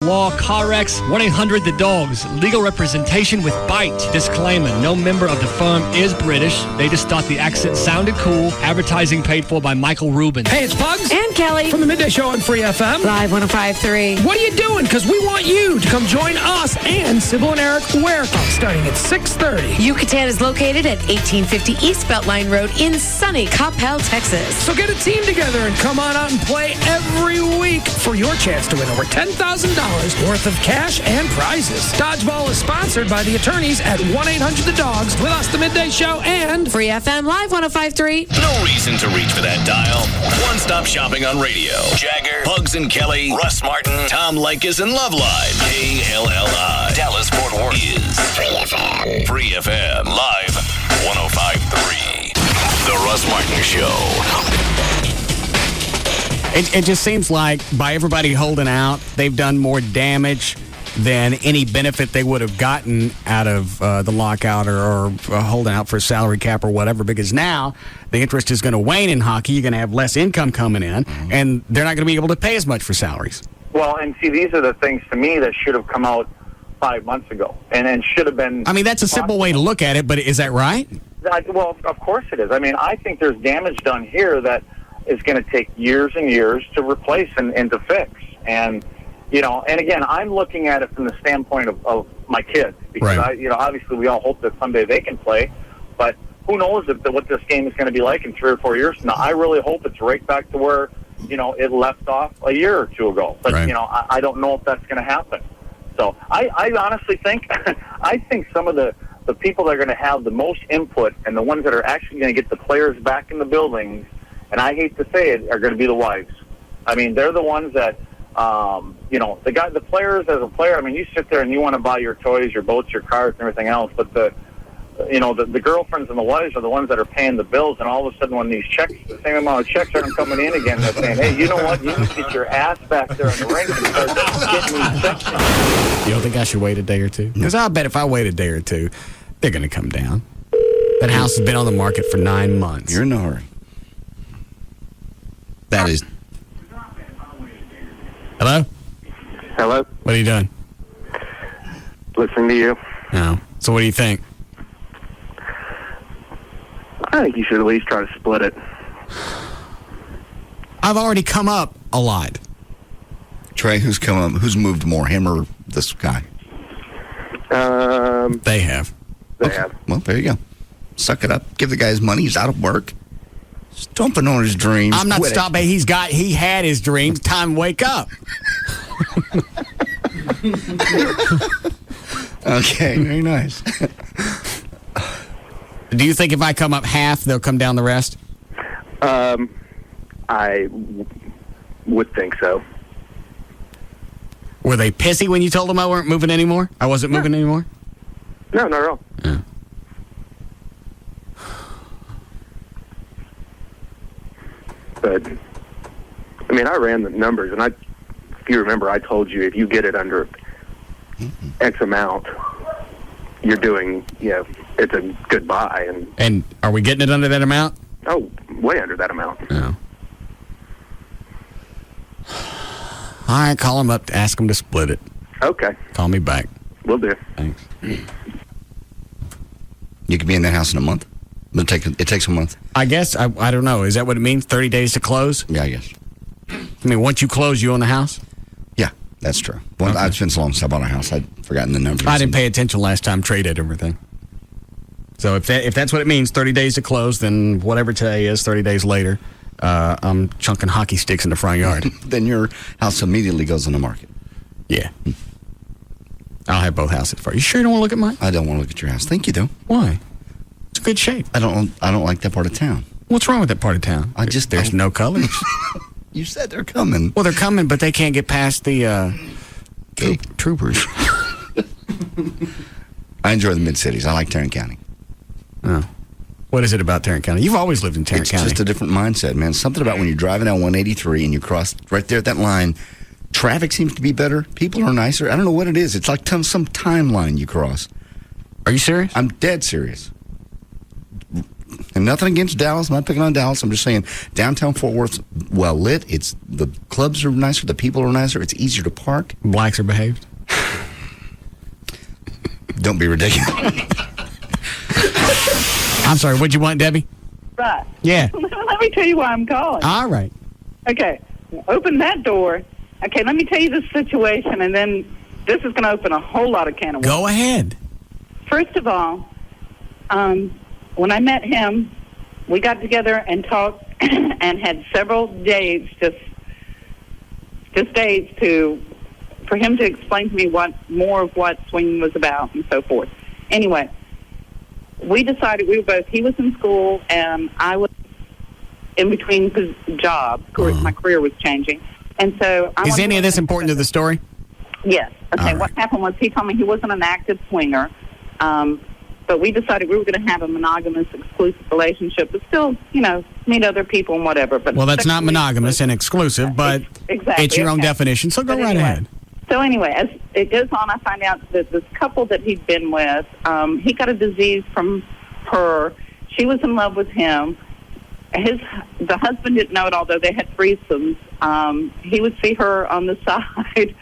law, car wrecks. 1-800-THE-DOGS. Legal representation with bite. Disclaimer, no member of the firm is British. They just thought the accent sounded cool. Advertising paid for by Michael Rubin. Hey, it's Bugs. And Kelly. From the Midday Show on Free FM. Live 105.3. What are you doing? Because we want you to come join us and Sybil and Eric Warehouse starting at 6:30. Yucatan is located at 1850 East Beltline Road in sunny Coppell, Texas. So get a team together and come on out and play every week for your chance to win over $10,000 worth of cash and prizes. Dodgeball is sponsored by the attorneys at 1-800-THE-DOGS with us, the Midday Show, and Free FM Live 105.3. No reason to reach for that dial. One-stop shopping on radio. Jagger, Bugs and Kelly, Russ Martin, Tom Leykis, and Loveline. KLLI. Dallas-Fort Worth is Free FM. Free FM Live 105.3. The Russ Martin Show. It just seems like by everybody holding out, they've done more damage than any benefit they would have gotten out of the lockout or holding out for a salary cap or whatever, because now the interest is going to wane in hockey. You're going to have less income coming in, and they're not going to be able to pay as much for salaries. Well, and see, these are the things to me that should have come out 5 months ago and should have been... I mean, that's a simple way to look at it, but is that right? Well, of course it is. I mean, I think there's damage done here that is going to take years and years to replace and to fix. And, you know, and again, I'm looking at it from the standpoint of my kids, because, right. Obviously we all hope that someday they can play, but who knows what this game is going to be like in 3 or 4 years from now. I really hope it's right back to where, it left off a year or two ago. But, right. I don't know if that's going to happen. So I honestly think, I think some of the people that are going to have the most input and the ones that are actually going to get the players back in the buildings, and I hate to say it, are going to be the wives. I mean, they're the ones that, the players as a player, I mean, you sit there and you want to buy your toys, your boats, your cars, and everything else, but the girlfriends and the wives are the ones that are paying the bills, and all of a sudden when these checks, the same amount of checks aren't coming in again, they're saying, hey, you know what, you need to get your ass back there in the ring and start getting these checks. You don't think I should wait a day or two? Because I bet if I wait a day or two, they're going to come down. That house has been on the market for 9 months. You're in a hurry. That is... Hello? Hello? What are you doing? Listening to you. No. So what do you think? I think you should at least try to split it. I've already come up a lot. Trey, who's moved more, him or this guy? They have. They have. Well, there you go. Suck it up. Give the guy his money. He's out of work. Stomping on his dreams. I'm not stopping. He had his dreams. Time to wake up. Okay, very nice. Do you think if I come up half, they'll come down the rest? I would think so. Were they pissy when you told them I weren't moving anymore? I wasn't moving anymore? No, not at all. Yeah. But, I mean, I ran the numbers, and if you remember, I told you if you get it under X amount, you're doing, it's a good buy. And are we getting it under that amount? Oh, way under that amount. No. All right, call them up, ask them to split it. Okay. Call me back. Will do. Thanks. You could be in that house in a month. It takes a month. I guess, I don't know. Is that what it means? 30 days to close? Yeah, I guess. I mean, once you close, you own the house? Yeah, that's true. Well, Okay. It's been so long since I bought a house, I'd forgotten the numbers. I didn't pay attention last time, Trey did everything. So if that's what it means, 30 days to close, then whatever today is, 30 days later, I'm chunking hockey sticks in the front yard. Then your house immediately goes on the market. Yeah. I'll have both houses for you. You sure you don't want to look at mine? I don't want to look at your house. Think you do. Why? It's a good shape. I don't like that part of town. What's wrong with that part of town? There's no colors. You said they're coming. Well, they're coming, but they can't get past the troopers. I enjoy the mid-cities. I like Tarrant County. Oh. What is it about Tarrant County? You've always lived in Tarrant County. It's just a different mindset, man. Something about when you're driving down 183 and you cross right there at that line, traffic seems to be better. People are nicer. I don't know what it is. It's like some timeline you cross. Are you serious? I'm dead serious. and nothing against Dallas. I'm not picking on Dallas. I'm just saying downtown Fort Worth's well lit. The clubs are nicer. The people are nicer. It's easier to park. Blacks are behaved. Don't be ridiculous. I'm sorry. What'd you want, Debbie? Right. Yeah. Let me tell you why I'm calling. All right. Okay. Open that door. Okay, let me tell you the situation, and then this is going to open a whole lot of can of worms. Go ahead. First of all, when I met him, we got together and talked and had several dates, just dates for him to explain to me more of what swinging was about and so forth. Anyway, we decided he was in school and I was in between jobs. My career was changing. And so is any of this important to the story? Yes. Okay, right. What happened was he told me he wasn't an active swinger, but we decided we were going to have a monogamous, exclusive relationship, but still, meet other people and whatever. But well, that's not monogamous and exclusive, but exactly. It's your own definition, so go right ahead. So anyway, as it goes on, I find out that this couple that he'd been with, he got a disease from her. She was in love with him. The husband didn't know it, although they had threesomes. He would see her on the side,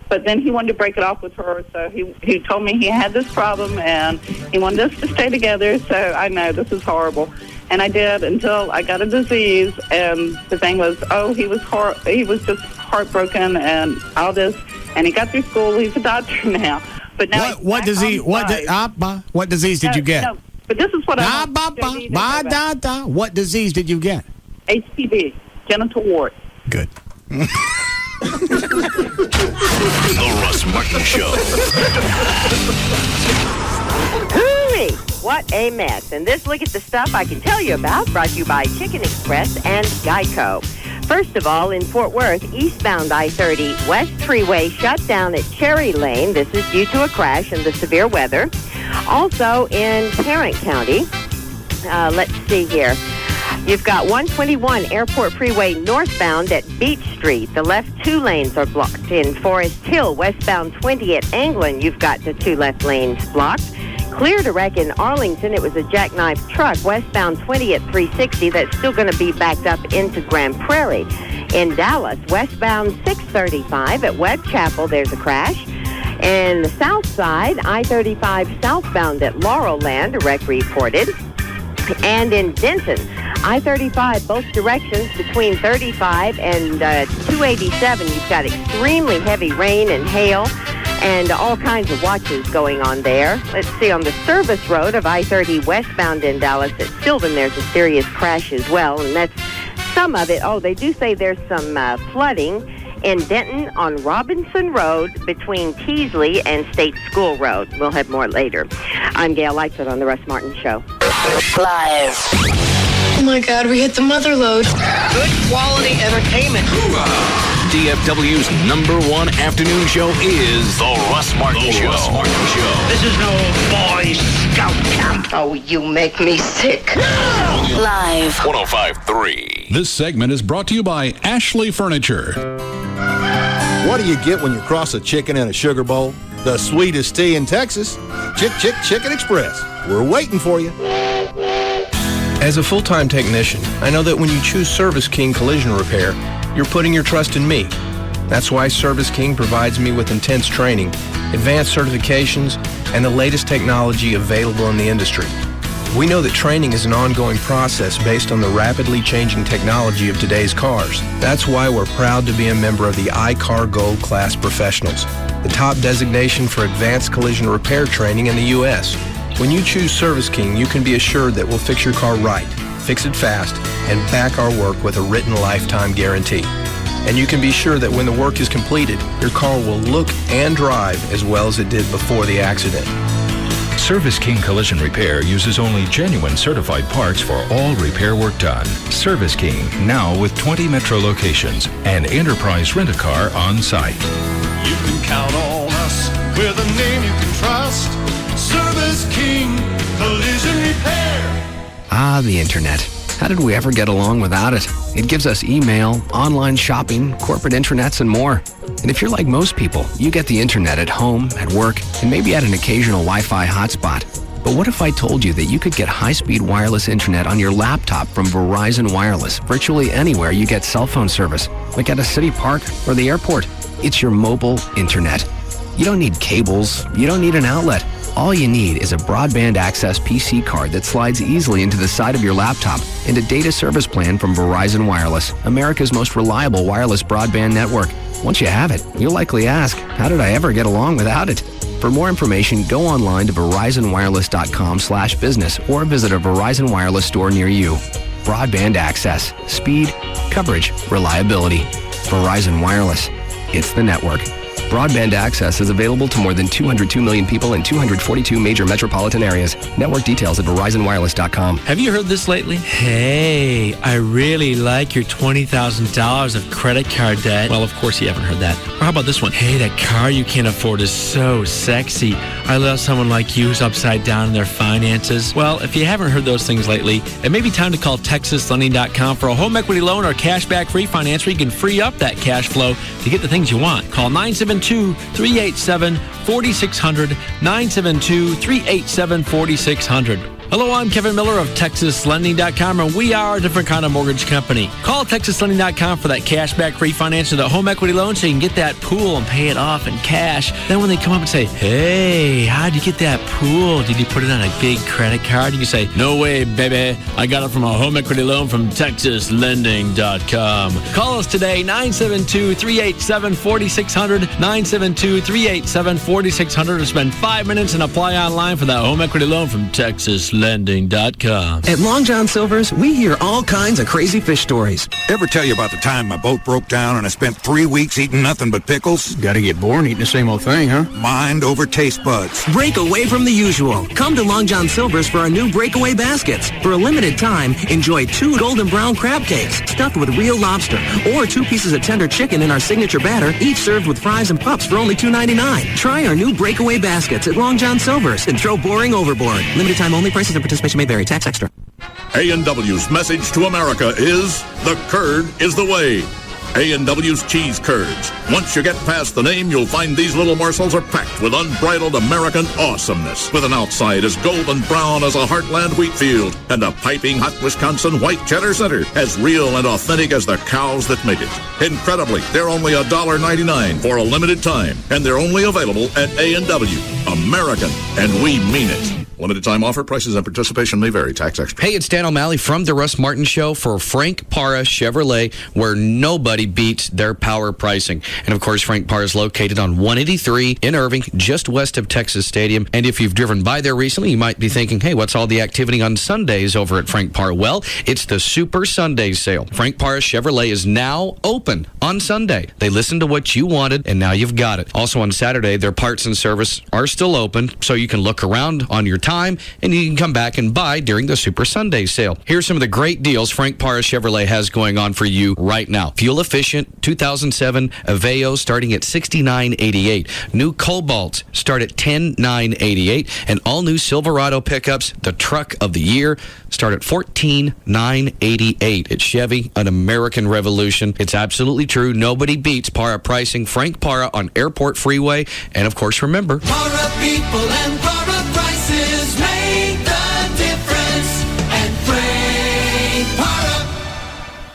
but then he wanted to break it off with her. So he told me he had this problem and he wanted us to stay together. So I know this is horrible, and I did until I got a disease. And the thing was, he was just heartbroken and all this. And he got through school. He's a doctor now. But now what disease? What disease did you get? No, but this is what What disease did you get? HPV, genital wart. Good. The Russ Martin Show. Hooray! What a mess. And this look at the stuff I can tell you about brought to you by Chicken Express and Geico. First of all, in Fort Worth, eastbound I-30 West Freeway shut down at Cherry Lane. This is due to a crash and the severe weather. Also in Tarrant County, let's see here. You've got 121 Airport Freeway northbound at Beach Street. The left 2 lanes are blocked. In Forest Hill, westbound 20 at Anglin, you've got the 2 left lanes blocked. Clear to wreck in Arlington. It was a jackknife truck westbound 20 at 360 that's still going to be backed up into Grand Prairie. In Dallas, westbound 635 at Webb Chapel, there's a crash. In the south side, I-35 southbound at Laurel Land, a wreck reported. And in Denton, I-35, both directions between 35 and 287, you've got extremely heavy rain and hail and all kinds of watches going on there. Let's see, on the service road of I-30 westbound in Dallas at Sylvan, there's a serious crash as well, and that's some of it. Oh, they do say there's some flooding in Denton on Robinson Road between Teasley and State School Road. We'll have more later. I'm Gail Lightfoot on the Russ Martin Show. Live. Oh my God, we hit the mother lode. Good quality entertainment. DFW's #1 afternoon show is The Russ Martin Show. Russ Martin Show. This is no Boy Scout camp. Oh, you make me sick. Live. 105.3. This segment is brought to you by Ashley Furniture. What do you get when you cross a chicken and a sugar bowl? The sweetest tea in Texas. Chicken Express. We're waiting for you. As a full-time technician, I know that when you choose Service King Collision Repair, you're putting your trust in me. That's why Service King provides me with intense training, advanced certifications, and the latest technology available in the industry. We know that training is an ongoing process based on the rapidly changing technology of today's cars. That's why we're proud to be a member of the iCar Gold Class Professionals, the top designation for advanced collision repair training in the U.S. When you choose Service King, you can be assured that we'll fix your car right, fix it fast, and back our work with a written lifetime guarantee. And you can be sure that when the work is completed, your car will look and drive as well as it did before the accident. Service King Collision Repair uses only genuine certified parts for all repair work done. Service King, now with 20 metro locations and enterprise rent-a-car on site. You can count on us with a name you can trust. Service King Collision Repair. Ah, the internet. How did we ever get along without it? It gives us email, online shopping, corporate intranets, and more. And if you're like most people, you get the internet at home, at work, and maybe at an occasional Wi-Fi hotspot. But what if I told you that you could get high-speed wireless internet on your laptop from Verizon Wireless virtually anywhere you get cell phone service, like at a city park or the airport? It's your mobile internet. You don't need cables. You don't need an outlet. All you need is a broadband access PC card that slides easily into the side of your laptop and a data service plan from Verizon Wireless, America's most reliable wireless broadband network. Once you have it, you'll likely ask, how did I ever get along without it? For more information, go online to verizonwireless.com/business or visit a Verizon Wireless store near you. Broadband access, speed, coverage, reliability. Verizon Wireless. It's the network. Broadband access is available to more than 202 million people in 242 major metropolitan areas. Network details at verizonwireless.com. Have you heard this lately? Hey, I really like your $20,000 of credit card debt. Well, of course you haven't heard that. Or how about this one? Hey, that car you can't afford is so sexy. I love someone like you who's upside down in their finances. Well, if you haven't heard those things lately, it may be time to call TexasLending.com for a home equity loan or cashback refinance where you can free up that cash flow to get the things you want. Call 972-387-4600, 972-387-4600. Hello, I'm Kevin Miller of TexasLending.com, and we are a different kind of mortgage company. Call TexasLending.com for that cashback refinance or that home equity loan so you can get that pool and pay it off in cash. Then when they come up and say, hey, how'd you get that pool? Did you put it on a big credit card? You can say, no way, baby. I got it from a home equity loan from TexasLending.com. Call us today, 972-387-4600, 972-387-4600, or spend 5 minutes and apply online for that home equity loan from TexasLending.com. At Long John Silver's, we hear all kinds of crazy fish stories. Ever tell you about the time my boat broke down and I spent 3 weeks eating nothing but pickles? Gotta get bored eating the same old thing, huh? Mind over taste buds. Break away from the usual. Come to Long John Silver's for our new breakaway baskets. For a limited time, enjoy 2 golden brown crab cakes stuffed with real lobster, or 2 pieces of tender chicken in our signature batter, each served with fries and pups for only $2.99. Try our new breakaway baskets at Long John Silver's and throw boring overboard. Limited time only. Prices and participation may vary. Tax extra. A&W's message to America is, the curd is the way. A&W's cheese curds. Once you get past the name, you'll find these little morsels are packed with unbridled American awesomeness, with an outside as golden brown as a heartland wheat field, and a piping hot Wisconsin white cheddar center, as real and authentic as the cows that make it. Incredibly, they're only $1.99 for a limited time, and they're only available at A&W. American, and we mean it. Limited time offer. Prices and participation may vary. Tax extra. Hey, it's Dan O'Malley from the Russ Martin Show for Frank Parra Chevrolet, where nobody beats their power pricing. And of course, Frank Parra is located on 183 in Irving, just west of Texas Stadium. And if you've driven by there recently, you might be thinking, hey, what's all the activity on Sundays over at Frank Parra? Well, it's the Super Sunday sale. Frank Parra Chevrolet is now open on Sunday. They listened to what you wanted, and now you've got it. Also on Saturday, their parts and service are still open, so you can look around on your time, and you can come back and buy during the Super Sunday sale. Here's some of the great deals Frank Parra Chevrolet has going on for you right now. Fuel efficient 2007 Aveo starting at $69.88. New Cobalts start at $10,988, and all new Silverado pickups, the truck of the year, start at $14,988. At Chevy, an American revolution. It's absolutely true. Nobody beats Parra pricing. Frank Parra on Airport Freeway, and of course, remember, Parra people and Parra prices make the difference. And Frank Parra.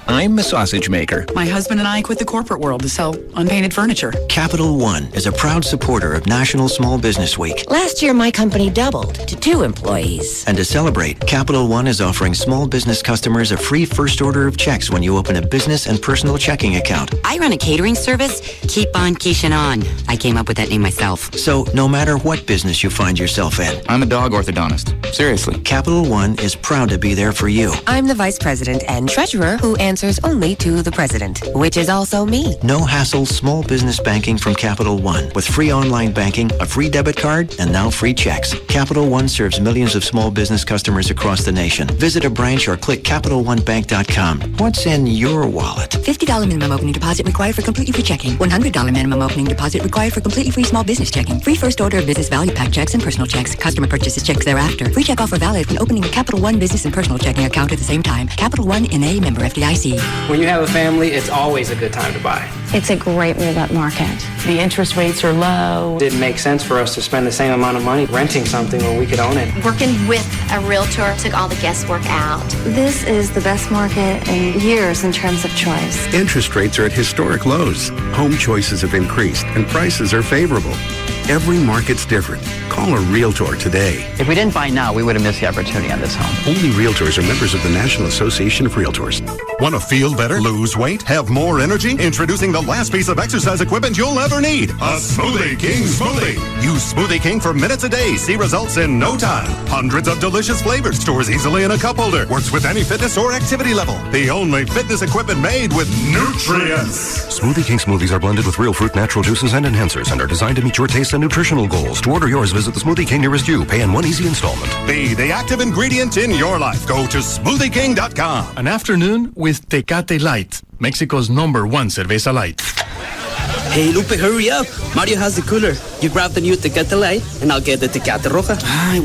I'm a sausage maker. My husband and I quit the corporate world to sell unpainted furniture. Capital One is a proud supporter of National Small Business Week. Last year, my company doubled to 2 employees. And to celebrate, Capital One is offering small business customers a free first order of checks when you open a business and personal checking account. I run a catering service. Keep on keishing on. I came up with that name myself. So no matter what business you find yourself in, I'm a dog orthodontist. Seriously. Capital One is proud to be there for you. I'm the vice president and treasurer who answers only to the president, which is also me. No hassle small business banking from Capital One, with free online banking, a free debit card, and now free checks. Capital One serves millions of small business customers across the nation. Visit a branch or click CapitalOneBank.com. What's in your wallet? $50 minimum opening deposit required for completely free checking. $100 minimum opening deposit required for completely free small business checking. Free first order of business value pack checks and personal checks. Customer purchases checks thereafter. Free check offer valid when opening a Capital One business and personal checking account at the same time. Capital One N.A. member FDIC. key. When you have a family, it's always a good time to buy. It's a great move-up market. The interest rates are low. It didn't make sense for us to spend the same amount of money renting something when we could own it. Working with a realtor took all the guesswork out. This is the best market in years in terms of choice. Interest rates are at historic lows. Home choices have increased and prices are favorable. Every market's different. Call a realtor today. If we didn't buy now, we would have missed the opportunity on this home. Only realtors are members of the National Association of Realtors. Want to feel better, lose weight, have more energy? Introducing the last piece of exercise equipment you'll ever need. A Smoothie King smoothie. Use Smoothie King for minutes a day. See results in no time. Hundreds of delicious flavors. Stores easily in a cup holder. Works with any fitness or activity level. The only fitness equipment made with nutrients. Smoothie King smoothies are blended with real fruit, natural juices, and enhancers and are designed to meet your taste and nutritional goals. To order yours, visit the Smoothie King nearest you. Pay in one easy installment. Be the active ingredient in your life. Go to smoothieking.com. An afternoon with Tecate Light, Mexico's #1 cerveza light. Hey, Lupe, hurry up. Mario has the cooler. You grab the new Tecate Light, and I'll get the Tecate Roja.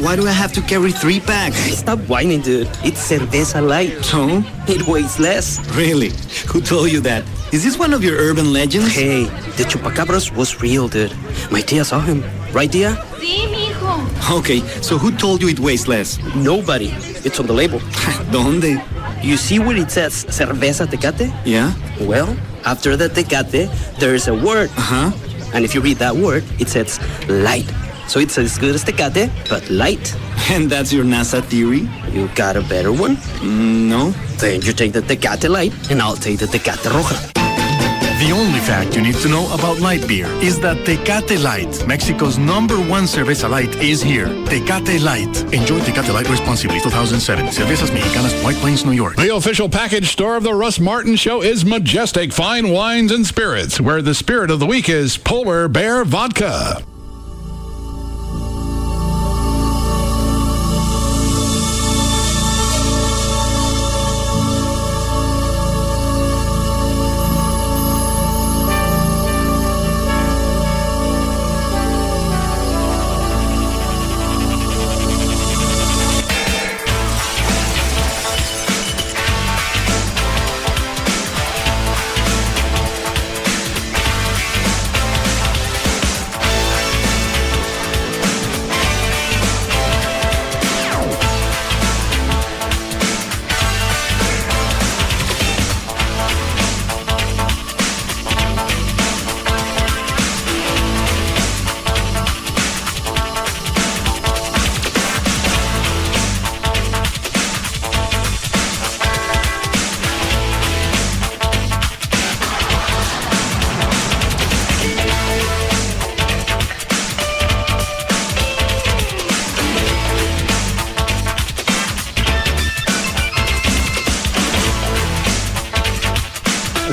Why do I have to carry 3 packs? Stop whining, dude. It's cerveza light. So? It weighs less. Really? Who told you that? Is this one of your urban legends? Hey, the chupacabras was real, dude. My tia saw him. Right, tia? Sí, mijo. Okay, so who told you it weighs less? Nobody. It's on the label. ¿Dónde? You see where it says cerveza Tecate? Yeah? Well, after the Tecate, there's a word. Uh-huh. And if you read that word, it says light. So it's as good as Tecate, but light. And that's your NASA theory? You got a better one? No. Then you take the Tecate Light, and I'll take the Tecate Roja. The only fact you need to know about light beer is that Tecate Light, Mexico's #1 cerveza light, is here. Tecate Light. Enjoy Tecate Light responsibly. 2007. Cervezas Mexicanas, White Plains, New York. The official package store of the Russ Martin Show is Majestic Fine Wines and Spirits, where the spirit of the week is Polar Bear Vodka.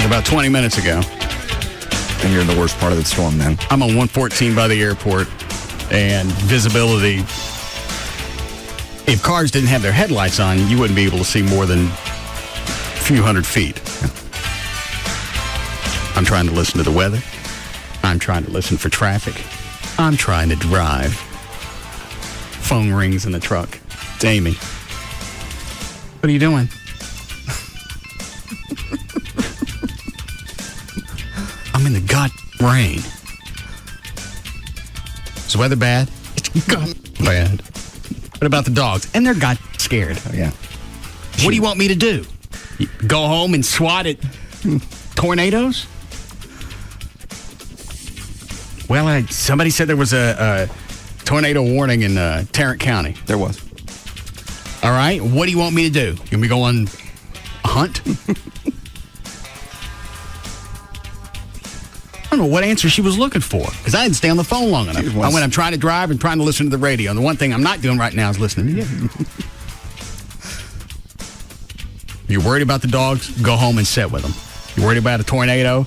About 20 minutes ago. And you're in the worst part of the storm then. I'm on 114 by the airport, and visibility, if cars didn't have their headlights on, you wouldn't be able to see more than a few hundred feet. I'm trying to listen to the weather. I'm trying to listen for traffic. I'm trying to drive. Phone rings in the truck. It's Amy. What are you doing? I'm in the god rain. Is the weather bad? It's god bad. What about the dogs? And they're god scared. Oh, yeah. What do you want me to do? Go home and swat at tornadoes? Well, somebody said there was a tornado warning in Tarrant County. There was. All right. What do you want me to do? You want me to go on a hunt? I don't know what answer she was looking for because I didn't stay on the phone long enough. I'm trying to drive and trying to listen to the radio. And the one thing I'm not doing right now is listening to you. You're worried about the dogs? Go home and sit with them. You're worried about a tornado?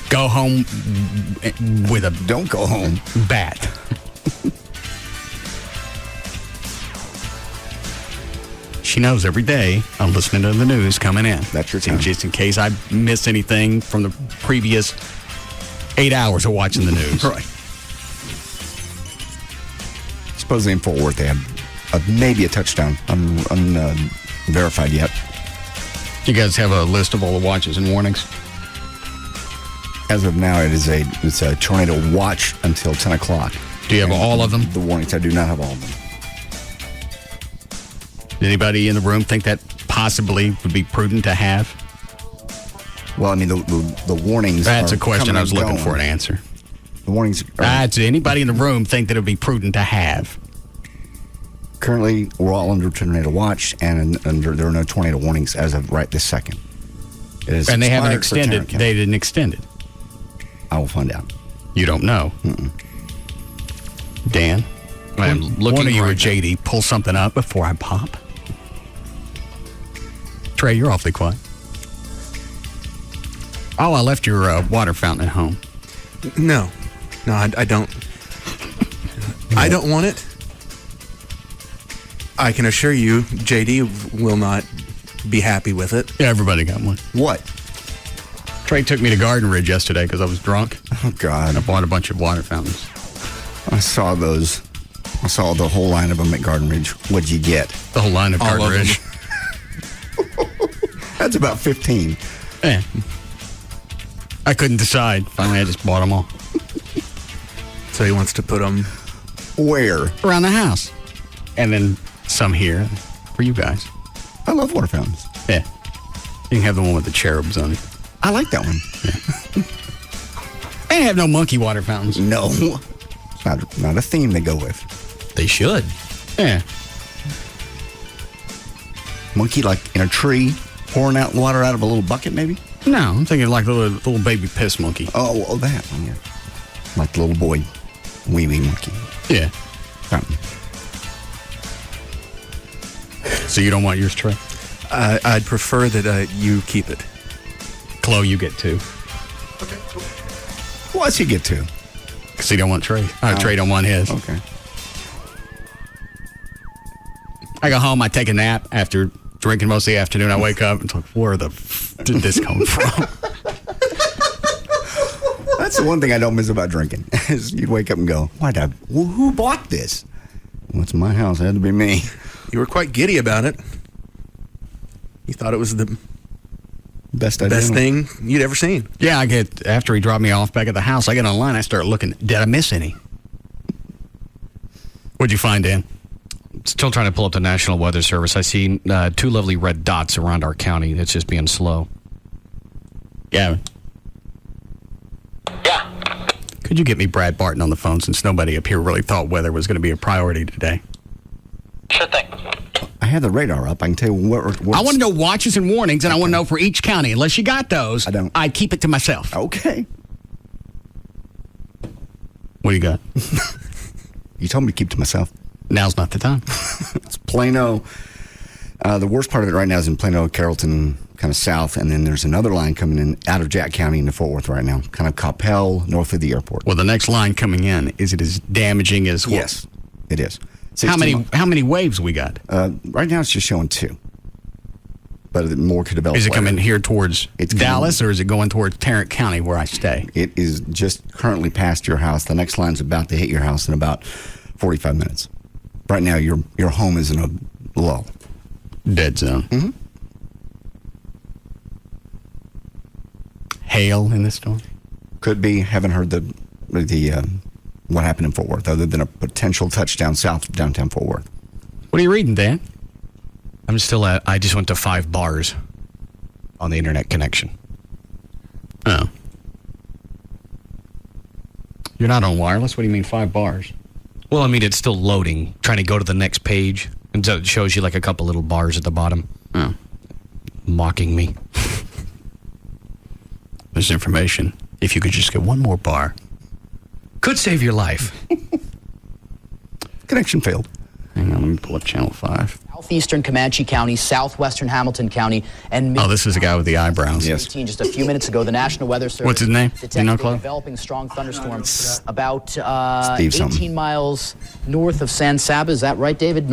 Go home with a... Don't go home. Bat. She knows every day I'm listening to the news coming in. That's your time. Just in case I miss anything from the previous 8 hours of watching the news. Right. Supposedly in Fort Worth they had maybe a touchdown. Unverified yet. Do you guys have a list of all the watches and warnings? As of now, it's a tornado watch until 10 o'clock. Do you have all of them? The warnings, I do not have all of them. Anybody in the room think that possibly would be prudent to have? Well, I mean, the warnings. That's a question I was looking for an answer. The warnings. Does anybody in the room think that it would be prudent to have? Currently, we're all under tornado watch, and there are no tornado warnings as of right this second. And they haven't extended. They didn't extend it. I will find out. You don't know. Dan, I'm looking. One of you or JD pull something up before I pop. Trey, you're awfully quiet. Oh, I left your water fountain at home. No, I don't. I don't want it. I can assure you, JD will not be happy with it. Yeah, everybody got one. What? Trey took me to Garden Ridge yesterday because I was drunk. Oh, God. I bought a bunch of water fountains. I saw those. I saw the whole line of them at Garden Ridge. What'd you get? The whole line of Garden Ridge. That's about 15. Yeah. I couldn't decide. Finally, I just bought them all. So he wants to put them where? Around the house. And then some here for you guys. I love water fountains. Yeah. You can have the one with the cherubs on it. I like that one. Yeah. They have no monkey water fountains. No. It's not a theme they go with. They should. Yeah. Monkey like in a tree, pouring out water out of a little bucket, maybe? No, I'm thinking like the little baby piss monkey. Oh, that one, yeah. Like the little boy wee-wee monkey. Yeah. Fountain. So you don't want yours, Trey? I'd prefer that you keep it. Chloe, you get two. Okay, cool. What's he get two? Because he don't want Trey. Trey don't want his. Okay. I go home, I take a nap after drinking most of the afternoon. I wake up and it's like, where the did this come from? That's the one thing I don't miss about drinking. Is you'd wake up and go, who bought this? Well, it's my house. It had to be me. You were quite giddy about it. You thought it was the best thing you'd ever seen. Yeah, after he dropped me off back at the house, I get online, I start looking. Did I miss any? What'd you find, Dan? Still trying to pull up the National Weather Service. I see two lovely red dots around our county. It's just being slow. Gavin. Yeah. Could you get me Brad Barton on the phone since nobody up here really thought weather was going to be a priority today? Sure thing. I have the radar up. I can tell you what. I want to know watches and warnings, and I want to know for each county. Unless you got those, I'd keep it to myself. Okay. What do you got? You told me to keep it to myself. Now's not the time. It's Plano. The worst part of it right now is in Plano, Carrollton, kind of south, and then there's another line coming in out of Jack County into Fort Worth right now, kind of Coppell, north of the airport. Well, the next line coming in, is it as damaging as what? Yes, it is. How many waves we got? Right now it's just showing 2. But more could develop. Is it later. coming here towards Dallas, or is it going towards Tarrant County where I stay? It is just currently past your house. The next line's about to hit your house in about 45 minutes. Right now, your home is in a lull. Dead zone. Mm-hmm. Hail in this storm? Could be. Haven't heard the what happened in Fort Worth, other than a potential touchdown south of downtown Fort Worth. What are you reading, Dan? I'm still I just went to 5 bars on the internet connection. Oh. You're not on wireless? What do you mean 5 bars? Well, I mean, it's still loading, trying to go to the next page. And so it shows you like a couple little bars at the bottom. Oh. Mocking me. There's information. If you could just get one more bar. Could save your life. Connection failed. Hang on, let me pull up Channel 5. Southeastern Comanche County, southwestern Hamilton County, and this is the guy with the eyebrows. Yes. Just a few minutes ago, the National Weather Service. What's his name? Detected Do you know, a Chloe? developing strong thunderstorm about 18 miles north of San Saba. Is that right, David?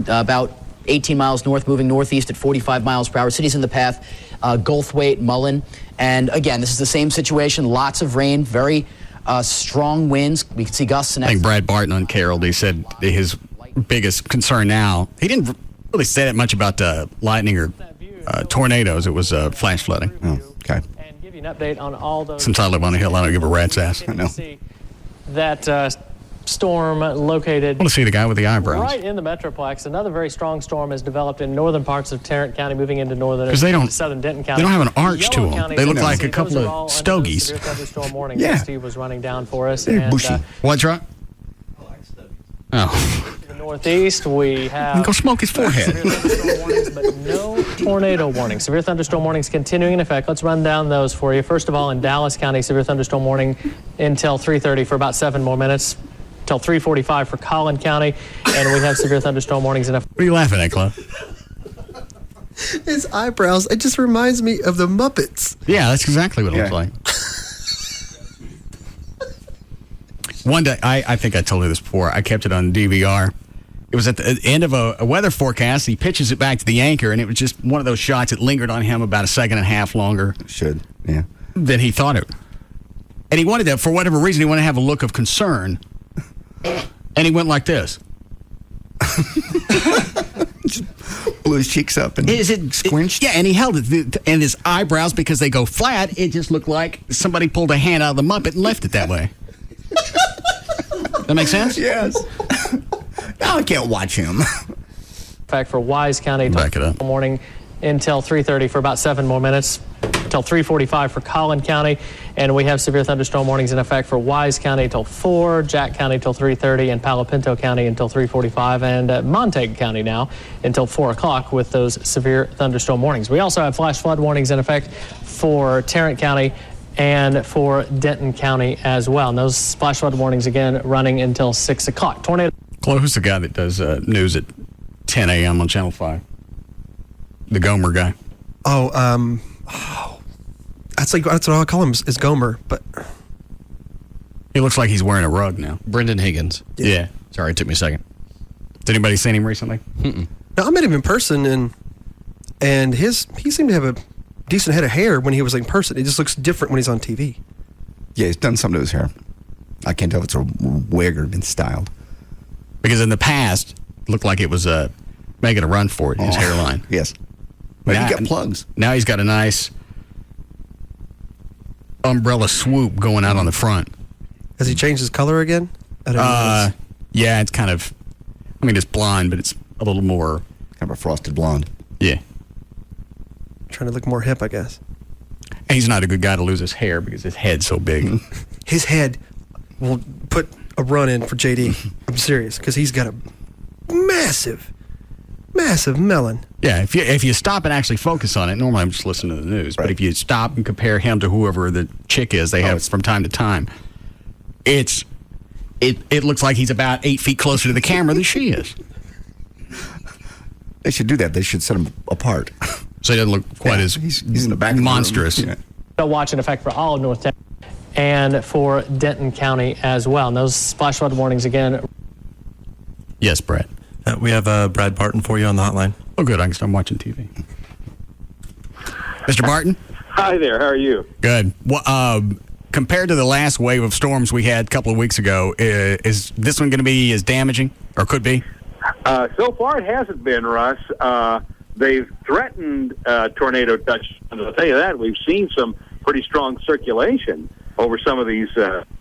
About 18 miles north, moving northeast at 45 miles per hour. Cities in the path, Goldthwaite, Mullen. And again, this is the same situation. Lots of rain, very strong winds. We can see gusts. I think Brad Barton on Carroll, he said his biggest concern now, he didn't really say that much about lightning or tornadoes. It was flash flooding. Oh, okay. And give you an update on all those. Since I live on a hill, I don't give a rat's ass. I know. That storm located. I want to see the guy with the eyebrows. Right in the Metroplex. Another very strong storm has developed in northern parts of Tarrant County, moving into northern and southern Denton County. They don't have an arch to them. Counties, They look like a couple those of stogies. severe thunderstorm warnings Yeah. that Steve was running down for us. They're bushy. What's right? Oh. To the northeast, we have Go smoke his forehead. severe thunderstorm warnings, but no tornado warnings. Severe thunderstorm warnings continuing in effect. Let's run down those for you. First of all, in Dallas County, severe thunderstorm warning until 3:30 for about 7 more minutes. Till 3:45 for Collin County, and we have severe thunderstorm warnings in effect. What are you laughing at, Cliff? His eyebrows, it just reminds me of the Muppets. Yeah, that's exactly what it looks like. One day, I think I told you this before, I kept it on DVR. It was at the end of a weather forecast. He pitches it back to the anchor, and it was just one of those shots that lingered on him about a second and a half longer. Yeah. Than he thought it. And he wanted that, for whatever reason, he wanted to have a look of concern. And he went like this. Just blew his cheeks up and squinched. Yeah, and he held it. And his eyebrows, because they go flat, it just looked like somebody pulled a hand out of the Muppet and left it that way. That make sense? Yes. Now I can't watch him. In fact, for Wise County, back it up. Morning until 3:30 for about 7 more minutes. Till 3:45 for Collin County, and we have severe thunderstorm warnings in effect for Wise County till 4, Jack County till 3:30, and Palo Pinto County until 3:45, and Montague County now until 4 o'clock with those severe thunderstorm warnings. We also have flash flood warnings in effect for Tarrant County and for Denton County as well. And those flash flood warnings again running until 6 o'clock. Tornado. Chloe, who's the guy that does news at 10 a.m. on Channel 5? The Gomer guy. That's what I call him is Gomer, but he looks like he's wearing a rug now. Brendan Higgins. Yeah. Sorry, it took me a second. Has anybody seen him recently? Mm-mm. No, I met him in person, and he seemed to have a decent head of hair when he was in person. It just looks different when he's on TV. Yeah, he's done something to his hair. I can't tell if it's a wig or been styled. Because in the past, it looked like it was making a run for it, his hairline. Yes. But now, he got plugs. Now he's got a nice umbrella swoop going out on the front. Has he changed his color again? I don't know. Yeah, it's kind of, it's blonde, but it's a little more. Kind of a frosted blonde. Yeah. Trying to look more hip, I guess. And he's not a good guy to lose his hair because his head's so big. His head will put a run in for JD. I'm serious, because he's got a massive melon. Yeah, if you stop and actually focus on it, normally I'm just listening to the news, but if you stop and compare him to whoever the chick is they have from time to time, it looks like he's about 8 feet closer to the camera than she is. They should do that. They should set him apart. So he doesn't look quite as he's in the back monstrous. Of the room. They'll watch in effect for all of North Texas and for Denton County as well. And those flash flood warnings again. Yes, Brad. We have Brad Barton for you on the hotline. Oh, good. I can start watching TV. Mr. Barton? Hi there. How are you? Good. Well, compared to the last wave of storms we had a couple of weeks ago, is this one going to be as damaging, or could be? So far, it hasn't been, Russ. They've threatened tornado touch. And I'll tell you that. We've seen some pretty strong circulation over some of these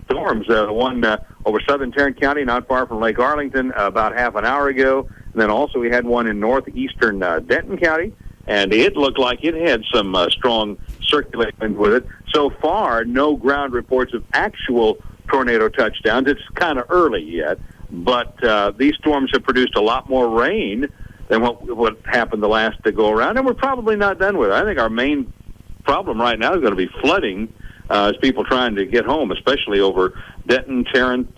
storms. The one over southern Tarrant County, not far from Lake Arlington, about half an hour ago. And then also we had one in northeastern Denton County, and it looked like it had some strong circulation with it. So far, no ground reports of actual tornado touchdowns. It's kind of early yet, but these storms have produced a lot more rain than what happened the last to go around, and we're probably not done with it. I think our main problem right now is going to be flooding as people trying to get home, especially over Denton, Tarrant,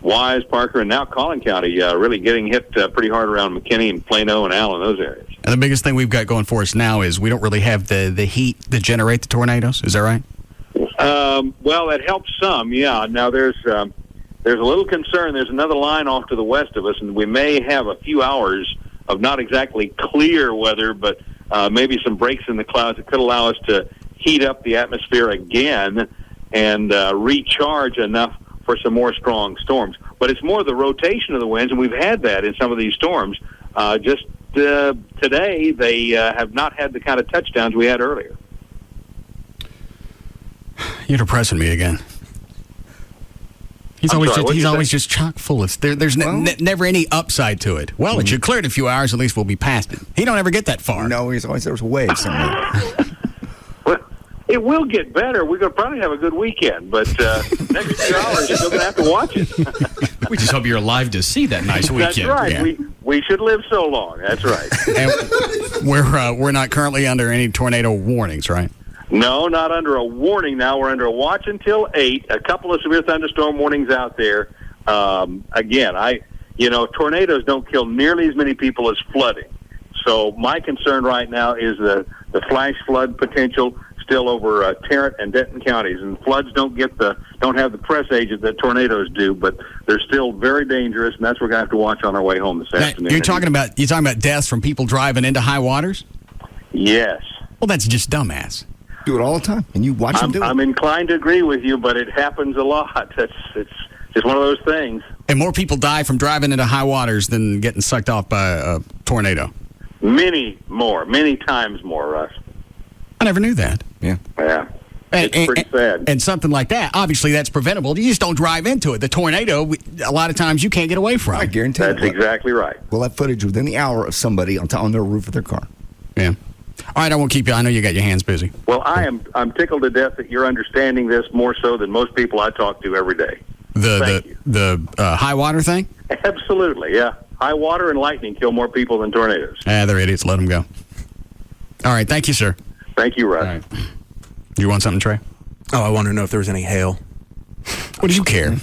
Wise, Parker, and now Collin County, really getting hit pretty hard around McKinney and Plano and Allen, those areas. And the biggest thing we've got going for us now is we don't really have the heat to generate the tornadoes. Is that right? Well, that helps some, yeah. Now, there's a little concern. There's another line off to the west of us, and we may have a few hours of not exactly clear weather, but maybe some breaks in the clouds that could allow us to heat up the atmosphere again and recharge enough for some more strong storms. But it's more the rotation of the winds, and we've had that in some of these storms, just today they have not had the kind of touchdowns we had earlier. You're depressing me again. He's always just chock full of. There's never any upside to it. Well, it should clear in a few hours. At least we'll be past it. He don't ever get that far. No, he's always there's waves somewhere. Well, it will get better. We're going to probably have a good weekend, but next few hours you're still going to have to watch it. We just hope you're alive to see that nice weekend. That's right. Yeah. We should live so long. That's right. And we're not currently under any tornado warnings, right? No, not under a warning now. We're under a watch until 8. A couple of severe thunderstorm warnings out there. Again, tornadoes don't kill nearly as many people as flooding. So my concern right now is the flash flood potential still over Tarrant and Denton counties. And floods don't have the press agent that tornadoes do, but they're still very dangerous, and that's what we're going to have to watch on our way home this afternoon. You're talking about deaths from people driving into high waters? Yes. Well, that's just dumbass. Do it all the time, and you watch them do it. I'm inclined to agree with you, but it happens a lot. It's just one of those things. And more people die from driving into high waters than getting sucked off by a tornado. Many times more, Russ. I never knew that. Yeah. Yeah. It's pretty sad. And something like that, obviously that's preventable. You just don't drive into it. The tornado, a lot of times you can't get away from. I guarantee that's exactly right. We'll have footage within the hour of somebody on their roof of their car. Yeah. All right, I won't keep you. I know you got your hands busy. Well, I'm tickled to death that you're understanding this more so than most people I talk to every day. The high water thing? Absolutely, yeah. High water and lightning kill more people than tornadoes. They're idiots. Let them go. All right, thank you, sir. Thank you, Russ. All right. You want something, Trey? Oh, I want to know if there was any hail. What do you care?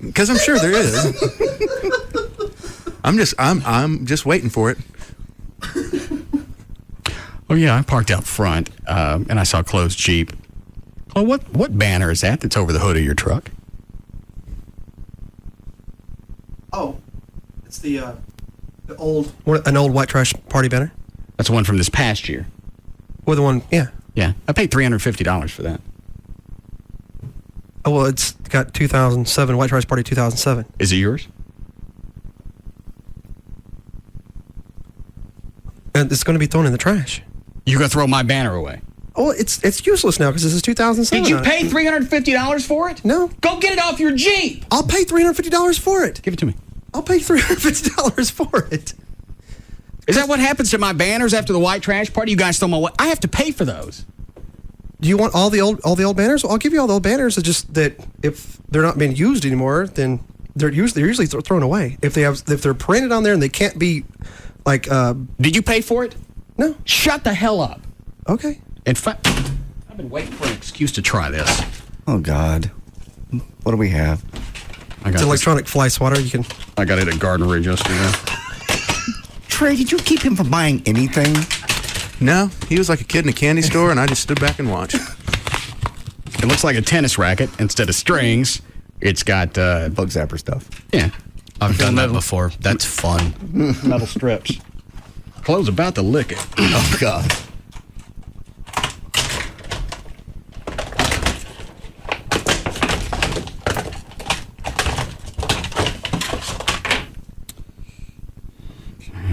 Because I'm sure there is. I'm just waiting for it. Oh, yeah, I parked out front, and I saw a closed Jeep. Oh, what banner is that that's over the hood of your truck? Oh, it's an old white trash party banner. That's the one from this past year. Well, the one, yeah. Yeah, I paid $350 for that. Oh, well, it's got 2007, White Trash Party 2007. Is it yours? And it's going to be thrown in the trash. You're going to throw my banner away? Oh, it's useless now because this is 2007. Did you pay $350 for it? No. Go get it off your Jeep. I'll pay $350 for it. Give it to me. I'll pay $350 for it. Is that what happens to my banners after the white trash party? You guys throw my I have to pay for those. Do you want all the old banners? Well, I'll give you all the old banners. It's just that if they're not being used anymore, then they're usually thrown away. If they're printed on there and they can't be like. Did you pay for it? No. Shut the hell up. Okay. In fact, I've been waiting for an excuse to try this. Oh God, what do we have? It's electronic fly swatter. You can. I got it at Garden Ridge yesterday. Trey, did you keep him from buying anything? No, he was like a kid in a candy store, and I just stood back and watched. It looks like a tennis racket. Instead of strings, it's got bug zapper stuff. Yeah, I've done that before. That's fun. Metal strips. Chloe's about to lick it. Oh God.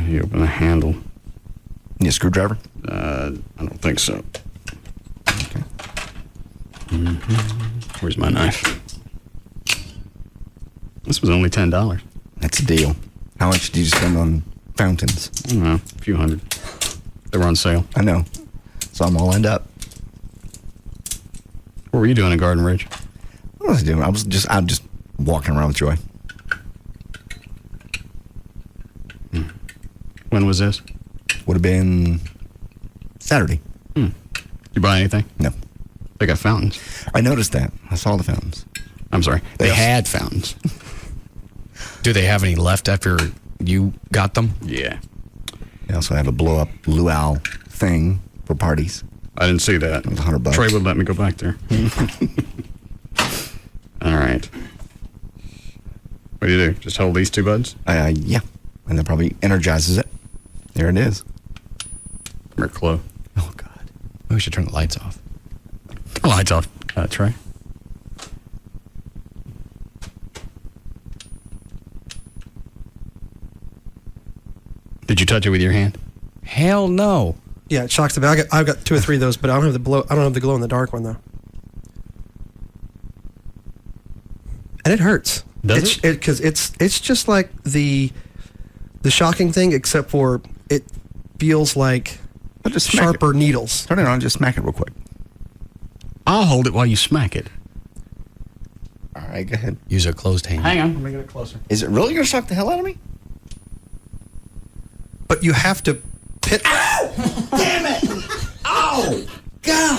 You open the handle. Need a screwdriver? I don't think so. Okay. Mm-hmm. Where's my knife? This was only $10. That's a deal. How much did you spend on fountains? I don't know, a few hundred. They were on sale. I know. So I'm all lined up. What were you doing at Garden Ridge? What was I doing? I'm just walking around with Joy. When was this? Would have been Saturday. You buy anything? No. They got fountains. I noticed that. I saw the fountains. I'm sorry. They had fountains. Do they have any left after you got them? Yeah. They also have a blow-up luau thing for parties. I didn't see that. It was $100. Trey would let me go back there. All right. What do you do? Just hold these two buds? Yeah. And that probably energizes it. There it is. Come here, Chloe. Oh, God. We should turn the lights off. Lights off. Trey. Did you touch it with your hand? Hell no. Yeah, it shocks the bag. I've got 2 or 3 of those, but I don't have the glow in the dark one though. And it hurts. Does it? Because it's just like the shocking thing, except for it feels like sharper needles. Turn it on, just smack it real quick. I'll hold it while you smack it. All right, go ahead. Use a closed hand. Hang on, I'm making it closer. Is it really going to shock the hell out of me? But you have to pit. Ow! Damn it! Oh, God!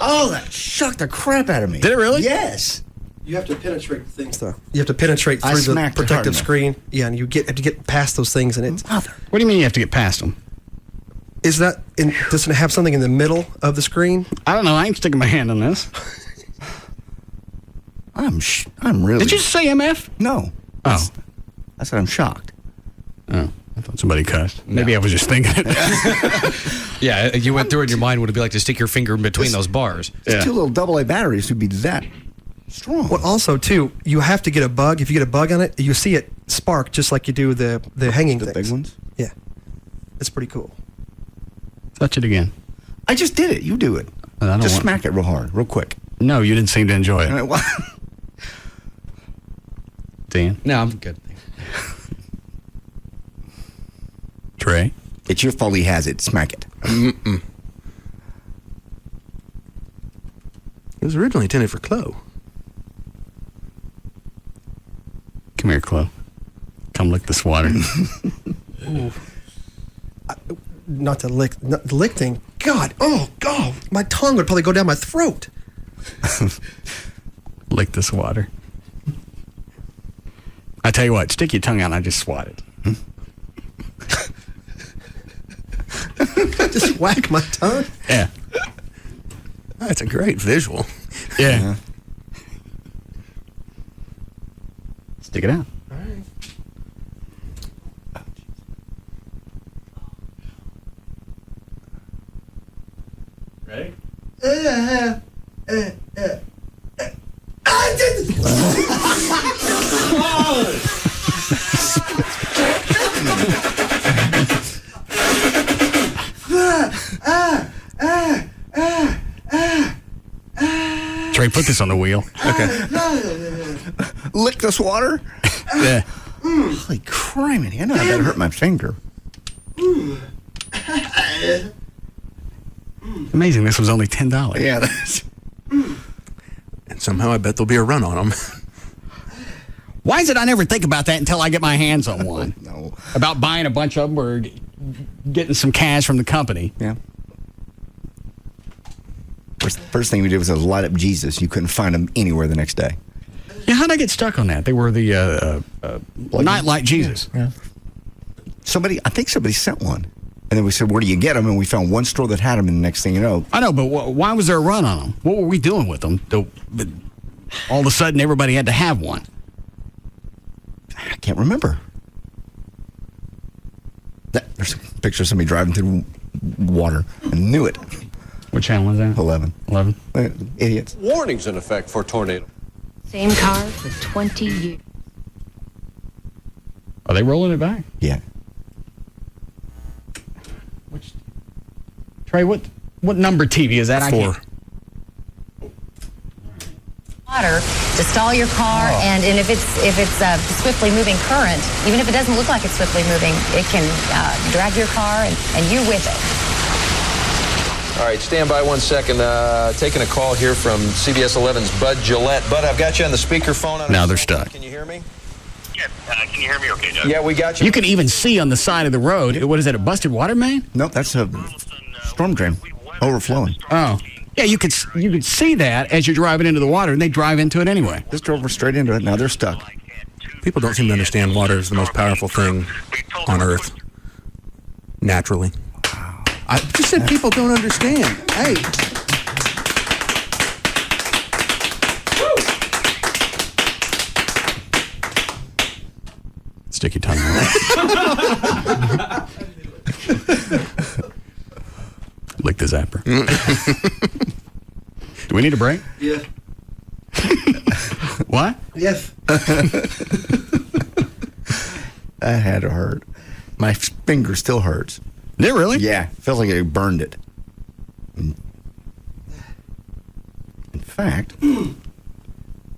Oh, that shocked the crap out of me. Did it really? Yes. You have to penetrate things, though. You have to penetrate I through the smacked it hard protective enough. screen. Yeah, and you have to get past those things, and it's. Mother. What do you mean you have to get past them? Does it have something in the middle of the screen? I don't know. I ain't sticking my hand on this. I'm really. Did you say MF? No. Oh. I said I'm shocked. Oh. I thought somebody cussed. Maybe I was just thinking it. Yeah, you went through it in your mind what it'd be like to stick your finger in between those bars. It's 2 little AA batteries would be that strong. Well, also, too, you have to get a bug. If you get a bug on it, you see it spark just like you do the hanging things. The big ones? Yeah. It's pretty cool. Touch it again. I just did it. You do it. Just smack it real hard, real quick. No, you didn't seem to enjoy it. Dan? No, I'm good. Trey? It's your fault he has it. Smack it. Mm-mm. It was originally intended for Chloe. Come here, Chloe. Come lick this water. Ooh. Not the lick thing. God, oh, God. My tongue would probably go down my throat. Lick this water. I tell you what, stick your tongue out and I just swat it. Just whack my tongue? Yeah. That's a great visual. Yeah. Stick it out. All right. Ready? Trey, put this on the wheel. Okay. Lick this water? Yeah. Holy criminy. I know I better hurt my finger. Amazing, this was only $10. Yeah, that's... And somehow I bet there'll be a run on them. Why is it I never think about that until I get my hands on one? No. About buying a bunch of them or getting some cash from the company. Yeah. First thing we did was light up Jesus. You couldn't find him anywhere the next day. Yeah, how'd I get stuck on that? They were the Nightlight Jesus. Yeah. I think somebody sent one. And then we said, where do you get them? And we found one store that had them, and the next thing you know. I know, but why was there a run on them? What were we doing with them? All of a sudden, everybody had to have one. I can't remember. There's a picture of somebody driving through water. I knew it. What channel is that? 11. 11? Idiots. Warnings in effect for tornado. Same car for 20 years. Are they rolling it back? Yeah. Trey, what number TV is that? 4. Water to stall your car, and if it's swiftly moving current, even if it doesn't look like it's swiftly moving, it can drag your car and you're with it. All right, stand by 1 second. Taking a call here from CBS 11's Bud Gillette. Bud, I've got you on the speakerphone. Now they're stuck. Can you hear me? Yeah, can you hear me okay, Doug? Yeah, we got you. You can even see on the side of the road. What is that, a busted water main? No, that's a storm drain overflowing. Oh. Yeah, you could see that as you're driving into the water, and they drive into it anyway. Just drove straight into it. Now they're stuck. People don't seem to understand water is the most powerful thing on Earth. Naturally. I just said people don't understand. Hey. Stick your tongue out. Lick the zapper. Do we need a break? Yeah. What? Yes. That had to hurt. My finger still hurts. Did it really? Yeah. Feels like it burned it. In fact.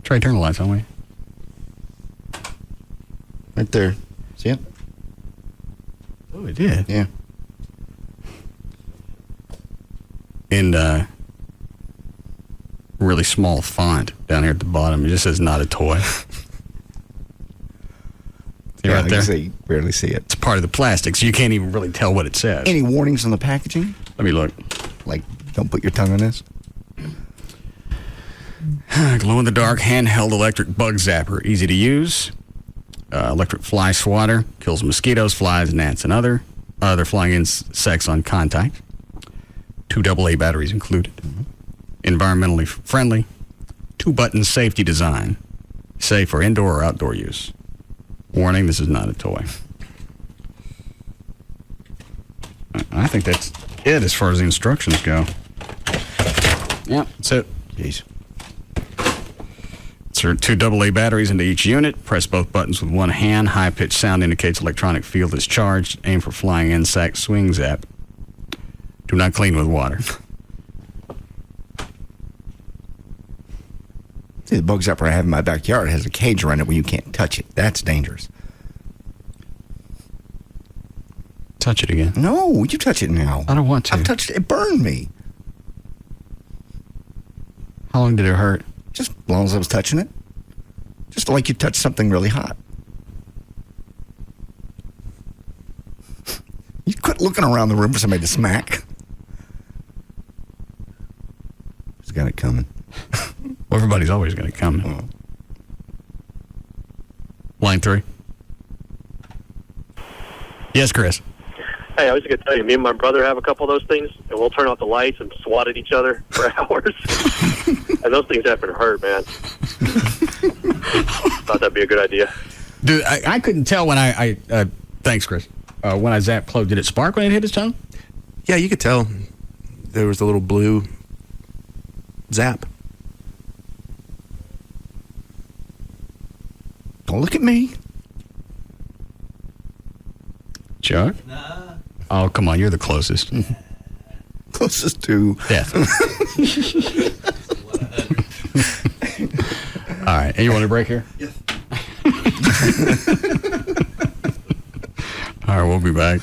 Try to turn the lights on, will you? Right there. See it? Oh, it did. Yeah. In really small font down here at the bottom. It just says not a toy. See right there? You barely see it. It's part of the plastic, so you can't even really tell what it says. Any warnings on the packaging? Let me look. Like, don't put your tongue on this? Glow-in-the-dark handheld electric bug zapper. Easy to use. Electric fly swatter. Kills mosquitoes, flies, gnats, and other flying insects on contact. 2 AA batteries included. Environmentally friendly. 2-button safety design. Safe for indoor or outdoor use. Warning, this is not a toy. I think that's it as far as the instructions go. Yep, that's it. Jeez. Insert 2 AA batteries into each unit. Press both buttons with one hand. High-pitched sound indicates electronic field is charged. Aim for flying insect. Swing zap. Do not clean with water. See, the bug zapper I have in my backyard has a cage around it where you can't touch it. That's dangerous. Touch it again. No, you touch it now. I don't want to. I've touched it. It burned me. How long did it hurt? Just as long as I was touching it. Just like you touch something really hot. You quit looking around the room for somebody to smack. He's got it coming. Well, everybody's always going to come. Oh. Line 3. Yes, Chris. Hey, I was going to tell you, me and my brother have a couple of those things, and we'll turn off the lights and swat at each other for hours. And those things happen to hurt, man. Thought that'd be a good idea. Dude, I couldn't tell when I thanks, Chris. When I zapped Chloe, did it spark when it hit his tongue? Yeah, you could tell. There was a little blue zap. Don't look at me. Chuck? Nah. Oh, come on. You're the closest. Closest to death. All right. And you want a break here? Yes. All right. We'll be back.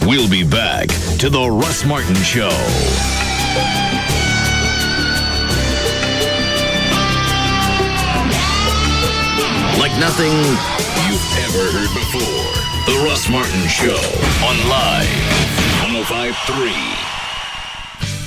We'll be back to the Russ Martin Show. Like nothing you've ever heard before. The Russ Martin Show on Live 105.3.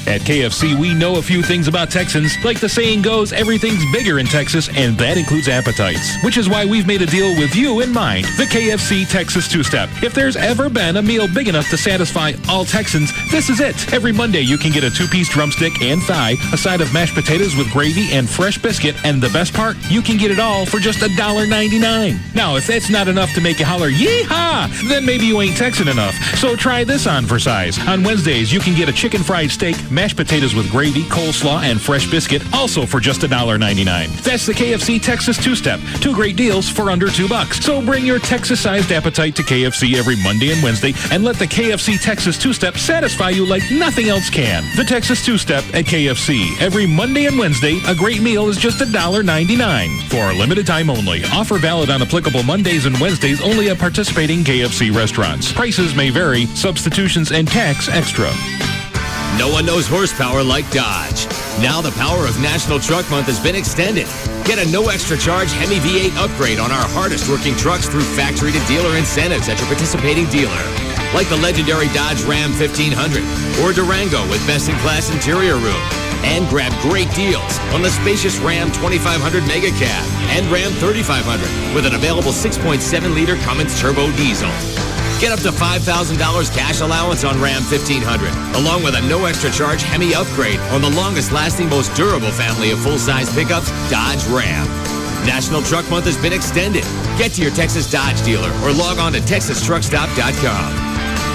At KFC, we know a few things about Texans. Like the saying goes, everything's bigger in Texas, and that includes appetites. Which is why we've made a deal with you in mind. The KFC Texas Two-Step. If there's ever been a meal big enough to satisfy all Texans, this is it. Every Monday, you can get a 2-piece drumstick and thigh, a side of mashed potatoes with gravy and fresh biscuit, and the best part, you can get it all for just $1.99. Now, if that's not enough to make you holler, yee-haw, then maybe you ain't Texan enough. So try this on for size. On Wednesdays, you can get a chicken fried steak, mashed potatoes with gravy, coleslaw, and fresh biscuit, also for just $1.99. That's the KFC Texas Two-Step. 2 great deals for under $2. So bring your Texas-sized appetite to KFC every Monday and Wednesday, and let the KFC Texas Two-Step satisfy you like nothing else can. The Texas Two-Step at KFC. Every Monday and Wednesday, a great meal is just $1.99. For a limited time only. Offer valid on applicable Mondays and Wednesdays only at participating KFC restaurants. Prices may vary. Substitutions and tax extra. No one knows horsepower like Dodge. Now the power of National Truck Month has been extended. Get a no extra charge Hemi V8 upgrade on our hardest working trucks through factory to dealer incentives at your participating dealer. Like the legendary Dodge Ram 1500 or Durango with best in class interior room. And grab great deals on the spacious Ram 2500 Mega Cab and Ram 3500 with an available 6.7-liter Cummins turbo diesel. Get up to $5,000 cash allowance on Ram 1500, along with a no extra charge Hemi upgrade on the longest lasting, most durable family of full-size pickups, Dodge Ram. National Truck Month has been extended. Get to your Texas Dodge dealer or log on to TexasTruckStop.com.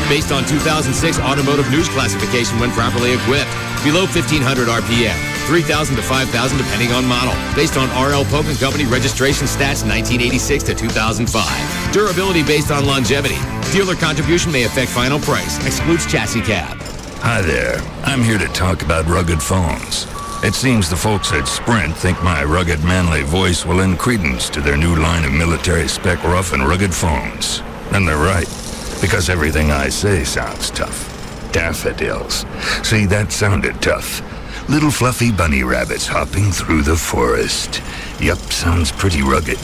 based on 2006 automotive news classification when properly equipped. Below 1,500 RPM. 3,000 to 5,000 depending on model. Based on R.L. Polk & Company registration stats 1986 to 2005. Durability based on longevity. Dealer contribution may affect final price. Excludes chassis cab. Hi there. I'm here to talk about rugged phones. It seems the folks at Sprint think my rugged, manly voice will lend credence to their new line of military spec rough and rugged phones. And they're right, because everything I say sounds tough. Daffodils. See, that sounded tough. Little fluffy bunny rabbits hopping through the forest. Yup, sounds pretty rugged.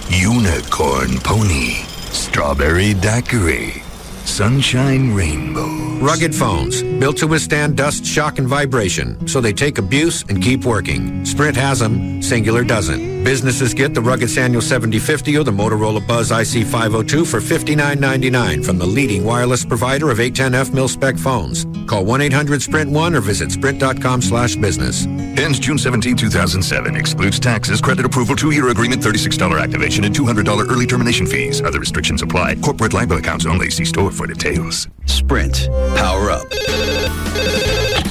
Unicorn pony. Strawberry daiquiri. Sunshine rainbow. Rugged phones, built to withstand dust, shock, and vibration, so they take abuse and keep working. Sprint has them, Singular doesn't. Businesses get the rugged Sanyo 7050 or the Motorola Buzz IC502 for $59.99 from the leading wireless provider of 810F mil-spec phones. Call 1-800-SPRINT1 or visit sprint.com/business. Ends June 17, 2007. Excludes taxes, credit approval, 2-year agreement, $36 activation, and $200 early termination fees. Other restrictions apply. Corporate LIBOR accounts only. See store for details. Sprint. Power up.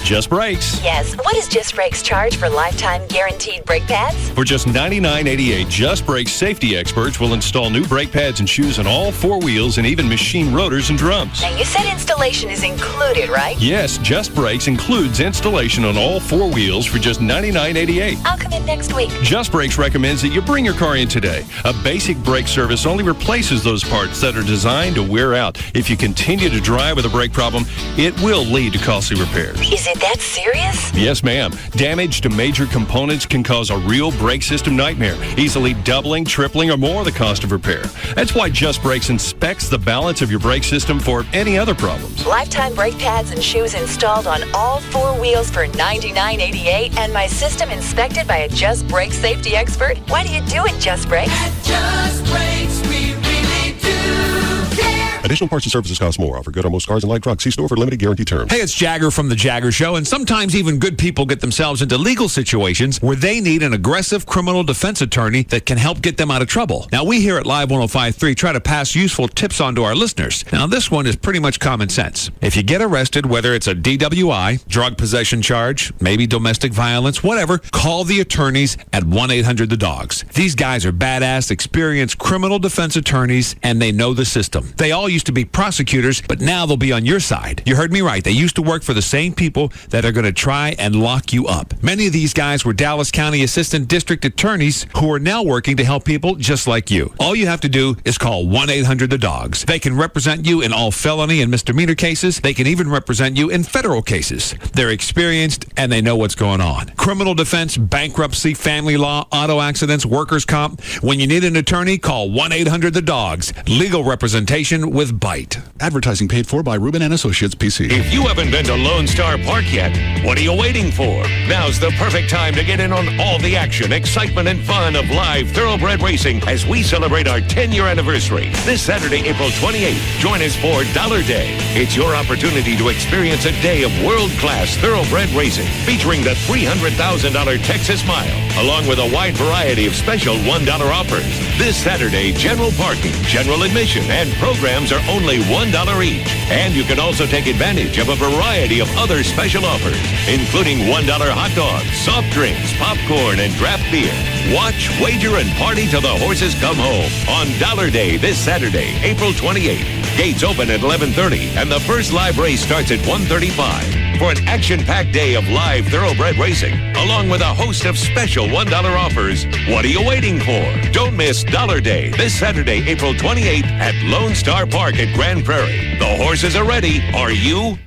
Just Brakes. Yes. What does Just Brakes charge for lifetime guaranteed brake pads? For just $99.88, Just Brakes safety experts will install new brake pads and shoes on all 4 wheels and even machine rotors and drums. Now, you said installation is included, right? Yes, Just Brakes includes installation on all 4 wheels for just $99.88. I'll come in next week. Just Brakes recommends that you bring your car in today. A basic brake service only replaces those parts that are designed to wear out. If you continue to drive with a brake problem, it will lead to costly repairs. Is it that serious? Yes, ma'am. Damage to major components can cause a real brake system nightmare, easily doubling, tripling, or more the cost of repair. That's why Just Brakes inspects the balance of your brake system for any other problems. Lifetime brake pads and shoes installed on all 4 wheels for $99.88 and my system inspected by a Just Brakes safety expert? Why do you do it, Just Brakes? At Just Brakes, we really do care. Additional parts and services cost more. Offer good on most cars and light trucks. See store for limited guarantee terms. Hey, it's Jagger from The Jagger Show, and sometimes even good people get themselves into legal situations where they need an aggressive criminal defense attorney that can help get them out of trouble. Now, we here at Live 105.3 try to pass useful tips on to our listeners. Now, this one is pretty much common sense. If you get arrested, whether it's a DWI, drug possession charge, maybe domestic violence, whatever, call the attorneys at 1-800-THE-DOGS. These guys are badass, experienced criminal defense attorneys, and they know the system. They all used to be prosecutors, but now they'll be on your side. You heard me right. They used to work for the same people that are going to try and lock you up. Many of these guys were Dallas County Assistant District Attorneys who are now working to help people just like you. All you have to do is call 1-800-THE-DOGS. They can represent you in all felony and misdemeanor cases. They can even represent you in federal cases. They're experienced and they know what's going on. Criminal defense, bankruptcy, family law, auto accidents, workers' comp. When you need an attorney, call 1-800-THE-DOGS. Legal representation with Bite. Advertising paid for by Rubin & Associates, PC. If you haven't been to Lone Star Park yet, what are you waiting for? Now's the perfect time to get in on all the action, excitement, and fun of live thoroughbred racing as we celebrate our 10-year anniversary. This Saturday, April 28th, join us for Dollar Day. It's your opportunity to experience a day of world-class thoroughbred racing featuring the $300,000 Texas Mile, along with a wide variety of special $1 offers. This Saturday, general parking, general admission, and programs are only $1 each. And you can also take advantage of a variety of other special offers, including $1 hot dogs, soft drinks, popcorn, and draft beer. Watch, wager, and party till the horses come home on Dollar Day this Saturday, April 28th. Gates open at 11:30, and the first live race starts at 1:35. For an action-packed day of live thoroughbred racing, along with a host of special $1 offers, what are you waiting for? Don't miss Dollar Day this Saturday, April 28th at Lone Star Park at Grand Prairie. The horses are ready. Are you?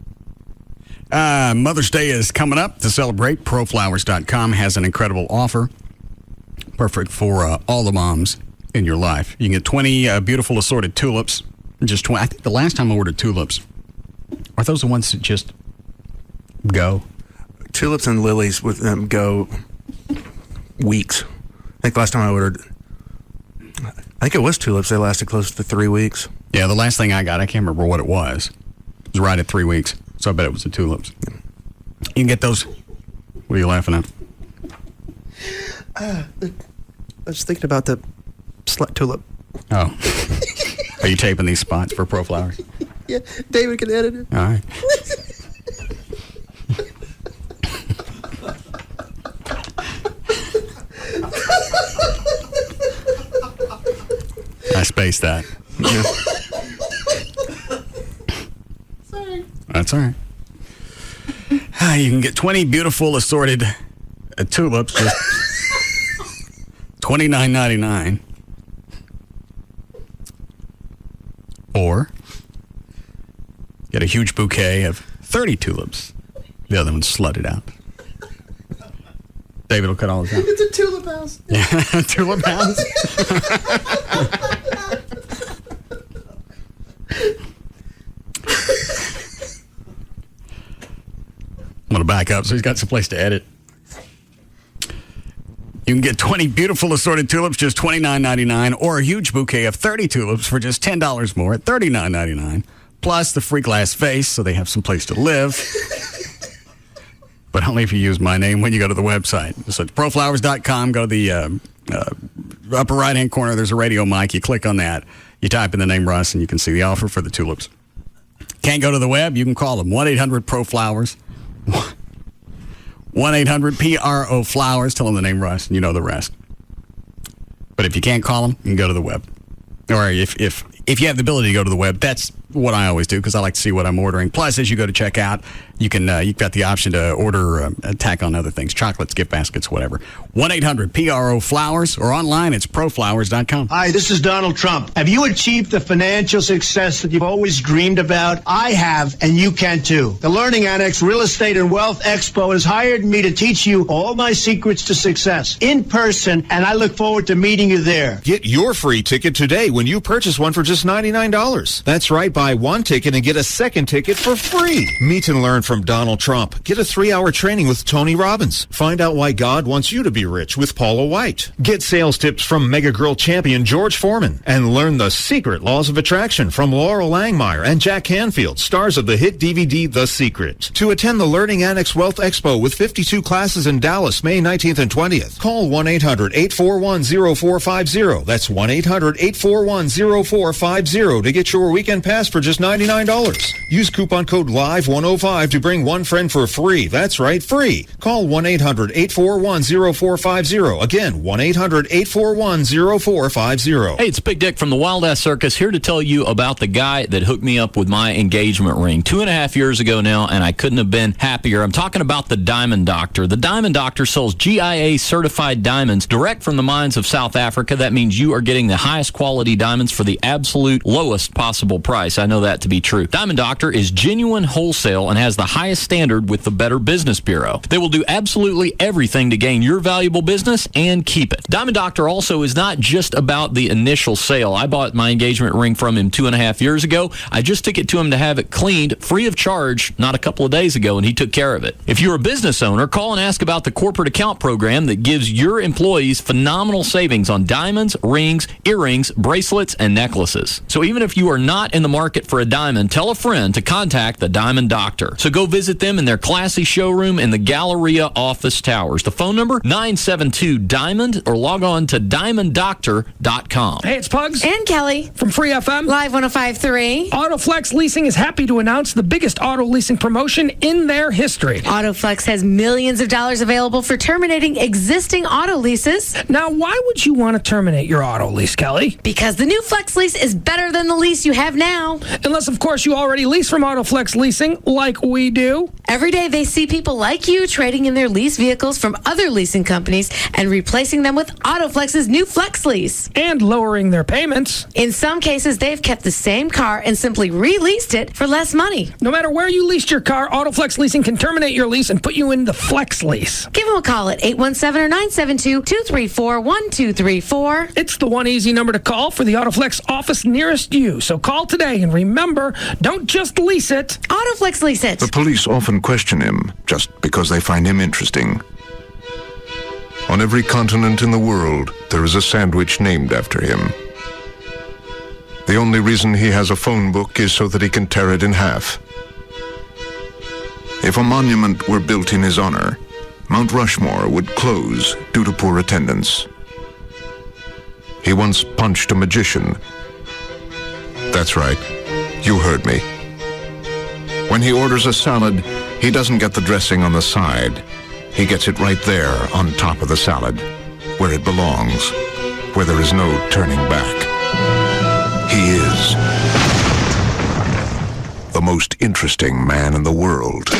Mother's Day is coming up. To celebrate, proflowers.com has an incredible offer. Perfect for all the moms in your life. You can get 20 beautiful assorted tulips. Just 20. I think the last time I ordered tulips, are those the ones that just go? Tulips and lilies with them go weeks. I think last time I ordered, I think it was tulips. They lasted close to 3 weeks. Yeah, the last thing I got, I can't remember what it was. It was right at 3 weeks. So I bet it was the tulips. You can get those. What are you laughing at? I was thinking about the tulip. Oh. Are you taping these spots for Pro Flowers? Yeah, David can edit it. All right. I spaced that. Yeah. Sorry. That's all right. You can get 20 beautiful assorted tulips, just $29.99. Or get a huge bouquet of 30 tulips. The other one's slutted out. David will cut all this out. It's a tulip house. Yeah, tulip house. I'm going to back up so he's got some place to edit. You can get 20 beautiful assorted tulips, just $29.99, or a huge bouquet of 30 tulips for just $10 more at $39.99, plus the free glass vase so they have some place to live. But only if you use my name when you go to the website. So it's proflowers.com, go to the upper right-hand corner, there's a radio mic, you click on that, you type in the name Russ, and you can see the offer for the tulips. Can't go to the web, you can call them, 1-800-PRO-FLOWERS. 1-800-PRO-FLOWERS. Tell them the name Russ, and you know the rest. But if you can't call them, you can go to the web. Or if you have the ability to go to the web, that's what I always do because I like to see what I'm ordering. Plus, as you go to checkout, you can you've got the option to order tack on other things, chocolates, gift baskets, whatever. 1-800-PRO-FLOWERS or online it's proflowers.com. Hi, this is Donald Trump. Have you achieved the financial success that you've always dreamed about? I have, and you can too. The Learning Annex Real Estate and Wealth Expo has hired me to teach you all my secrets to success in person, and I look forward to meeting you there. Get your free ticket today when you purchase one for just $99. That's right, buy one ticket and get a second ticket for free. Meet and learn from Donald Trump. Get a 3-hour training with Tony Robbins. Find out why God wants you to be rich with Paula White. Get sales tips from Mega Girl champion George Foreman. And learn the secret laws of attraction from Laurel Langmeyer and Jack Canfield, stars of the hit DVD The Secret. To attend the Learning Annex Wealth Expo with 52 classes in Dallas, May 19th and 20th, call 1-800-841-0450. That's 1-800-841-0450 to get your weekend pass for just $99. Use coupon code LIVE105 to bring one friend for free. That's right, free. Call 1-800-841-0450. Again, 1-800-841-0450. Hey, it's Big Dick from the Wild Ass Circus here to tell you about the guy that hooked me up with my engagement ring 2.5 years ago now, and I couldn't have been happier. I'm talking about the Diamond Doctor. The Diamond Doctor sells GIA certified diamonds direct from the mines of South Africa. That means you are getting the highest quality diamonds for the absolute lowest possible price. I know that to be true. Diamond Doctor is genuine wholesale and has the highest standard with the Better Business Bureau. They will do absolutely everything to gain your valuable business and keep it. Diamond Doctor also is not just about the initial sale. I bought my engagement ring from him 2.5 years ago. I just took it to him to have it cleaned free of charge not a couple of days ago, and he took care of it. If you're a business owner, call and ask about the corporate account program that gives your employees phenomenal savings on diamonds, rings, earrings, bracelets, and necklaces. So even if you are not in the market for a diamond, tell a friend to contact the Diamond Doctor. So go visit them in their classy showroom in the Galleria office towers. The phone number, 972-DIAMOND, or log on to diamonddoctor.com. Hey, it's Pugs. And Kelly. From Free FM. Live 105.3. Autoflex Leasing is happy to announce the biggest auto leasing promotion in their history. Autoflex has millions of dollars available for terminating existing auto leases. Now, why would you want to terminate your auto lease, Kelly? Because the new Flex lease is better than the lease you have now. Unless, of course, you already lease from Autoflex Leasing, like we do. Every day they see people like you trading in their lease vehicles from other leasing companies and replacing them with Autoflex's new Flex lease. And lowering their payments. In some cases, they've kept the same car and simply re-leased it for less money. No matter where you leased your car, Autoflex Leasing can terminate your lease and put you in the Flex lease. Give them a call at 817 or 972-234-1234. It's the one easy number to call for the Autoflex office nearest you. So call today and remember, don't just lease it. Autoflex lease it. The police often question him just because they find him interesting. On every continent in the world, there is a sandwich named after him. The only reason he has a phone book is so that he can tear it in half. If a monument were built in his honor, Mount Rushmore would close due to poor attendance. He once punched a magician. That's right, you heard me. When he orders a salad, he doesn't get the dressing on the side. He gets it right there on top of the salad, where it belongs, where there is no turning back. He is the most interesting man in the world.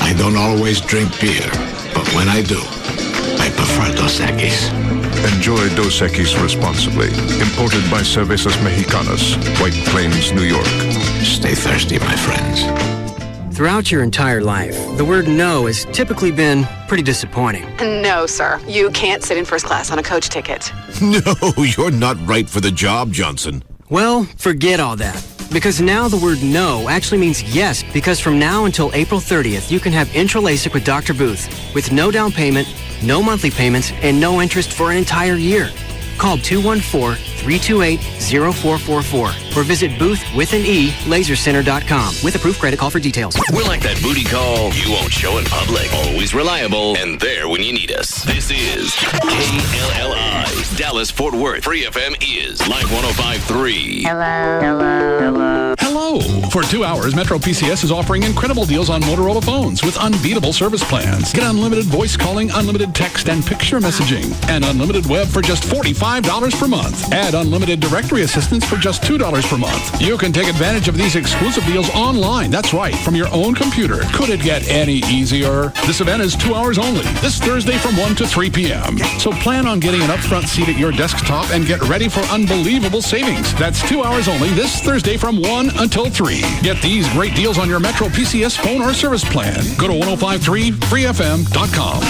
I don't always drink beer, but when I do, I prefer Dos Equis. Enjoy Dos Equis responsibly. Imported by Cervezas Mexicanas, White Plains, New York. Stay thirsty, my friends. Throughout your entire life, the word no has typically been pretty disappointing. No, sir. You can't sit in first class on a coach ticket. No, you're not right for the job, Johnson. Well, forget all that. Because now the word no actually means yes, because from now until April 30th, you can have Intro LASIK with Dr. Booth with no down payment, no monthly payments, and no interest for an entire year. Call 214-328-0444 or visit boothwithaneLaserCenter.com. With approved credit, call for details. We're like that booty call you won't show in public. Always reliable and there when you need us. This is KLLI, Dallas-Fort Worth. Free FM is Live 105.3. Hello. For 2 hours, Metro PCS is offering incredible deals on Motorola phones with unbeatable service plans. Get unlimited voice calling, unlimited text and picture messaging, and unlimited web for just $45 per month. Add unlimited directory assistance for just $2 per month. You can take advantage of these exclusive deals online. That's right, from your own computer. Could it get any easier? This event is 2 hours only, this Thursday from 1 to 3 p.m. So plan on getting an upfront seat at your desktop and get ready for unbelievable savings. That's 2 hours only this Thursday from 1 until 3. Get these great deals on your Metro PCS phone or service plan. Go to 1053freefm.com.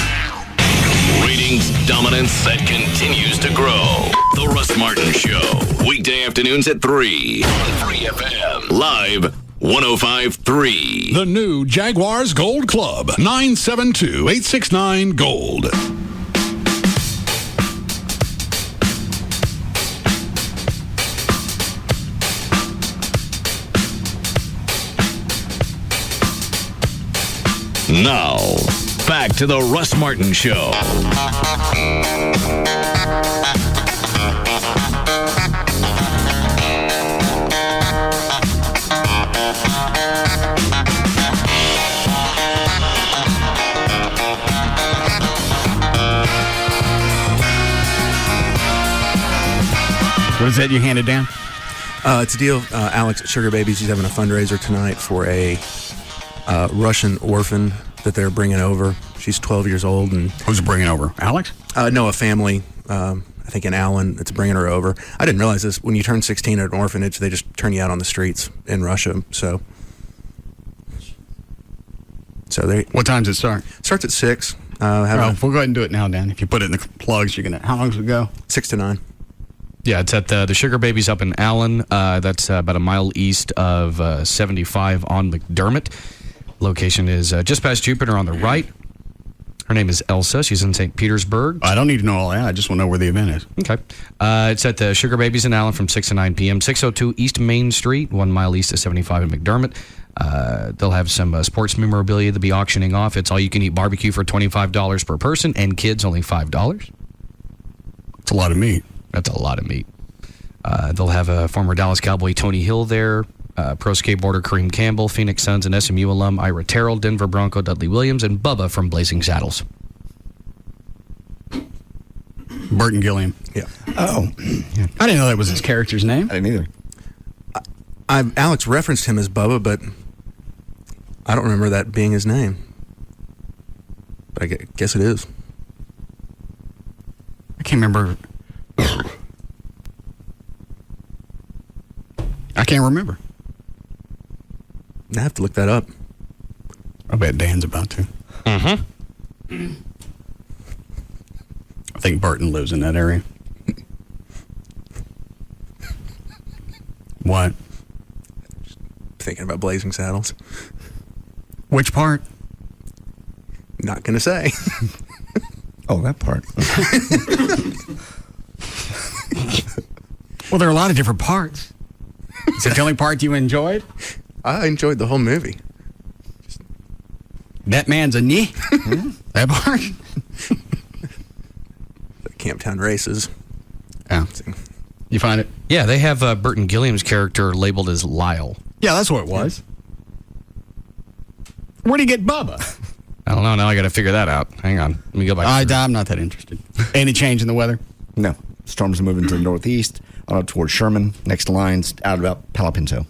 Ratings dominance that continues to grow. The Russ Martin Show. Weekday afternoons at 3 on Free FM. Live 105.3. The new Jaguars Gold Club. 972-869-GOLD. Now, back to the Russ Martin Show. What is that you handed down? It's a deal. Alex at Sugar Babies, he's having a fundraiser tonight for a Russian orphan that they're bringing over. She's 12 years old. And who's bringing over? Alex? No, a family, I think in Allen, that's bringing her over. I didn't realize this. When you turn 16 at an orphanage, they just turn you out on the streets in Russia. So they. What time does it start? Starts at 6. We'll go ahead and do it now, Dan. If you put it in the plugs, you're going to. How long does it go? 6 to 9. Yeah, it's at the Sugar Babies up in Allen. That's about a mile east of 75 on McDermott. Location is just past Jupiter on the right. Her name is Elsa. She's in St. Petersburg. I don't need to know all that. I just want to know where the event is. Okay. It's at the Sugar Babies in Allen from 6 to 9 p.m. 602 East Main Street, 1 mile east of 75 in McDermott. They'll have some sports memorabilia to be auctioning off. It's all-you-can-eat barbecue for $25 per person, and kids only $5. That's a lot of meat. That's a lot of meat. They'll have a former Dallas Cowboy Tony Hill there, pro skateboarder Kareem Campbell, Phoenix Suns and SMU alum Ira Terrell, Denver Bronco Dudley Williams, and Bubba from Blazing Saddles. Burton Gilliam. Yeah. Oh. Yeah. I didn't know that was his character's name. I didn't either. Alex referenced him as Bubba, but I don't remember that being his name. But I guess it is. I can't remember. I can't remember. I have to look that up. I bet Dan's about to. Mm-hmm. I think Burton lives in that area. What? Just thinking about Blazing Saddles. Which part? Not gonna say. Oh, that part. Well, there are a lot of different parts. Is that the only part you enjoyed? I enjoyed the whole movie. That man's a knee. That part. The Camptown races. Yeah. You find it? Yeah, they have Burton Gilliam's character labeled as Lyle. Yeah, that's what it was. Where'd he get Bubba? I don't know. Now I got to figure that out. Hang on. Let me go back. I'm not that interested. Any change in the weather? No. Storms are moving to the northeast, on up towards Sherman, next lines out about Palo Pinto.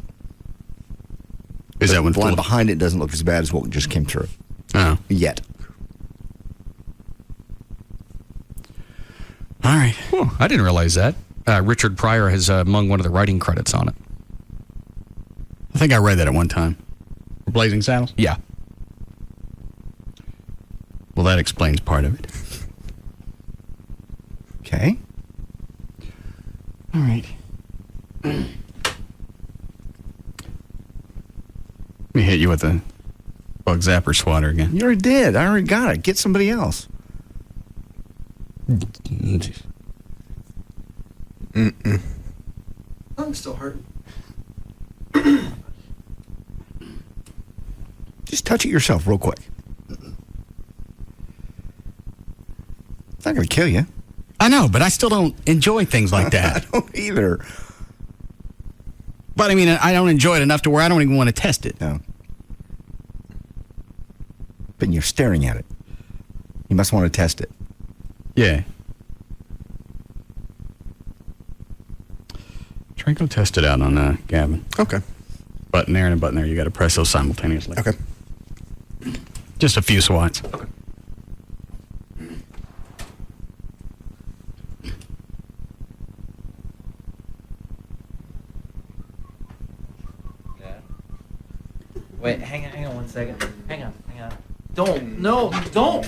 Is that one the line behind it doesn't look as bad as what just came through? Oh. Yet. All right. I didn't realize that. Richard Pryor has among one of the writing credits on it. I think I read that at one time. Blazing Saddles? Yeah. Well, that explains part of it. Okay. All right. Let me hit you with a bug zapper swatter again. You already did. I already got it. Get somebody else. I'm still hurting. Just touch it yourself real quick. It's not going to kill you. I know, but I still don't enjoy things like that. I don't either. But I mean, I don't enjoy it enough to where I don't even want to test it. No. But you're staring at it. You must want to test it. Yeah. Try and go test it out on Gavin. Okay. Button there and a button there. You got to press those simultaneously. Okay. Just a few swats. Okay. Wait, hang on 1 second. Hang on. Don't. No. No!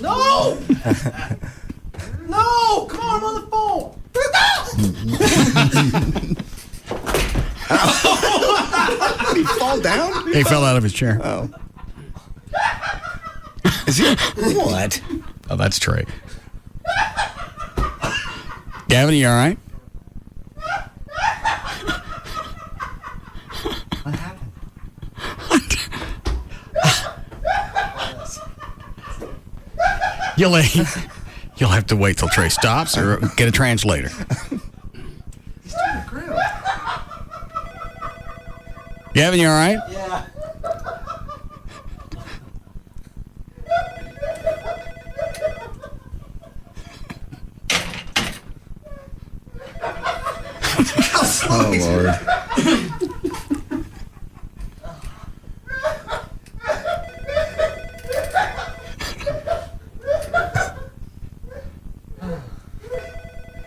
No! No! Come on, I'm on the phone! Did he fall down? He fell out of his chair. Oh. Is he? What? Oh, that's Trey. Gavin, you all right? What happened? You'll have to wait till Trey stops or get a translator. He's trying to grill. Gavin, you all right? Yeah. Oh, Lord.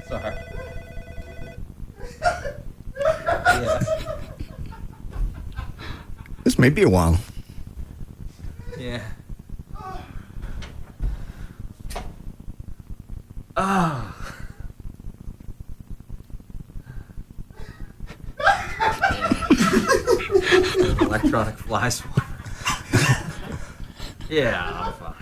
Sorry. Yeah. This may be a while. Yeah. Ah. Electronic fly swatter. Yeah, I'm fine.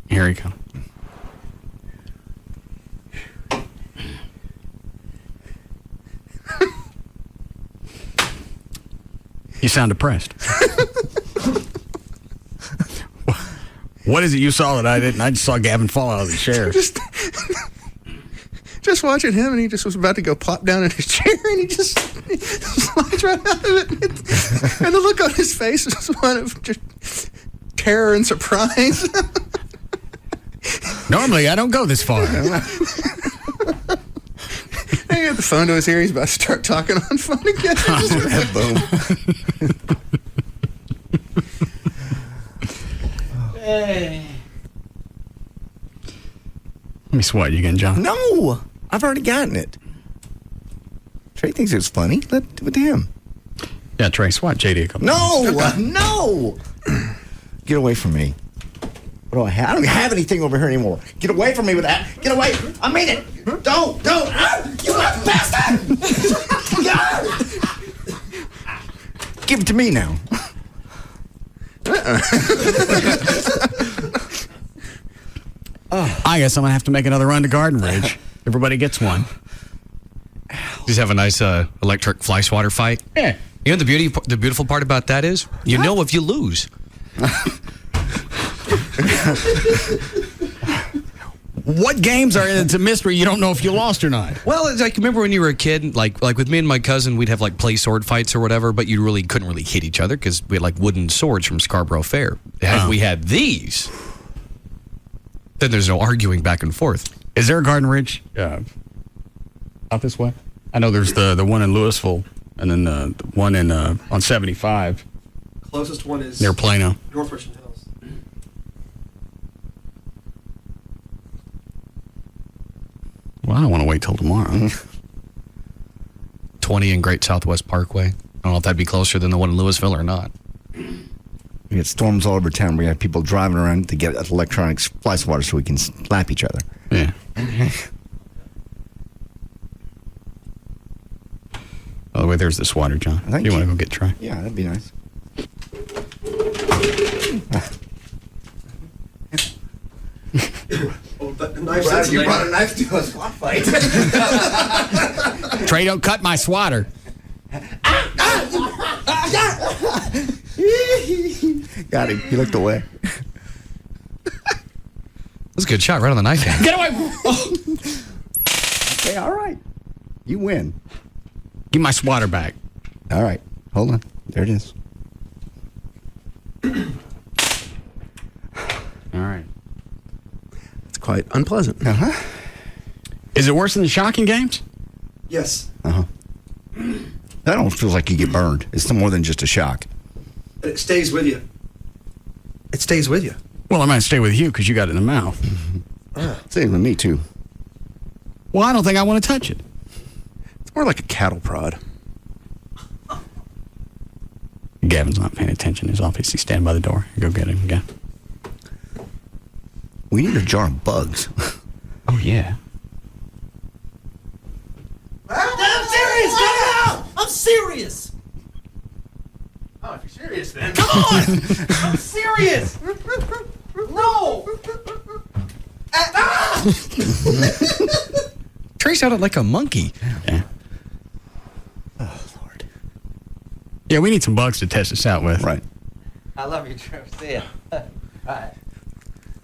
Here he comes. You sound depressed. What is it you saw that I didn't? I just saw Gavin fall out of the chair. Just watching him, and he just was about to go plop down in his chair, and he slides right out of it. And the look on his face was one of just terror and surprise. Normally, I don't go this far. He had the phone to his ear. He's about to start talking on phone again. Boom. Hey. Let me swat you again, John. No, I've already gotten it. Trey thinks it's funny. Let's do it to him. Yeah, Trey, swat JD a couple No, no. Get away from me. What do I have? I don't have anything over here anymore. Get away from me with that. Get away. I mean it. Don't. Ah, you little bastard. Give it to me now. I guess I'm going to have to make another run to Garden Ridge. Everybody gets one. Just have a nice electric fly swatter fight. Yeah. You know the beautiful part about that is you know if you lose. What games are it's a mystery? You don't know if you lost or not. Well, it's like remember when you were a kid, like with me and my cousin, we'd have like play sword fights or whatever, but you couldn't really hit each other because we had like wooden swords from Scarborough Fair. If we had these, then there's no arguing back and forth. Is there a Garden Ridge out this way? I know there's the one in Louisville, and then the one in on 75. Closest one is near Plano. North Richmond Hills. Well, I don't want to wait till tomorrow. 20 in Great Southwest Parkway. I don't know if that'd be closer than the one in Louisville or not. We get storms all over town. We have people driving around to get electronic fly swatter so we can slap each other. Yeah. By the way, there's the swatter, John. You want to go get Trey? Yeah, that'd be nice. You brought a knife to a swat fight. Trey, don't cut my swatter. Got him. He looked away. That's a good shot right on the knife hand. Get away! Okay, all right. You win. Give my swatter back. All right. Hold on. There it is. All right. It's quite unpleasant. Uh-huh. Is it worse than the shocking games? Yes. Uh-huh. That almost feels like you get burned. It's more than just a shock. It stays with you. It stays with you. Well, I might stay with you because you got it in the mouth. Stay with me, too. Well, I don't think I want to touch it. It's more like a cattle prod. Gavin's not paying attention. He's obviously standing by the door. Go get him again. We need a jar of bugs. Oh, yeah. I'm serious! Get out! I'm serious! Oh, if you're serious, then. Come on! I'm serious! No! Trey sounded like a monkey. Yeah. Oh, Lord. Yeah, we need some bugs to test this out with. Right. I love you, Drew. See ya. All right.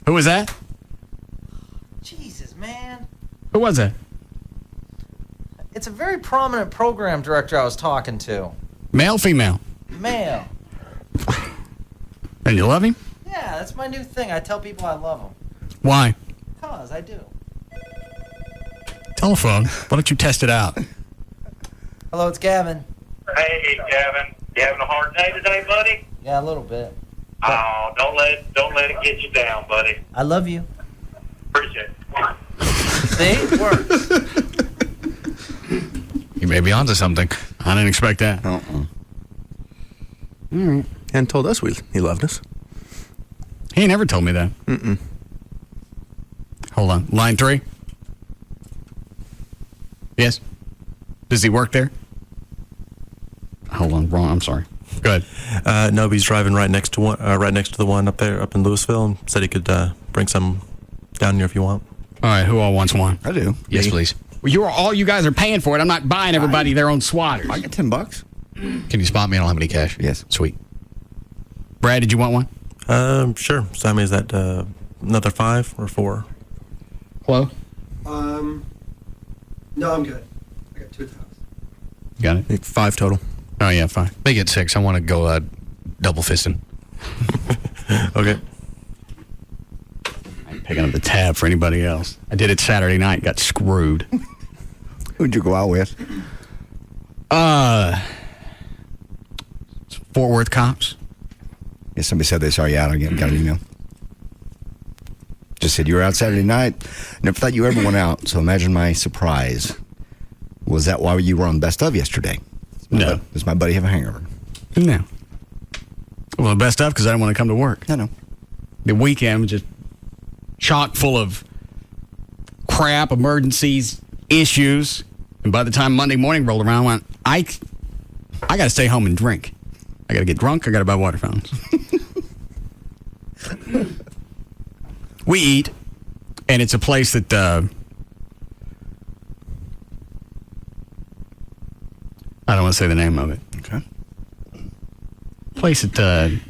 Who was that? Jesus, man. Who was that? It's a very prominent program director I was talking to. Male, female? Male. And you love him? Yeah, that's my new thing. I tell people I love them. Why? Because I do. Telephone. Why don't you test it out? Hello, it's Gavin. Hey, Gavin. You having a hard day today, buddy? Yeah, a little bit. Oh, don't let it get you down, buddy. I love you. Appreciate it. See? It works. You may be onto something. I didn't expect that. And told us he loved us. He never told me that. Mm-mm. Hold on. Line 3? Yes? Does he work there? Hold on. Wrong. I'm sorry. Go ahead. No, he's driving right next to the one up there, up in Louisville, and said he could bring some down here if you want. All right. Who all wants one? I do. Yes, Me. please. Well, you guys are paying for it. I'm not buying everybody their own swatters. I get $10. Can you spot me? I don't have any cash. Yes. Sweet. Brad, did you want one? Sure. So, I mean, is that another 5 or 4? Hello? No, I'm good. I got 2 at the house. Got it? 5 total. Oh, yeah, fine. Make it 6. I want to go double fisting. Okay. I ain't picking up the tab for anybody else. I did it Saturday night. Got screwed. Who'd you go out with? Fort Worth cops. Yeah, somebody said they saw you out. I got an email. Just said you were out Saturday night. Never thought you ever went out. So imagine my surprise. Was that why you were on Best Of yesterday? No. Does my buddy have a hangover? No. Well, the best of because I didn't want to come to work. I know. The weekend was just chock full of crap, emergencies, issues. And by the time Monday morning rolled around, I went, I got to stay home and drink. I got to get drunk. I got to buy water fountains. We eat, and it's a place that I don't want to say the name of it. Okay. place that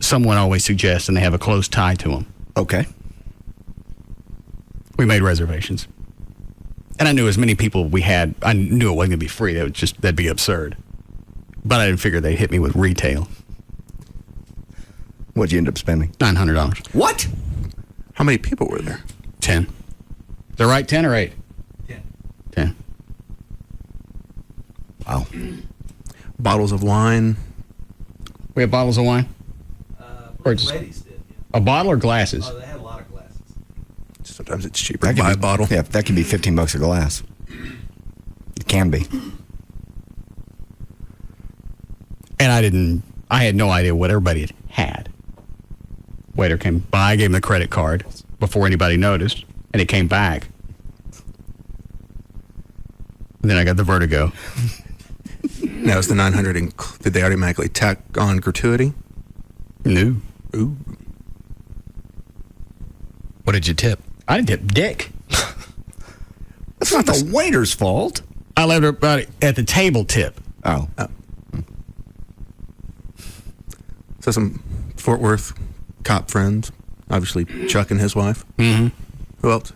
someone always suggests, and they have a close tie to them. Okay. We made reservations. And I knew as many people we had, I knew it wasn't going to be free. That'd be absurd. But I didn't figure they'd hit me with retail. What'd you end up spending? $900. What? How many people were there? 10. Is that right? 10 or 8? 10. Wow. Bottles of wine. We have bottles of wine? Or just ladies did. a bottle or glasses? Oh, they had a lot of glasses. Sometimes it's cheaper to buy a bottle. Yeah, that can be $15 a glass. It can be. And I had no idea what everybody had. Waiter came by, I gave him the credit card before anybody noticed, and it came back. And then I got the vertigo. Now, is the 900, did they automatically tack on gratuity? No. Ooh. What did you tip? I didn't tip dick. That's not the waiter's fault. I left everybody at the table tip. Oh. So some Fort Worth cop friends, obviously Chuck and his wife. Mm-hmm. Who else?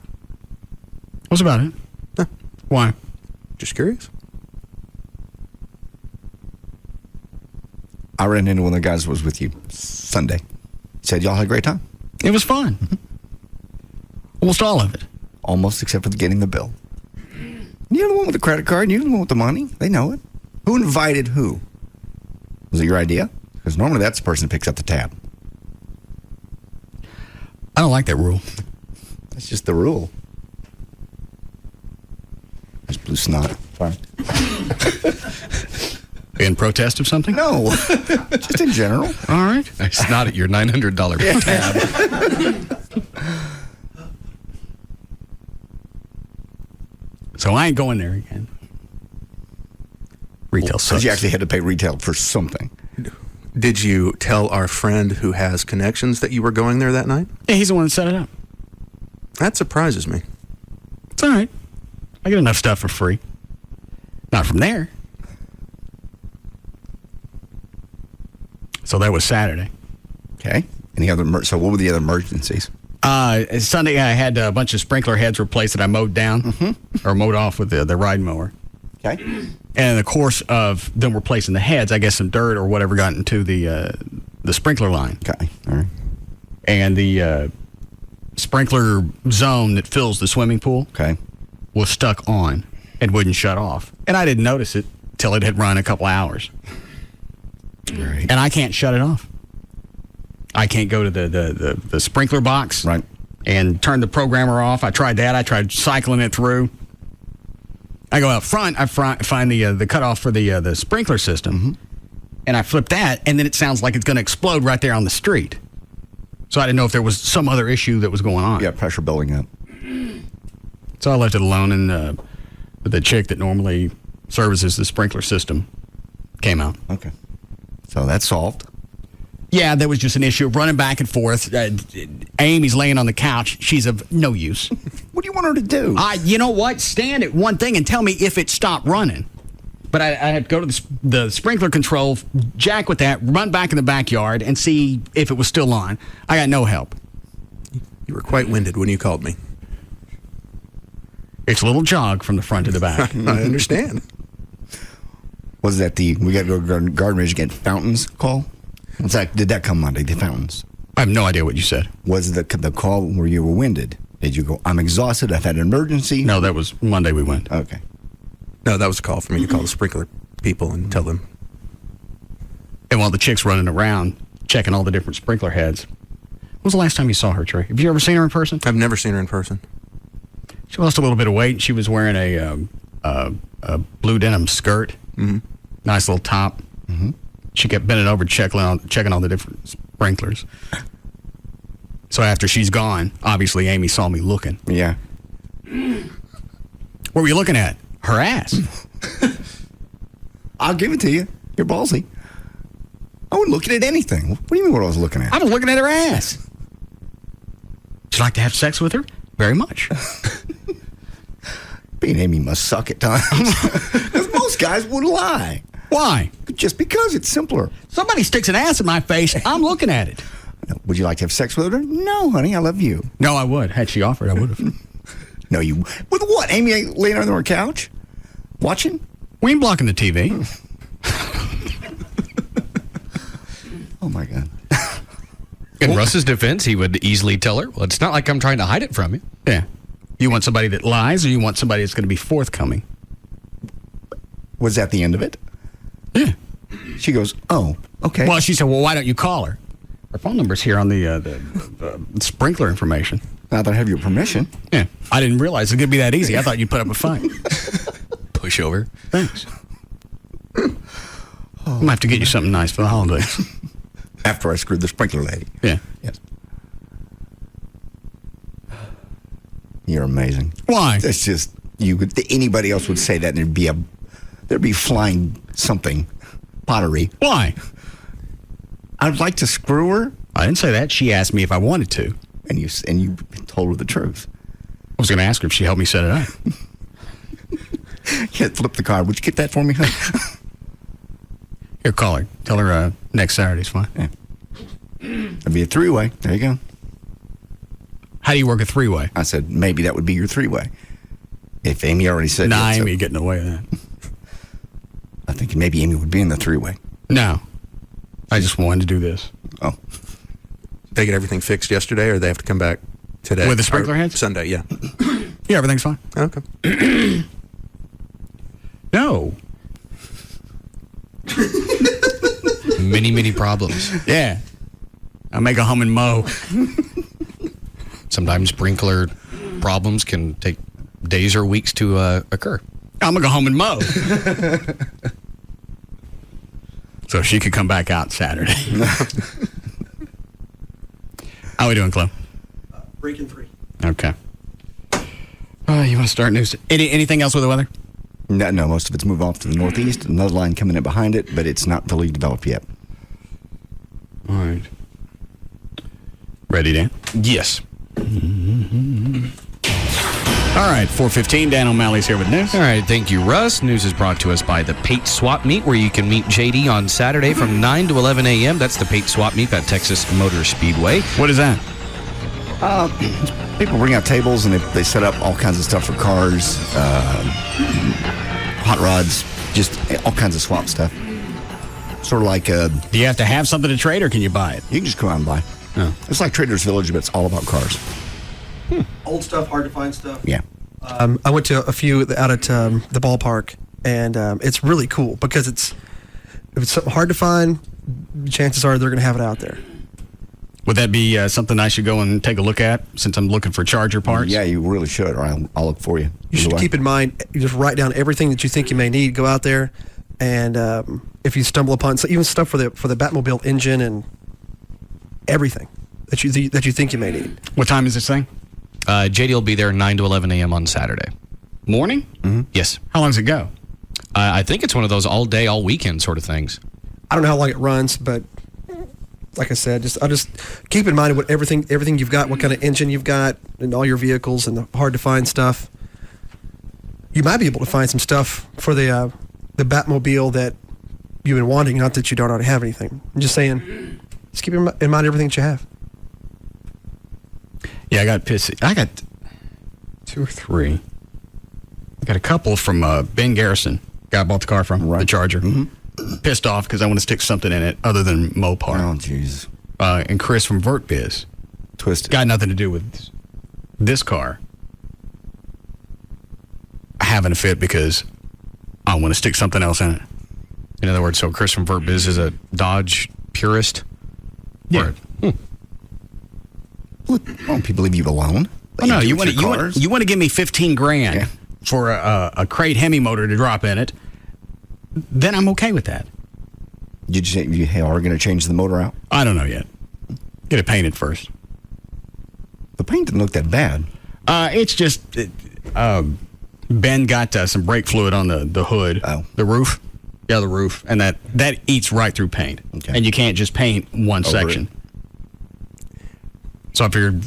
What's about it? Huh. Why? Just curious. I ran into one of the guys who was with you Sunday. Said y'all had a great time. It was fun. Almost all of it. Almost, except for getting the bill. You're the one with the credit card. You're the one with the money. They know it. Who invited who? Was it your idea? Because normally that's the person that picks up the tab. I don't like that rule. That's just the rule. There's blue snot. Fine. In protest of something? No. Just in general. All right. It's not at your $900 tab. So I ain't going there again. Retail sucks. Because you actually had to pay retail for something. Did you tell our friend who has connections that you were going there that night? Yeah, he's the one that set it up. That surprises me. It's all right. I get enough stuff for free. Not from there. So that was Saturday. Okay. Any other? So what were the other emergencies? Sunday, I had a bunch of sprinkler heads replaced that I mowed down or mowed off with the ride mower. Okay. And in the course of them replacing the heads, I guess some dirt or whatever got into the sprinkler line. Okay. All right. And the sprinkler zone that fills the swimming pool was stuck on and wouldn't shut off. And I didn't notice it till it had run a couple hours. Right. And I can't shut it off. I can't go to the sprinkler box and turn the programmer off. I tried that. I tried cycling it through. I go out front. I find the cutoff for the sprinkler system, and I flip that, and then it sounds like it's going to explode right there on the street. So I didn't know if there was some other issue that was going on. Yeah, pressure building up. So I left it alone, and the chick that normally services the sprinkler system came out. Okay. So that's solved. Yeah, there was just an issue of running back and forth. Amy's laying on the couch. She's of no use. What do you want her to do? You know what? Stand at one thing and tell me if it stopped running. But I had to go to the sprinkler control, jack with that, run back in the backyard, and see if it was still on. I got no help. You were quite winded when you called me. It's a little jog from the front to the back. I understand. Was that we got to go to Garden Ridge again, fountains call? Did that come Monday, the fountains? I have no idea what you said. Was the call where you were winded? Did you go, I'm exhausted, I've had an emergency? No, that was Monday we went. Okay. No, that was a call for me to call the sprinkler people and tell them. And while the chick's running around, checking all the different sprinkler heads. When was the last time you saw her, Trey? Have you ever seen her in person? I've never seen her in person. She lost a little bit of weight, and she was wearing a blue denim skirt. Mm-hmm. Nice little top. Mm-hmm. She kept bending over, checking all the different sprinklers. So after she's gone, obviously Amy saw me looking. Yeah. What were you looking at? Her ass. I'll give it to you. You're ballsy. I wasn't looking at anything. What do you mean what I was looking at? I was looking at her ass. Would you like to have sex with her? Very much. Being Amy must suck at times. Because most guys would lie. Why? just because it's simpler. Somebody sticks an ass in my face, I'm looking at it. Would you like to have sex with her? No, honey, I love you. No, I would. Had she offered, I would have. No, you. With what? Amy laying on her couch? Watching? We ain't blocking the TV. Oh, my God. In Russ's defense, he would easily tell her, well, it's not like I'm trying to hide it from you. Yeah. You want somebody that lies, or you want somebody that's going to be forthcoming? Was that the end of it? Yeah. She goes, oh, okay. Well, she said, well, why don't you call her? Her phone number's here on the sprinkler information. Now that I have your permission. Yeah. I didn't realize it was going to be that easy. I thought you'd put up a fight. Push over. Thanks. I'm going to have to get you something nice for the holidays. After I screwed the sprinkler lady. Yeah. Yes. You're amazing. Why? That's just, anybody else would say that, and there'd be flying something. Pottery. Why? I'd like to screw her. I didn't say that. She asked me if I wanted to. And you told her the truth. I was going to ask her if she helped me set it up. Yeah, flip the card. Would you get that for me, honey? Here, call her. Tell her next Saturday's fine. Yeah. It'd be a three-way. There you go. How do you work a three-way? I said, maybe that would be your three-way. If Amy already said nah, yes, Amy getting away with that. I think maybe Amy would be in the three-way. No. I just wanted to do this. Oh. They get everything fixed yesterday, or they have to come back today? With the sprinkler heads? Sunday, yeah. Yeah, everything's fine. Okay. No. Many problems. Yeah. I make a hum and mow. Sometimes sprinkler problems can take days or weeks to occur. I'm going to go home and mow. So she could come back out Saturday. How are we doing, Chloe? Breaking 3. Okay. You want to start news? Anything else with the weather? No, most of it's moved off to the northeast. Another line coming in behind it, but it's not fully developed yet. All right. Ready, Dan? Yes. All right, 4:15. Dan O'Malley's here with news. All right, thank you, Russ. News is brought to us by the Pate Swap Meet, where you can meet JD on Saturday from 9 to 11 a.m. That's the Pate Swap Meet at Texas Motor Speedway. What is that? People bring out tables, and they set up all kinds of stuff for cars, hot rods, just all kinds of swap stuff. Sort of like do you have to have something to trade, or can you buy it? You can just come out and buy. Oh. It's like Trader's Village, but it's all about cars. Old stuff, hard to find stuff. Yeah. I went to a few out at the ballpark, and it's really cool because if it's something hard to find, chances are they're going to have it out there. Would that be something I should go and take a look at, since I'm looking for Charger parts? Yeah, you really should, or I'll look for you. You should keep in mind, you just write down everything that you think you may need, go out there, and if you stumble upon even stuff for the Batmobile engine and everything that you think you may need. What time is this thing? JD will be there 9 to 11 a.m. on Saturday. Morning? Mm-hmm. Yes. How long does it go? I think it's one of those all day, all weekend sort of things. I don't know how long it runs, but like I said, I'll just keep in mind what everything you've got, what kind of engine you've got, and all your vehicles, and the hard to find stuff. You might be able to find some stuff for the Batmobile that you've been wanting. Not that you don't already have anything. I'm just saying, just keep in mind everything that you have. Yeah, I got pissed. I got 2 or 3. I got a couple from Ben Garrison, guy I bought the car from, the Charger. Mm-hmm. Pissed off because I want to stick something in it other than Mopar. Oh, jeez. And Chris from VertBiz. Twisted. Got nothing to do with this car having a fit because I want to stick something else in it. In other words, so Chris from VertBiz is a Dodge purist? Yeah. Won't people leave you alone? Oh, no, you want to give me $15,000 for a crate Hemi motor to drop in it, then I'm okay with that. Did you say you are going to change the motor out? I don't know yet. Get it painted first. The paint didn't look that bad. It's just Ben got some brake fluid on the hood, the roof. Yeah, the roof, and that eats right through paint. Okay. And you can't just paint one section. So I figured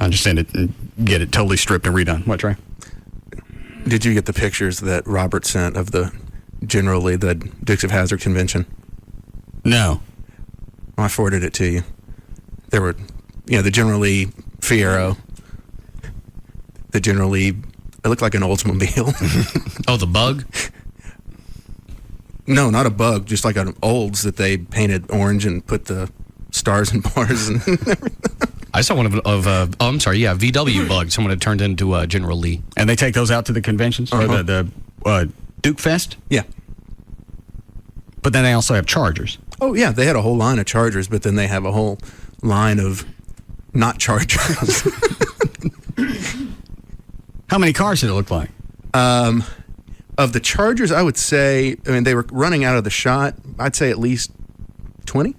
I'll just send it and get it totally stripped and redone. What, Trey? Did you get the pictures that Robert sent of the Generally, the Dukes of Hazzard convention? No. I forwarded it to you. There were, the General Lee Fiero, the General Lee, it looked like an Oldsmobile. Oh, the Bug? No, not a Bug, just like an Olds that they painted orange and put the stars and bars and everything. I saw one VW Bug. Someone had turned into General Lee. And they take those out to the conventions? Or the Duke Fest? Yeah. But then they also have Chargers. Oh, yeah, they had a whole line of Chargers, but then they have a whole line of not Chargers. How many cars did it look like? Of the Chargers, I would say, they were running out of the shot, I'd say at least 20.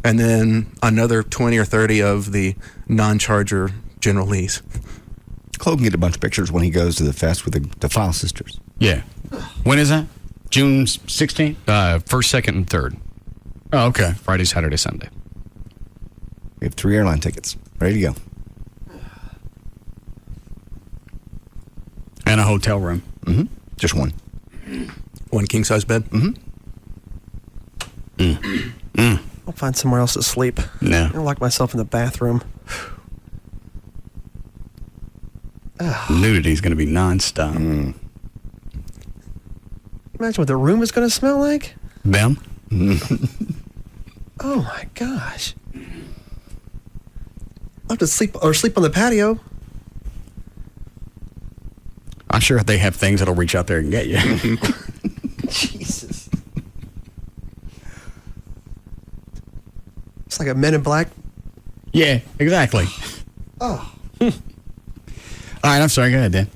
And then another 20 or 30 of the non-Charger General Lees. Chloe can get a bunch of pictures when he goes to the fest with the File Sisters. Yeah. When is that? June 16th? 1st, 2nd, and 3rd. Oh, okay. Friday, Saturday, Sunday. We have 3 airline tickets. Ready to go. And a hotel room. Mm-hmm. Just one. One king-size bed? Mm-hmm. I'll find somewhere else to sleep. No. I'll lock myself in the bathroom. Nudity's going to be nonstop. Imagine what the room is going to smell like. Them? Oh my gosh. I'll have to sleep on the patio. I'm sure they have things that'll reach out there and get you. Jesus. It's like a Men in Black. Yeah, exactly. Oh. All right, I'm sorry. Go ahead, Dan.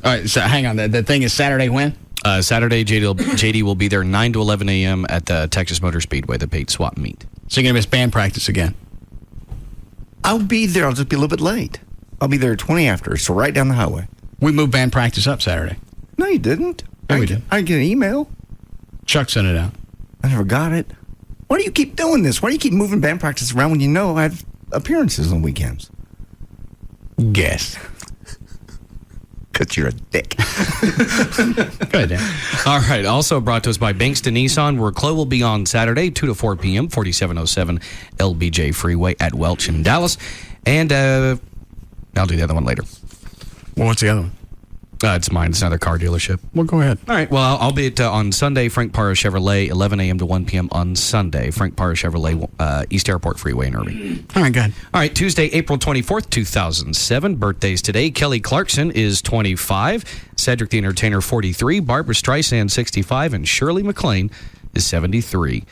All right, so hang on. The thing is Saturday when? Saturday, JD will be there 9 to 11 a.m. at the Texas Motor Speedway, the paid swap meet. So you're going to miss band practice again? I'll be there. I'll just be a little bit late. I'll be there 20 after, so right down the highway. We moved band practice up Saturday. No, you didn't. Yeah, we did. I get an email. Chuck sent it out. I never got it. Why do you keep doing this? Why do you keep moving band practice around when you know I have appearances on weekends? Guess. Because you're a dick. Go ahead, Dan. All right. Also brought to us by Bankston Nissan, where Chloe will be on Saturday, 2 to 4 p.m., 4707 LBJ Freeway at Welch in Dallas. And I'll do the other one later. Well, what's the other one? It's mine. It's another car dealership. Well, go ahead. All right. Well, I'll be at, on Sunday, Frank Parra Chevrolet, 11 a.m. to 1 p.m. on Sunday. Frank Parra Chevrolet, East Airport Freeway in Irving. All right, go ahead. All right. Tuesday, April 24th, 2007. Birthdays today. Kelly Clarkson is 25. Cedric the Entertainer, 43. Barbara Streisand, 65. And Shirley MacLaine is 73.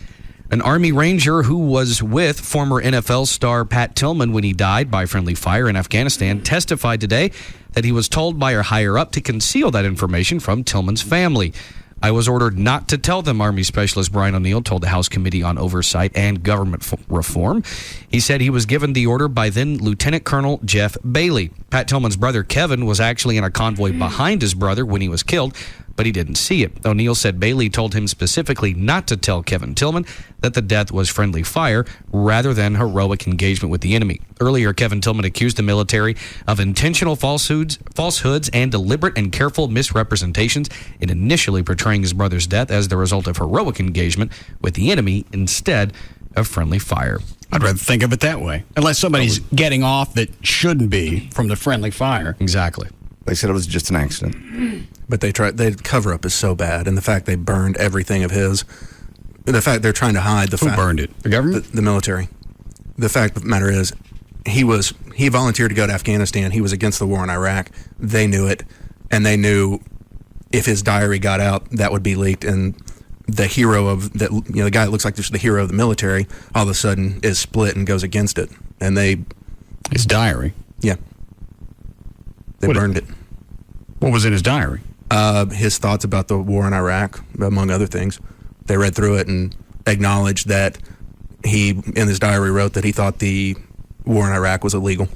An Army Ranger who was with former NFL star Pat Tillman when he died by friendly fire in Afghanistan testified today that he was told by her higher-up to conceal that information from Tillman's family. I was ordered not to tell them, Army Specialist Brian O'Neill told the House Committee on Oversight and Government Reform. He said he was given the order by then Lieutenant Colonel Jeff Bailey. Pat Tillman's brother Kevin was actually in a convoy behind his brother when he was killed, but he didn't see it. O'Neill said Bailey told him specifically not to tell Kevin Tillman that the death was friendly fire rather than heroic engagement with the enemy. Earlier, Kevin Tillman accused the military of intentional falsehoods and deliberate and careful misrepresentations in initially portraying his brother's death as the result of heroic engagement with the enemy instead of friendly fire. I'd rather think of it that way. Unless somebody's getting off that shouldn't be from the friendly fire. Exactly. They said it was just an accident. But the cover up is so bad, and the fact they burned everything of his, the fact they're trying to hide the Who burned it? The government? The military. The fact of the matter is, he volunteered to go to Afghanistan. He was against the war in Iraq. They knew it, and they knew if his diary got out, that would be leaked, and the hero of that, the guy that looks like the hero of the military, all of a sudden is split and goes against it, and his diary. Yeah. They burned it. What was in his diary? His thoughts about the war in Iraq, among other things. They read through it and acknowledged that he, in his diary, wrote that he thought the war in Iraq was illegal.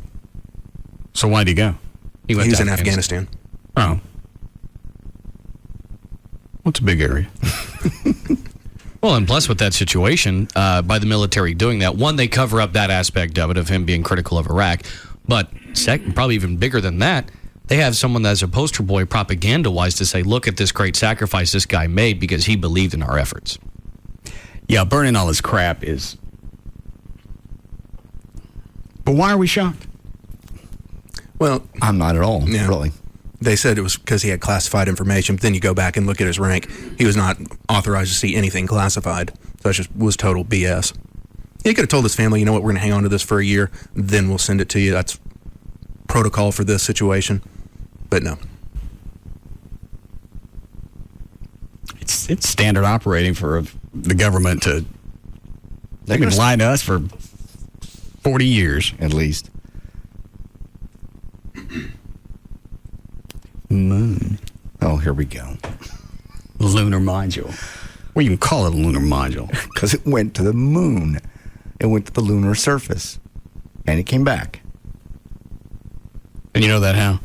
So why'd he go? He was in Afghanistan. Oh. What's a big area? Well, and plus with that situation, by the military doing that, one, they cover up that aspect of it, of him being critical of Iraq. But second, probably even bigger than that, They have someone that's a poster boy propaganda-wise to say, look at this great sacrifice this guy made because he believed in our efforts. Yeah, burning all this crap is... But why are we shocked? Well, I'm not at all, really. They said it was because he had classified information, but then you go back and look at his rank. He was not authorized to see anything classified. So that just was total BS. He could have told his family, you know what, we're going to hang on to this for a year, then we'll send it to you. That's protocol for this situation. But no. It's standard operating for the government to... They've been lying to us for 40 years. At least. Moon. Oh, here we go. Lunar module. Well, you can call it a lunar module. Because it went to the moon. It went to the lunar surface. And it came back. And you know that how?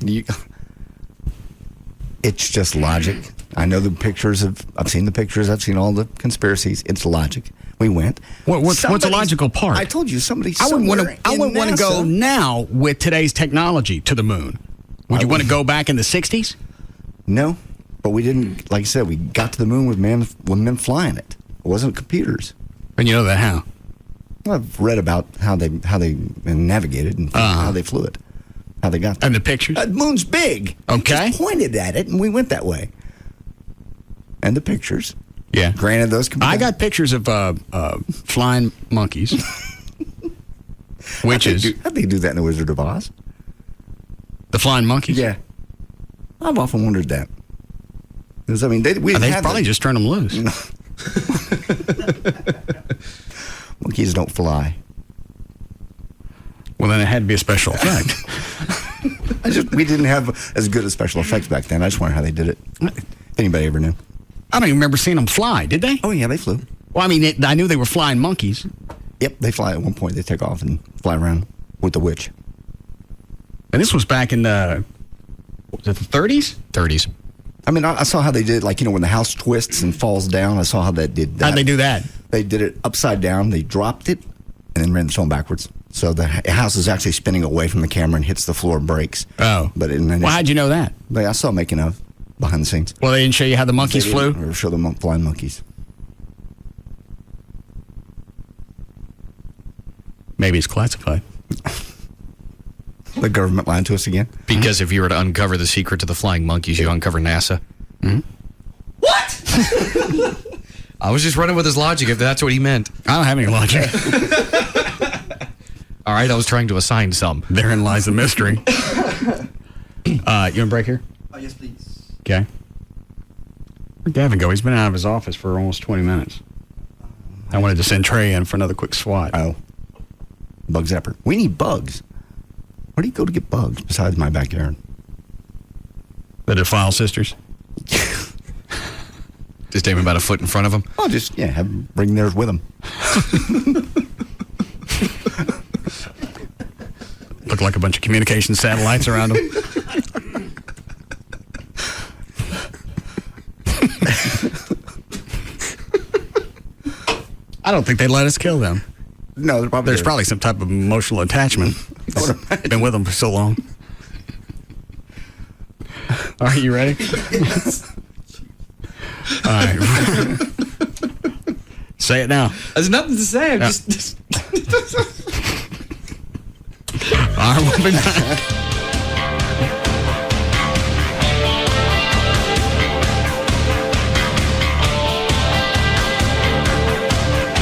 It's just logic. I know the pictures I've seen the pictures. I've seen all the conspiracies. It's logic. We went. What's the logical part? I told you somebody. I wouldn't want to go now with today's technology to the moon. Would you want to go back in the 60s? No, but we didn't. Like I said, we got to the moon with men flying it. It wasn't computers. And you know that how? Well, I've read about how they navigated and how they flew it, how they got there. And the pictures. The moon's big. Okay. We just pointed at it and we went that way. And the pictures. Yeah. Granted, those. I got pictures of flying monkeys, witches. How'd they do that in The Wizard of Oz? The flying monkeys? Yeah. I've often wondered that. Because, I mean, they probably just turned them loose. Monkeys don't fly. Well, then it had to be a special effect. We didn't have as good as special effects back then. I just wonder how they did it. If anybody ever knew. I don't even remember seeing them fly, did they? Oh, yeah, they flew. Well, I mean, I knew they were flying monkeys. Yep, they fly at one point. They take off and fly around with the witch. And this was back in the 30s? 30s. I mean, I saw how they did, like, when the house twists and falls down. I saw how that did that. How'd they do that? They did it upside down. They dropped it and then ran the film backwards. So the house is actually spinning away from the camera and hits the floor and breaks. Oh. Well, how'd you know that? I saw making of behind the scenes. Well, they didn't show you how the monkeys flew? Or show the flying monkeys. Maybe it's classified. The government lying to us again? Because if you were to uncover the secret to the flying monkeys, you uncover NASA. Mm-hmm. What? I was just running with his logic, if that's what he meant. I don't have any logic. All right, I was trying to assign some. Therein lies the mystery. You want to break here? Oh, yes, please. Okay. Where'd Gavin go? He's been out of his office for almost 20 minutes. I wanted to send Trey in for another quick swat. Oh. Bug zapper. We need bugs. Where do you go to get bugs besides my backyard? The Defile Sisters? Just aim about a foot in front of them? Oh, just, bring theirs with them. Look like a bunch of communication satellites around them. I don't think they'd let us kill them. No, there's probably some type of emotional attachment. Been with them for so long. All right, you ready? Yes. All right. Say it now. There's nothing to say. I'm just... All right, we'll be back.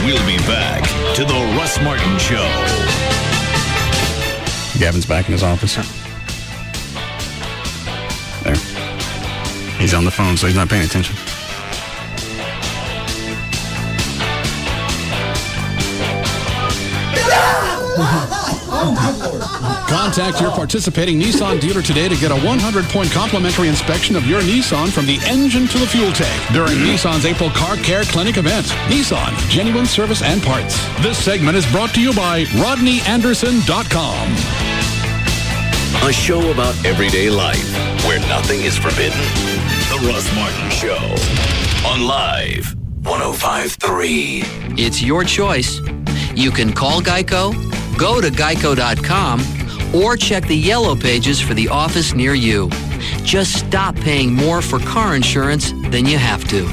We'll be back to the Russ Martin Show. Gavin's back in his office. There. He's on the phone, so he's not paying attention. Contact your participating Nissan dealer today to get a 100-point complimentary inspection of your Nissan from the engine to the fuel tank during Nissan's April Car Care Clinic event. Nissan, genuine service and parts. This segment is brought to you by RodneyAnderson.com. A show about everyday life where nothing is forbidden. The Russ Martin Show on Live 105.3. It's your choice. You can call Geico, go to geico.com, or check the yellow pages for the office near you. Just stop paying more for car insurance than you have to.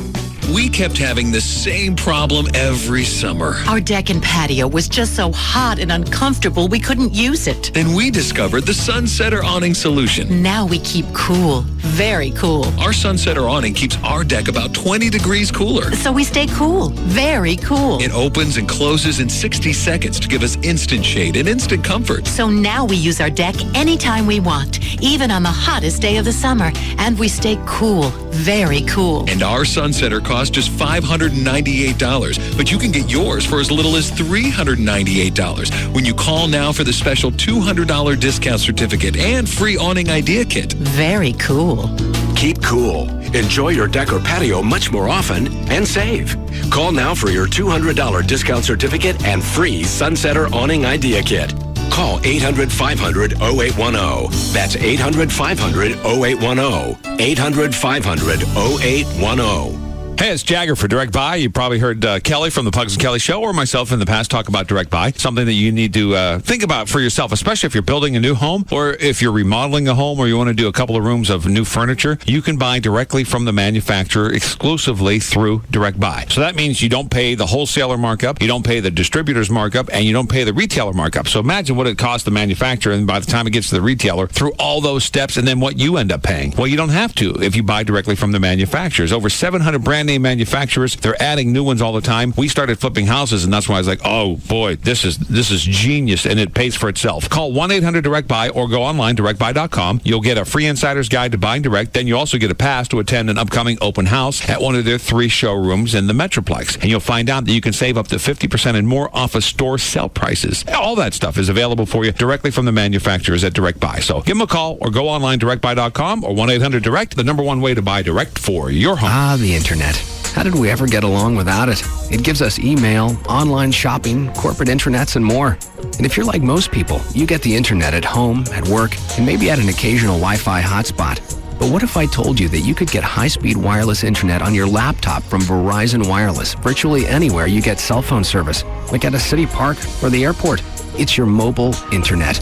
We kept having the same problem every summer. Our deck and patio was just so hot and uncomfortable we couldn't use it. Then we discovered the Sunsetter Awning solution. Now we keep cool, very cool. Our Sunsetter Awning keeps our deck about 20 degrees cooler. So we stay cool, very cool. It opens and closes in 60 seconds to give us instant shade and instant comfort. So now we use our deck anytime we want, even on the hottest day of the summer. And we stay cool, very cool. And our Sunsetter costs just $598, but you can get yours for as little as $398 when you call now for the special $200 discount certificate and free awning idea kit. Very cool. Keep cool. Enjoy your deck or patio much more often and save. Call now for your $200 discount certificate and free Sunsetter Awning Idea Kit. Call 800-500-0810. That's 800-500-0810. 800-500-0810. Hey, it's Jagger for Direct Buy. You probably heard Kelly from the Pugs and Kelly Show or myself in the past talk about Direct Buy, something that you need to think about for yourself, especially if you're building a new home or if you're remodeling a home or you want to do a couple of rooms of new furniture. You can buy directly from the manufacturer exclusively through Direct Buy. So that means you don't pay the wholesaler markup, you don't pay the distributor's markup, and you don't pay the retailer markup. So imagine what it costs the manufacturer, and by the time it gets to the retailer, through all those steps, and then what you end up paying. Well, you don't have to if you buy directly from the manufacturers. Over 700 brand name manufacturers. They're adding new ones all the time. We started flipping houses, and that's why I was like, oh boy, this is genius, and it pays for itself. Call 1-800-DIRECT-BUY or go online, directbuy.com. You'll get a free insider's guide to buying direct. Then you also get a pass to attend an upcoming open house at one of their 3 showrooms in the Metroplex. And you'll find out that you can save up to 50% and more off of store sell prices. All that stuff is available for you directly from the manufacturers at Direct Buy. So give them a call or go online, directbuy.com or 1-800-DIRECT, the number one way to buy direct for your home. Ah, the internet. How did we ever get along without it? It gives us email, online shopping, corporate intranets, and more. And if you're like most people, you get the internet at home, at work, and maybe at an occasional Wi-Fi hotspot. But what if I told you that you could get high-speed wireless internet on your laptop from Verizon Wireless virtually anywhere you get cell phone service, like at a city park or the airport? It's your mobile internet.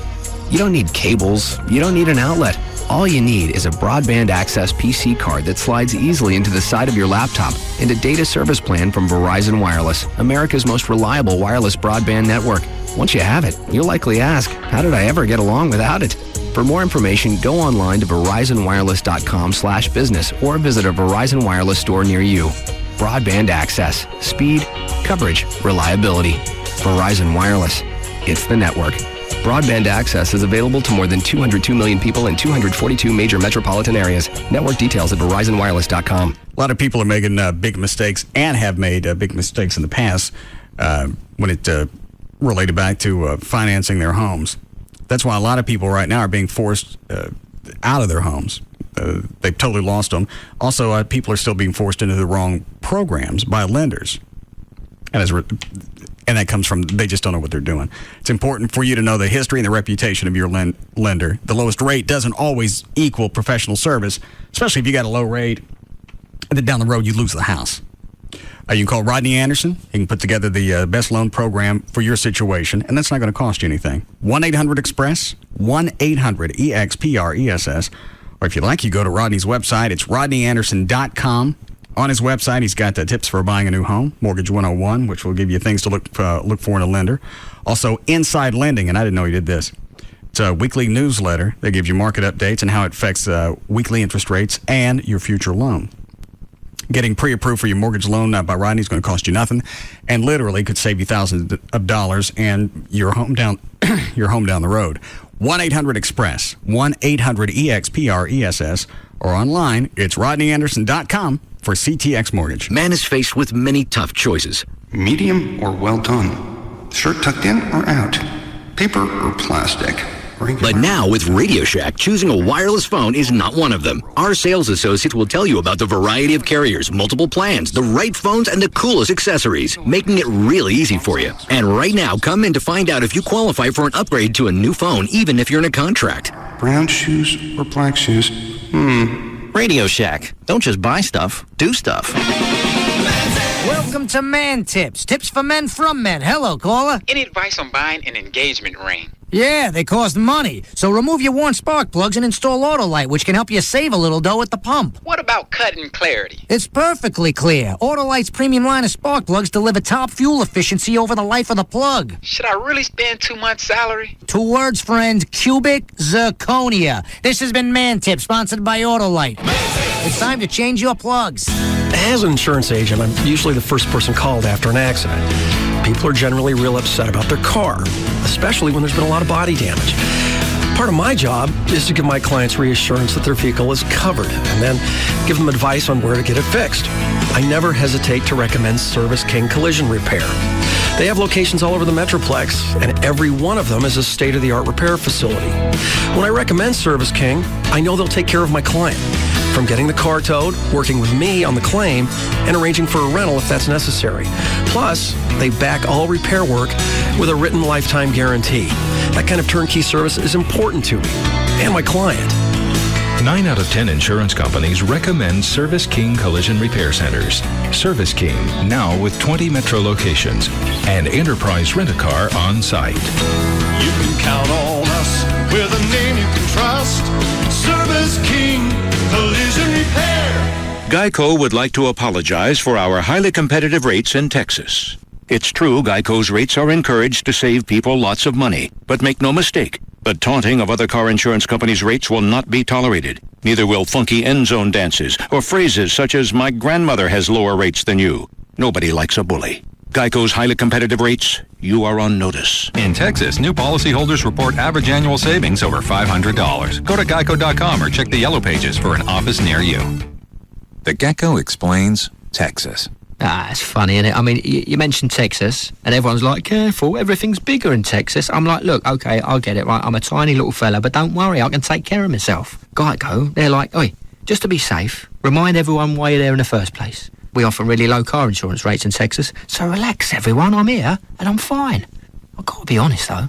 You don't need cables. You don't need an outlet. All you need is a broadband access PC card that slides easily into the side of your laptop and a data service plan from Verizon Wireless, America's most reliable wireless broadband network. Once you have it, you'll likely ask, how did I ever get along without it? For more information, go online to verizonwireless.com/business or visit a Verizon Wireless store near you. Broadband access, speed, coverage, reliability. Verizon Wireless. It's the network. Broadband access is available to more than 202 million people in 242 major metropolitan areas. Network details at verizonwireless.com. A lot of people are making big mistakes and have made big mistakes in the past when it related back to financing their homes. That's why a lot of people right now are being forced out of their homes. They've totally lost them. Also, people are still being forced into the wrong programs by lenders. And that comes from they just don't know what they're doing. It's important for you to know the history and the reputation of your lender. The lowest rate doesn't always equal professional service, especially if you got a low rate and then down the road you lose the house. You can call Rodney Anderson. He can put together the best loan program for your situation, and that's not going to cost you anything. 1-800-EXPRESS, 1-800-EXPRESS. Or if you like, you go to Rodney's website. It's rodneyanderson.com. On his website, he's got tips for buying a new home, Mortgage 101, which will give you things to look for in a lender. Also, Inside Lending, and I didn't know he did this. It's a weekly newsletter that gives you market updates and how it affects weekly interest rates and your future loan. Getting pre-approved for your mortgage loan by Rodney is going to cost you nothing, and literally could save you thousands of dollars and your home down the road. 1-800-EXPRESS, 1-800-EXPRESS, or online, it's rodneyanderson.com for CTX Mortgage. Man is faced with many tough choices. Medium or well done? Shirt tucked in or out? Paper or plastic? But now with Radio Shack, choosing a wireless phone is not one of them. Our sales associates will tell you about the variety of carriers, multiple plans, the right phones, and the coolest accessories, making it really easy for you. And right now, come in to find out if you qualify for an upgrade to a new phone, even if you're in a contract. Brown shoes or black shoes? Radio Shack. Don't just buy stuff, do stuff. Welcome to Man Tips. Tips for men from men. Hello, caller. Any advice on buying an engagement ring? Yeah, they cost money. So remove your worn spark plugs and install Autolite, which can help you save a little dough at the pump. What about cutting clarity? It's perfectly clear. Autolite's premium line of spark plugs deliver top fuel efficiency over the life of the plug. Should I really spend 2 months' salary? 2 words, friend. Cubic zirconia. This has been Man Tip, sponsored by Autolite. It's time to change your plugs. As an insurance agent, I'm usually the first person called after an accident. People are generally real upset about their car, especially when there's been a lot of body damage. Part of my job is to give my clients reassurance that their vehicle is covered and then give them advice on where to get it fixed. I never hesitate to recommend Service King Collision Repair. They have locations all over the Metroplex, and every one of them is a state-of-the-art repair facility. When I recommend Service King, I know they'll take care of my client, from getting the car towed, working with me on the claim, and arranging for a rental if that's necessary. Plus, they back all repair work with a written lifetime guarantee. That kind of turnkey service is important to me and my client. 9 out of 10 insurance companies recommend Service King Collision Repair Centers. Service King, now with 20 metro locations and Enterprise Rent-A-Car on site. You can count on us with a name you can trust. Service King Collision Repair. Geico would like to apologize for our highly competitive rates in Texas. It's true Geico's rates are encouraged to save people lots of money, but make no mistake, the taunting of other car insurance companies' rates will not be tolerated. Neither will funky end zone dances or phrases such as "my grandmother has lower rates than you." Nobody likes a bully. Geico's highly competitive rates, you are on notice. In Texas, new policyholders report average annual savings over $500. Go to geico.com or check the yellow pages for an office near you. The Gecko Explains Texas. It's funny, isn't it? I mean, you mentioned Texas, and everyone's like, careful, everything's bigger in Texas. I'm like, look, okay, I'll get it, right? I'm a tiny little fella, but don't worry, I can take care of myself. Geico, they're like, oi, just to be safe, remind everyone why you're there in the first place. We offer really low car insurance rates in Texas, so relax, everyone, I'm here, and I'm fine. I've got to be honest, though,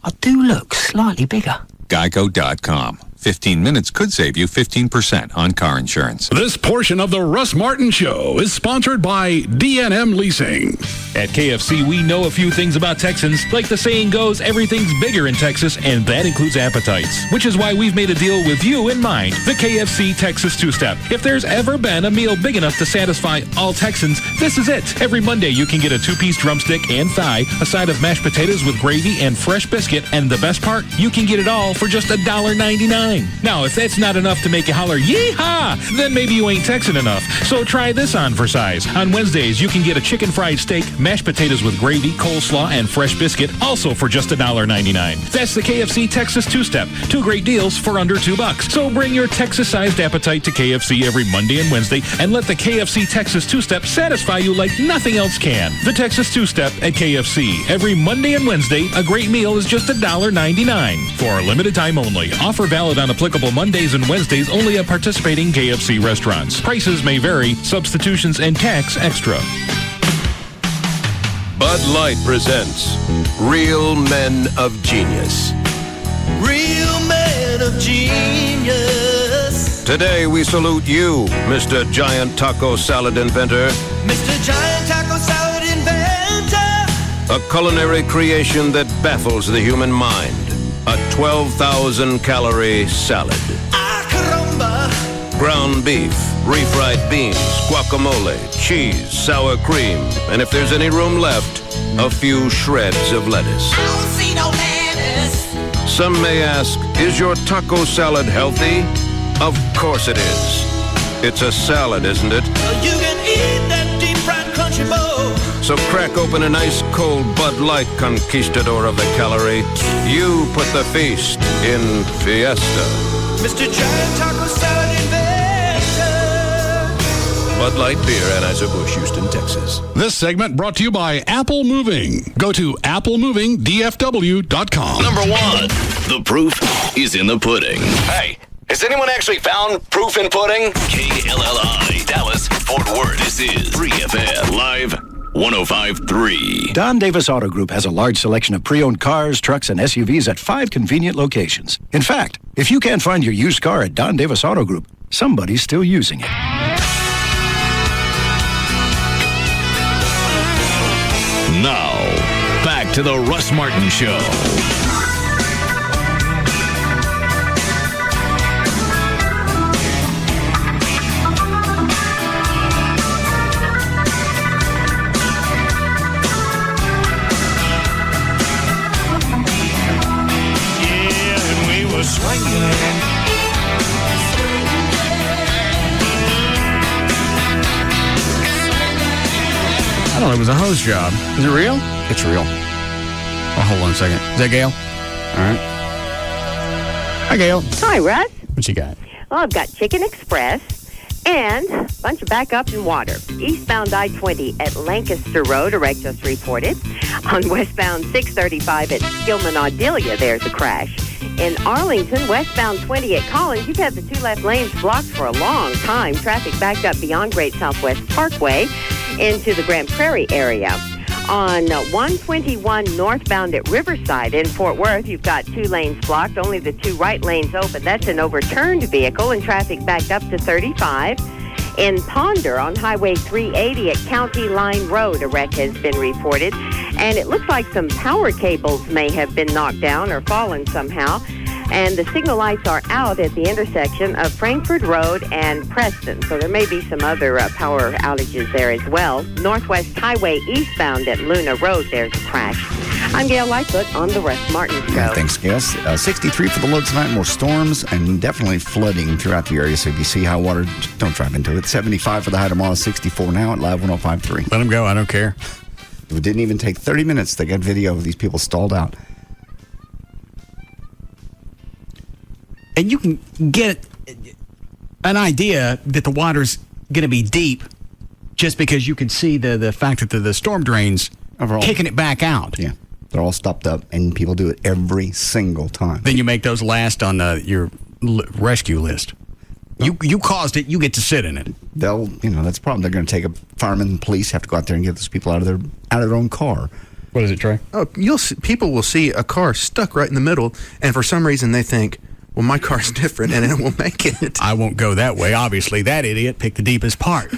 I do look slightly bigger. Geico.com. 15 minutes could save you 15% on car insurance. This portion of the Russ Martin Show is sponsored by D&M Leasing. At KFC, we know a few things about Texans. Like the saying goes, everything's bigger in Texas, and that includes appetites. Which is why we've made a deal with you in mind. The KFC Texas Two-Step. If there's ever been a meal big enough to satisfy all Texans, this is it. Every Monday, you can get a 2-piece drumstick and thigh, a side of mashed potatoes with gravy and fresh biscuit, and the best part, you can get it all for just $1.99. Now, if that's not enough to make you holler, yee-haw, then maybe you ain't Texan enough. So try this on for size. On Wednesdays, you can get a chicken fried steak, mashed potatoes with gravy, coleslaw, and fresh biscuit, also for just $1.99. That's the KFC Texas Two-Step. 2 great deals for under $2. So bring your Texas-sized appetite to KFC every Monday and Wednesday, and let the KFC Texas Two-Step satisfy you like nothing else can. The Texas Two-Step at KFC. Every Monday and Wednesday, a great meal is just $1.99. For a limited time only. Offer valid on applicable Mondays and Wednesdays only at participating KFC restaurants. Prices may vary. Substitutions and tax extra. Bud Light presents Real Men of Genius. Real men of genius. Today we salute you, Mr. Giant Taco Salad Inventor. Mr. Giant Taco Salad Inventor. A culinary creation that baffles the human mind. A 12,000-calorie salad. Ah, caramba. Ground beef, refried beans, guacamole, cheese, sour cream, and if there's any room left, a few shreds of lettuce. I don't see no lettuce. Some may ask, is your taco salad healthy? Of course it is. It's a salad, isn't it? You can eat that deep-fried crunchy bowl. So crack open an ice-cold Bud Light, conquistador of the calorie. You put the feast in Fiesta. Mr. Giant Taco Salad Inventor. Bud Light Beer, Anheuser-Busch, Houston, Texas. This segment brought to you by Apple Moving. Go to applemovingdfw.com. Number 1. The proof is in the pudding. Hey, has anyone actually found proof in pudding? KLLI, Dallas, Fort Worth. This is 3FM Live 105.3. Don Davis Auto Group has a large selection of pre-owned cars, trucks, and SUVs at 5 convenient locations. In fact, if you can't find your used car at Don Davis Auto Group, somebody's still using it. Now, back to the Russ Martin Show. I don't know, it was a hose job. Is it real? It's real. Oh, hold on a second. Is that Gail? All right. Hi, Gail. Hi, Russ. What you got? Well, I've got Chicken Express and a bunch of backup in water. Eastbound I-20 at Lancaster Road, a wreck just reported. On westbound 635 at Skillman Audelia, there's a crash. In Arlington, westbound 20 at Collins, you've had the two left lanes blocked for a long time. Traffic backed up beyond Great Southwest Parkway into the Grand Prairie area. On 121 northbound at Riverside in Fort Worth, you've got two lanes blocked, only the two right lanes open. That's an overturned vehicle, and traffic backed up to 35. In Ponder on Highway 380 at County Line Road, a wreck has been reported, and it looks like some power cables may have been knocked down or fallen somehow. And the signal lights are out at the intersection of Frankfurt Road and Preston. So there may be some other power outages there as well. Northwest Highway eastbound at Luna Road, there's a crash. I'm Gail Lightfoot on the Russ Martin Show. Yeah, thanks, Gail. 63 for the low tonight, more storms and definitely flooding throughout the area. So if you see high water, don't drive into it. 75 for the high tomorrow, 64 now at Live 105.3. Let them go. I don't care. It didn't even take 30 minutes. They got video of these people stalled out. And you can get an idea that the water's going to be deep just because you can see the fact that the storm drains are kicking it back out. Yeah, they're all stopped up, and people do it every single time. Then you make those last on your rescue list. You caused it. You get to sit in it. That's the problem. They're going to take a fireman and police have to go out there and get those people out of their own car. What is it, Trey? Oh, people will see a car stuck right in the middle, and for some reason they think, well, my car's different, and it won't make it. I won't go that way. Obviously, that idiot picked the deepest part.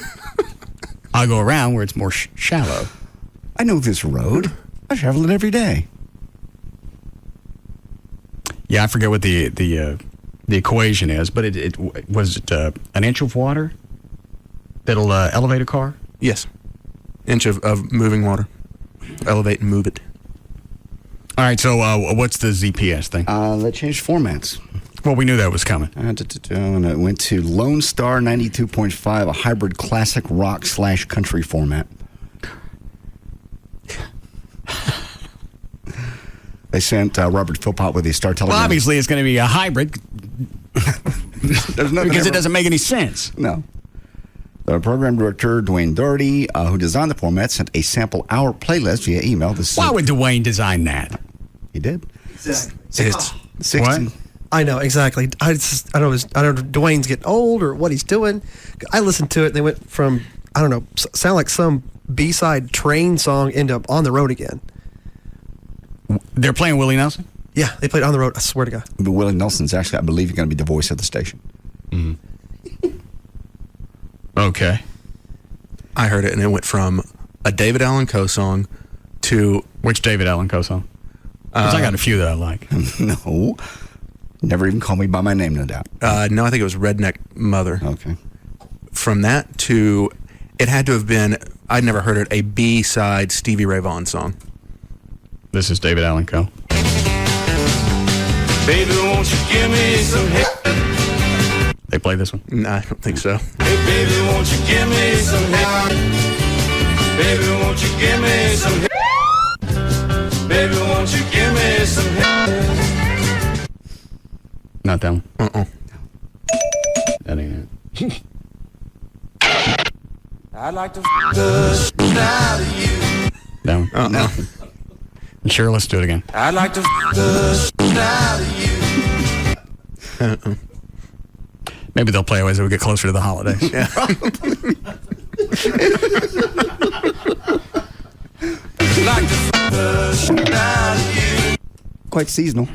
I'll go around where it's more shallow. I know this road. I travel it every day. Yeah, I forget what the equation is, but it was an inch of water that'll elevate a car? Yes. Inch of moving water. Elevate and move it. All right, so what's the ZPS thing? They changed formats. Well, we knew that was coming. And it went to Lone Star 92.5, a hybrid classic rock / country format. They sent Robert Philpott with the Star Telegram. Well, obviously it's going to be a hybrid because it doesn't make any sense. No. The program director, Dwayne Doherty, who designed the format, sent a sample hour playlist via email. Why would Dwayne design that? He did. Exactly. What? I know, exactly. I don't know if Dwayne's getting old or what he's doing. I listened to it, and they went from, I don't know, sound like some B-side train song into On the Road Again. They're playing Willie Nelson? Yeah, they played On the Road, I swear to God. But Willie Nelson's actually, I believe, going to be the voice of the station. Mm-hmm. Okay. I heard it, and it went from a David Allan Coe song to... Which David Allan Coe song? Because I got a few that I like. No. Never even call me by my name, no doubt. No, I think it was Redneck Mother. Okay. From that to... It had to have been... I'd never heard it, a B-side Stevie Ray Vaughan song. This is David Allan Coe. Baby, won't you give me some help? They play this one? No, I don't think so. Hey, baby, won't you give me some help? Baby, won't you give me some help? Baby, won't you give me some help? Not that one. Uh-uh. That ain't it. I'd like to the shit out of you. That one? Uh-uh. No. Sure, let's do it again. I'd like to the shit out of you. Maybe they'll play as we get closer to the holidays. Yeah. Like to the shit out of you. Quite seasonal.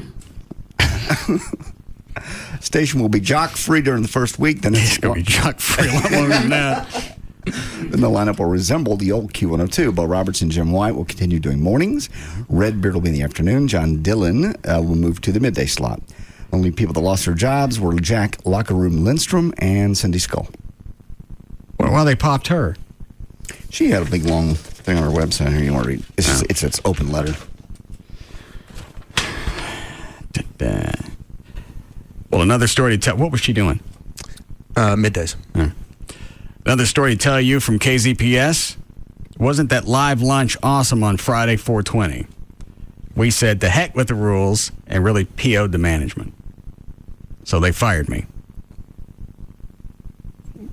Station will be jock free during the first week. Then it's going to be jock free a lot longer than that. Then Then the lineup will resemble the old Q102. Bo Roberts and Jim White will continue doing mornings. Redbeard will be in the afternoon. John Dillon will move to the midday slot. Only people that lost their jobs were Jack Locker Room Lindstrom and Cindy Skull. Well, they popped her. She had a big, long thing on her website here. You want to read? It's its open letter. Well, another story to tell. What was she doing? Middays. Another story to tell you from KZPS. Wasn't that live lunch awesome on Friday, 420? We said to heck with the rules and really PO'd the management. So they fired me.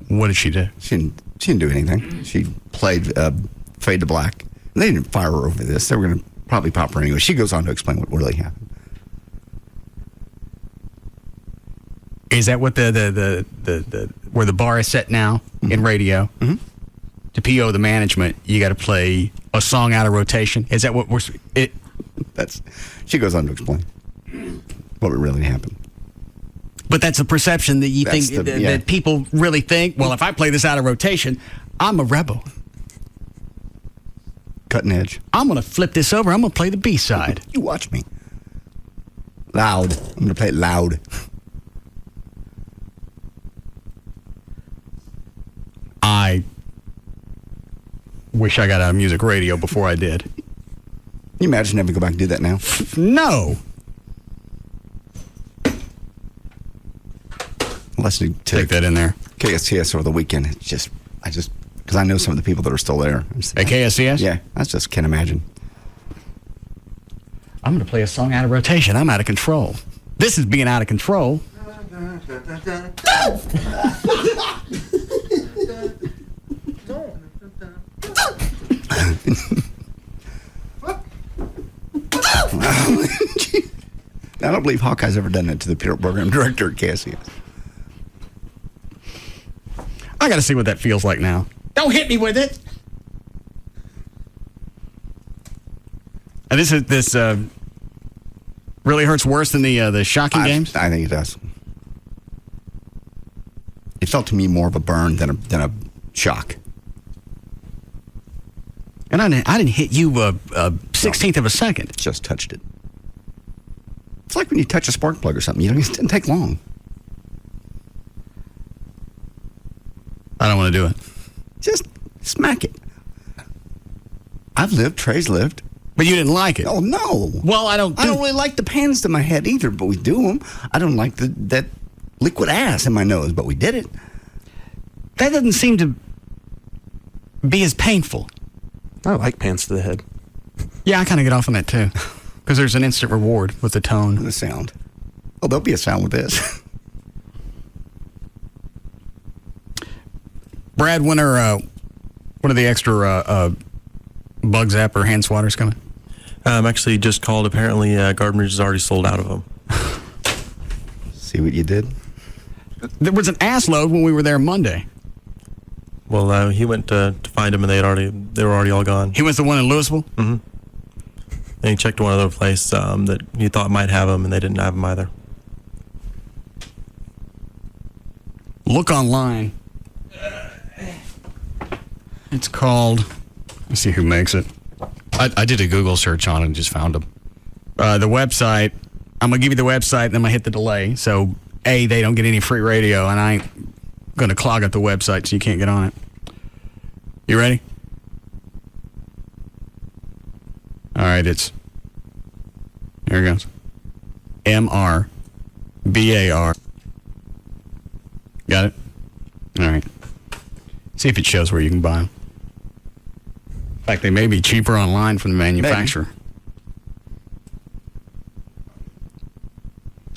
What did she do? She didn't do anything. She played Fade to Black. They didn't fire her over this. They were going to probably pop her anyway. She goes on to explain what really happened. Is that what the where the bar is set now in radio? Mm-hmm. To PO the management, you got to play a song out of rotation. Is that what we're? She goes on to explain what really happened. But that's a perception that you think that people really think. Well, if I play this out of rotation, I'm a rebel. Cutting edge. I'm going to flip this over. I'm going to play the B side. You watch me. Loud. I'm going to play it loud. I wish I got out of music radio before I did. Can you imagine having to go back and do that now? No. Unless you take that in there. KSTS over the weekend. Because I know some of the people that are still there. At KSTS? Yeah, I just can't imagine. I'm going to play a song out of rotation. I'm out of control. This is being out of control. I don't believe Hawkeye's ever done that to the program director at KSTS. I got to see what that feels like now. Don't hit me with it. And this really hurts worse than the shocking games? I think it does. It felt to me more of a burn than a shock. And I didn't hit you a 16th of a second. Just touched it. It's like when you touch a spark plug or something. It didn't take long. I don't want to do it. Just smack it. I've lived. Trey's lived. But you didn't like it. Oh, no. Well, I don't really like the pans to my head either, but we do them. I don't like that liquid ass in my nose, but we did it. That doesn't seem to be as painful. I like pans to the head. Yeah, I kind of get off on that too. Because there's an instant reward with the tone. And the sound. Oh, there'll be a sound with this. Brad, when are the extra bug zapper hand swatters coming? Actually just called. Apparently, Gardner's has already sold out of them. See what you did? There was an ass load when we were there Monday. Well, he went to find them, and they were already all gone. He was the one in Louisville? Mm-hmm. And he checked one other place that he thought might have them, and they didn't have them either. Look online. It's called... Let's see who makes it. I did a Google search on it and just found them. The website, I'm going to give you the website, and then I'm going to hit the delay. So, A, they don't get any free radio, and I ain't going to clog up the website so you can't get on it. You ready? All right, here it goes. MRBAR. Got it? All right. See if it shows where you can buy them. In fact, they may be cheaper online from the manufacturer. Maybe.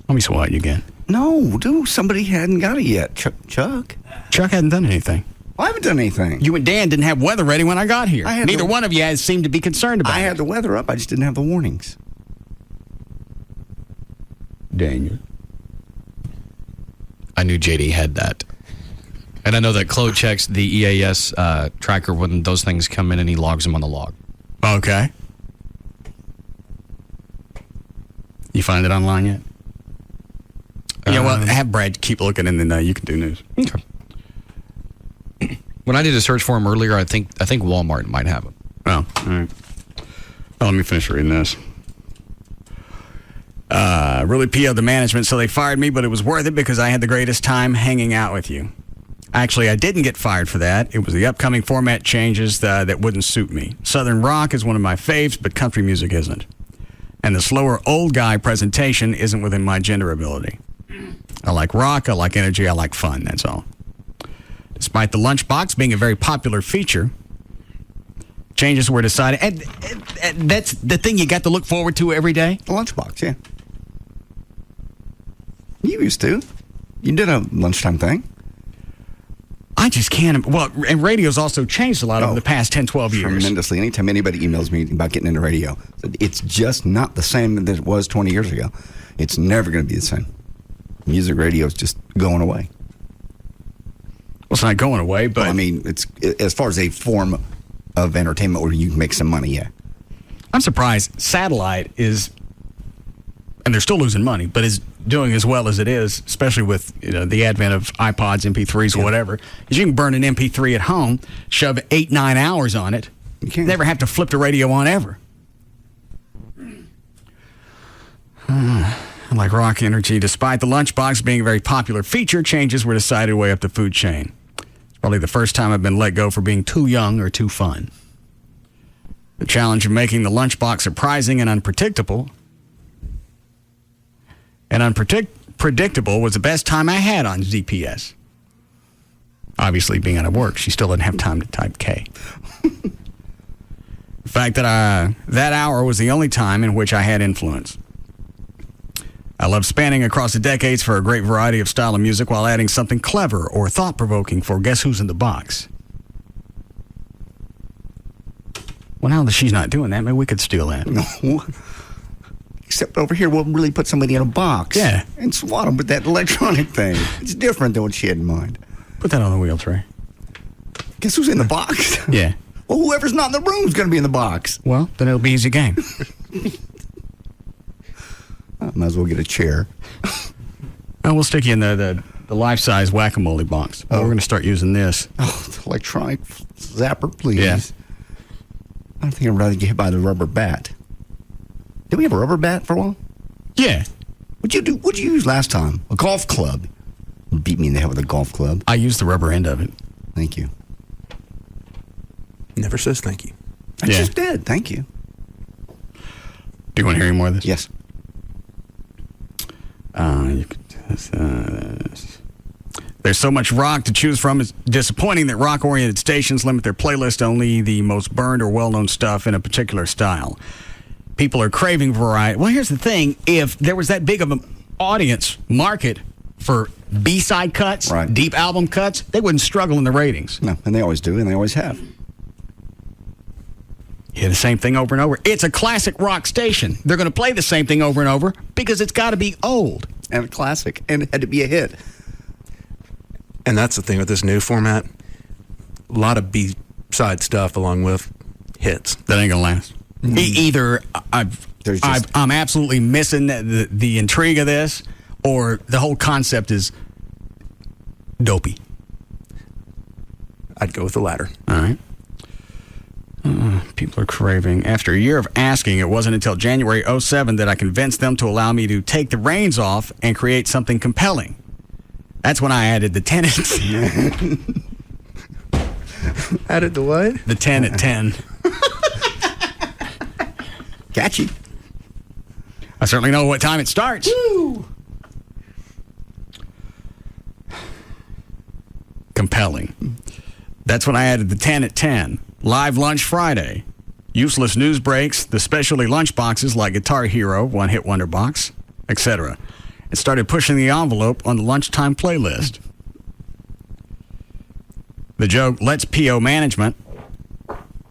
Let me see what you get. No, dude, somebody hadn't got it yet. Chuck. Chuck hadn't done anything. I haven't done anything. You and Dan didn't have weather ready when I got here. Neither one of you has seemed to be concerned about it. I had the weather up. I just didn't have the warnings. Daniel. I knew JD had that. And I know that Chloe checks the EAS tracker when those things come in and he logs them on the log. Okay. You find it online yet? Yeah, well, have Brad keep looking and then you can do news. Okay. When I did a search for them earlier, I think Walmart might have them. Oh, all right. Well, let me finish reading this. Really PO'd the management, so they fired me, but it was worth it because I had the greatest time hanging out with you. Actually, I didn't get fired for that. It was the upcoming format changes that wouldn't suit me. Southern rock is one of my faves, but country music isn't. And the slower old guy presentation isn't within my gender ability. I like rock, I like energy, I like fun, that's all. Despite the lunchbox being a very popular feature, changes were decided. And that's the thing you got to look forward to every day? The lunchbox, yeah. You used to. You did a lunchtime thing. I just can't. Well, and radio's also changed a lot over the past 10, 12 years. Tremendously. Anytime anybody emails me about getting into radio, it's just not the same that it was 20 years ago. It's never going to be the same. Music radio is just going away. Well, it's not going away, but... Well, I mean, it's as far as a form of entertainment where you can make some money, yeah. I'm surprised satellite is, and they're still losing money, but is doing as well as it is, especially with the advent of iPods, MP3s, or whatever. Is you can burn an MP3 at home, shove 8-9 hours on it, never have to flip the radio on ever. Like rock energy, despite the lunchbox being a very popular feature, changes were decided way up the food chain. It's probably the first time I've been let go for being too young or too fun. The challenge of making the lunchbox surprising and unpredictable was the best time I had on ZPS. Obviously, being out of work, she still didn't have time to type K. The fact that that hour was the only time in which I had influence. I love spanning across the decades for a great variety of style of music while adding something clever or thought-provoking for Guess Who's in the Box. Well, now that she's not doing that, maybe we could steal that. No. Except over here, we'll really put somebody in a box. Yeah. And swat them with that electronic thing. It's different than what she had in mind. Put that on the wheel, Trey. Guess who's in the box? Yeah. Well, whoever's not in the room is going to be in the box. Well, then it'll be easy game. I might as well get a chair. Well, we'll stick you in the life-size whack-a-mole box. Oh. We're going to start using this. Oh, the electronic zapper, please. Yeah. I don't think I'd rather get hit by the rubber bat. Did we have a rubber bat for a while? Yeah. What'd you use last time? A golf club. You beat me in the head with a golf club. I used the rubber end of it. Thank you. Never says thank you. I just did. Thank you. Do you want to hear any more of this? Yes. You could do this. There's so much rock to choose from. It's disappointing that rock-oriented stations limit their playlist to only the most burned or well-known stuff in a particular style. People are craving variety. Well, here's the thing. If there was that big of an audience market for B-side cuts, deep album cuts, they wouldn't struggle in the ratings. No, and they always do, and they always have. Yeah, the same thing over and over. It's a classic rock station. They're going to play the same thing over and over because it's got to be old. And a classic. And it had to be a hit. And that's the thing with this new format. A lot of B-side stuff along with hits. That ain't going to last. Either I'm absolutely missing the intrigue of this, or the whole concept is dopey. I'd go with the latter. All right. People are craving. After a year of asking, it wasn't until January 2007 that I convinced them to allow me to take the reins off and create something compelling. That's when I added the 10 at Added the what? The 10 at 10. Catchy. I certainly know what time it starts. Woo! Compelling. That's when I added the 10 at 10. Live Lunch Friday. Useless news breaks, the specialty lunch boxes like Guitar Hero, One Hit Wonder Box, etc. It started pushing the envelope on the lunchtime playlist. The joke, let's PO management,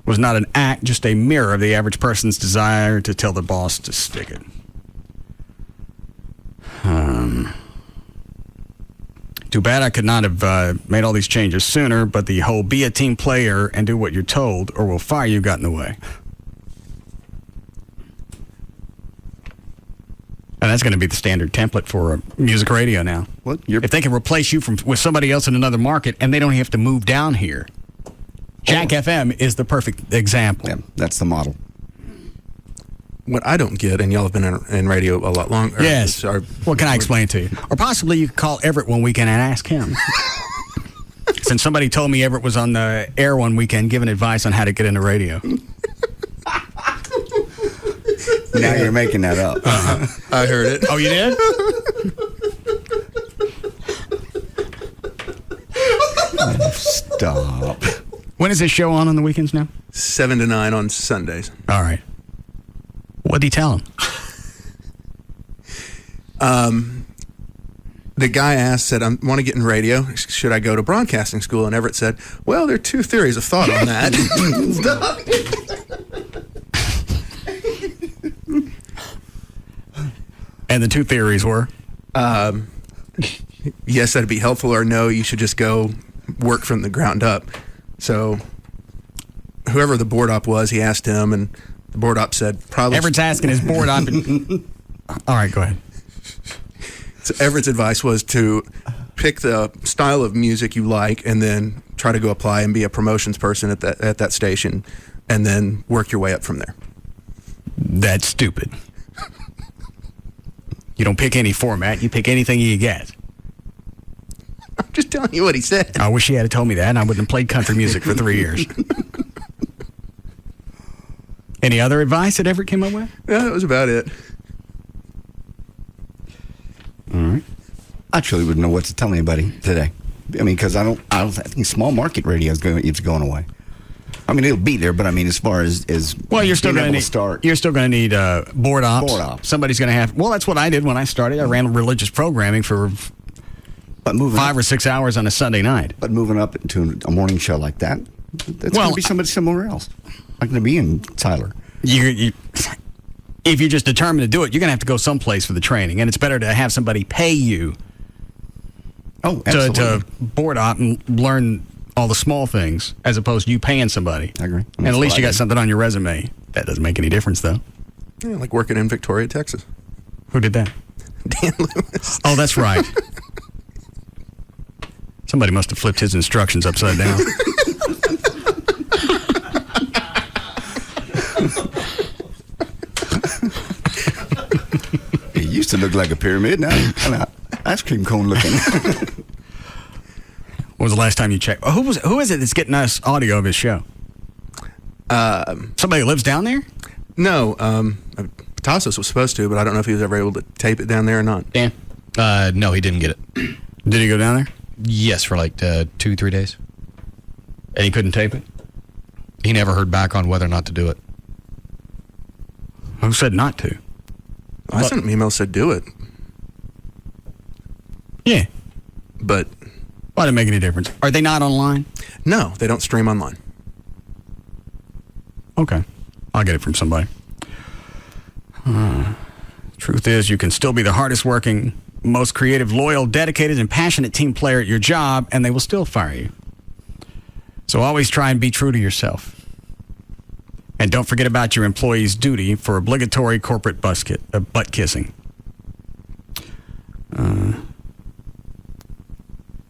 was not an act, just a mirror of the average person's desire to tell the boss to stick it. Too bad I could not have made all these changes sooner, but the whole be a team player and do what you're told or we'll fire you got in the way. And that's going to be the standard template for music radio now. What? If they can replace you with somebody else in another market and they don't have to move down here, Jack FM is the perfect example. Yeah, that's the model. What I don't get, and y'all have been in radio a lot longer. Yes. What can I explain to you? Or possibly you could call Everett one weekend and ask him. Since somebody told me Everett was on the air one weekend giving advice on how to get into radio. Now you're making that up. I heard it. Oh, you did? Stop. When is this show on the weekends now? 7 to 9 on Sundays. All right. What'd he tell him? The guy said, I want to get in radio. Should I go to broadcasting school? And Everett said, well, there are two theories of thought on that. And the two theories were? Yes, that'd be helpful, or no, you should just go work from the ground up. So whoever the board op was, he asked him, and the board op said, probably... Everett's asking his board op. All right, go ahead. So Everett's advice was to pick the style of music you like and then try to go apply and be a promotions person at that station and then work your way up from there. That's stupid. You don't pick any format. You pick anything you get. I'm just telling you what he said. I wish he had told me that, and I wouldn't have played country music for 3 years. Any other advice that Everett came up with? Yeah, that was about it. All right. I truly wouldn't know what to tell anybody today. I mean, because I think small market radio is going away. I mean, it'll be there, but I mean, as far as well, you're still going to start. You're still going to need board ops. Board ops. Somebody's going to have. Well, that's what I did when I started. I ran religious programming for 5 or 6 hours on a Sunday night. But moving up into a morning show like that, it's going to be somebody somewhere else. Not going to be in Tyler. If you're just determined to do it, you're going to have to go someplace for the training, and it's better to have somebody pay you. To board op and learn all the small things as opposed to you paying somebody. I agree. And at least you got something on your resume. That doesn't make any difference, though. Yeah, like working in Victoria, Texas. Who did that? Dan Lewis. Oh, that's right. Somebody must have flipped his instructions upside down. It used to look like a pyramid. Now it's kind of ice cream cone looking. When was the last time you checked? Who is it that's getting us audio of his show? Somebody who lives down there? No. Tassos was supposed to, but I don't know if he was ever able to tape it down there or not. Dan? No, he didn't get it. Did he go down there? Yes, for like 2-3 days. And he couldn't tape it? He never heard back on whether or not to do it. Who said not to? I sent him an email that said do it. Yeah. But... why did it make any difference? Are they not online? No, they don't stream online. Okay. I'll get it from somebody. Truth is, you can still be the hardest working, most creative, loyal, dedicated, and passionate team player at your job, and they will still fire you. So always try and be true to yourself. And don't forget about your employee's duty for obligatory corporate butt kissing.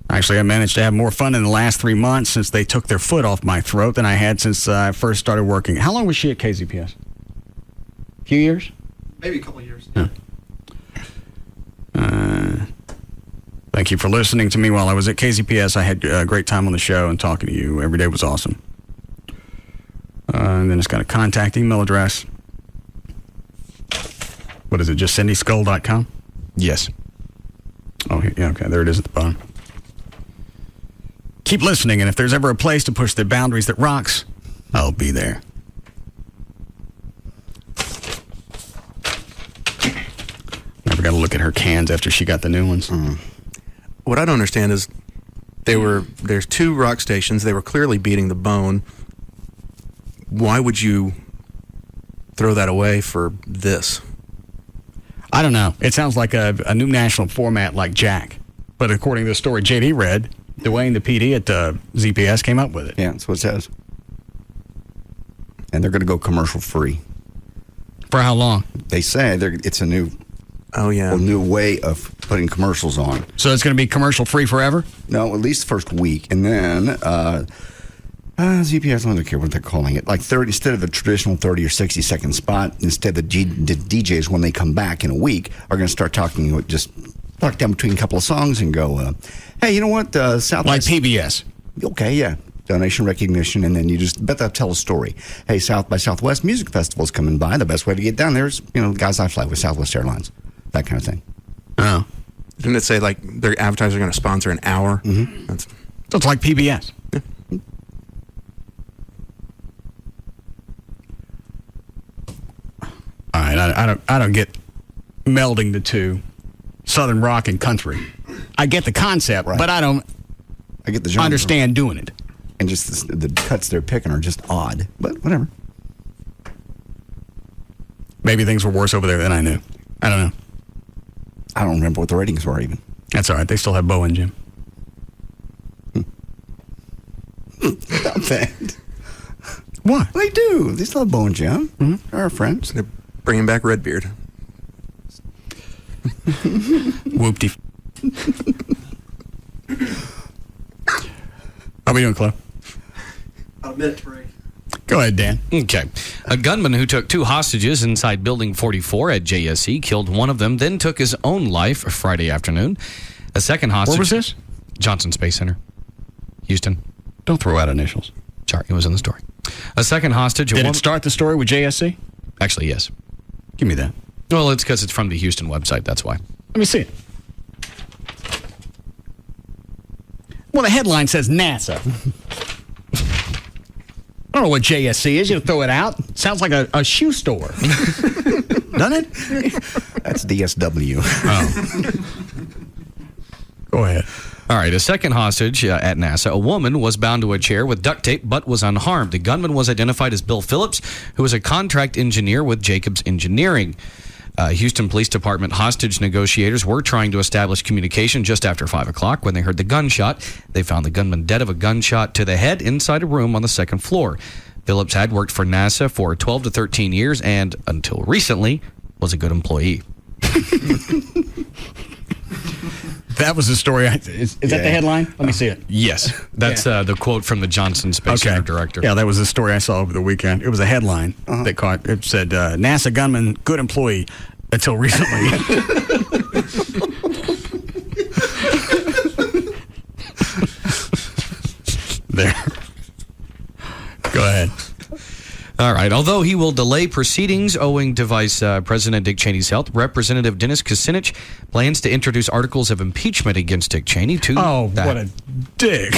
Actually, I managed to have more fun in the last 3 months since they took their foot off my throat than I had since I first started working. How long was she at KZPS? A few years? Maybe a couple of years. Yeah. Thank you for listening to me while I was at KZPS. I had a great time on the show and talking to you. Every day was awesome. And then it's got a contact email address. What is it, just cindyskull.com? Yes. Oh, yeah, okay, there it is at the bottom. Keep listening, and if there's ever a place to push the boundaries that rocks, I'll be there. Never got to look at her cans after she got the new ones. What I don't understand is there's 2 rock stations. They were clearly beating the bone. Why would you throw that away for this? I don't know. It sounds like a new national format like Jack. But according to the story JD read, Dwayne, the PD at ZPS, came up with it. Yeah, that's what it says. And they're going to go commercial free. For how long? They say it's a new... oh, yeah. A new way of putting commercials on. So it's going to be commercial free forever? No, at least the first week. And then ZPS, I don't care what they're calling it. Like 30, instead of the traditional 30 or 60-second spot, instead the DJs, when they come back in a week, are going to start talking, just talk down between a couple of songs and go, hey, you know what? Southwest. Like PBS. Okay, yeah. Donation recognition, and then you just bet they'll tell a story. Hey, South by Southwest Music Festival's coming by. The best way to get down there is, guys I fly with Southwest Airlines. That kind of thing. Oh. Didn't it say, like, their advertisers are going to sponsor an hour? Mm-hmm. So it's like PBS. Yeah. All right, I don't get melding the two, Southern rock and country. I get the concept, but I get the genre. Understand doing it. And just the cuts they're picking are just odd, but whatever. Maybe things were worse over there than I knew. I don't know. I don't remember what the ratings were even. That's all right. They still have Bo and Jim. Not bad. What? They do. They still have Bo and Jim. Mm-hmm. They're our friends. They're bringing back Redbeard. Whoop-de. How we doing, Chloe? About a minute break. Go ahead, Dan. Okay. A gunman who took 2 hostages inside Building 44 at JSE killed one of them, then took his own life Friday afternoon. A second hostage... Where was this? Johnson Space Center, Houston. Don't throw out initials. Sorry, it was in the story. A second hostage... Did it start the story with JSC? Actually, yes. Give me that. Well, it's because it's from the Houston website, that's why. Let me see it. Well, the headline says NASA. I don't know what JSC is. You throw it out. Sounds like a shoe store. Doesn't it? That's DSW. Oh. Go ahead. All right, a second hostage at NASA. A woman was bound to a chair with duct tape but was unharmed. The gunman was identified as Bill Phillips, who was a contract engineer with Jacobs Engineering. Houston Police Department hostage negotiators were trying to establish communication just after 5 o'clock when they heard the gunshot. They found the gunman dead of a gunshot to the head inside a room on the second floor. Phillips had worked for NASA for 12 to 13 years and, until recently, was a good employee. That was the story. Is that the headline? Let me see it. Yes. That's the quote from the Johnson Space Center director. Yeah, that was the story I saw over the weekend. It was a headline that caught. It said, NASA gunman, good employee, until recently. There. Go ahead. All right. Although he will delay proceedings owing to Vice President Dick Cheney's health, Representative Dennis Kucinich plans to introduce articles of impeachment against Dick Cheney. What a dick.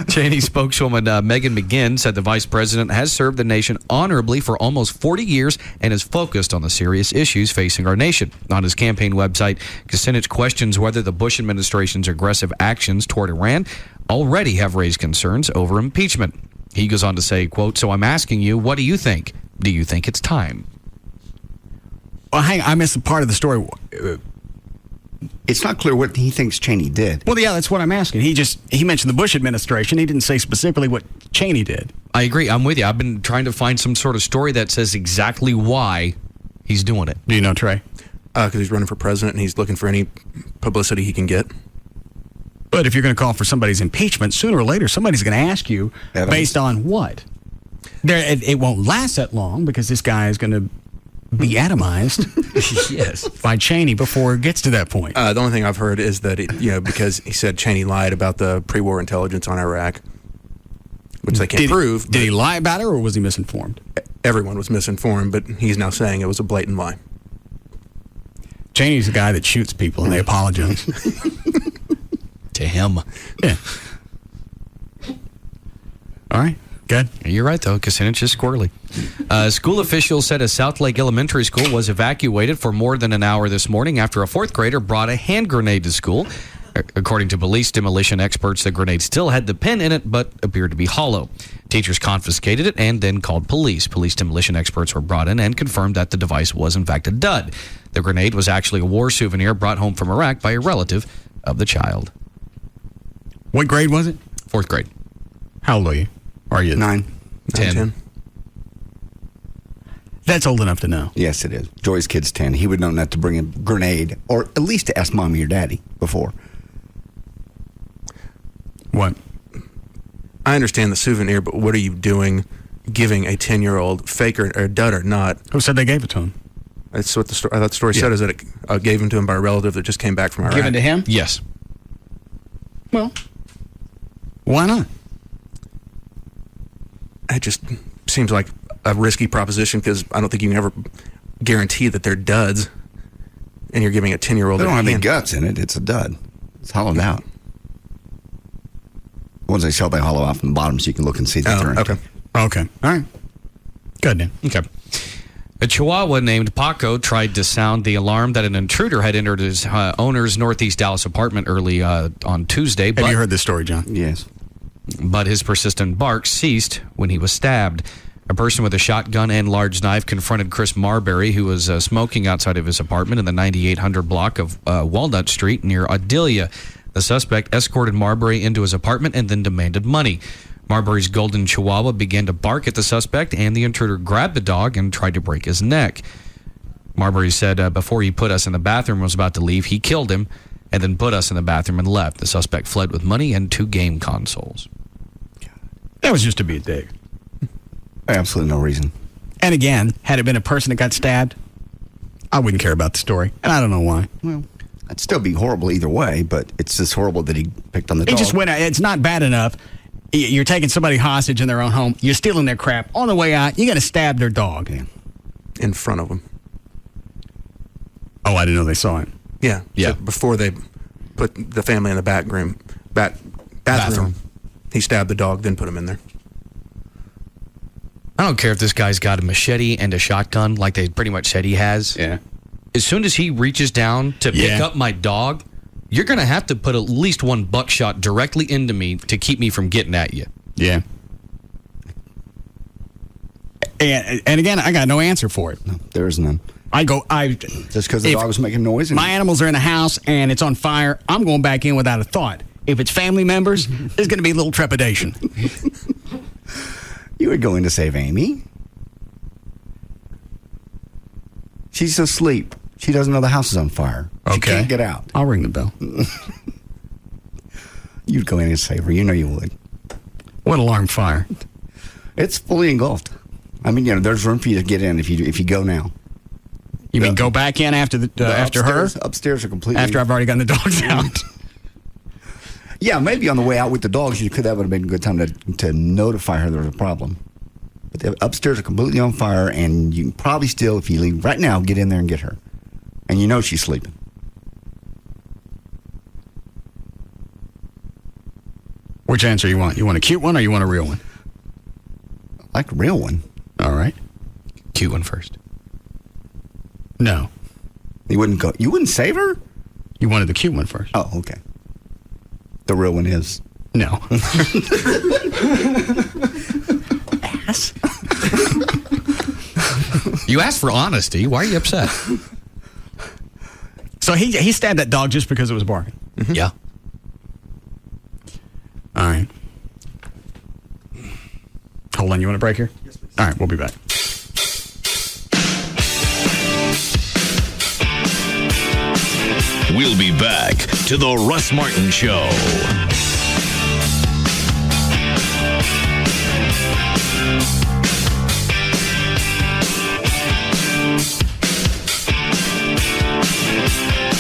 Cheney spokeswoman Megan McGinn said the vice president has served the nation honorably for almost 40 years and is focused on the serious issues facing our nation. On his campaign website, Kucinich questions whether the Bush administration's aggressive actions toward Iran already have raised concerns over impeachment. He goes on to say, quote, "So I'm asking you, what do you think? Do you think it's time?" Well, hang on, I missed a part of the story. It's not clear what he thinks Cheney did. Well, yeah, that's what I'm asking. He mentioned the Bush administration. He didn't say specifically what Cheney did. I agree. I'm with you. I've been trying to find some sort of story that says exactly why he's doing it. Do you know, Trey? Because he's running for president and he's looking for any publicity he can get. But if you're going to call for somebody's impeachment, sooner or later, somebody's going to ask you based on what? It won't last that long because this guy is going to be atomized yes, by Cheney before it gets to that point. The only thing I've heard is that, because he said Cheney lied about the pre-war intelligence on Iraq, which they can't prove. Did he lie about it or was he misinformed? Everyone was misinformed, but he's now saying it was a blatant lie. Cheney's the guy that shoots people and they apologize. To him. Yeah. All right. Good. You're right, though. Kucinich is squirrely. School officials said a South Lake Elementary School was evacuated for more than an hour this morning after a fourth grader brought a hand grenade to school. According to police demolition experts, the grenade still had the pin in it, but appeared to be hollow. Teachers confiscated it and then called police. Police demolition experts were brought in and confirmed that the device was, in fact, a dud. The grenade was actually a war souvenir brought home from Iraq by a relative of the child. What grade was it? Fourth grade. How old are you? Are you 9. 10. That's old enough to know. Yes, it is. Joy's kid's 10. He would know not to bring a grenade, or at least to ask mommy or daddy before. What? I understand the souvenir, but what are you doing giving a 10-year-old, fake or dud or not? Who said they gave it to him? That's what I thought the story said, is that it gave him to him by a relative that just came back from Iraq. Given to him? Yes. Well, why not? It just seems like a risky proposition, because I don't think you can ever guarantee that they're duds, and you're giving a 10-year-old. They don't have any guts in it. It's a dud. It's hollowed out. Ones they sell, they hollow out from the bottom so you can look and see that they're empty. Okay. All right. Good then. Okay. A Chihuahua named Paco tried to sound the alarm that an intruder had entered his owner's Northeast Dallas apartment early on Tuesday. Have you heard this story, John? Yes. But his persistent bark ceased when he was stabbed. A person with a shotgun and large knife confronted Chris Marbury, who was smoking outside of his apartment in the 9800 block of Walnut Street near Adelia. The suspect escorted Marbury into his apartment and then demanded money. Marbury's golden Chihuahua began to bark at the suspect, and the intruder grabbed the dog and tried to break his neck. Marbury said before he put us in the bathroom and was about to leave, he killed him and then put us in the bathroom and left. The suspect fled with money and 2 game consoles. That was just to be a dick. Absolutely no reason. And again, had it been a person that got stabbed, I wouldn't care about the story. And I don't know why. Well, it'd still be horrible either way, but it's just horrible that he picked on the dog. He just went out. It's not bad enough. You're taking somebody hostage in their own home. You're stealing their crap. On the way out, you're going to stab their dog. Yeah. In front of them. Oh, I didn't know they saw him. Yeah. Yeah. So before they put the family in the bathroom, he stabbed the dog, then put him in there. I don't care if this guy's got a machete and a shotgun like they pretty much said he has. Yeah. As soon as he reaches down to pick up my dog, you're going to have to put at least 1 buckshot directly into me to keep me from getting at you. Yeah. And again, I got no answer for it. No, there is none. Just because the dog was making noise? My animals are in the house and it's on fire, I'm going back in without a thought. If it's family members, there's going to be a little trepidation. You would go in to save Amy. She's asleep. She doesn't know the house is on fire. She can't get out. I'll ring the bell. You'd go in and save her. You know you would. What alarm fire? It's fully engulfed. I mean, there's room for you to get in if you go now. You mean go back in after after her? Upstairs are completely... After I've already gotten the dogs out. Yeah, maybe on the way out with the dogs, that would have been a good time to notify her there was a problem. But the upstairs are completely on fire, and you can probably still, if you leave right now, get in there and get her. And you know she's sleeping. Which answer you want? You want a cute one or you want a real one? I like a real one. All right. Cute one first. No. You wouldn't save her? You wanted the cute one first. Oh, okay. The real one is? No. Ass. You asked for honesty. Why are you upset? So he stabbed that dog just because it was barking? Mm-hmm. Yeah. All right. Hold on. You want a break here? Yes, please. All right. We'll be back. We'll be back to the Russ Martin Show.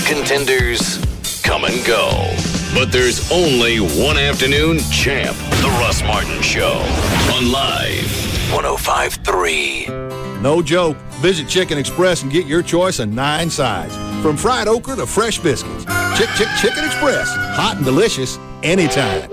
Contenders come and go, but there's only one afternoon champ. The Russ Martin Show on Live 105.3. No joke. Visit Chicken Express and get your choice of 9 sides. From fried okra to fresh biscuits. Chicken Express. Hot and delicious anytime.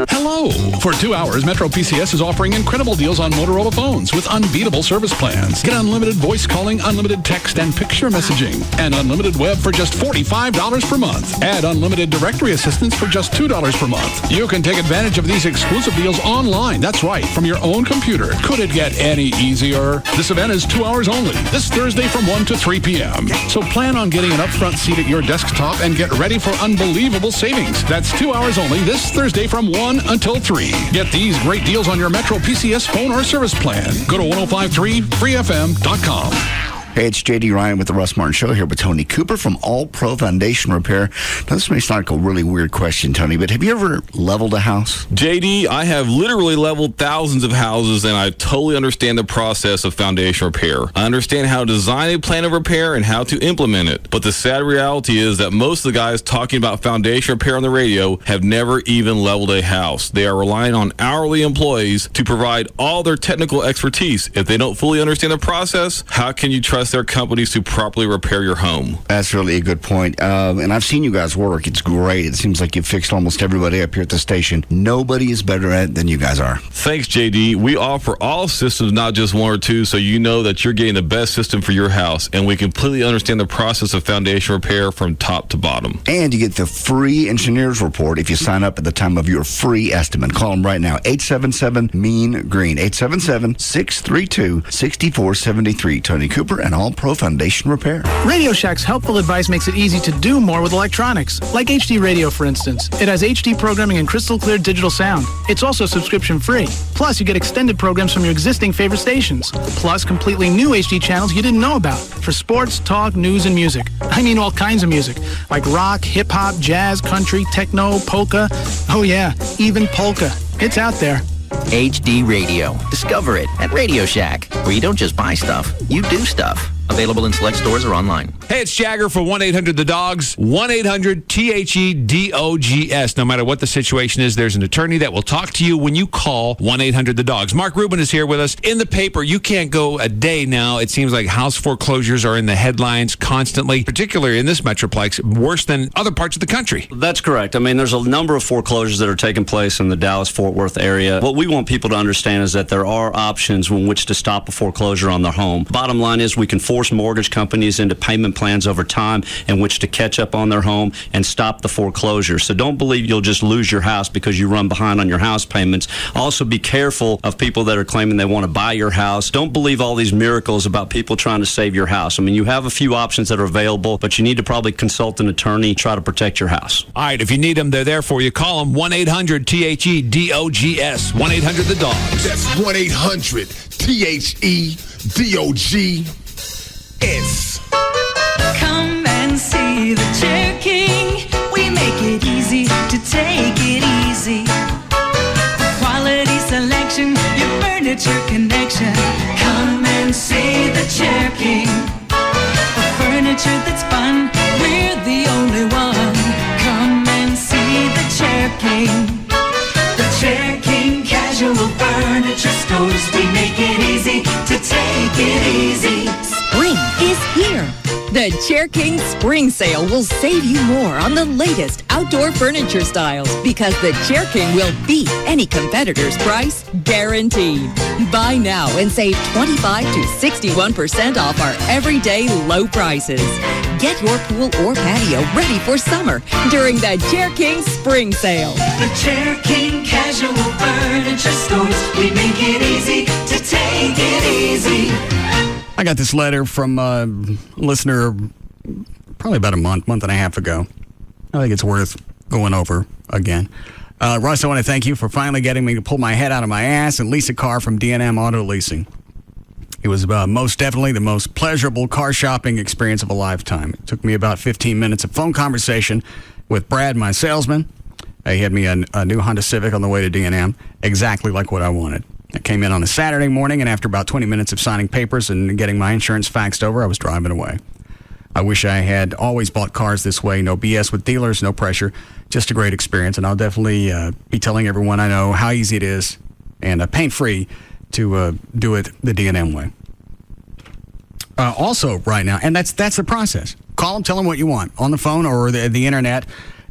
Hello. For 2 hours, Metro PCS is offering incredible deals on Motorola phones with unbeatable service plans. Get unlimited voice calling, unlimited text and picture messaging, and unlimited web for just $45 per month. Add unlimited directory assistance for just $2 per month. You can take advantage of these exclusive deals online. That's right, from your own computer. Could it get any easier? This event is 2 hours only, this Thursday from 1 to 3 p.m. So plan on getting an upfront seat at your desktop and get ready for unbelievable savings. That's 2 hours only this Thursday from 1 until 3. Get these great deals on your Metro PCS phone or service plan. Go to 1053freefm.com. Hey, it's J.D. Ryan with the Russ Martin Show here with Tony Cooper from All Pro Foundation Repair. Now, this may sound like a really weird question, Tony, but have you ever leveled a house? JD, I have literally leveled thousands of houses, and I totally understand the process of foundation repair. I understand how to design a plan of repair and how to implement it. But the sad reality is that most of the guys talking about foundation repair on the radio have never even leveled a house. They are relying on hourly employees to provide all their technical expertise. If they don't fully understand the process, how can you trust their companies to properly repair your home? That's really a good point. And I've seen you guys work. It's great. It seems like you've fixed almost everybody up here at the station. Nobody is better at it than you guys are. Thanks, JD. We offer all systems, not just one or two, so you know that you're getting the best system for your house. And we completely understand the process of foundation repair from top to bottom. And you get the free engineer's report if you sign up at the time of your free estimate. Call them right now, 877-MEAN-GREEN, 877-632-6473. Tony Cooper and All Pro Foundation Repair. Radio Shack's helpful advice makes it easy to do more with electronics, like HD radio, for instance. It has HD programming and crystal clear digital sound. It's also subscription free. Plus, you get extended programs from your existing favorite stations. Plus, completely new HD channels you didn't know about for sports, talk, news, and music. I mean all kinds of music, like rock, hip-hop, jazz, country, techno, polka. Oh yeah, even polka. It's out there. HD Radio. Discover it at Radio Shack, where you don't just buy stuff, you do stuff. Available in select stores or online. Hey, it's Jagger for 1-800-THE-DOGS. 1-800-THEDOGS. No matter what the situation is, there's an attorney that will talk to you when you call 1-800-THE-DOGS. Mark Rubin is here with us. In the paper, you can't go a day now. It seems like house foreclosures are in the headlines constantly, particularly in this metroplex, worse than other parts of the country. That's correct. I mean, there's a number of foreclosures that are taking place in the Dallas-Fort Worth area. What we want people to understand is that there are options in which to stop a foreclosure on their home. Bottom line is we can force mortgage companies into payment plans over time in which to catch up on their home and stop the foreclosure. So don't believe you'll just lose your house because you run behind on your house payments. Also be careful of people that are claiming they want to buy your house. Don't believe all these miracles about people trying to save your house. I mean, you have a few options that are available, but you need to probably consult an attorney, try to protect your house. All right, if you need them, they're there for you. Call them 1-800-THEDOGS. 1-800-THE-DOGS. That's 1-800-THEDOGS. Come and see the Chair King. We make it easy to take it easy. Quality selection, your furniture connection. Come and see the Chair King. For furniture that's fun, we're the only one. Come and see the Chair King. The Chair King Casual Furniture Stores. We make it easy to take it easy. Spring is here. The Chair King Spring Sale will save you more on the latest outdoor furniture styles because the Chair King will beat any competitor's price, guaranteed. Buy now and save 25 to 61% off our everyday low prices. Get your pool or patio ready for summer during the Chair King Spring Sale. The Chair King Casual Furniture Stores. We make it easy to take it easy. I got this letter from a listener probably about a month and a half ago. I think it's worth going over again. Russ, I want to thank you for finally getting me to pull my head out of my ass and lease a car from D&M Auto Leasing. It was most definitely the most pleasurable car shopping experience of a lifetime. It took me about 15 minutes of phone conversation with Brad, my salesman. He had me a new Honda Civic on the way to D&M, exactly like what I wanted. I came in on a Saturday morning, and after about 20 minutes of signing papers and getting my insurance faxed over, I was driving away. I wish I had always bought cars this way. No BS with dealers, no pressure, just a great experience. And I'll definitely be telling everyone I know how easy it is and pain-free to do it the D&M way. Also, right now, and that's the process. Call them, tell them what you want on the phone or the internet.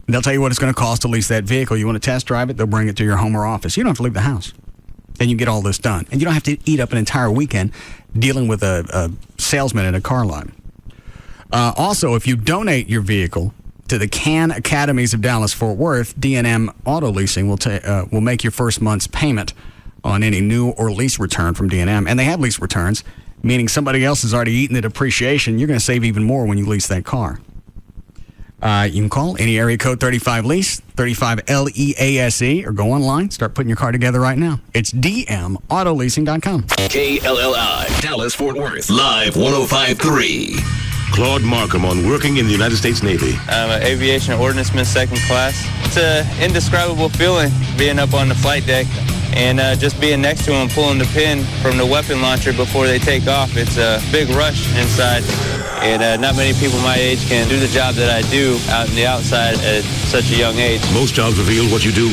They'll tell you what it's going to cost to lease that vehicle. You want to test drive it, they'll bring it to your home or office. You don't have to leave the house. Then you get all this done. And you don't have to eat up an entire weekend dealing with a salesman in a car lot. Also, if you donate your vehicle to the CAN Academies of Dallas-Fort Worth, D&M Auto Leasing will make your first month's payment on any new or lease return from D&M. And they have lease returns, meaning somebody else has already eaten the depreciation. You're going to save even more when you lease that car. You can call any area code 35-LEASE, 35-LEASE, or go online. Start putting your car together right now. It's dmautoleasing.com. KLLI, Dallas-Fort Worth, Live 105.3. Claude Markham on working in the United States Navy. I'm an aviation ordnanceman, second class. It's an indescribable feeling being up on the flight deck and just being next to them, pulling the pin from the weapon launcher before they take off. It's a big rush inside, and not many people my age can do the job that I do out in the outside at such a young age. Most jobs reveal what you do.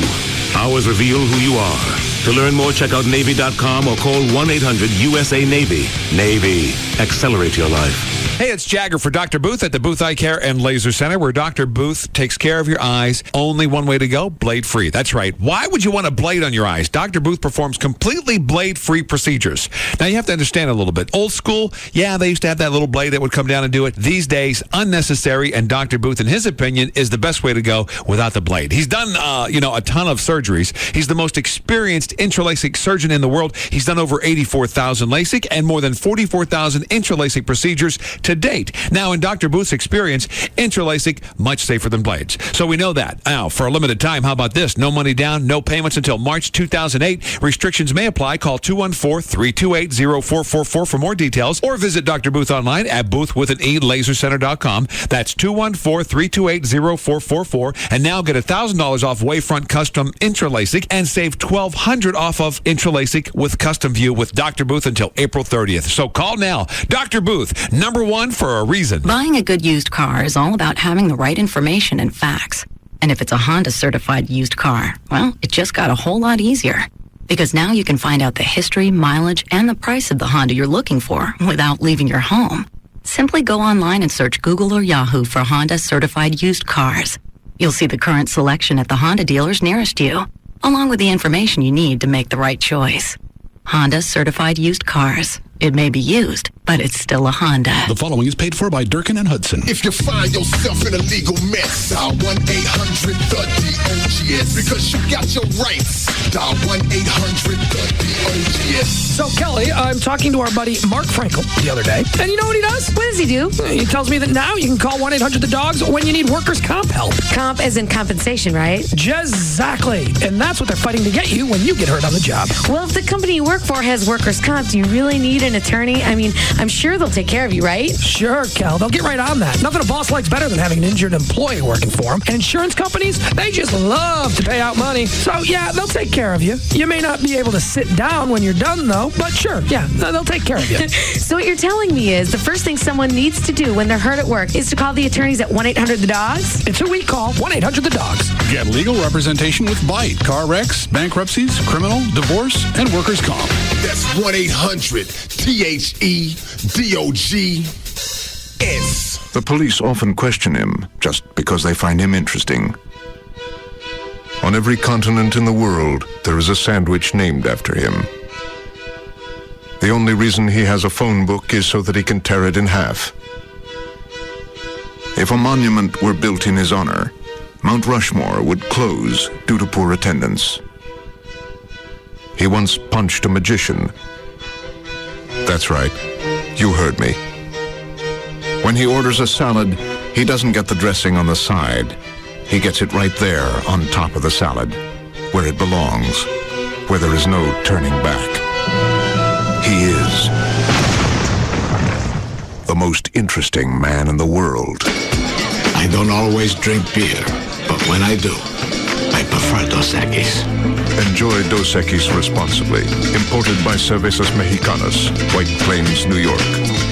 Ours reveal who you are. To learn more, check out Navy.com or call 1-800-USA-NAVY. Navy. Accelerate your life. Hey, it's Jagger for Dr. Booth at the Booth Eye Care and Laser Center, where Dr. Booth takes care of your eyes. Only one way to go, blade-free. That's right. Why would you want a blade on your eyes? Dr. Booth performs completely blade-free procedures. Now, you have to understand a little bit. Old school, yeah, they used to have that little blade that would come down and do it. These days, unnecessary, and Dr. Booth, in his opinion, is the best way to go without the blade. He's done, a ton of surgeries. He's the most experienced intralacic surgeon in the world. He's done over 84,000 LASIK and more than 44,000 intralacic procedures to date. Now, in Dr. Booth's experience, intralacic, much safer than blades. So we know that. Now, for a limited time, how about this? No money down, no payments until March 2008. Restrictions may apply. Call 214-328-0444 for more details, or visit Dr. Booth online at boothwithaneLaserCenter.com. That's 214-328-0444. And now get $1,000 off Wavefront Custom Intralacic and save $1,200 off of Intralacic with Custom View with Dr. Booth until April 30th. So call now. Dr. Booth, #1 for a reason. Buying a good used car is all about having the right information and facts. And if it's a Honda certified used car, well, it just got a whole lot easier. Because now you can find out the history, mileage, and the price of the Honda you're looking for without leaving your home. Simply go online and search Google or Yahoo for Honda certified used cars. You'll see the current selection at the Honda dealers nearest you, along with the information you need to make the right choice. Honda certified used cars. It may be used, but it's still a Honda. The following is paid for by Durkin and Hudson. If you find yourself in a legal mess, dial 1-800-THE-DOGS. Because you got your rights. Dial 1-800-THE-DOGS. So, Kelly, I'm talking to our buddy Mark Frankel the other day, and you know what he does? What does he do? He tells me that now you can call 1-800-THE-DOGS when you need workers' comp help. Comp as in compensation, right? Exactly. And that's what they're fighting to get you when you get hurt on the job. Well, if the company you work for has workers' comp, do you really need an attorney? I mean, I'm sure they'll take care of you, right? Sure, Kel. They'll get right on that. Nothing a boss likes better than having an injured employee working for them. And insurance companies, they just love to pay out money. So, yeah, they'll take care of you. You may not be able to sit down when you're done, though. But sure, yeah, they'll take care of you. So what you're telling me is the first thing someone needs to do when they're hurt at work is to call the attorneys at 1-800-THE-DOGS? It's who we call, 1-800-THE-DOGS. Get legal representation with Byte, car wrecks, bankruptcies, criminal, divorce, and workers' comp. That's 1-800-THE-DOGS. The police often question him just because they find him interesting. On every continent in the world, there is a sandwich named after him. The only reason he has a phone book is so that he can tear it in half. If a monument were built in his honor, Mount Rushmore would close due to poor attendance. He once punched a magician. That's right, you heard me. When he orders a salad, he doesn't get the dressing on the side. He gets it right there on top of the salad, where it belongs, where there is no turning back. He is the most interesting man in the world. I don't always drink beer, but when I do, I prefer Dos Equis. Enjoy Dos Equis responsibly. Imported by Cervezas Mexicanas, White Plains, New York.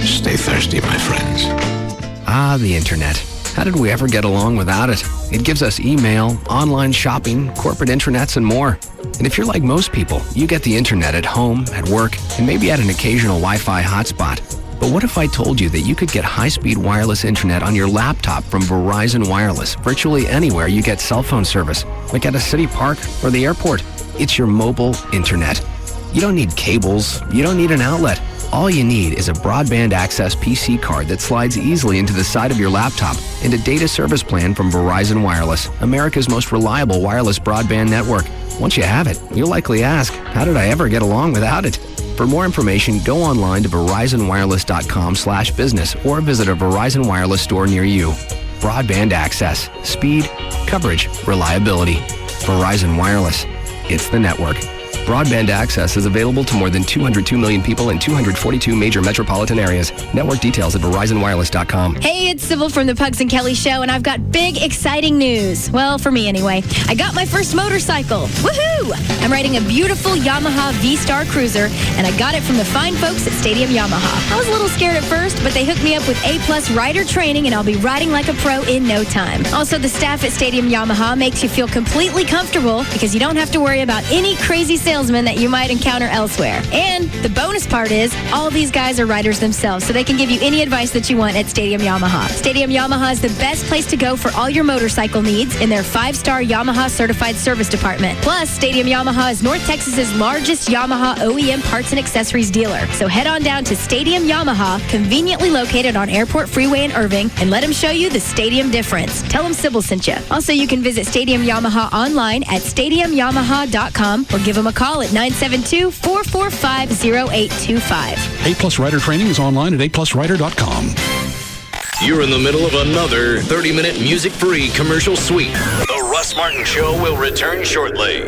Stay thirsty, my friends. Ah, the internet. How did we ever get along without it? It gives us email, online shopping, corporate intranets, and more. And if you're like most people, you get the internet at home, at work, and maybe at an occasional Wi-Fi hotspot. But what if I told you that you could get high-speed wireless internet on your laptop from Verizon Wireless virtually anywhere you get cell phone service, like at a city park or the airport? It's your mobile internet. You don't need cables. You don't need an outlet. All you need is a broadband access PC card that slides easily into the side of your laptop and a data service plan from Verizon Wireless, America's most reliable wireless broadband network. Once you have it, you'll likely ask, how did I ever get along without it? For more information, go online to verizonwireless.com/business or visit a Verizon Wireless store near you. broadband access, speed, coverage, reliability. Verizon Wireless. It's the network. Broadband access is available to more than 202 million people in 242 major metropolitan areas. Network details at VerizonWireless.com. Hey, it's Sybil from the Pugs and Kelly Show, and I've got big, exciting news. Well, for me anyway. I got my first motorcycle. Woohoo! I'm riding a beautiful Yamaha V-Star Cruiser, and I got it from the fine folks at Stadium Yamaha. I was a little scared at first, but they hooked me up with A-plus rider training, and I'll be riding like a pro in no time. Also, the staff at Stadium Yamaha makes you feel completely comfortable because you don't have to worry about any crazy salesman that you might encounter elsewhere. And the bonus part is, all these guys are riders themselves, so they can give you any advice that you want at Stadium Yamaha. Stadium Yamaha is the best place to go for all your motorcycle needs in their 5-star Yamaha certified service department. Plus, Stadium Yamaha is North Texas's largest Yamaha OEM parts and accessories dealer. So head on down to Stadium Yamaha, conveniently located on Airport Freeway in Irving, and let them show you the Stadium difference. Tell them Sybil sent you. Also, you can visit Stadium Yamaha online at stadiumyamaha.com or give them a call at 972-445-0825. A-plus Rider training is online at aplusrider.com. You're in the middle of another 30-minute music-free commercial sweep. The Russ Martin Show will return shortly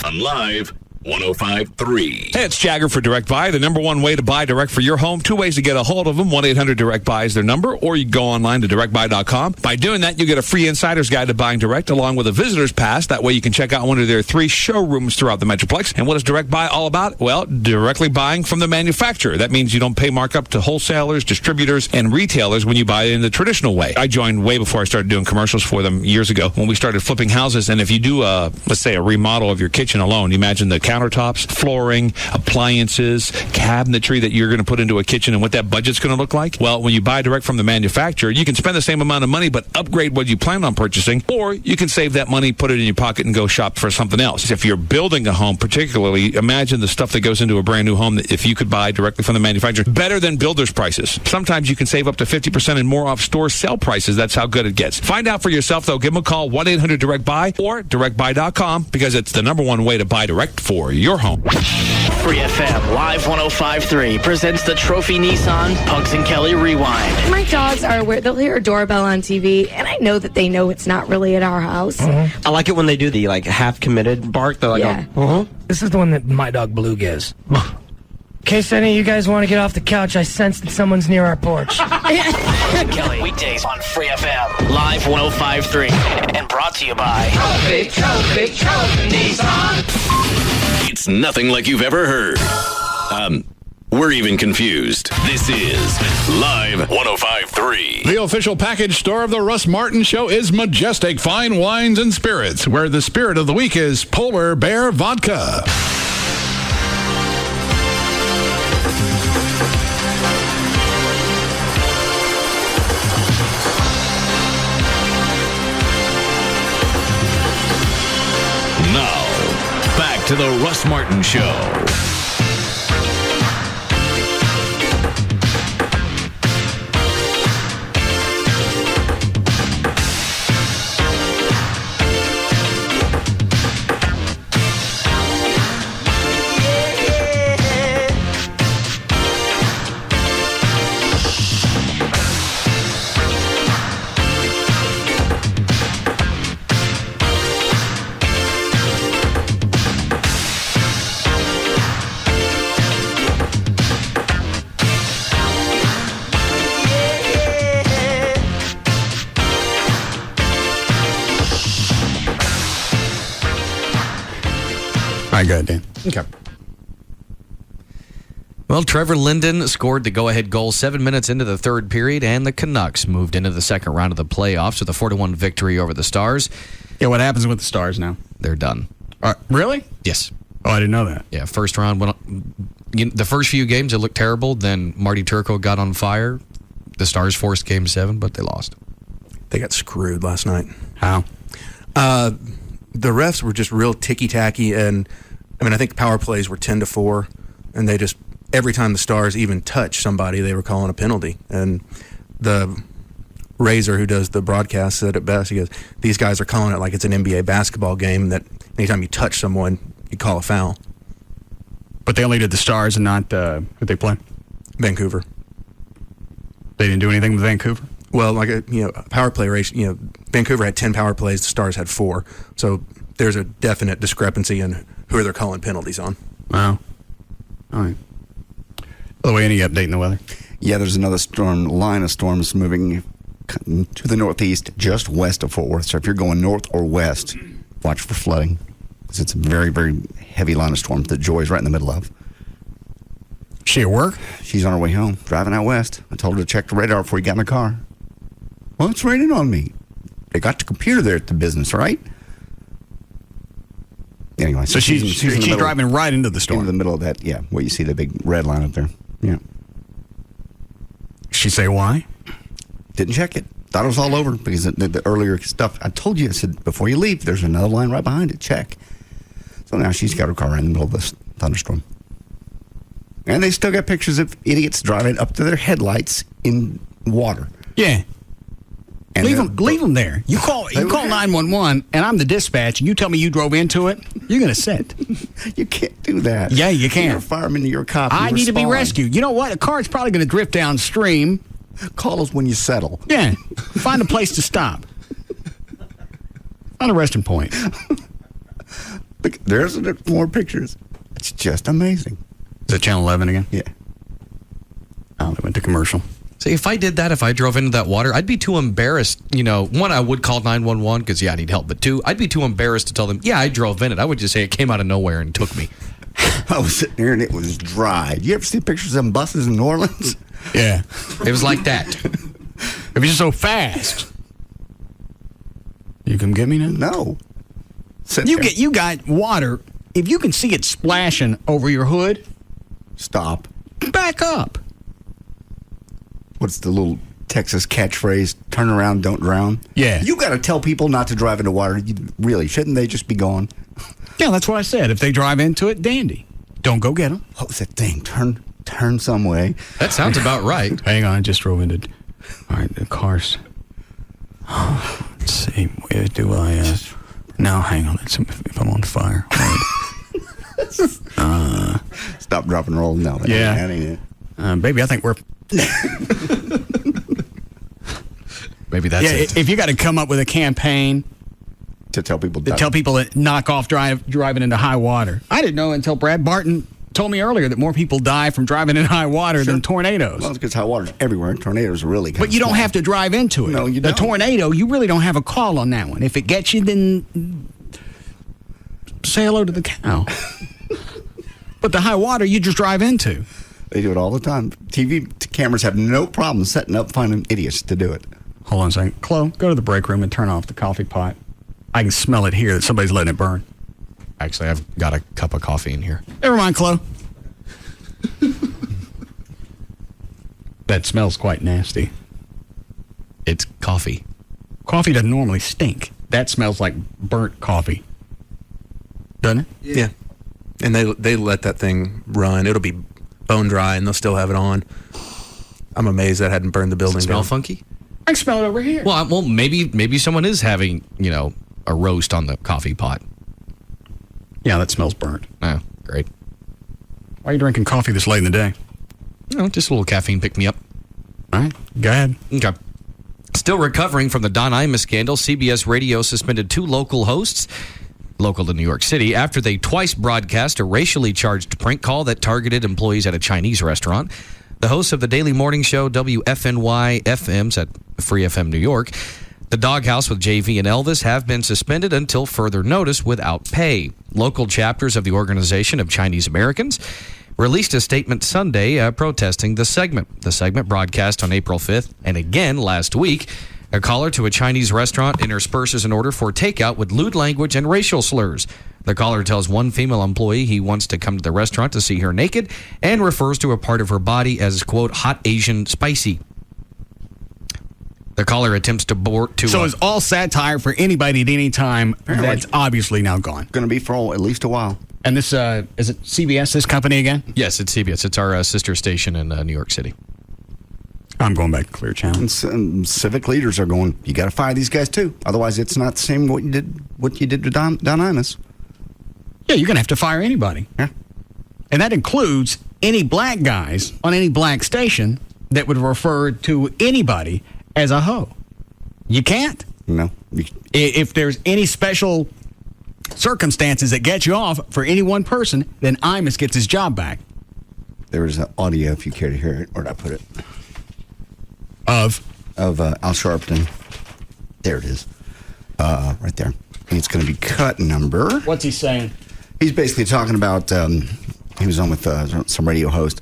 on Live 105.3. Hey, it's Jagger for Direct Buy, the number one way to buy direct for your home. 2 ways to get a hold of them. 1-800-DIRECT-BUY is their number, or you can go online to directbuy.com. By doing that, you get a free insider's guide to buying direct, along with a visitor's pass. That way you can check out one of their 3 showrooms throughout the Metroplex. And what is Direct Buy all about? Well, directly buying from the manufacturer. That means you don't pay markup to wholesalers, distributors, and retailers when you buy it in the traditional way. I joined way before I started doing commercials for them years ago when we started flipping houses. And if you do, let's say, a remodel of your kitchen alone, you imagine the countertops, flooring, appliances, cabinetry that you're going to put into a kitchen and what that budget's going to look like. Well, when you buy direct from the manufacturer, you can spend the same amount of money but upgrade what you plan on purchasing, or you can save that money, put it in your pocket, and go shop for something else. If you're building a home, particularly, imagine the stuff that goes into a brand new home that if you could buy directly from the manufacturer, better than builder's prices. Sometimes you can save up to 50% and more off store sale prices. That's how good it gets. Find out for yourself, though. Give them a call, 1-800-DIRECT-BUY or directbuy.com, because it's the number one way to buy direct for your home. Free FM Live 105.3 presents the Trophy Nissan Pugs and Kelly Rewind. My dogs are aware. They'll hear a doorbell on TV, and I know that they know it's not really at our house. I like it when they do the half committed bark. They're like, This is the one that my dog Blue gives. In case any of you guys want to get off the couch, I sense that someone's near our porch. Kelly, weekdays on Free FM Live 105.3 and brought to you by Trophy Nissan. It's nothing like you've ever heard. We're even confused. This is Live 105.3. The official package store of the Russ Martin Show is Majestic Fine Wines and Spirits, where the spirit of the week is Polar Bear Vodka. Now, back to the Russ Martin Show. All right, go ahead, Dan. Okay. Well, Trevor Linden scored the go-ahead goal 7 minutes into the third period, and the Canucks moved into the second round of the playoffs with a 4-1 victory over the Stars. Yeah, what happens with the Stars now? They're done. Really? Yes. Oh, I didn't know that. Yeah, first round. The first few games, it looked terrible. Then Marty Turco got on fire. The Stars forced Game 7, but they lost. They got screwed last night. How? The refs were just real ticky-tacky, and I think power plays were 10-4, and they just, every time the Stars even touched somebody, they were calling a penalty. And the Razor, who does the broadcast, said it best. He goes, these guys are calling it like it's an NBA basketball game, that anytime you touch someone, you call a foul. But they only did the Stars and not, who they play? Vancouver. They didn't do anything with Vancouver? Well, like a power play ratio. Vancouver had 10 power plays. The Stars had 4. So there's a definite discrepancy in who they're calling penalties on. Wow. All right. By the way, any update in the weather? Yeah, there's another line of storms moving to the northeast, just west of Fort Worth. So if you're going north or west, watch for flooding, because it's a very, very heavy line of storms that Joy's right in the middle of. She at work? She's on her way home, driving out west. I told her to check the radar before you got in the car. Well, it's raining on me. They got the computer there at the business, right? Anyway, so she's driving right into the storm. Into the middle of that, yeah, where you see the big red line up there. Yeah. She say why? Didn't check it. Thought it was all over because the earlier stuff. I told you, I said, before you leave, there's another line right behind it. Check. So now she's got her car right in the middle of this thunderstorm. And they still got pictures of idiots driving up to their headlights in water. Yeah. And leave them there. You call 911, and I'm the dispatch, and you tell me you drove into it, you're going to sit. You can't do that. Yeah, you can. You're a fireman, you're a cop. I need to be rescued. You know what? A car's probably going to drift downstream. Call us when you settle. Yeah. Find a place to stop. Find a resting point. There's more pictures. It's just amazing. Is it Channel 11 again? Yeah. Oh, they went to commercial. See, if I did that, if I drove into that water, I'd be too embarrassed. One, I would call 911 because, I need help. But two, I'd be too embarrassed to tell them, I drove in it. I would just say it came out of nowhere and took me. I was sitting there and it was dry. You ever see pictures of buses in New Orleans? Yeah. It was like that. It was just so fast. You come get me now? No. You got water. If you can see it splashing over your hood, stop. Back up. What's the little Texas catchphrase? Turn around, don't drown. Yeah. You got to tell people not to drive into water. Really, shouldn't they just be gone? Yeah, that's what I said. If they drive into it, dandy. Don't go get them. What was that thing? Turn some way. That sounds about right. Hang on, I just drove into. All right, the cars. Let's see. Where do I? No, hang on. Let's see if I'm on fire. Stop, drop, and roll. No, that ain't it. Baby, I think we're. Maybe that's it. If you got to come up with a campaign to tell people to knock off driving into high water. I didn't know until Brad Barton told me earlier that more people die from driving in high water than tornadoes. Well, it's because high water's everywhere. Tornadoes are really But you don't have to drive into it. No, you don't. The tornado, you really don't have a call on that one. If it gets you, then say hello to the cow. But the high water, you just drive into. They do it all the time. TV cameras have no problem setting up, finding idiots to do it. Hold on a second. Chloe, go to the break room and turn off the coffee pot. I can smell it here that somebody's letting it burn. Actually, I've got a cup of coffee in here. Never mind, Chloe. That smells quite nasty. It's coffee. Coffee doesn't normally stink. That smells like burnt coffee. Doesn't it? Yeah. And they let that thing run. It'll be bone dry, and they'll still have it on. I'm amazed that hadn't burned the building Does it smell down. funky? I can smell it over here. Well, maybe someone is having, a roast on the coffee pot. Yeah, that smells burnt. Oh, great. Why are you drinking coffee this late in the day? Just a little caffeine pick-me-up. All right, go ahead. Okay. Still recovering from the Don Imus scandal, CBS Radio suspended 2 local hosts, local to New York City, after they twice broadcast a racially charged prank call that targeted employees at a Chinese restaurant. The hosts of the daily morning show, WFNY FM's at Free FM New York, the Doghouse with JV and Elvis, have been suspended until further notice without pay. Local chapters of the Organization of Chinese Americans released a statement Sunday protesting the segment. The segment broadcast on April 5th and again last week. A caller to a Chinese restaurant intersperses an order for takeout with lewd language and racial slurs. The caller tells one female employee he wants to come to the restaurant to see her naked and refers to a part of her body as, quote, hot Asian spicy. The caller attempts to board to... So it's all satire for anybody at any time. That's obviously now gone. Going to be for at least a while. And this, is it CBS, this company again? Yes, it's CBS. It's our sister station in New York City. I'm going back to Clear Channel. And civic leaders are going, you got to fire these guys too. Otherwise, it's not the same what you did to Don Imus. Yeah, you're going to have to fire anybody. Yeah. And that includes any black guys on any black station that would refer to anybody as a hoe. You can't. No. If there's any special circumstances that get you off for any one person, then Imus gets his job back. There is an audio, if you care to hear it. Where did I put it? Of Al Sharpton. There it is. Right there. And it's going to be cut number. What's he saying? He's basically talking about, he was on with some radio host.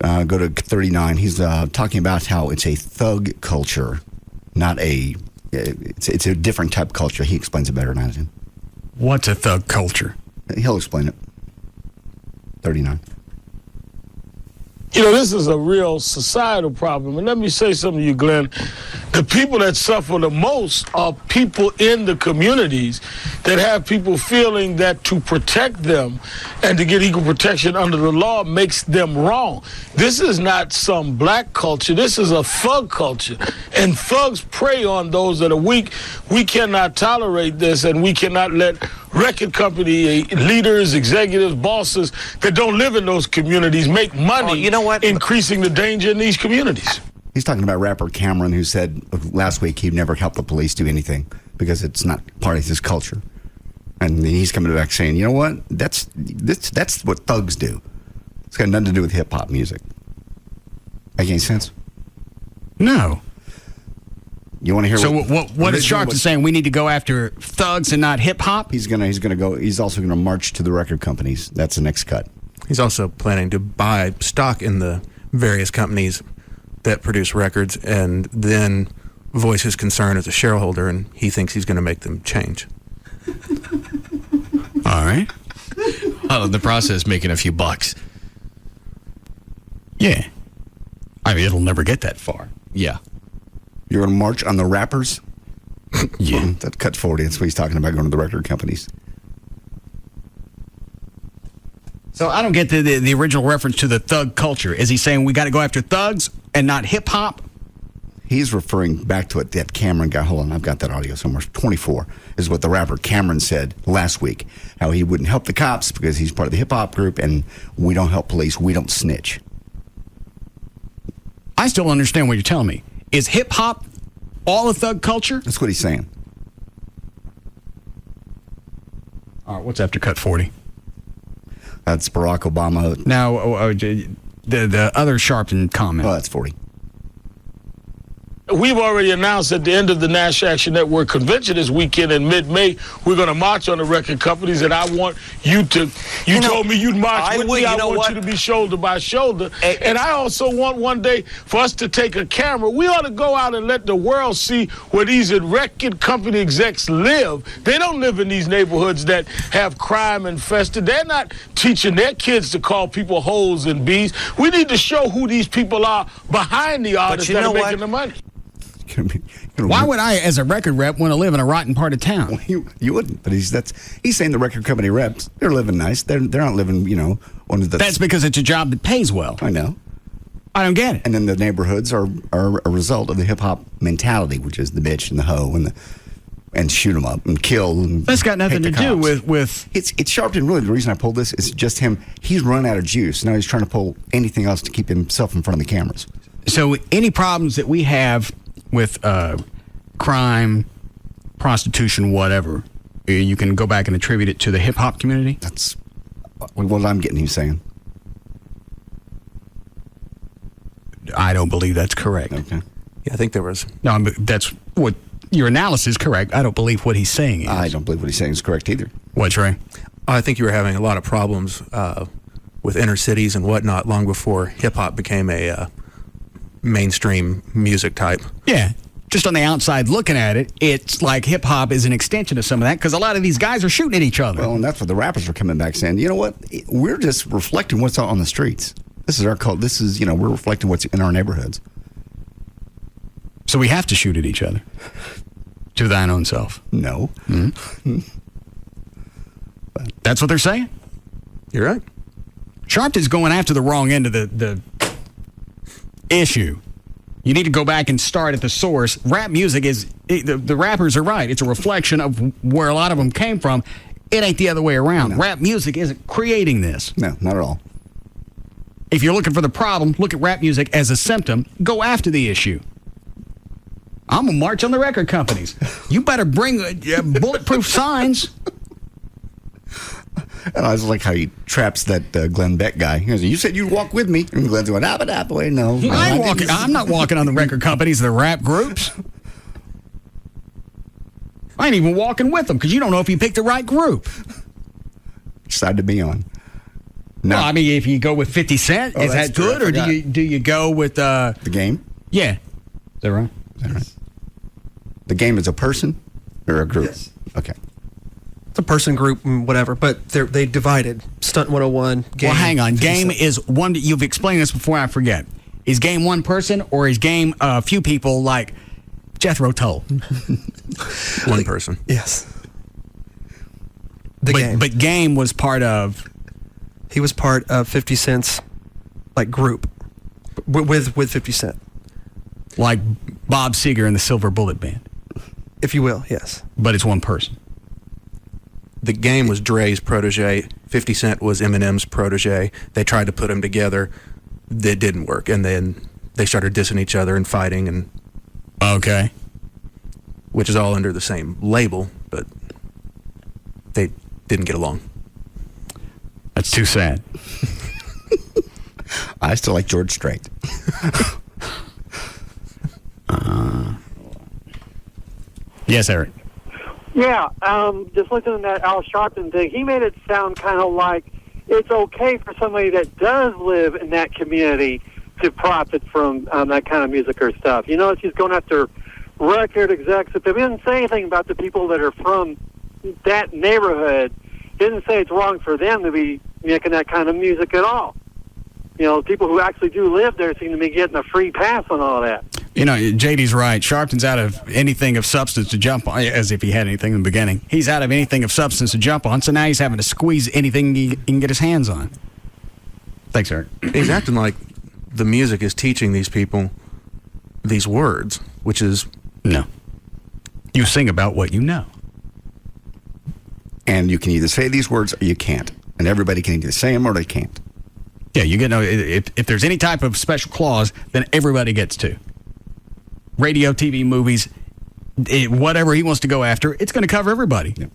Go to 39. He's talking about how it's a thug culture, not a, it's a different type of culture. He explains it better than I do. What's a thug culture? He'll explain it. 39. You know, this is a real societal problem. And let me say something to you, Glenn. The people that suffer the most are people in the communities that have people feeling that to protect them and to get equal protection under the law makes them wrong. This is not some black culture. This is a thug culture. And thugs prey on those that are weak. We cannot tolerate this, and we cannot let record company leaders, executives, bosses that don't live in those communities make money increasing the danger in these communities. He's talking about rapper Cameron, who said last week he'd never help the police do anything because it's not part of his culture. And he's coming back saying, you know what? That's what thugs do. It's got nothing to do with hip-hop music. Make any sense? No. You want to hear? So what is Sharpton saying? We need to go after thugs and not hip hop. He's gonna go. He's also gonna march to the record companies. That's the next cut. He's also planning to buy stock in the various companies that produce records, and then voice his concern as a shareholder. And he thinks he's going to make them change. All right. Oh, in the process, making a few bucks. Yeah. I mean, it'll never get that far. Yeah. You're going to march on the rappers? Yeah. That cuts 40. That's what he's talking about, going to the record companies. So I don't get the original reference to the thug culture. Is he saying we got to go after thugs and not hip hop? He's referring back to it, that Cameron guy. Hold on, I've got that audio somewhere. 24 is what the rapper Cameron said last week. How he wouldn't help the cops because he's part of the hip hop group, and we don't help police. We don't snitch. I still don't understand what you're telling me. Is hip hop all a thug culture? That's what he's saying. All right, what's after cut 40? That's Barack Obama. Now, the other Sharpton comment. Oh, that's 40. We've already announced at the end of the National Action Network convention this weekend in mid-May, we're going to march on the record companies, and I want you to, you told me you'd march with me, I want you to be shoulder by shoulder. And I also want one day for us to take a camera. We ought to go out and let the world see where these record company execs live. They don't live in these neighborhoods that have crime infested. They're not teaching their kids to call people hoes and bees. We need to show who these people are behind the artists that are making the money. Why would I, as a record rep, want to live in a rotten part of town? Well, you wouldn't, but he's saying the record company reps, they're living nice. They're not living, one of the. That's because it's a job that pays well. I know. I don't get it. And then the neighborhoods are a result of the hip hop mentality, which is the bitch and the hoe and shoot them up and kill. And that's got nothing to do with. It's Sharpton. Really, the reason I pulled this is just him. He's run out of juice. Now he's trying to pull anything else to keep himself in front of the cameras. So any problems that we have with crime, prostitution, whatever, you can go back and attribute it to the hip-hop community? That's what I'm getting you saying. I don't believe that's correct. Okay. Yeah, I think there was. No, that's what your analysis is correct. I don't believe what he's saying is. I don't believe what he's saying is correct either. What's right? I think you were having a lot of problems with inner cities and whatnot long before hip-hop became a mainstream music type. Yeah. Just on the outside looking at it, it's like hip-hop is an extension of some of that because a lot of these guys are shooting at each other. Well, and that's what the rappers are coming back saying. You know what? We're just reflecting what's out on the streets. This is our cult. This is, we're reflecting what's in our neighborhoods. So we have to shoot at each other. To thine own self. No. Mm-hmm. That's what they're saying? You're right. Sharpton's going after the wrong end of the issue. You need to go back and start at the source. Rap music the rappers are right. It's a reflection of where a lot of them came from. It ain't the other way around. No. Rap music isn't creating this. No, not at all. If you're looking for the problem, look at rap music as a symptom. Go after the issue. I'm going to march on the record companies. You better bring bulletproof signs. And I was like how he traps that Glenn Beck guy. He goes, you said you'd walk with me. And Glenn's going, wait, no. I'm not walking on the record companies, the rap groups. I ain't even walking with them because you don't know if you picked the right group. Which side to be on? No. Well, I mean, if you go with 50 Cent, is that good? Or do you go with... The Game? Yeah. Is that right? The Game is a person or a group? Yes. Okay. It's a person, group, whatever, but they divided. Stunt 101, Game. Well, hang on. Game is one... You've explained this before, I forget. Is Game one person or is Game a few people like Jethro Tull? One person. Yes. Game. But Game was part of... He was part of 50 Cent's group with 50 Cent. Like Bob Seger and the Silver Bullet Band. If you will, yes. But it's one person. The Game was Dre's protege. 50 Cent was Eminem's protege. They tried to put them together. It didn't work. And then they started dissing each other and fighting. And okay. Which is all under the same label, but they didn't get along. That's too sad. I still like George Strait. Yes, Eric. Yeah, just listening to that Al Sharpton thing, he made it sound kind of like it's okay for somebody that does live in that community to profit from that kind of music or stuff. You know, it's just going after record execs. If they didn't say anything about the people that are from that neighborhood, didn't say it's wrong for them to be making that kind of music at all. You know, people who actually do live there seem to be getting a free pass on all that. You know, JD's right. Sharpton's out of anything of substance to jump on, as if he had anything in the beginning. He's out of anything of substance to jump on, so now he's having to squeeze anything he can get his hands on. Thanks, Eric. He's acting like the music is teaching these people these words, which is... No. You sing about what you know. And you can either say these words or you can't. And everybody can either say them or they can't. Yeah, you get if there's any type of special clause, then everybody gets to. Radio, TV, movies, whatever he wants to go after, it's going to cover everybody. Yep.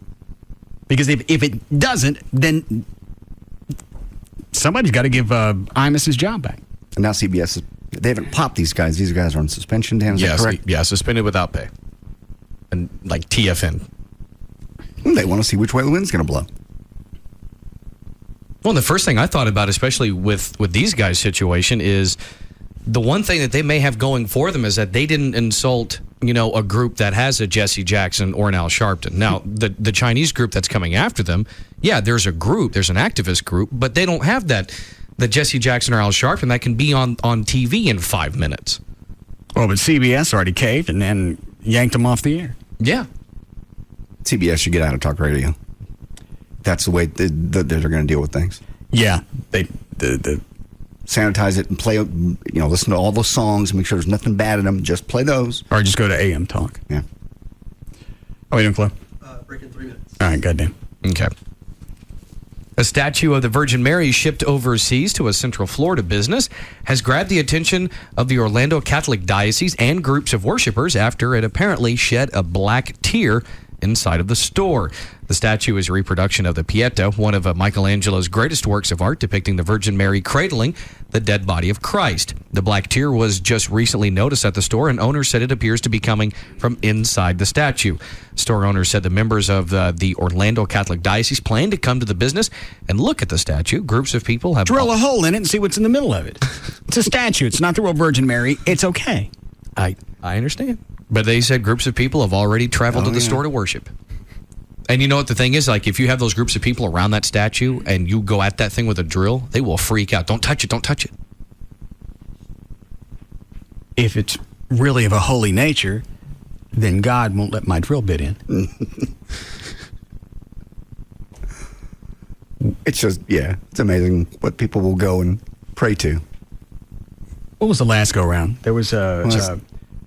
Because if it doesn't, then somebody's got to give Imus his job back. And now CBS, they haven't popped these guys. These guys are on suspension, Dan, is that correct? Yeah, suspended without pay. And like TFN. They want to see which way the wind's going to blow. Well, the first thing I thought about, especially with these guys' situation, is the one thing that they may have going for them is that they didn't insult, a group that has a Jesse Jackson or an Al Sharpton. Now, the Chinese group that's coming after them, yeah, there's a group, there's an activist group, but they don't have the Jesse Jackson or Al Sharpton that can be on TV in 5 minutes. Well, but CBS already caved and then yanked them off the air. Yeah. CBS should get out of talk radio. That's the way they're going to deal with things. Yeah, they sanitize it and play. Listen to all those songs and make sure there's nothing bad in them. Just play those, or just go to AM talk. Yeah. How are we doing, Flo? Break in 3 minutes. All right, goddamn. Okay. A statue of the Virgin Mary shipped overseas to a Central Florida business has grabbed the attention of the Orlando Catholic Diocese and groups of worshipers after it apparently shed a black tear inside of the store. The statue is a reproduction of the Pieta, one of Michelangelo's greatest works of art depicting the Virgin Mary cradling the dead body of Christ. The black tear was just recently noticed at the store, and owners said it appears to be coming from inside the statue. Store owners said the members of the Orlando Catholic Diocese plan to come to the business and look at the statue. Groups of people have... Drill a hole in it and see what's in the middle of it. It's a statue. It's not the real Virgin Mary. It's okay. I understand. But they said groups of people have already traveled to the store to worship. And you know what the thing is? Like, if you have those groups of people around that statue and you go at that thing with a drill, they will freak out. Don't touch it. Don't touch it. If it's really of a holy nature, then God won't let my drill bit in. It's just, it's amazing what people will go and pray to. What was the last go-round? There was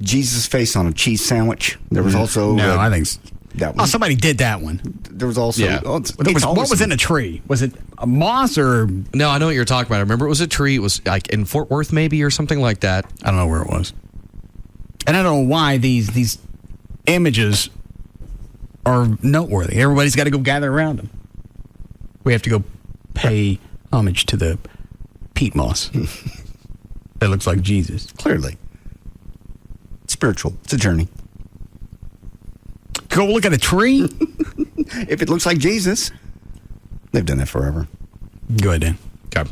Jesus' face on a cheese sandwich. There was also... No, I think... That one. Oh, somebody did that one. There was also... Yeah. What was in a tree? Was it a moss or... No, I know what you're talking about. I remember it was a tree. It was like in Fort Worth maybe or something like that. I don't know where it was. And I don't know why these images are noteworthy. Everybody's got to go gather around them. We have to go pay homage to the peat moss that looks like Jesus. Clearly. Spiritual. It's a journey. Go look at a tree? If it looks like Jesus. They've done that forever. Go ahead, Dan. Okay.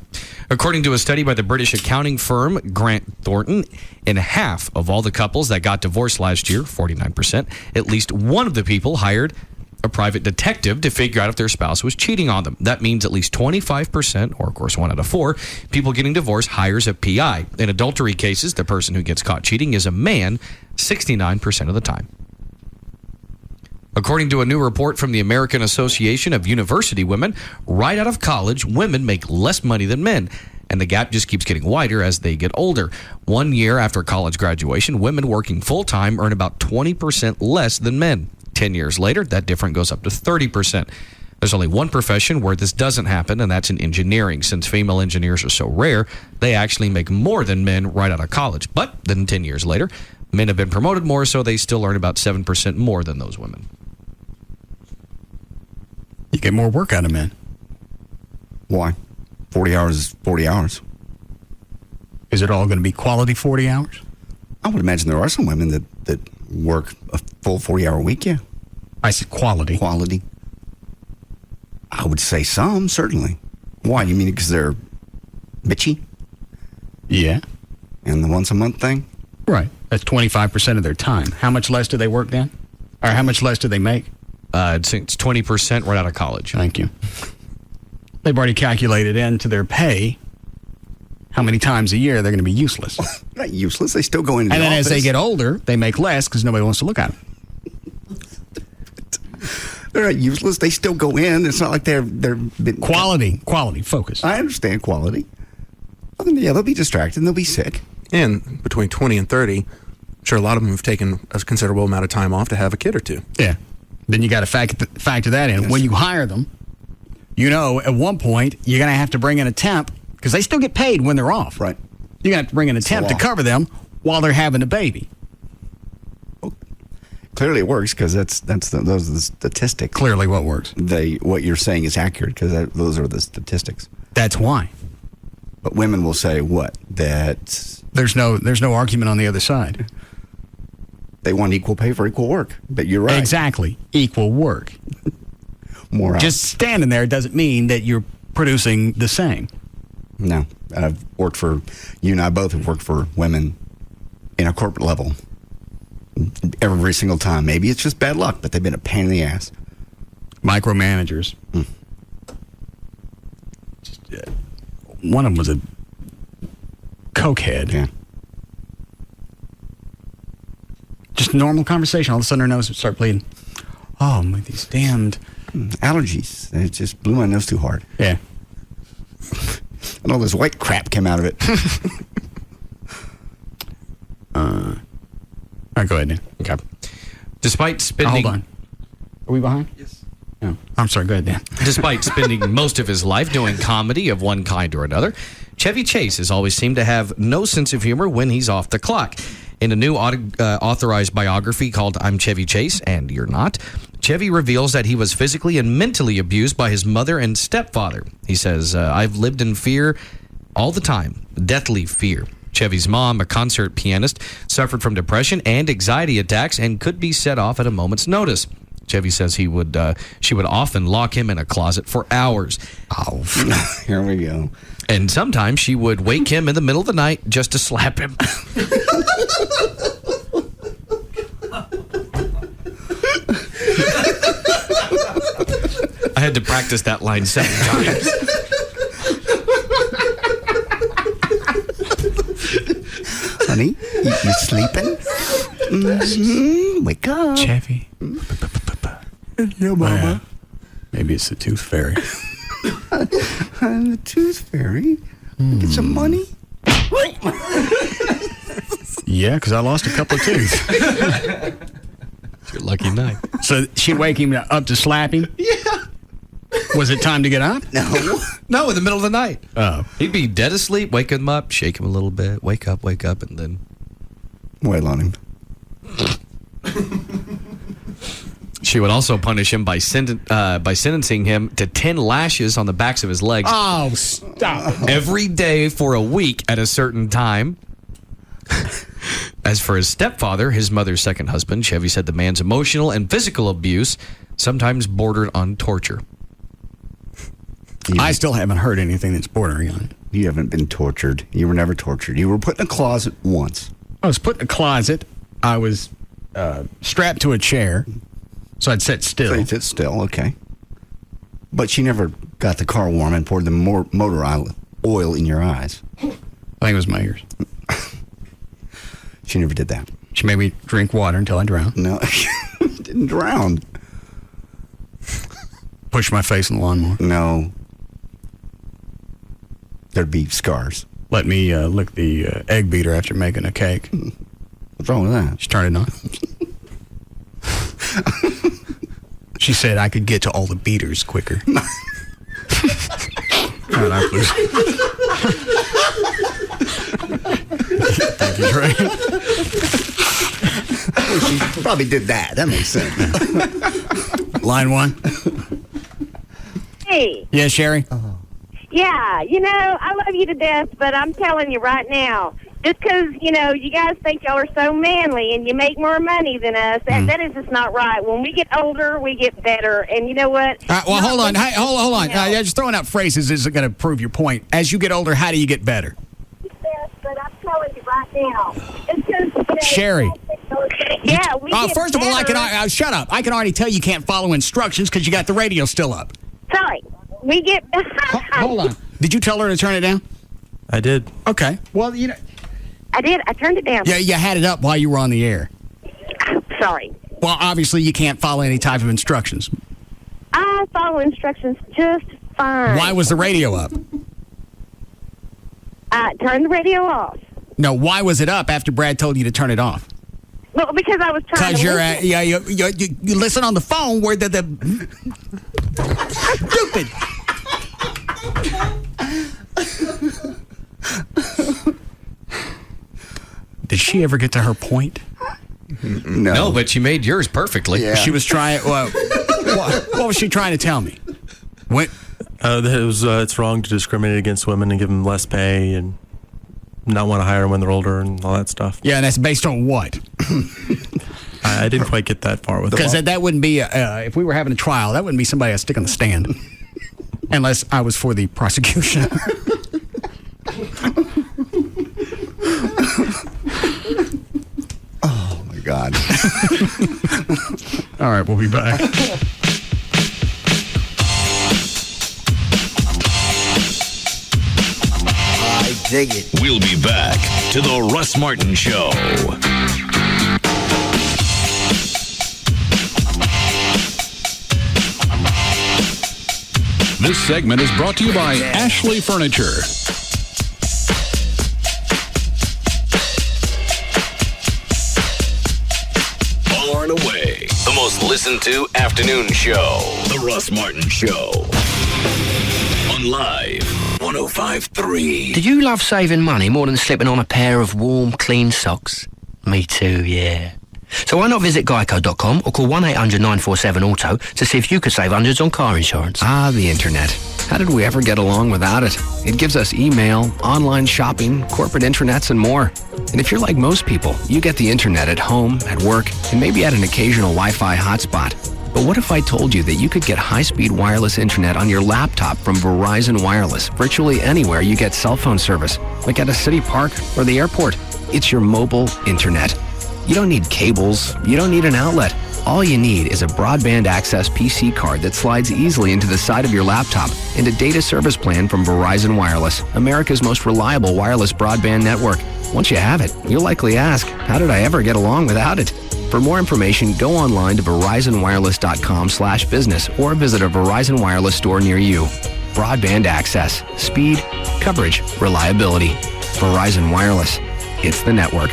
According to a study by the British accounting firm Grant Thornton, in half of all the couples that got divorced last year, 49%, at least one of the people hired a private detective to figure out if their spouse was cheating on them. That means at least 25%, or of course 1 out of 4, people getting divorced hires a PI. In adultery cases, the person who gets caught cheating is a man 69% of the time. According to a new report from the American Association of University Women, right out of college, women make less money than men, and the gap just keeps getting wider as they get older. 1 year after college graduation, women working full-time earn about 20% less than men. 10 years later, that difference goes up to 30%. There's only one profession where this doesn't happen, and that's in engineering. Since female engineers are so rare, they actually make more than men right out of college. But then 10 years later, men have been promoted more, so they still earn about 7% more than those women. You get more work out of men. Why? 40 hours is 40 hours. Is it all going to be quality 40 hours? I would imagine there are some women that work a full 40-hour week, yeah. I said quality. Quality. I would say some, certainly. Why? You mean because they're bitchy? Yeah. And the once-a-month thing? Right. That's 25% of their time. How much less do they work then? Or how much less do they make? It's 20% right out of college. Thank you. They've already calculated into their pay how many times a year they're going to be useless. Not useless. They still go into and the then office. As they get older, they make less because nobody wants to look at them. They're not useless. They still go in. It's not like they're quality, focus. I understand quality. Yeah, they'll be distracted and they'll be sick. And between 20 and 30, I'm sure a lot of them have taken a considerable amount of time off to have a kid or two. Yeah. Then you got to factor that in. Yes. When you hire them, you know, at one point, you're going to have to bring in a temp because they still get paid when they're off. Right. You're going to have to bring in a temp to cover them while they're having a baby. Well, clearly it works because those are the statistics. Clearly what works. What you're saying is accurate because those are the statistics. That's why. But women will say what? That there's no argument on the other side. They want equal pay for equal work. But you're right. Exactly. Equal work. More hours. Just standing there doesn't mean that you're producing the same. No. I've worked for, you and I both have worked for women in a corporate level every single time. Maybe it's just bad luck, but they've been a pain in the ass. Micromanagers. One of them was a cokehead. Yeah. Just normal conversation. All of a sudden her nose would start bleeding. Oh, my, these damned allergies. It just blew my nose too hard. Yeah. And all this white crap came out of it. All right, go ahead, Dan. Okay. Despite spending... hold on. Are we behind? Yes. No. I'm sorry, go ahead, Dan. Despite spending most of his life doing comedy of one kind or another, Chevy Chase has always seemed to have no sense of humor when he's off the clock. In a new authorized biography called I'm Chevy Chase, and You're Not, Chevy reveals that he was physically and mentally abused by his mother and stepfather. He says, I've lived in fear all the time, deathly fear. Chevy's mom, a concert pianist, suffered from depression and anxiety attacks and could be set off at a moment's notice. Chevy says she would often lock him in a closet for hours. Oh, here we go. And sometimes she would wake him in the middle of the night just to slap him. I had to practice that line 7 times. Honey, you sleeping? Mm-hmm. Wake up. Chevy. Yeah, mama. Maybe it's the tooth fairy. I'm the tooth fairy. Get some money. Yeah, because I lost a couple of teeth. It's your lucky night. So she'd wake him up to slap him? Yeah. Was it time to get up? No, in the middle of the night. Oh. He'd be dead asleep, wake him up, shake him a little bit, wake up, and then... wail on him. She would also punish him by sentencing him to 10 lashes on the backs of his legs. Oh, stop. Every day for a week at a certain time. As for his stepfather, his mother's second husband, Chevy said the man's emotional and physical abuse sometimes bordered on torture. I still haven't heard anything that's bordering on it. You haven't been tortured. You were never tortured. You were put in a closet once. I was put in a closet. I was strapped to a chair, so I'd sit still. So you'd sit still, okay. But she never got the car warm and poured the motor oil in your eyes. I think it was my ears. She never did that. She made me drink water until I drowned. No, didn't drown. Push my face in the lawnmower. No. There'd be scars. Let me lick the egg beater after making a cake. What's wrong with that? She turned it on. She said I could get to all the beaters quicker. Thank you, Trey. Well, she probably did that. That makes sense. Line one. Hey. Yeah, Sherry? Yeah, I love you to death, but I'm telling you right now, just because, you guys think y'all are so manly and you make more money than us, that is just not right. When we get older, we get better. And you know what? Well, hold on. Hey, hold on. Just throwing out phrases isn't going to prove your point. As you get older, how do you get better? Yes, but I'm telling you right now. It's just, Sherry. Yeah, we get first of all, better. shut up. I can already tell you can't follow instructions because you got the radio still up. Sorry. We get... Hold on. Did you tell her to turn it down? I did. Okay. Well, I did. I turned it down. Yeah, you had it up while you were on the air. Sorry. Well, obviously you can't follow any type of instructions. I follow instructions just fine. Why was the radio up? Turn the radio off. No, why was it up after Brad told you to turn it off? Well, because I was trying to listen. You listen on the phone where the stupid. Did she ever get to her point? No, but she made yours perfectly. Yeah. She was trying. What was she trying to tell me? What? It's wrong to discriminate against women and give them less pay and not want to hire them when they're older and all that stuff. Yeah, and that's based on what? I didn't quite get that far with it. Because that wouldn't be, if we were having a trial, that wouldn't be somebody I'd stick on the stand. Unless I was for the prosecution. Oh, my God. All right, we'll be back. I dig it. We'll be back to the Russ Martin Show. This segment is brought to you by Ashley Furniture. Far and away, the most listened to afternoon show. The Russ Martin Show. On Live 105.3. Did you love saving money more than slipping on a pair of warm, clean socks? Me too, yeah. So why not visit Geico.com or call 1-800-947-AUTO to see if you could save hundreds on car insurance? The internet. How did we ever get along without it? It gives us email, online shopping, corporate intranets, and more. And if you're like most people, you get the internet at home, at work, and maybe at an occasional Wi-Fi hotspot. But what if I told you that you could get high-speed wireless internet on your laptop from Verizon Wireless virtually anywhere you get cell phone service, like at a city park or the airport? It's your mobile internet. You don't need cables. You don't need an outlet. All you need is a broadband access PC card that slides easily into the side of your laptop and a data service plan from Verizon Wireless, America's most reliable wireless broadband network. Once you have it, you'll likely ask, how did I ever get along without it? For more information, go online to verizonwireless.com/business or visit a Verizon Wireless store near you. Broadband access, speed, coverage, reliability. Verizon Wireless. It's the network.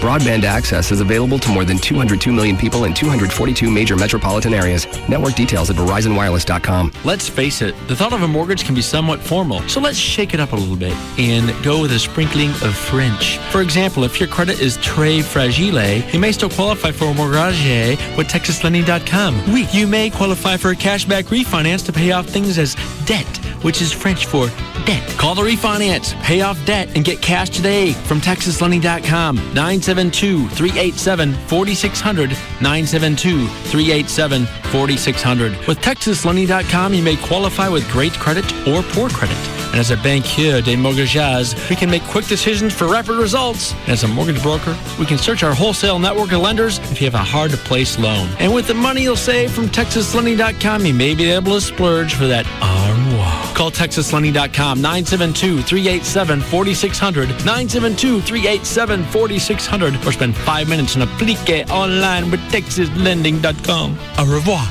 Broadband access is available to more than 202 million people in 242 major metropolitan areas. Network details at VerizonWireless.com. Let's face it, the thought of a mortgage can be somewhat formal, so let's shake it up a little bit and go with a sprinkling of French. For example, if your credit is très fragile, you may still qualify for a mortgage with TexasLending.com. Oui, you may qualify for a cashback refinance to pay off things as debt, which is French for debt. Call the refinance, pay off debt, and get cash today from TexasLending.com. 972-387-4600. 972-387-4600. With TexasLending.com, you may qualify with great credit or poor credit. And as a banquier de mortgages, we can make quick decisions for rapid results. And as a mortgage broker, we can search our wholesale network of lenders if you have a hard-to-place loan. And with the money you'll save from TexasLending.com, you may be able to splurge for that armoire. Call TexasLending.com, 972-387-4600, 972-387-4600, or spend 5 minutes and applique online with TexasLending.com. Au revoir.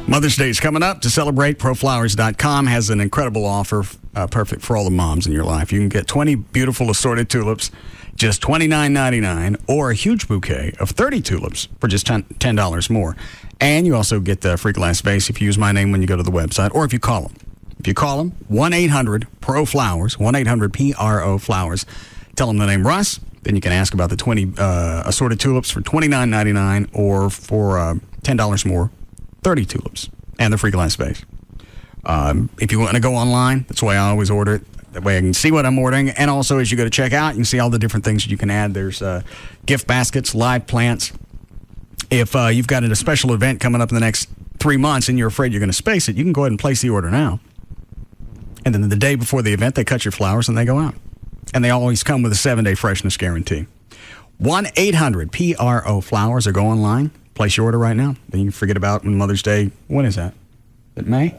Mother's Day is coming up. To celebrate, ProFlowers.com has an incredible offer, perfect for all the moms in your life. You can get 20 beautiful assorted tulips, just $29.99, or a huge bouquet of 30 tulips for just $10 more. And you also get the free glass vase if you use my name when you go to the website, or if you call them. If you call them, 1-800-PRO-FLOWERS, 1-800-PRO-FLOWERS. Tell them the name Russ. Then you can ask about the 20 assorted tulips for $29.99, or for $10 more, 30 tulips and the free glass vase. If you want to go online, that's the way I always order it. That way I can see what I'm ordering. And also, as you go to check out, you can see all the different things you can add. There's gift baskets, live plants. If you've got a special event coming up in the next 3 months and you're afraid you're going to space it, you can go ahead and place the order now. And then the day before the event, they cut your flowers and they go out. And they always come with a 7-day freshness guarantee. 1-800-PRO-FLOWERS, or go online. Place your order right now. Then you can forget about Mother's Day. When is that? Is it May?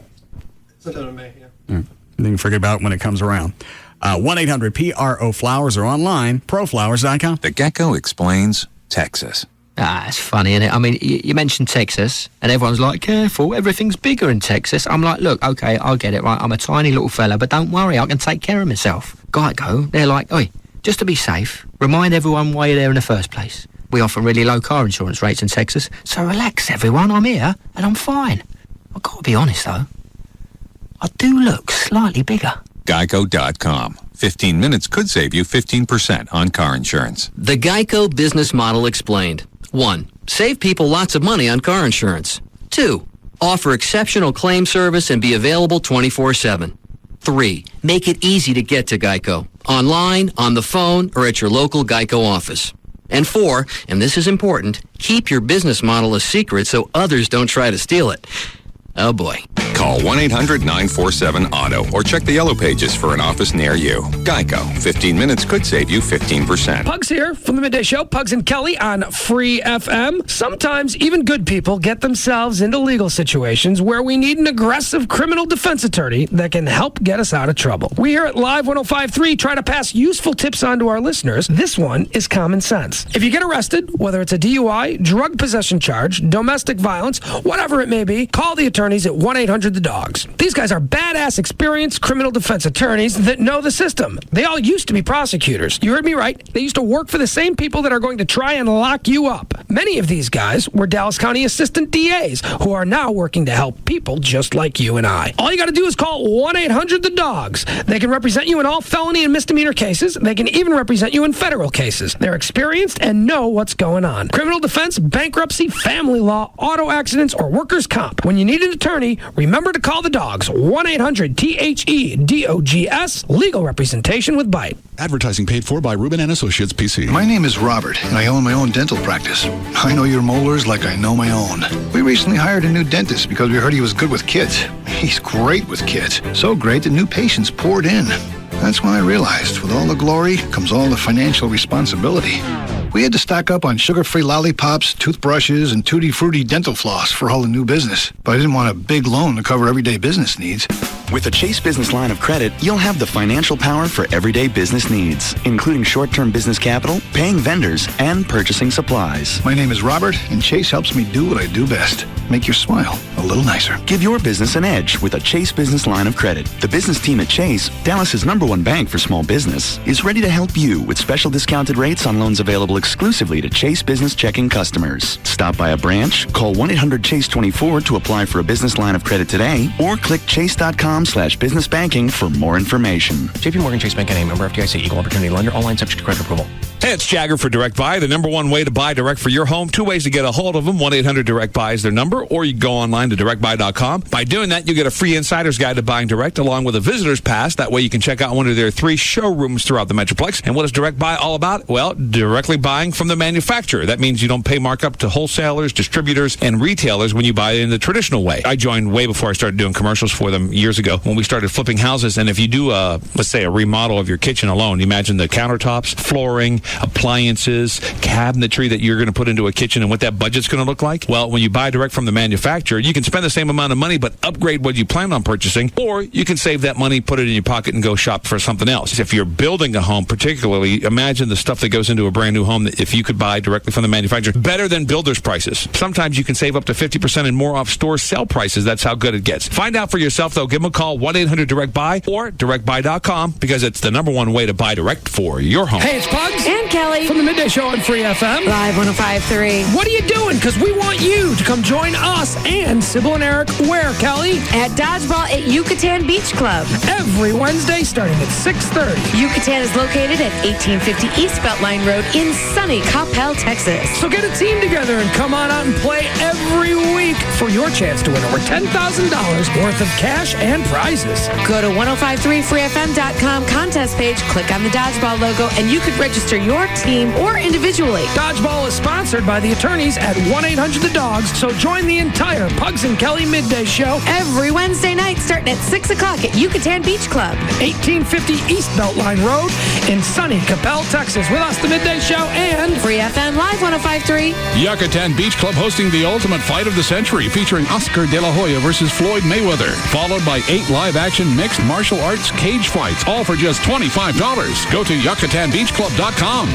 Sometime in May, yeah. Then you can forget about it when it comes around. 1-800-PRO-FLOWERS, or online, ProFlowers.com. The Gecko explains Texas. It's funny, isn't it? I mean, you mentioned Texas, and everyone's like, careful, everything's bigger in Texas. I'm like, look, okay, I'll get it, right? I'm a tiny little fella, but don't worry, I can take care of myself. Geico, they're like, oi, just to be safe, remind everyone why you're there in the first place. We offer really low car insurance rates in Texas, so relax, everyone, I'm here, and I'm fine. I've got to be honest, though. I do look slightly bigger. Geico.com. 15 minutes could save you 15% on car insurance. The Geico business model explained. 1. Save people lots of money on car insurance. 2. Offer exceptional claim service and be available 24/7. 3. Make it easy to get to Geico. Online, on the phone, or at your local Geico office. And 4, and this is important, keep your business model a secret so others don't try to steal it. Oh boy. Call 1-800-947-AUTO or check the yellow pages for an office near you. Geico. 15 minutes could save you 15%. Pugs here from the Midday Show. Pugs and Kelly on Free FM. Sometimes even good people get themselves into legal situations where we need an aggressive criminal defense attorney that can help get us out of trouble. We here at Live 105.3 try to pass useful tips on to our listeners. This one is common sense. If you get arrested, whether it's a DUI, drug possession charge, domestic violence, whatever it may be, call the attorneys at 1-800-THE-DOGS. These guys are badass, experienced criminal defense attorneys that know the system. They all used to be prosecutors. You heard me right. They used to work for the same people that are going to try and lock you up. Many of these guys were Dallas County assistant DAs who are now working to help people just like you and I. All you got to do is call 1-800-THE-DOGS. They can represent you in all felony and misdemeanor cases. They can even represent you in federal cases. They're experienced and know what's going on. Criminal defense, bankruptcy, family law, auto accidents, or workers' comp. When you need an attorney, remember to call the Dogs. 1-800-THEDOGS. Legal representation with Bite. Advertising paid for by Rubin & Associates, PC. My name is Robert, and I own my own dental practice. I know your molars like I know my own. We recently hired a new dentist because we heard he was good with kids. He's great with kids. So great that new patients poured in. That's when I realized, with all the glory comes all the financial responsibility. We had to stock up on sugar-free lollipops, toothbrushes, and tutti-frutti dental floss for all the new business. But I didn't want a big loan to cover everyday business needs. With a Chase Business line of credit, you'll have the financial power for everyday business needs, including short-term business capital, paying vendors, and purchasing supplies. My name is Robert, and Chase helps me do what I do best. Make your smile a little nicer. Give your business an edge with a Chase Business line of credit. The business team at Chase, Dallas's #1 bank for small business, is ready to help you with special discounted rates on loans available exclusively to Chase Business checking customers. Stop by a branch, call 1-800-CHASE-24 to apply for a business line of credit today, or click chase.com/businessbanking for more information. JP Morgan Chase Bank and a member FDIC, equal opportunity lender, online subject to credit approval. Hey, it's Jagger for Direct Buy, the #1 way to buy direct for your home. 2 ways to get a hold of them. 1-800-DIRECT-BUY is their number, or you can go online to directbuy.com. By doing that, you get a free insider's guide to buying direct, along with a visitor's pass. That way you can check out one of their 3 showrooms throughout the Metroplex. And what is Direct Buy all about? Well, directly buying from the manufacturer. That means you don't pay markup to wholesalers, distributors, and retailers when you buy it in the traditional way. I joined way before I started doing commercials for them years ago when we started flipping houses. And if you do, let's say, a remodel of your kitchen alone, imagine the countertops, flooring, appliances, cabinetry that you're going to put into a kitchen and what that budget's going to look like. Well, when you buy direct from the manufacturer, you can spend the same amount of money but upgrade what you plan on purchasing, or you can save that money, put it in your pocket, and go shop for something else. If you're building a home, particularly, imagine the stuff that goes into a brand new home that if you could buy directly from the manufacturer, better than builder's prices. Sometimes you can save up to 50% and more off store sale prices. That's how good it gets. Find out for yourself, though. Give them a call, 1-800-DIRECT-BUY or directbuy.com, because it's the #1 way to buy direct for your home. Hey, it's Pugs and Kelly from the Midday Show on Free FM. Live 105.3. What are you doing? Because we want you to come join us and Sybil and Eric where, Kelly? At Dodgeball at Yucatan Beach Club. Every Wednesday starting at 6:30. Yucatan is located at 1850 East Beltline Road in sunny Coppell, Texas. So get a team together and come on out and play every week for your chance to win over $10,000 worth of cash and prizes. Go to 1053freefm.com contest page, click on the Dodgeball logo, and you could register your team or individually. Dodgeball is sponsored by the attorneys at 1-800-THE-DOGS, so join the entire Pugs and Kelly Midday Show every Wednesday night starting at 6 o'clock at Yucatan Beach Club. 1850 East Beltline Road in sunny Coppell, Texas. With us, the Midday Show and Free FM Live 105.3. Yucatan Beach Club hosting the ultimate fight of the century, featuring Oscar De La Hoya versus Floyd Mayweather, followed by 8 live-action mixed martial arts cage fights, all for just $25. Go to YucatanBeachClub.com.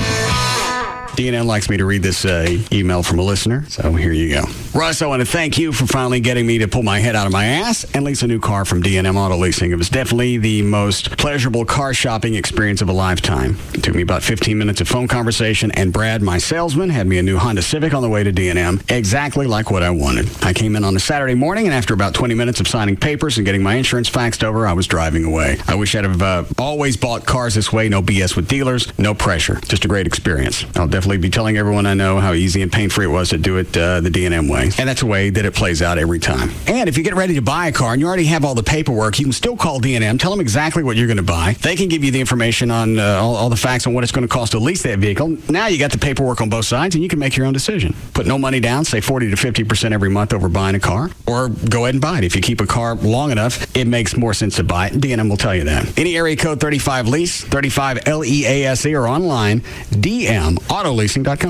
DNN likes me to read this email from a listener, so here you go. Russ, I want to thank you for finally getting me to pull my head out of my ass and lease a new car from DNM Auto Leasing. It was definitely the most pleasurable car shopping experience of a lifetime. It took me about 15 minutes of phone conversation, and Brad, my salesman, had me a new Honda Civic on the way to DNM, exactly like what I wanted. I came in on a Saturday morning, and after about 20 minutes of signing papers and getting my insurance faxed over, I was driving away. I wish I'd have always bought cars this way. No BS with dealers, no pressure. Just a great experience. I'll definitely be telling everyone I know how easy and pain-free it was to do it the DNM way. And that's the way that it plays out every time. And if you get ready to buy a car and you already have all the paperwork, you can still call DNM, tell them exactly what you're going to buy. They can give you the information on all the facts on what it's going to cost to lease that vehicle. Now you got the paperwork on both sides, and you can make your own decision. Put no money down, say 40 to 50% every month over buying a car, or go ahead and buy it. If you keep a car long enough, it makes more sense to buy it. DNM will tell you that. Any area code 35LEASE, 35LEASE, or online, DMAutoleasing.com.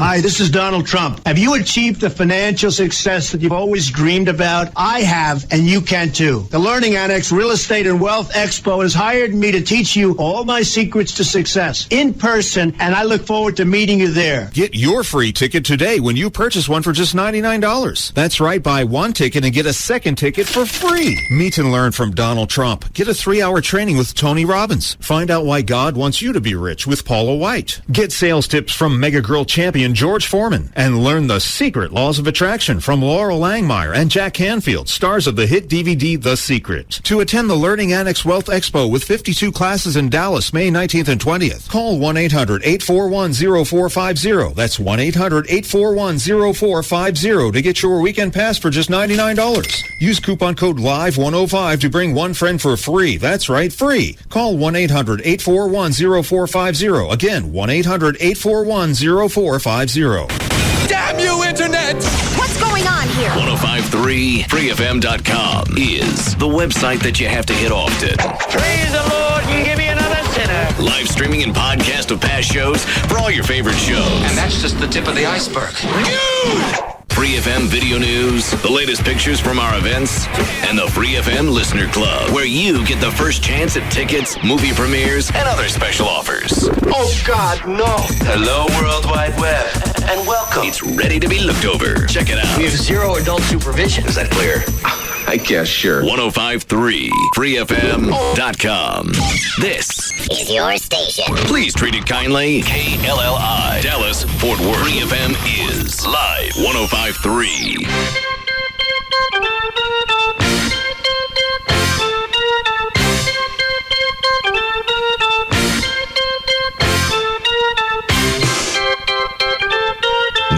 Hi, this is Donald Trump. Have you achieved the financial success that you've always dreamed about? I have, and you can too. The Learning Annex Real Estate and Wealth Expo has hired me to teach you all my secrets to success in person, and I look forward to meeting you there. Get your free ticket today when you purchase one for just $99. That's right, buy one ticket and get a second ticket for free. Meet and learn from Donald Trump. Get a 3-hour training with Tony Robbins. Find out why God wants you to be rich with Paula White. Get sales tips from Mega Girl Champion George Foreman, and learn the secret laws of attraction from Laurel Langmeyer and Jack Canfield, stars of the hit DVD The Secret. To attend the Learning Annex Wealth Expo with 52 classes in Dallas, May 19th and 20th, call 1-800-841-0450. That's 1-800-841-0450 to get your weekend pass for just $99. Use coupon code LIVE105 to bring one friend for free. That's right, free. Call 1-800-841-0450. Again, 1-800-841-0450. Damn you, Internet! What's going on here? 1053freefm.com is the website that you have to hit off to. Praise the Lord and give me another sinner. Live streaming and podcast of past shows for all your favorite shows. And that's just the tip of the iceberg. Free FM video news, the latest pictures from our events, and the Free FM Listener Club, where you get the first chance at tickets, movie premieres, and other special offers. Oh, God, no. Hello, World Wide Web, and welcome. It's ready to be looked over. Check it out. We have zero adult supervision. Is that clear? I guess, sure. 105.3 freefm.com. This Is your station. Please treat it kindly. KLLI, Dallas, Fort Worth. Free FM is live. 105.3.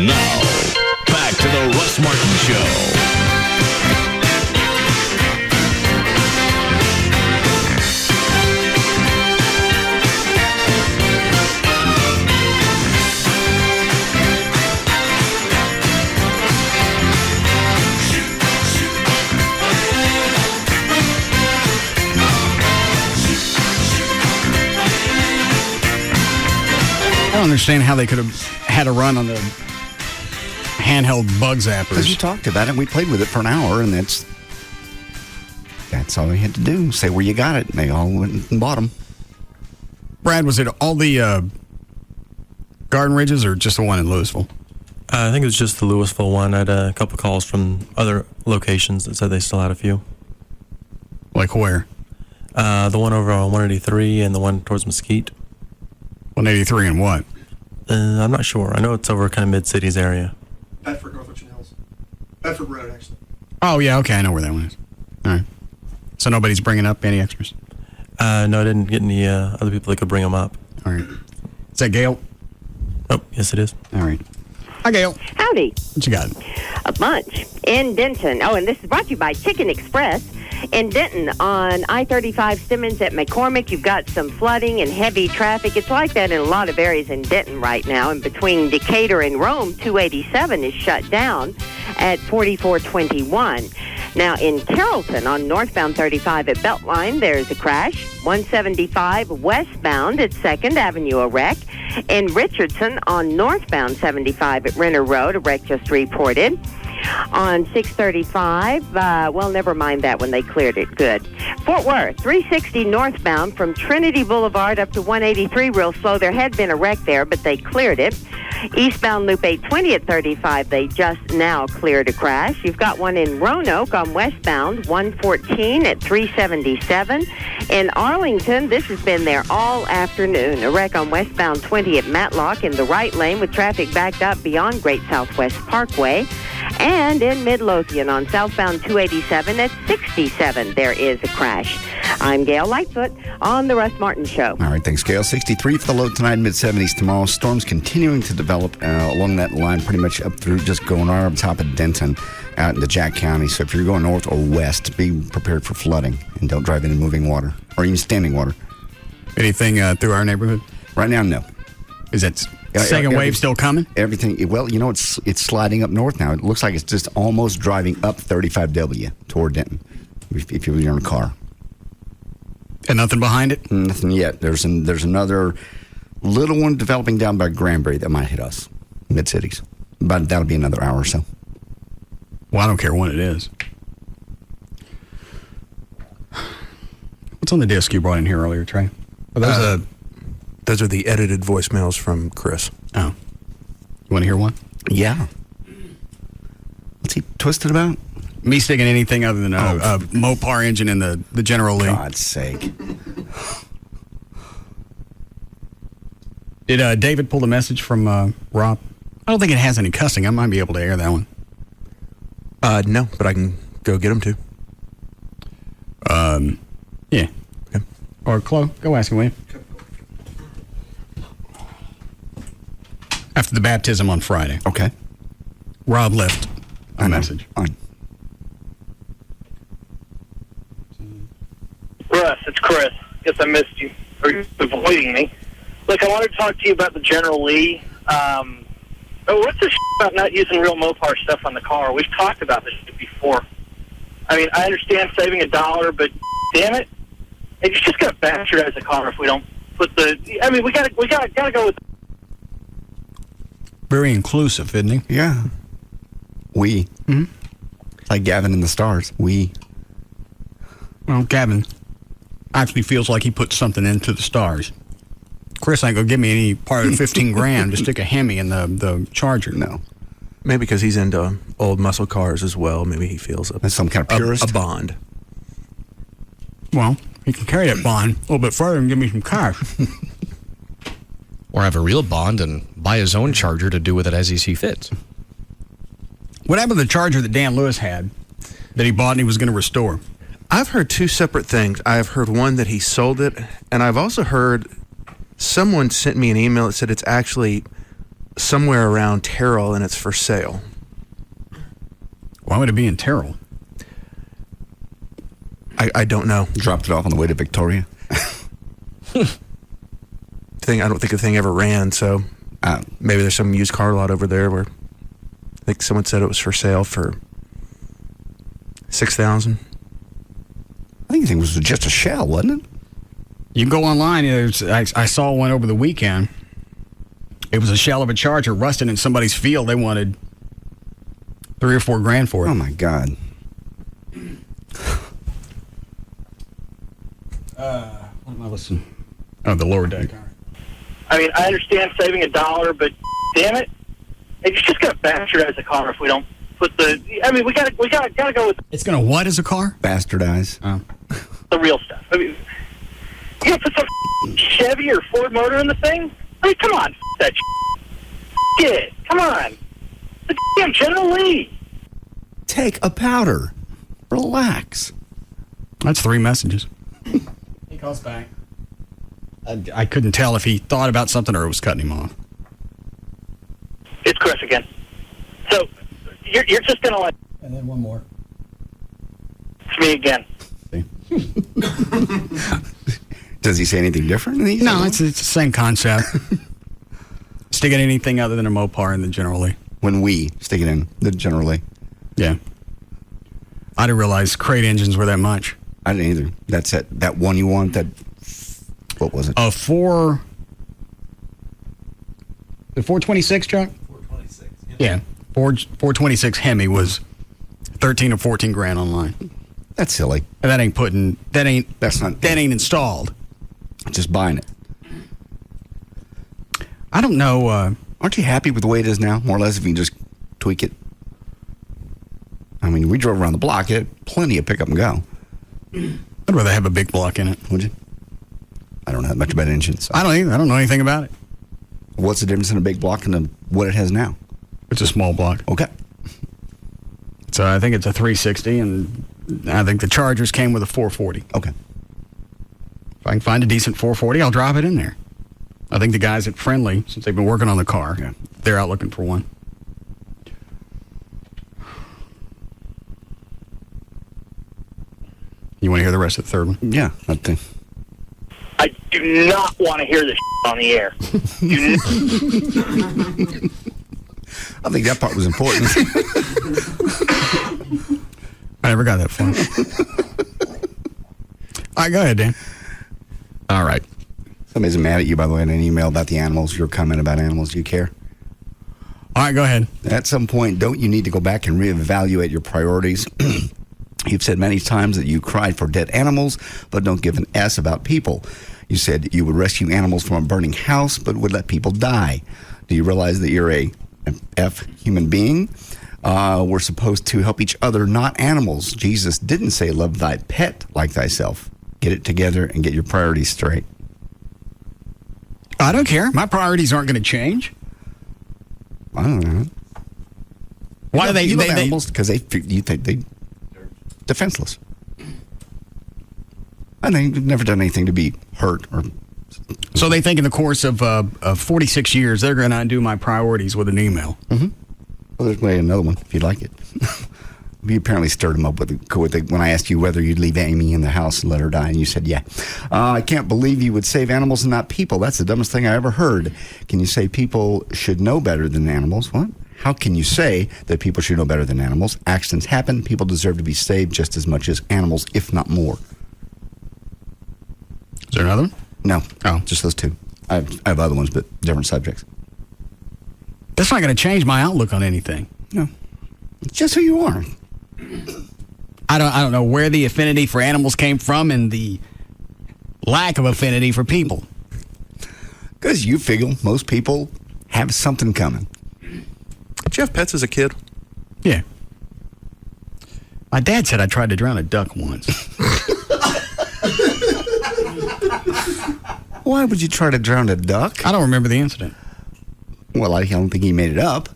Now, back to the Russ Martin Show. I don't understand how they could have had a run on the handheld bug zappers. Because you talked about it, we played with it for an hour, and that's all we had to do. Say where you got it, and they all went and bought them. Brad, was it all the Garden Ridges or just the one in Louisville? I think it was just the Louisville one. I had a couple calls from other locations that said they still had a few. Like where? The one over on 183 and the one towards Mesquite. 183 and what? I'm not sure. I know it's over kind of mid-cities area. Bedford, North Richland Hills. Bedford Road, actually. Oh, yeah, okay, I know where that one is. All right. So nobody's bringing up any extras? No, I didn't get any other people that could bring them up. All right. Is that Gail? Oh, yes, it is. All right. Hi, Gail. Howdy. What you got? A bunch. In Denton. Oh, and this is brought to you by Chicken Express. In Denton, on I-35 Simmons at McCormick, you've got some flooding and heavy traffic. It's like that in a lot of areas in Denton right now. And between Decatur and Rome, 287 is shut down at 4421. Now, in Carrollton, on northbound 35 at Beltline, there's a crash. 175 westbound at 2nd Avenue, a wreck. In Richardson, on northbound 75 at Renner Road, a wreck just reported. On 635, well, never mind that one. They cleared it. Good. Fort Worth, 360 northbound from Trinity Boulevard up to 183, real slow. There had been a wreck there, but they cleared it. Eastbound Loop 820 at 35, they just now cleared a crash. You've got one in Roanoke on westbound 114 at 377. In Arlington, this has been there all afternoon. A wreck on westbound 20 at Matlock in the right lane with traffic backed up beyond Great Southwest Parkway. And in Midlothian on southbound 287 at 67, there is a crash. I'm Gail Lightfoot on the Russ Martin Show. All right, thanks, Gail. 63 for the low tonight, mid-70s tomorrow. Storms continuing to develop along that line, pretty much up through, just going right up top of Denton out into Jack County. So if you're going north or west, be prepared for flooding and don't drive into moving water or even standing water. Anything through our neighborhood? Right now, no. Is that second wave still coming? Everything. Well, you know, it's sliding up north now. It looks like it's just almost driving up 35W toward Denton if you're in a car. And nothing behind it? Nothing yet. There's another little one developing down by Granbury that might hit us, mid-cities. But that'll be another hour or so. Well, I don't care when it is. What's on the disc you brought in here earlier, Trey? Those are the edited voicemails from Chris. Oh. You want to hear one? Yeah. What's he twisted about? Me sticking anything other than a Mopar engine in the General Lee. God's sake. Did David pull the message from Rob? I don't think it has any cussing. I might be able to air that one. No, but I can go get him too. Yeah. Okay. Or Chloe, go ask him, will you? After the baptism on Friday. Okay. Rob left a message. Fine. Russ, it's Chris. Guess I missed you, or you're avoiding me. Look, I wanted to talk to you about the General Lee. What's this about not using real Mopar stuff on the car? We've talked about this before. I mean, I understand saving $1, but damn it, it's just going to bastardize the car if we don't put the. I mean, we gotta go with. Very inclusive, isn't he? Yeah. We. Mm-hmm. Like Gavin in the Stars. We. Well, Gavin actually feels like he put something into the stars. Chris ain't gonna give me any part of the 15 grand to stick a Hemi in the Charger. No. Maybe because he's into old muscle cars as well. Maybe he feels some kind of purist. A bond. Well, he can carry that bond a little bit further and give me some cash. Or have a real bond and buy his own Charger to do with it as he sees fit. What happened to the Charger that Dan Lewis had that he bought and he was going to restore? I've heard two separate things. I've heard one that he sold it, and I've also heard someone sent me an email that said it's actually somewhere around Terrell and it's for sale. Why would it be in Terrell? I don't know. Dropped it off on the way to Victoria. I don't think the thing ever ran, so maybe there's some used car lot over there where I think someone said it was for sale for $6,000. I think the thing was just a shell, wasn't it? You can go online. I saw one over the weekend. It was a shell of a Charger rusted in somebody's field. They wanted $3 or $4 grand for it. Oh my God. What am I listening? Oh, the lower deck. I mean, I understand saving $1, but damn it, it's just going to bastardize the car if we don't put the. I mean, we got to go with. It's going to what as a car? Bastardize. Oh. The real stuff. I mean, you got to put some Chevy or Ford motor in the thing. I mean, come on, that it. Come on, the damn General Lee. Take a powder. Relax. That's 3 messages. He calls back. I couldn't tell if he thought about something or it was cutting him off. It's Chris again. So you're just gonna let. And then one more. It's me again. Does he say anything different? No, it's the same concept. Stick in anything other than a Mopar in the General Lee. When we stick it in the General Lee. Yeah. I didn't realize crate engines were that much. I didn't either. That's it. That one you want, what was it? The 426 truck? 426. Yeah. 426 Hemi was 13 or 14 grand online. That's silly. And that ain't installed. Just buying it. I don't know. Aren't you happy with the way it is now? More or less, if you can just tweak it. I mean, we drove around the block. It had plenty of pick up and go. I'd rather have a big block in it. Would you? I don't know that much about engines. So. I don't either. I don't know anything about it. What's the difference in a big block and what it has now? It's a small block. Okay. So I think it's a 360, and I think the Chargers came with a 440. Okay. If I can find a decent 440, I'll drop it in there. I think the guys at Friendly, since they've been working on the car, they're out looking for one. You want to hear the rest of the third one? Yeah, I think. I do not want to hear this on the air. I think that part was important. I never got that far. All right, go ahead, Dan. All right. Somebody's mad at you, by the way, in an email about the animals. Your comment about animals. Do you care? All right, go ahead. At some point, don't you need to go back and reevaluate your priorities? You've said many times that you cried for dead animals, but don't give an S about people. You said you would rescue animals from a burning house, but would let people die. Do you realize that you're an F human being? We're supposed to help each other, not animals. Jesus didn't say love thy pet like thyself. Get it together and get your priorities straight. I don't care. My priorities aren't going to change. I don't know. Why do they love animals? Because you think they defenseless. And they've never done anything to be hurt or. So they think in the course of 46 years they're going to undo my priorities with an email. Mm-hmm. Well, there's another one if you'd like it. You apparently stirred him up with when I asked you whether you'd leave Amy in the house and let her die, and you said yeah. I can't believe you would save animals and not people. That's the dumbest thing I ever heard. Can you say people should know better than animals? What? How can you say that people should know better than animals? Accidents happen. People deserve to be saved just as much as animals, if not more. Is there another one? No. Oh, just those two. I have other ones, but different subjects. That's not going to change my outlook on anything. No. It's just who you are. I don't know where the affinity for animals came from and the lack of affinity for people. Because you figure most people have something coming. Did you have pets as a kid? Yeah. My dad said I tried to drown a duck once. Why would you try to drown a duck? I don't remember the incident. Well, I don't think he made it up.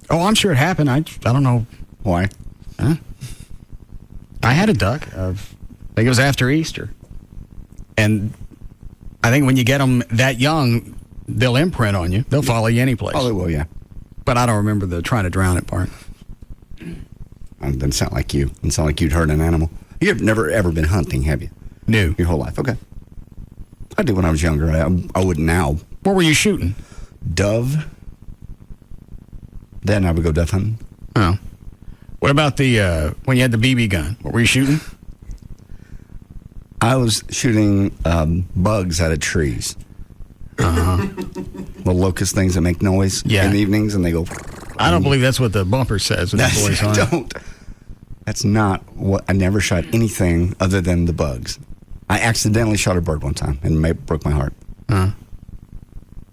Oh, I'm sure it happened. I don't know. Why? Huh? I had a duck. I think it was after Easter. And I think when you get them that young, they'll imprint on you. They'll follow you any place. Oh, they will, yeah. But I don't remember the trying to drown it part. It doesn't sound like you. It doesn't sound like you'd hurt an animal. You've never, ever been hunting, have you? No. Your whole life? Okay. I did when I was younger. I wouldn't now. What were you shooting? Dove. Then I would go dove hunting. Oh. What about the when you had the BB gun? What were you shooting? I was shooting bugs out of trees. The locust things that make noise in the evenings, and they go. I don't believe that's what the bumper says. With the boys on. Don't. That's not what. I never shot anything other than the bugs. I accidentally shot a bird one time and broke my heart. And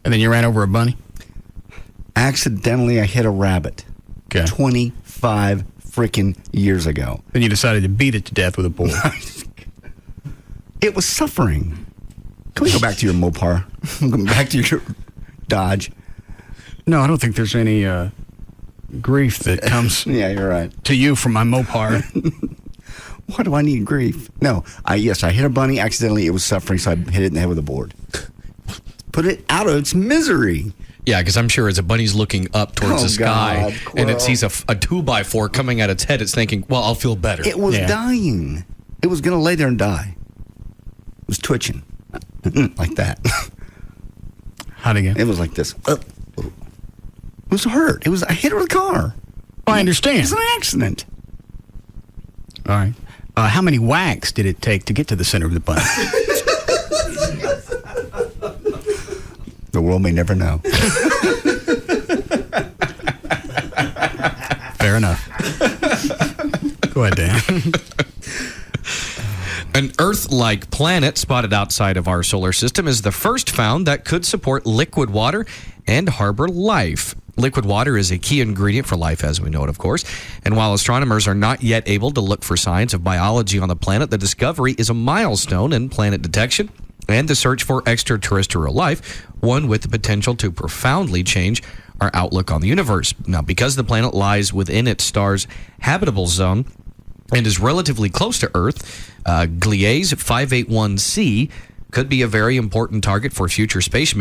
then you ran over a bunny? Accidentally, I hit a rabbit. Okay. 25 freaking years ago. Then you decided to beat it to death with a bull. It was suffering. Can we go back to your Mopar? Go back to your Dodge. No, I don't think there's any grief that comes yeah, you're right. to you from my Mopar. Why do I need grief? No, I hit a bunny accidentally. It was suffering, so I hit it in the head with a board. Put it out of its misery. Yeah, because I'm sure as a bunny's looking up towards the sky and it sees a 2x4 coming at its head, it's thinking, well, I'll feel better. It was dying. It was going to lay there and die. It was twitching. Like that. How'd it get? It was like this. It was hurt. I hit it with a car. Oh, I understand. It was an accident. All right. How many whacks did it take to get to the center of the bunny? The world may never know. Fair enough. Go ahead, Dan. An Earth-like planet spotted outside of our solar system is the first found that could support liquid water and harbor life. Liquid water is a key ingredient for life, as we know it, of course. And while astronomers are not yet able to look for signs of biology on the planet, the discovery is a milestone in planet detection and the search for extraterrestrial life, one with the potential to profoundly change our outlook on the universe. Now, because the planet lies within its star's habitable zone and is relatively close to Earth, Gliese 581c could be a very important target for future space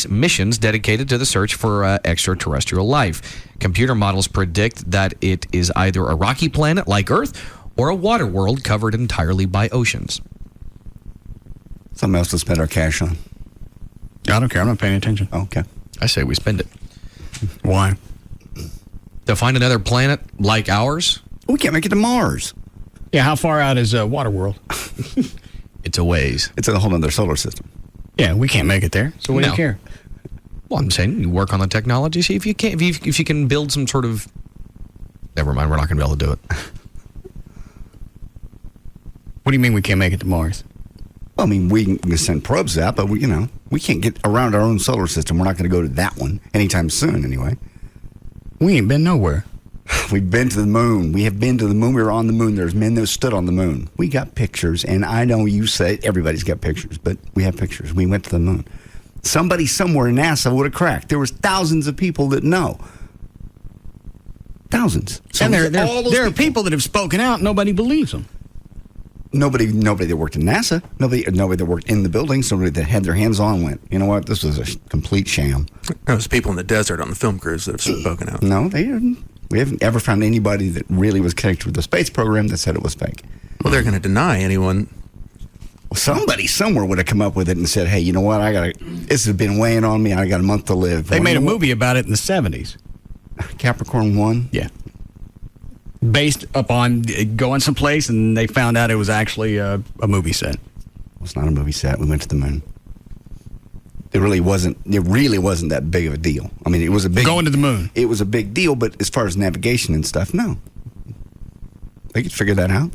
missions dedicated to the search for extraterrestrial life. Computer models predict that it is either a rocky planet like Earth or a water world covered entirely by oceans. Something else to spend our cash on. I don't care. I'm not paying attention. Okay. I say we spend it. Why? To find another planet like ours? We can't make it to Mars. Yeah, how far out is Waterworld? It's a ways. It's a whole other solar system. Yeah, we can't make it there. So what do you care? Well, I'm saying you work on the technology. See if you can, if you can build some sort of. Never mind, we're not going to be able to do it. What do you mean we can't make it to Mars? Well, I mean, we can send probes out, but we can't get around our own solar system. We're not going to go to that one anytime soon, anyway. We ain't been nowhere. We've been to the moon. We have been to the moon. We were on the moon. There's men that stood on the moon. We got pictures, and I know you say everybody's got pictures, but we have pictures. We went to the moon. Somebody somewhere in NASA would have cracked. There was thousands of people that know. Thousands. So and there are people that have spoken out. Nobody believes them. Nobody that worked in NASA. Nobody that worked in the building. Somebody that had their hands on went, you know what? This was a complete sham. Those people in the desert on the film crews that have spoken out. No, they didn't. We haven't ever found anybody that really was connected with the space program that said it was fake. Well, they're going to deny anyone. Well, somebody somewhere would have come up with it and said, hey, you know what? This has been weighing on me. I got a month to live. They made a movie about it in the 70s. Capricorn 1? Yeah. Based upon going someplace, and they found out it was actually a movie set. Well, it's not a movie set. We went to the moon. It really wasn't that big of a deal. I mean, it was a big... Going to the moon. It was a big deal, but as far as navigation and stuff, no. They could figure that out.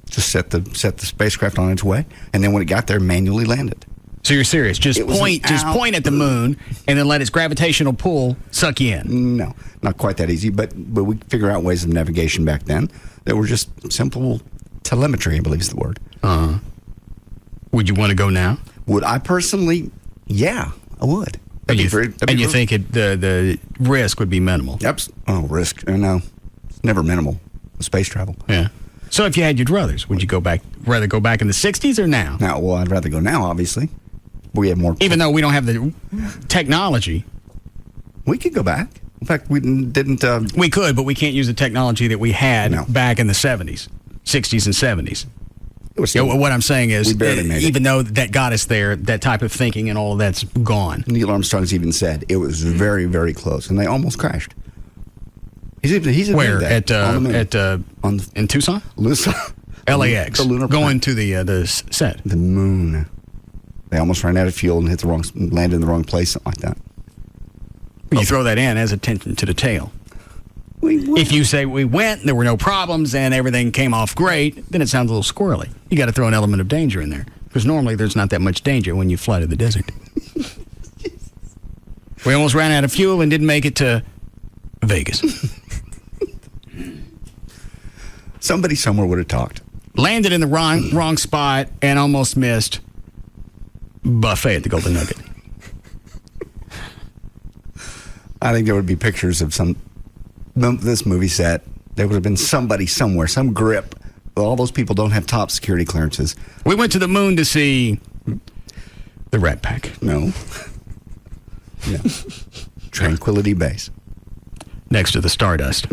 Just set the spacecraft on its way, and then when it got there, manually landed. So you're serious? Just point at the moon, and then let its gravitational pull suck you in? No, not quite that easy, but we could figure out ways of navigation back then that were just simple telemetry, I believe is the word. Would you want to go now? Would I personally? Yeah, I would. And you think the risk would be minimal? Yep. Oh, risk? No, it's never minimal. Space travel. Yeah. So if you had your druthers, would you rather go back in the 60s or now? Now, well, I'd rather go now, obviously. We have more... Even though we don't have the technology. We could go back. In fact, we didn't... We could, but we can't use the technology that we had back in the 70s, 60s and 70s. What I'm saying is, even though that got us there, that type of thinking and all of that's gone. Neil Armstrong's even said it was very, very close, and they almost crashed. He's where in Tucson, LAX, the lunar going to the set, the moon. They almost ran out of fuel and landed in the wrong place, something like that. You throw that in as attention to detail. If you say we went, there were no problems, and everything came off great, then it sounds a little squirrely. You got to throw an element of danger in there, because normally there's not that much danger when you fly to the desert. We almost ran out of fuel and didn't make it to Vegas. Somebody somewhere would have talked. Landed in the wrong spot and almost missed buffet at the Golden Nugget. I think there would be pictures of this movie set. There would have been somebody somewhere, some grip. All those people don't have top security clearances. We went to the moon to see the Rat Pack. No. Yeah. Tranquility Base. Next to the Stardust.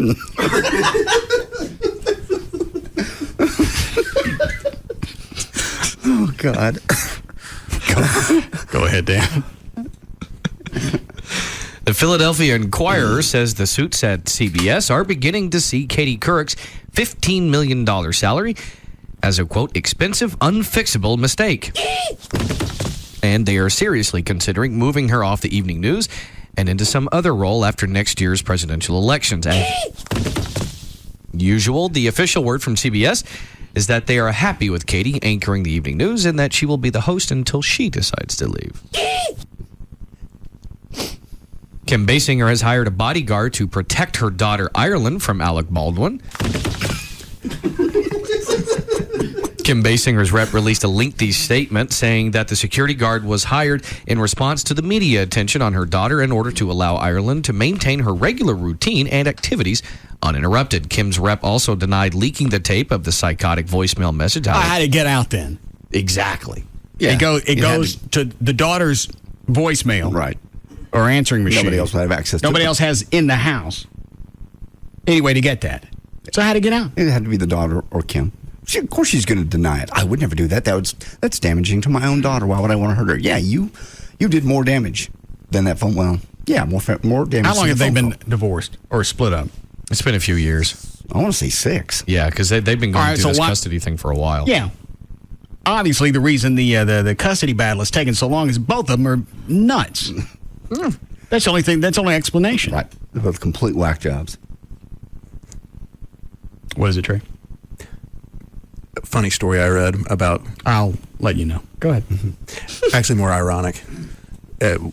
Oh, God. Go ahead, Dan. The Philadelphia Inquirer says the suits at CBS are beginning to see Katie Couric's $15 million salary as a, quote, expensive, unfixable mistake. And they are seriously considering moving her off the evening news and into some other role after next year's presidential elections. As usual, the official word from CBS is that they are happy with Katie anchoring the evening news and that she will be the host until she decides to leave. Kim Basinger has hired a bodyguard to protect her daughter Ireland from Alec Baldwin. Kim Basinger's rep released a lengthy statement saying that the security guard was hired in response to the media attention on her daughter in order to allow Ireland to maintain her regular routine and activities uninterrupted. Kim's rep also denied leaking the tape of the psychotic voicemail message. I had to get out then. Exactly. Yeah, it goes to the daughter's voicemail. Right. Or answering machine. Nobody else would have access to it. Nobody else has in the house. Anyway, to get that. So I had to get out. It had to be the daughter or Kim. Of course she's going to deny it. I would never do that. That's damaging to my own daughter. Why would I want to hurt her? Yeah, you did more damage than that phone. Well, yeah, more damage. How long have they been divorced or split up? It's been a few years. I want to say 6. Yeah, because they've been going through this custody thing for a while. Yeah. Obviously, the reason the custody battle is taking so long is both of them are nuts. That's the only thing. That's the only explanation. Right. They're both complete whack jobs. What is it, Trey? Funny story I read about. I'll let you know. Go ahead. Actually, more ironic. And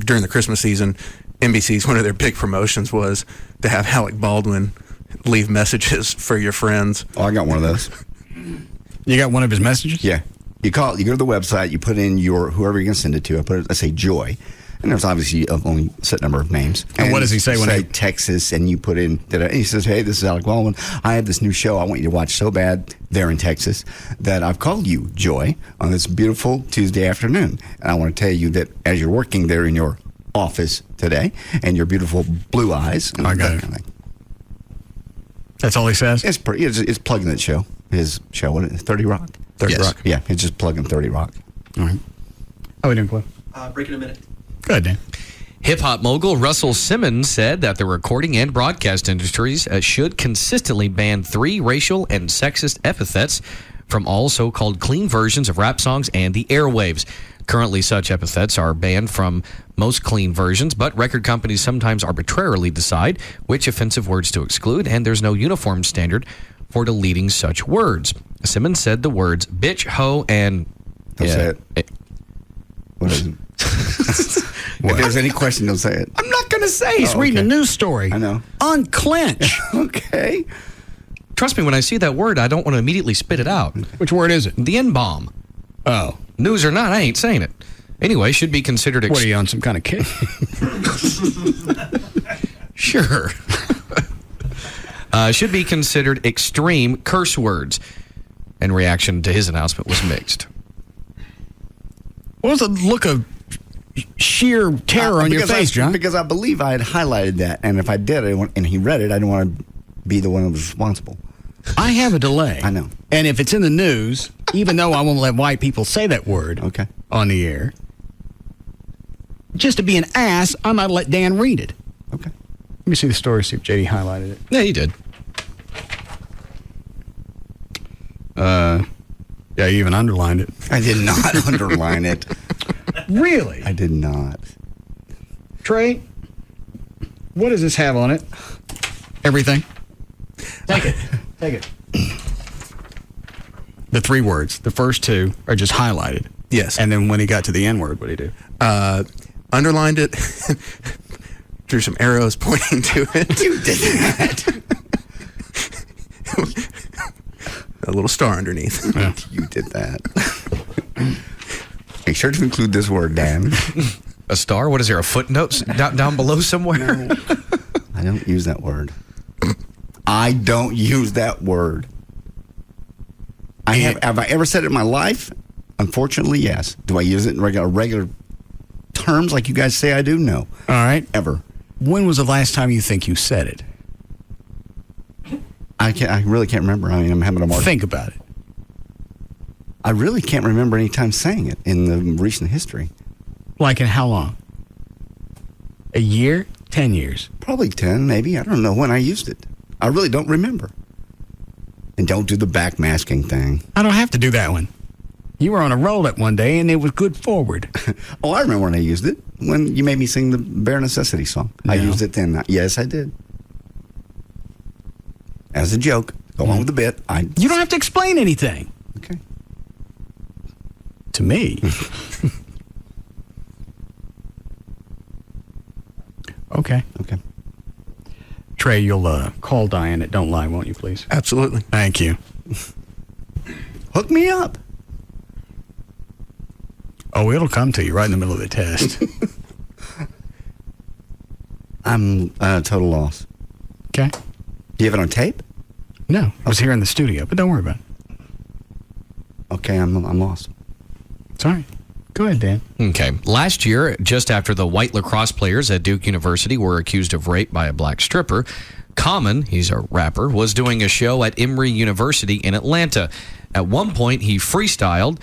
during the Christmas season, NBC's one of their big promotions was to have Alec Baldwin leave messages for your friends. Oh, I got one of those. You got one of his messages? Yeah. You go to the website, you put in whoever you're going to send it to. Let's say Joy. And there's obviously only a set number of names. And what does he say when he Texas, and you put in, and he says, hey, this is Alec Baldwin. I have this new show I want you to watch so bad there in Texas that I've called you, Joy, on this beautiful Tuesday afternoon. And I want to tell you that as you're working there in your office today, and your beautiful blue eyes. I got it. Kind of That's all he says? It's plugging that show. His show, what is it, 30 Rock? 30 Rock. Yeah, it's just plugging 30 Rock. All right. How are we doing, Cliff? Break in a minute. Good, Dan. Hip-hop mogul Russell Simmons said that the recording and broadcast industries should consistently ban 3 racial and sexist epithets from all so-called clean versions of rap songs and the airwaves. Currently, such epithets are banned from most clean versions, but record companies sometimes arbitrarily decide which offensive words to exclude, and there's no uniform standard for deleting such words. Simmons said the words bitch, hoe, and... Don't say it. What is it? If there's any question, don't say it. I'm not going to say. He's reading a news story. I know. Unclench. Okay. Trust me, when I see that word, I don't want to immediately spit it out. Which word is it? The N-bomb. Oh. News or not, I ain't saying it. Anyway, should be considered... What, are you on some kind of kick? Sure. Should be considered extreme curse words. And reaction to his announcement was mixed. What was the look of sheer terror on your face, John? Because I believe I had highlighted that, and if I did, and he read it, I didn't want to be the one who was responsible. I have a delay. I know. And if it's in the news, even though I won't let white people say that word on the air, just to be an ass, I might let Dan read it. Okay. Let me see the story, see if JD highlighted it. Yeah, he did. Yeah, you even underlined it. I did not underline it. Really? I did not. Trey, what does this have on it? Everything. Take it. Take it. The 3 words. The first 2 are just highlighted. Yes. And then when he got to the N word, what did he do? Underlined it, drew some arrows pointing to it. You did that. A little star underneath. Yeah. You did that. Make sure to include this word, Dan. A star? What is there, a footnote down below somewhere? No. I don't use that word. I don't use that word. Have I ever said it in my life? Unfortunately, yes. Do I use it in regular terms like you guys say I do? No. All right. Ever. When was the last time you think you said it? I really can't remember. I mean, I'm having a mark. Think about it. I really can't remember any time saying it in the recent history. Like in how long? A year? 10 years? Probably 10, maybe. I don't know when I used it. I really don't remember. And don't do the backmasking thing. I don't have to do that one. You were on a roll that one day, and it was good forward. Oh, I remember when I used it. When you made me sing the Bare Necessity song. No. I used it then. Yes, I did. As a joke. Go on with the bit. You don't have to explain anything. Okay. To me. Okay. Okay. Trey, you'll call Diane at Don't Lie, won't you, please? Absolutely. Thank you. Hook me up. Oh, it'll come to you right in the middle of the test. I'm at a total loss. Okay. Do you have it on tape? No. I was here in the studio, but don't worry about it. Okay, I'm lost. It's all right. Go ahead, Dan. Okay. Last year, just after the white lacrosse players at Duke University were accused of rape by a black stripper, Common, he's a rapper, was doing a show at Emory University in Atlanta. At one point, he freestyled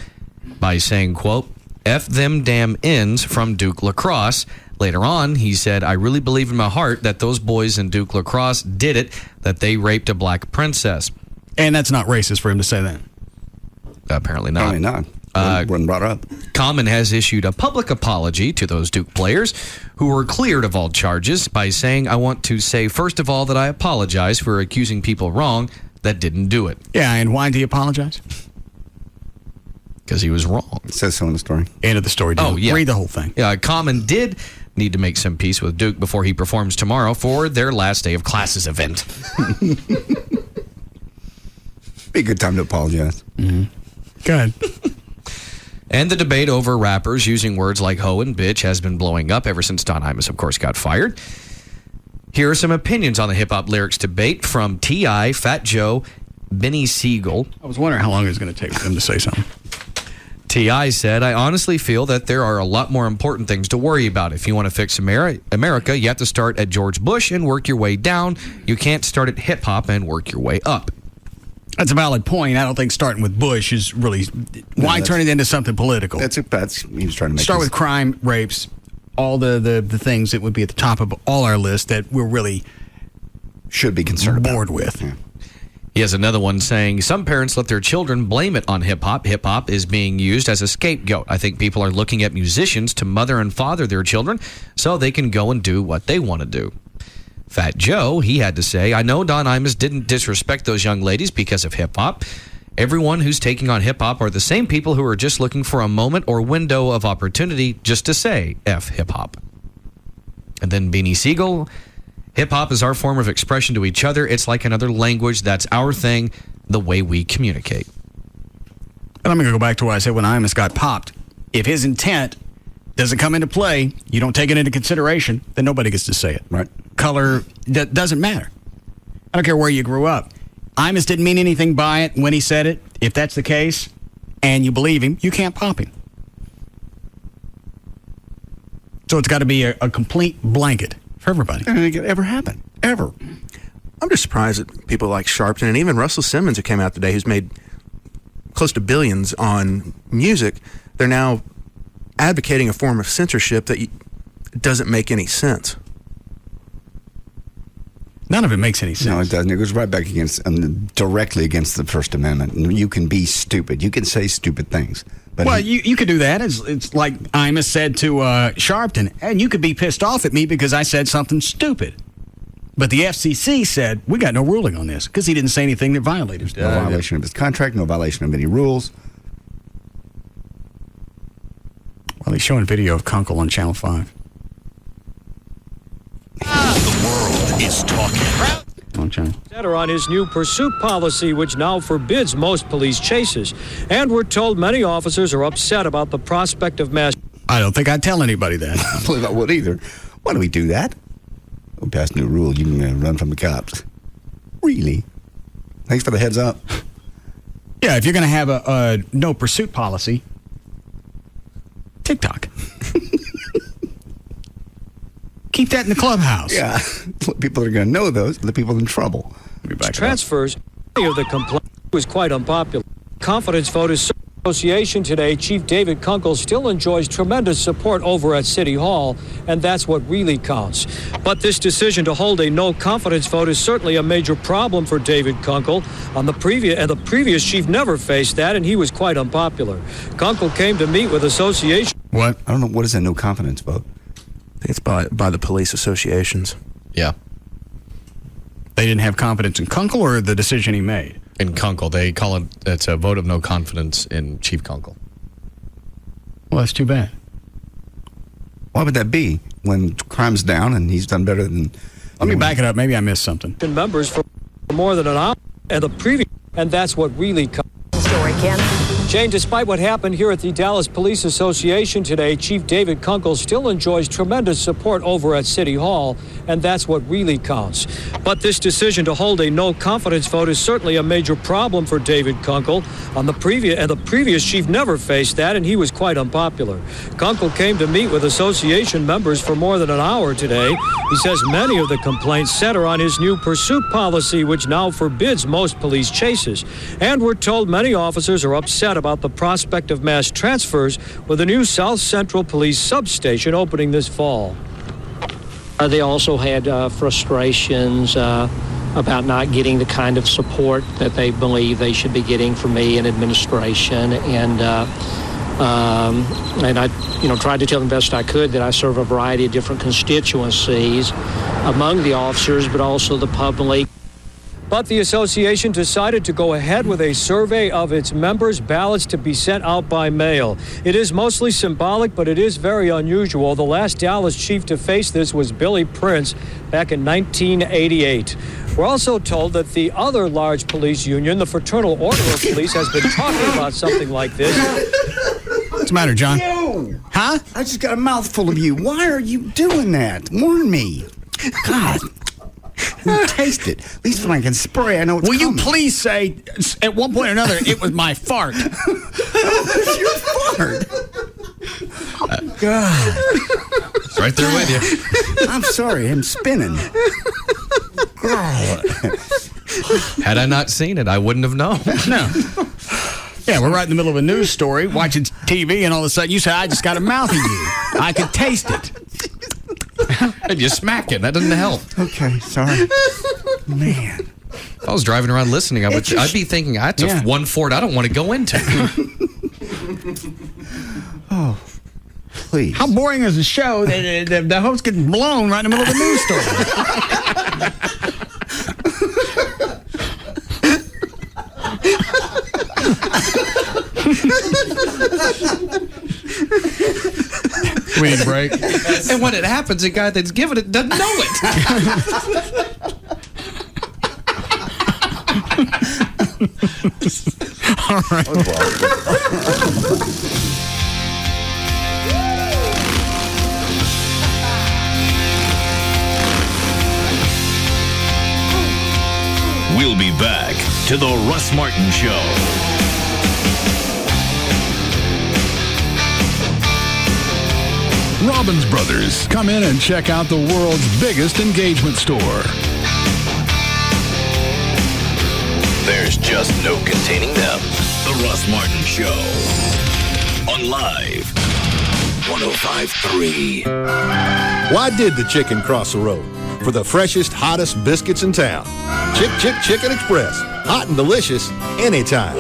by saying, quote, F them damn ends from Duke lacrosse. Later on, he said, I really believe in my heart that those boys in Duke lacrosse did it, that they raped a black princess. And that's not racist for him to say that. Apparently not. Probably not. Wasn't brought up. Common has issued a public apology to those Duke players who were cleared of all charges by saying, I want to say, first of all, that I apologize for accusing people wrong that didn't do it. Yeah, and why did he apologize? Because he was wrong. It says so in the story. End of the story. Oh, yeah. Read the whole thing. Yeah, Common did need to make some peace with Duke before he performs tomorrow for their last day of classes event. Be a good time to apologize. Mm-hmm. Good. And the debate over rappers using words like hoe and bitch has been blowing up ever since Don Imus, of course, got fired. Here are some opinions on the hip-hop lyrics debate from T.I., Fat Joe, Benny Siegel. I was wondering how long it was going to take for them to say something. T.I. said, I honestly feel that there are a lot more important things to worry about. If you want to fix America, you have to start at George Bush and work your way down. You can't start at hip-hop and work your way up. That's a valid point. I don't think starting with Bush is really... Why turn it into something political? That's he was trying to make Start with crime, rapes, all the things that would be at the top of all our list that we're really should be concerned bored about. with. Yeah. He has another one saying, some parents let their children blame it on hip-hop. Hip-hop is being used as a scapegoat. I think people are looking at musicians to mother and father their children so they can go and do what they want to do. Fat Joe, he had to say, I know Don Imus didn't disrespect those young ladies because of hip-hop. Everyone who's taking on hip-hop are the same people who are just looking for a moment or window of opportunity just to say F hip-hop. And then Beanie Siegel, hip-hop is our form of expression to each other. It's like another language. That's our thing, the way we communicate. And I'm going to go back to what I said when Imus got popped. If his intent doesn't come into play, you don't take it into consideration, then nobody gets to say it. Right. Color, that doesn't matter. I don't care where you grew up. Imus didn't mean anything by it when he said it. If that's the case, and you believe him, you can't pop him. So it's got to be a complete blanket for everybody. And it could ever happen. Ever. I'm just surprised at people like Sharpton and even Russell Simmons, who came out today, who's made close to billions on music. They're now advocating a form of censorship that doesn't make any sense. None of it makes any sense. No, it doesn't. It goes right back against, directly against the First Amendment. You can be stupid. You can say stupid things. But well, you could do that. It's like Imus said to Sharpton, and you could be pissed off at me because I said something stupid. But the FCC said, we got no ruling on this because he didn't say anything that violated. No violation of his contract, no violation of any rules. Well, he's showing video of Kunkel on Channel 5. The world is talking. Center on his new pursuit policy, which now forbids most police chases. And we're told many officers are upset about the prospect of mass. I don't think I'd tell anybody that. I don't believe I would either. Why do we do that? We passed a new rule. You can run from the cops. Really? Thanks for the heads up. Yeah, if you're going to have a no pursuit policy, TikTok. Keep that in the clubhouse. Yeah. People are going to know those, the people in trouble. Transfers, many of the complaint was quite unpopular. Confidence Voters Association today, Chief David Kunkel still enjoys tremendous support over at City Hall, and that's what really counts. But this decision to hold a no confidence vote is certainly a major problem for David Kunkel. The previous chief never faced that, and he was quite unpopular. Kunkel came to meet with association. What? I don't know. What is a no confidence vote? I think it's by the police associations. Yeah. They didn't have confidence in Kunkel or the decision he made? In Kunkel. They call it's a vote of no confidence in Chief Kunkel. Well, that's too bad. Why would that be when crime's down and he's done better than... Let me back it up. Maybe I missed something. Members for more than an hour, and that's what really counts. Story, Ken. Jane, despite what happened here at the Dallas Police Association today, Chief David Kunkel still enjoys tremendous support over at City Hall, and that's what really counts. But this decision to hold a no confidence vote is certainly a major problem for David Kunkel. The previous chief never faced that, and he was quite unpopular. Kunkel came to meet with association members for more than an hour today. He says many of the complaints center on his new pursuit policy, which now forbids most police chases. And we're told many officers are upset about the prospect of mass transfers with the new South Central Police substation opening this fall. They also had frustrations about not getting the kind of support that they believe they should be getting from me and administration, and I tried to tell them best I could that I serve a variety of different constituencies among the officers, but also the public. But the association decided to go ahead with a survey of its members' ballots to be sent out by mail. It is mostly symbolic, but it is very unusual. The last Dallas chief to face this was Billy Prince back in 1988. We're also told that the other large police union, the Fraternal Order of Police, has been talking about something like this. What's the matter, John? You! Huh? I just got a mouthful of you. Why are you doing that? Warn me. God. Taste it. At least when I can spray, I know it's Will coming. you please say, at one point or another, it was my fart? It's your fart. God. Right there with you. I'm sorry, I'm spinning. God. Had I not seen it, I wouldn't have known. No. Yeah, we're right in the middle of a news story, watching TV, and all of a sudden you say, I just got a mouth of you. I could taste it. And you smack it. That doesn't help. Okay, sorry. Man. If I was driving around listening, I'd be thinking, that's one Ford I don't want to go into. Oh, please. How boring is the show that the host gets blown right in the middle of the news story? We need a break. And when it happens, the guy that's giving it doesn't know it. All right. We'll be back to the Russ Martin Show. Robbins Brothers. Come in and check out the world's biggest engagement store. There's just no containing them. The Russ Martin Show. On Live 105.3. Why did the chicken cross the road? For the freshest, hottest biscuits in town. Chicken Express. Hot and delicious anytime.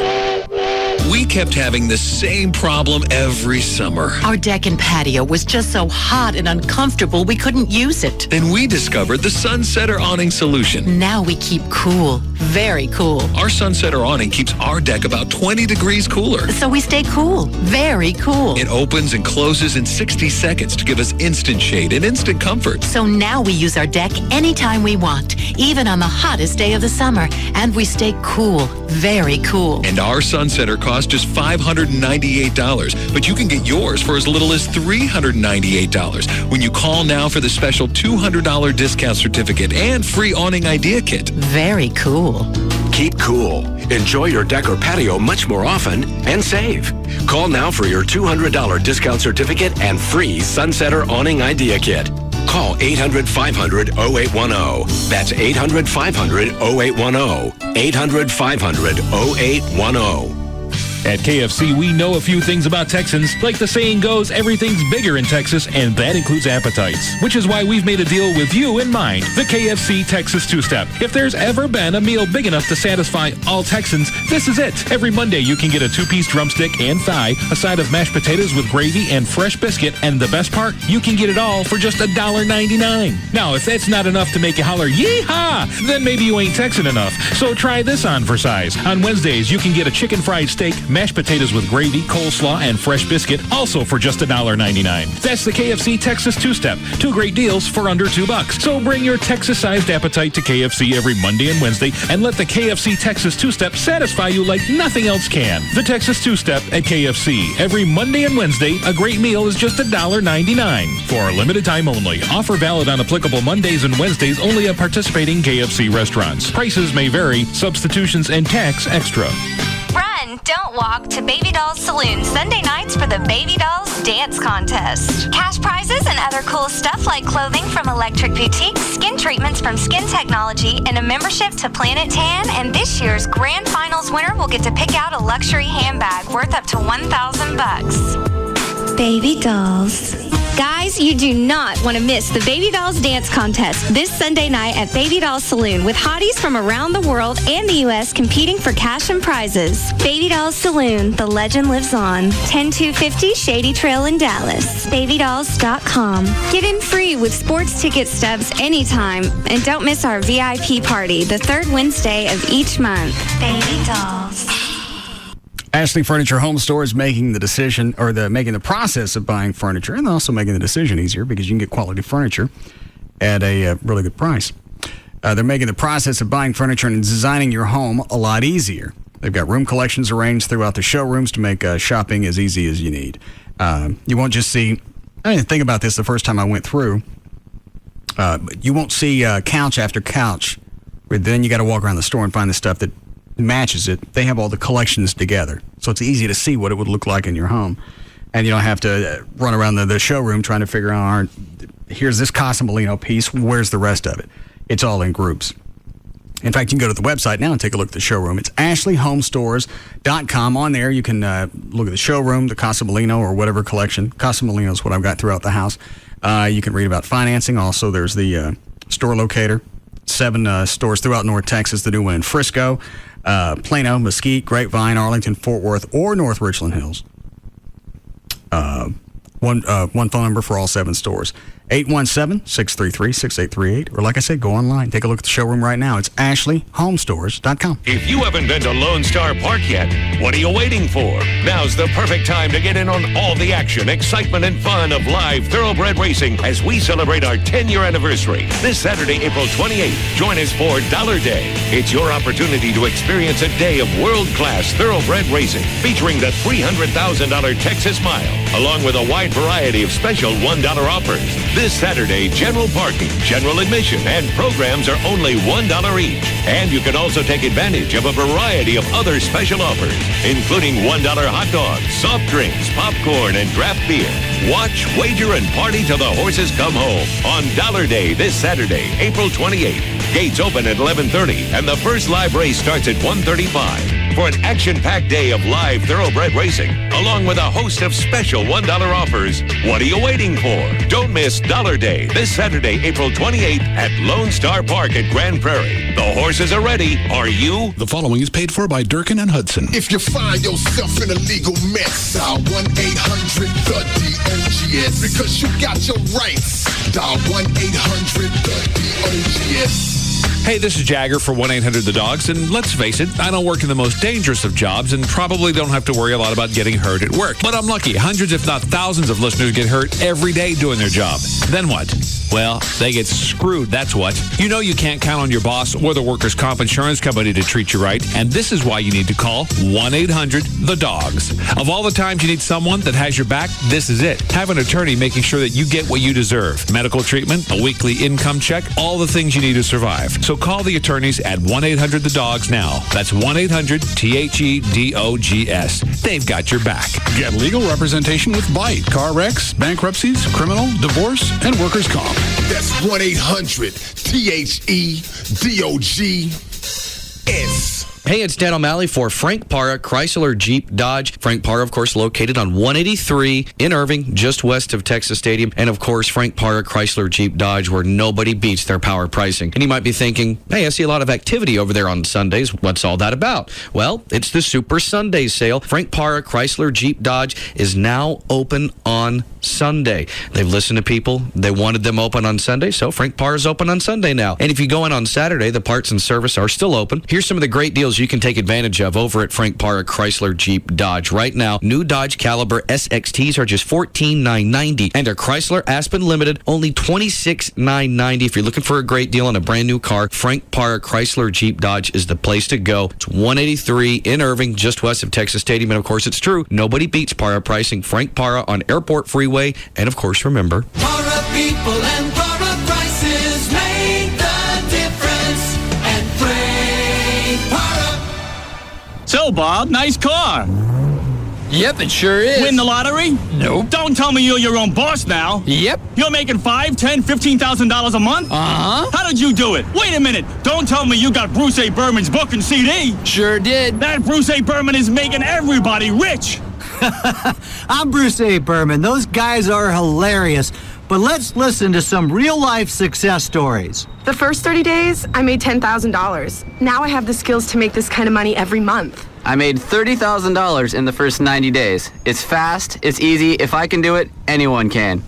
We kept having the same problem every summer. Our deck and patio was just so hot and uncomfortable we couldn't use it. Then we discovered the Sunsetter Awning solution. Now we keep cool, very cool. Our Sunsetter Awning keeps our deck about 20 degrees cooler. So we stay cool, very cool. It opens and closes in 60 seconds to give us instant shade and instant comfort. So now we use our deck anytime we want, even on the hottest day of the summer. And we stay cool, very cool. And our Sunsetter costs just $598, but you can get yours for as little as $398 when you call now for the special $200 discount certificate and free awning idea kit. Very cool. Keep cool. Enjoy your deck or patio much more often and save. Call now for your $200 discount certificate and free Sunsetter Awning Idea Kit. Call 800-500-0810. That's 800-500-0810. 800-500-0810. At KFC, we know a few things about Texans. Like the saying goes, everything's bigger in Texas, and that includes appetites. Which is why we've made a deal with you in mind. The KFC Texas Two-Step. If there's ever been a meal big enough to satisfy all Texans, this is it. Every Monday, you can get a 2-piece drumstick and thigh, a side of mashed potatoes with gravy and fresh biscuit, and the best part, you can get it all for just $1.99. Now, if that's not enough to make you holler, yee-haw, then maybe you ain't Texan enough. So try this on for size. On Wednesdays, you can get a chicken fried steak, mashed potatoes with gravy, coleslaw, and fresh biscuit, also for just $1.99. That's the KFC Texas Two-Step. 2 great deals for under $2. So bring your Texas-sized appetite to KFC every Monday and Wednesday, and let the KFC Texas Two-Step satisfy you like nothing else can. The Texas Two-Step at KFC. Every Monday and Wednesday, a great meal is just $1.99. For a limited time only. Offer valid on applicable Mondays and Wednesdays only at participating KFC restaurants. Prices may vary. Substitutions and tax extra. Run, don't walk to Baby Dolls Saloon Sunday nights for the Baby Dolls Dance Contest. Cash prizes and other cool stuff like clothing from Electric Boutique, skin treatments from Skin Technology, and a membership to Planet Tan. And this year's Grand Finals winner will get to pick out a luxury handbag worth up to $1,000. Baby Dolls. Guys, you do not want to miss the Baby Dolls Dance Contest this Sunday night at Baby Dolls Saloon with hotties from around the world and the U.S. competing for cash and prizes. Baby Dolls Saloon, the legend lives on. 10250 Shady Trail in Dallas. BabyDolls.com. Get in free with sports ticket stubs anytime. And don't miss our VIP party the third Wednesday of each month. Baby Dolls. Ashley Furniture Home Store is making the decision, or making the process of buying furniture, and also making the decision easier because you can get quality furniture at a really good price. They're making the process of buying furniture and designing your home a lot easier. They've got room collections arranged throughout the showrooms to make shopping as easy as you need. You won't just see, I didn't think about this the first time I went through, you won't see couch after couch, where then you got to walk around the store and find the stuff that matches it. They have all the collections together, so it's easy to see what it would look like in your home, and you don't have to run around the showroom trying to figure out, here's this Casa Molino piece, where's the rest of it? It's all in groups. In fact, you can go to the website now and take a look at the showroom. It's ashleyhomestores.com. On there, you can look at the showroom, the Casa Molino, or whatever collection. Casa Molino is what I've got throughout the house. You can read about financing. Also, there's the store locator. 7 stores throughout North Texas. The new one in Frisco, Plano, Mesquite, Grapevine, Arlington, Fort Worth, or North Richland Hills. One phone number for all 7 stores. 817-633-6838. Or like I said, go online. Take a look at the showroom right now. It's AshleyHomestores.com. If you haven't been to Lone Star Park yet, what are you waiting for? Now's the perfect time to get in on all the action, excitement, and fun of live thoroughbred racing as we celebrate our 10-year anniversary. This Saturday, April 28th, join us for Dollar Day. It's your opportunity to experience a day of world-class thoroughbred racing featuring the $300,000 Texas Mile, along with a wide variety of special $1 offers. This Saturday, general parking, general admission, and programs are only $1 each. And you can also take advantage of a variety of other special offers, including $1 hot dogs, soft drinks, popcorn, and draft beer. Watch, wager, and party till the horses come home on Dollar Day this Saturday, April 28th. Gates open at 11:30, and the first live race starts at 1:35. For an action-packed day of live thoroughbred racing, along with a host of special $1 offers, what are you waiting for? Don't miss Dollar Day this Saturday, April 28th at Lone Star Park at Grand Prairie. The horses are ready. Are you? The following is paid for by Durkin and Hudson. If you find yourself in a legal mess, dial 1-800-THE-DOGS because you got your rights. Dial 1-800-THE-DOGS. Hey, this is Jagger for 1-800-THE-DOGS, and let's face it, I don't work in the most dangerous of jobs and probably don't have to worry a lot about getting hurt at work. But I'm lucky. Hundreds, if not thousands of listeners get hurt every day doing their job. Then what? Well, they get screwed, that's what. You know you can't count on your boss or the workers' comp insurance company to treat you right, and this is why you need to call 1-800-THE-DOGS. Of all the times you need someone that has your back, this is it. Have an attorney making sure that you get what you deserve. Medical treatment, a weekly income check, all the things you need to survive. So call the attorneys at 1-800-THE-DOGS now. That's 1-800-THEDOGS. They've got your back. Get legal representation with BITE, car wrecks, bankruptcies, criminal, divorce, and workers' comp. That's 1-800-THEDOGS. Hey, it's Dan O'Malley for Frank Parra, Chrysler Jeep Dodge. Frank Parra, of course, located on 183 in Irving, just west of Texas Stadium. And, of course, Frank Parra, Chrysler Jeep Dodge, where nobody beats their power pricing. And you might be thinking, hey, I see a lot of activity over there on Sundays. What's all that about? Well, it's the Super Sunday sale. Frank Parra, Chrysler Jeep Dodge is now open on Sunday. They've listened to people. They wanted them open on Sunday, so Frank Parra is open on Sunday now. And if you go in on Saturday, the parts and service are still open. Here's some of the great deals you can take advantage of over at Frank Parra Chrysler Jeep Dodge. Right now, new Dodge Caliber SXTs are just $14,990, and a Chrysler Aspen Limited only $26,990. If you're looking for a great deal on a brand new car, Frank Parra Chrysler Jeep Dodge is the place to go. It's 183 in Irving, just west of Texas Stadium, and of course it's true. Nobody beats Parra pricing. Frank Parra on Airport Freeway, and of course remember, Parra people and Parra prices make the difference, and Frank Parra. So, Bob, nice car. Yep, it sure is. Win the lottery? Nope. Don't tell me you're your own boss now. Yep. You're making $5,000, $10,000, $15,000 a month? Uh-huh. How did you do it? Wait a minute. Don't tell me you got Bruce A. Berman's book and CD. Sure did. That Bruce A. Berman is making everybody rich. I'm Bruce A. Berman. Those guys are hilarious. But let's listen to some real-life success stories. The first 30 days, I made $10,000. Now I have the skills to make this kind of money every month. I made $30,000 in the first 90 days. It's fast, it's easy. If I can do it, anyone can.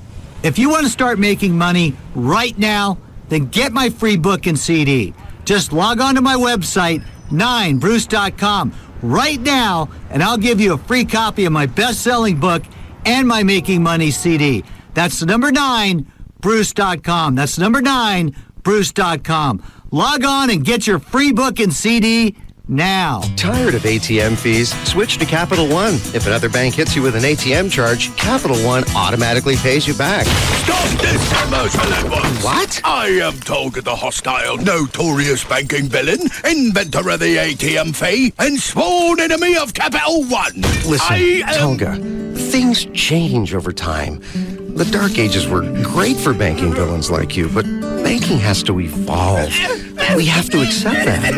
If you want to start making money right now, then get my free book and CD. Just log on to my website, 9bruce.com, right now, and I'll give you a free copy of my best-selling book and my Making Money CD. That's the number 9bruce.com. That's the number 9bruce.com. Log on and get your free book and CD now. Tired of ATM fees? Switch to Capital One. If another bank hits you with an ATM charge, Capital One automatically pays you back. Stop this commercial at once. What? I am Tolga the hostile, notorious banking villain, inventor of the ATM fee, and sworn enemy of Capital One. Listen, Tolga, things change over time. The Dark Ages were great for banking villains like you, but banking has to evolve. We have to accept that.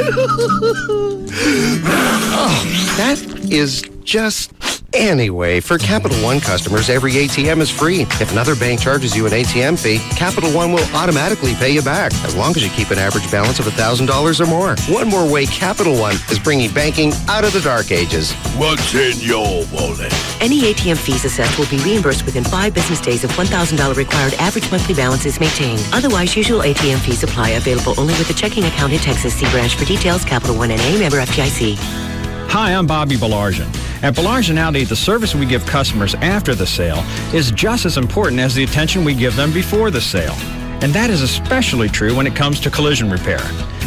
Oh, that is just... Anyway, for Capital One customers, every ATM is free. If another bank charges you an ATM fee, Capital One will automatically pay you back, as long as you keep an average balance of $1,000 or more. One more way Capital One is bringing banking out of the dark ages. What's in your wallet? Any ATM fees assessed will be reimbursed within 5 business days if $1,000 required average monthly balance is maintained. Otherwise, usual ATM fees apply. Available only with a checking account in Texas. See branch for details. Capital One NA, member FDIC. Hi, I'm Bobby Belargin. At Belargin Audi, the service we give customers after the sale is just as important as the attention we give them before the sale. And that is especially true when it comes to collision repair.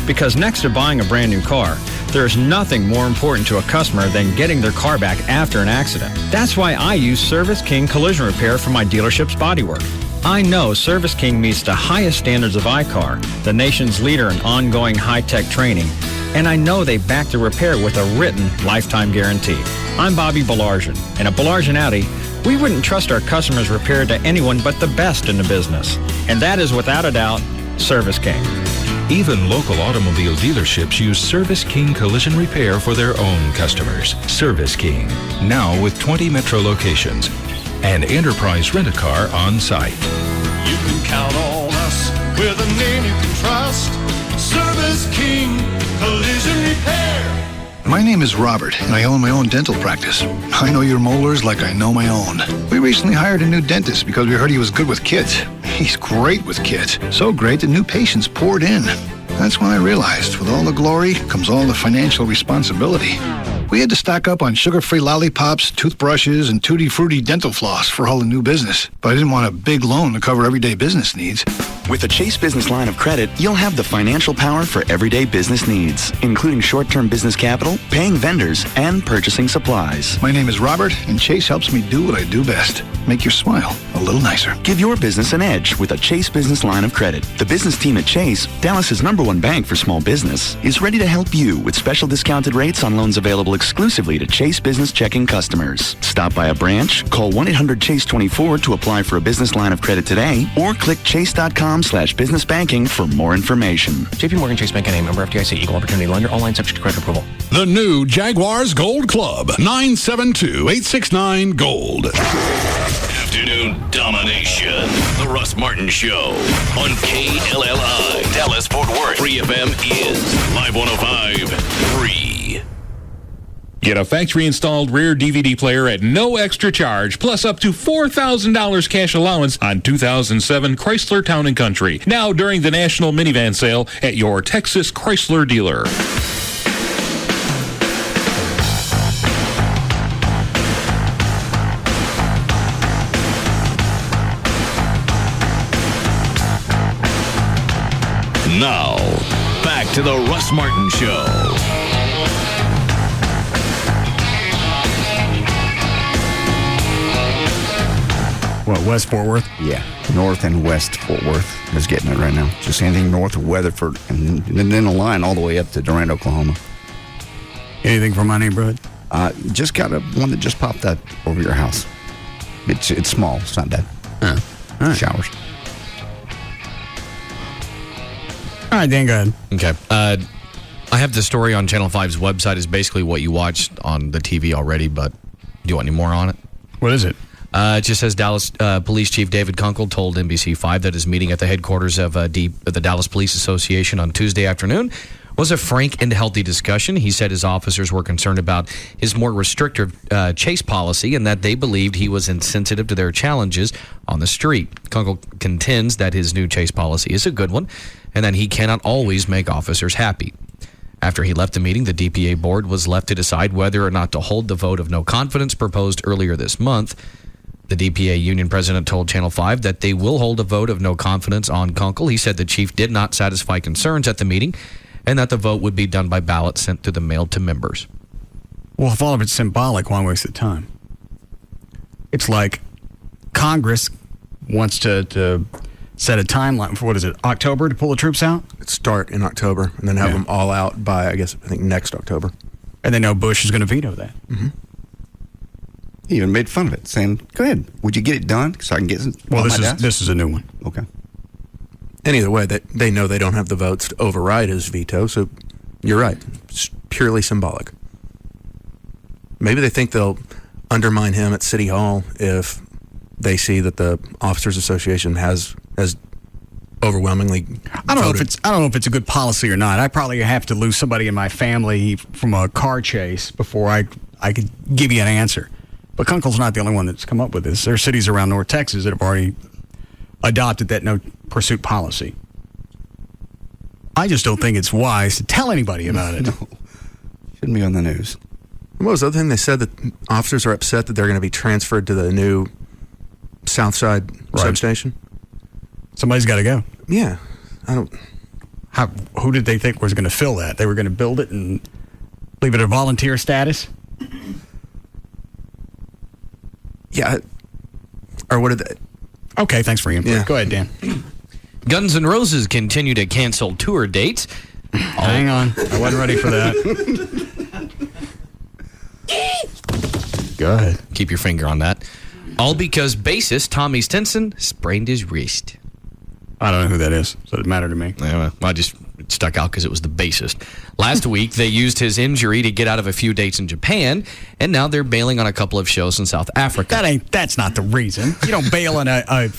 Because next to buying a brand new car, there is nothing more important to a customer than getting their car back after an accident. That's why I use Service King Collision Repair for my dealership's bodywork. I know Service King meets the highest standards of iCar, the nation's leader in ongoing high-tech training, and I know they back the repair with a written lifetime guarantee. I'm Bobby Belargin, and at Belargin Audi, we wouldn't trust our customers' repair to anyone but the best in the business. And that is, without a doubt, Service King. Even local automobile dealerships use Service King Collision Repair for their own customers. Service King, now with 20 metro locations and Enterprise Rent-A-Car on site. You can count on us with a name you can trust. Service King Collision Repair. My name is Robert, and I own my own dental practice. I know your molars like I know my own. We recently hired a new dentist because we heard he was good with kids. He's great with kids. So great that new patients poured in. That's when I realized, with all the glory comes all the financial responsibility. We had to stock up on sugar-free lollipops, toothbrushes, and tutti-frutti dental floss for all the new business. But I didn't want a big loan to cover everyday business needs. With the Chase Business Line of Credit, you'll have the financial power for everyday business needs, including short-term business capital, paying vendors, and purchasing supplies. My name is Robert, and Chase helps me do what I do best. Make your smile a little nicer. Give your business an edge with a Chase Business Line of Credit. The business team at Chase, Dallas's #1 bank for small business, is ready to help you with special discounted rates on loans available exclusively to Chase Business Checking customers. Stop by a branch, call 1-800-CHASE-24 to apply for a business line of credit today, or click chase.com/businessbanking for more information. JP Morgan Chase Bank and member FDIC, equal opportunity lender, online subject to credit approval. The new Jaguars Gold Club, 972-869-GOLD. Afternoon domination. The Russ Martin Show on KLLI. Dallas Fort Worth. 3 FM is Live 105.3. Get a factory-installed rear DVD player at no extra charge, plus up to $4,000 cash allowance on 2007 Chrysler Town & Country. Now during the National Minivan Sale at your Texas Chrysler dealer. Now, back to the Russ Martin Show. What, West Fort Worth? Yeah, North and West Fort Worth is getting it right now. Just anything north of Weatherford, and then a line all the way up to Durant, Oklahoma. Anything from my neighborhood? Just got one that just popped up over your house. It's small. It's not bad. All right. Showers. All right, Dan, go ahead. Okay. I have the story on Channel 5's website. Is basically what you watched on the TV already, but do you want any more on it? What is it? It just says Dallas Police Chief David Kunkel told NBC5 that his meeting at the headquarters of the Dallas Police Association on Tuesday afternoon was a frank and healthy discussion. He said his officers were concerned about his more restrictive chase policy and that they believed he was insensitive to their challenges on the street. Kunkel contends that his new chase policy is a good one and that he cannot always make officers happy. After he left the meeting, the DPA board was left to decide whether or not to hold the vote of no confidence proposed earlier this month. The DPA union president told Channel 5 that they will hold a vote of no confidence on Kunkel. He said the chief did not satisfy concerns at the meeting and that the vote would be done by ballot sent through the mail to members. Well, if all of it's symbolic, why waste the time? It's like Congress wants to set a timeline for, what is it, October to pull the troops out? Start in October and then have them all out by, I think next October. And they know Bush is going to veto that. Mm-hmm. He even made fun of it, saying, go ahead, would you get it done so I can get it? Well, this is a new one. Okay. And either way, they know they don't have the votes to override his veto, so you're right. It's purely symbolic. Maybe they think they'll undermine him at City Hall if they see that the Officers Association has overwhelmingly I don't voted. know if it's a good policy or not. I probably have to lose somebody in my family from a car chase before I could give you an answer. But Kunkel's not the only one that's come up with this. There are cities around North Texas that have already adopted that no pursuit policy. I just don't think it's wise to tell anybody about it. No. Shouldn't be on the news. What was the other thing they said? That officers are upset that they're going to be transferred to the new Southside substation? Somebody's got to go. Yeah. Who did they think was going to fill that? They were going to build it and leave it a volunteer status? Yeah. Or what did they... Okay, thanks for your input. Yeah. Go ahead, Dan. Guns N' Roses continue to cancel tour dates. Hang on. I wasn't ready for that. Go ahead. Keep your finger on that. All because bassist Tommy Stinson sprained his wrist. I don't know who that is, so it doesn't matter to me. Yeah, I just stuck out because it was the bassist. Last week, they used his injury to get out of a few dates in Japan, and now they're bailing on a couple of shows in South Africa. That's not the reason. You don't bail on a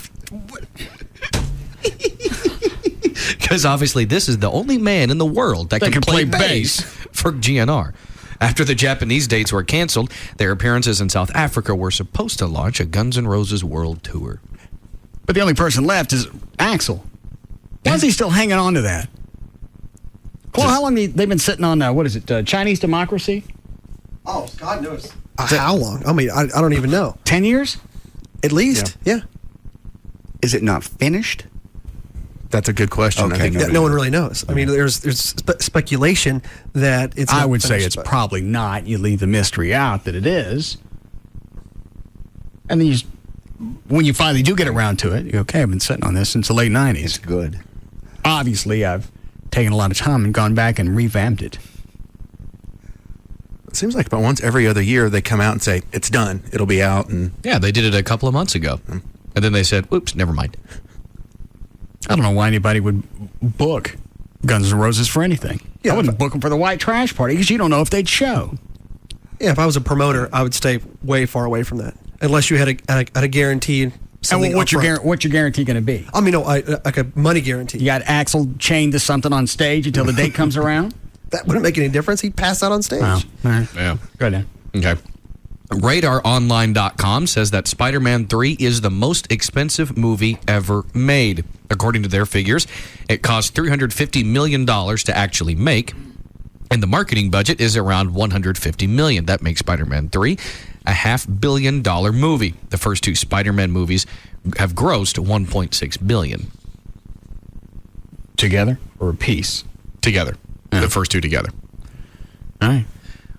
Because obviously this is the only man in the world that can play bass for GNR. After the Japanese dates were canceled, their appearances in South Africa were supposed to launch a Guns N' Roses world tour. But the only person left is Axl. Why is he still hanging on to that? Well, how long they've been sitting on, Chinese democracy? Oh, God knows. How long? I mean, I don't even know. 10 years? At least, yeah. Is it not finished? That's a good question. Okay, I think Yeah, no one really knows. I mean, there's speculation that it's I not would say finished, it's but- probably not. You leave the mystery out that it is. And then when you finally do get around to it, you go, okay, I've been sitting on this since the late 90s. It's good. Obviously, I've taken a lot of time and gone back and revamped it. It seems like about once every other year they come out and say, it's done. It'll be out. And Yeah, they did it a couple of months ago. And then they said, oops, never mind. I don't know why anybody would book Guns N' Roses for anything. I wouldn't book them for the white trash party because you don't know if they'd show. Yeah, if I was a promoter, I would stay way far away from that. Unless you had a guarantee. And what's your guarantee going to be? I mean, like a money guarantee. You got Axl chained to something on stage until the date comes around? That wouldn't make any difference. He'd pass out on stage. Oh, all right. Yeah. Go ahead. Okay. RadarOnline.com says that Spider-Man 3 is the most expensive movie ever made. According to their figures, it cost $350 million to actually make, and the marketing budget is around $150 million. That makes Spider-Man 3 a $500 million movie. The first two Spider-Man movies have grossed $1.6 billion. Together or a piece? Together. The first two together. All right.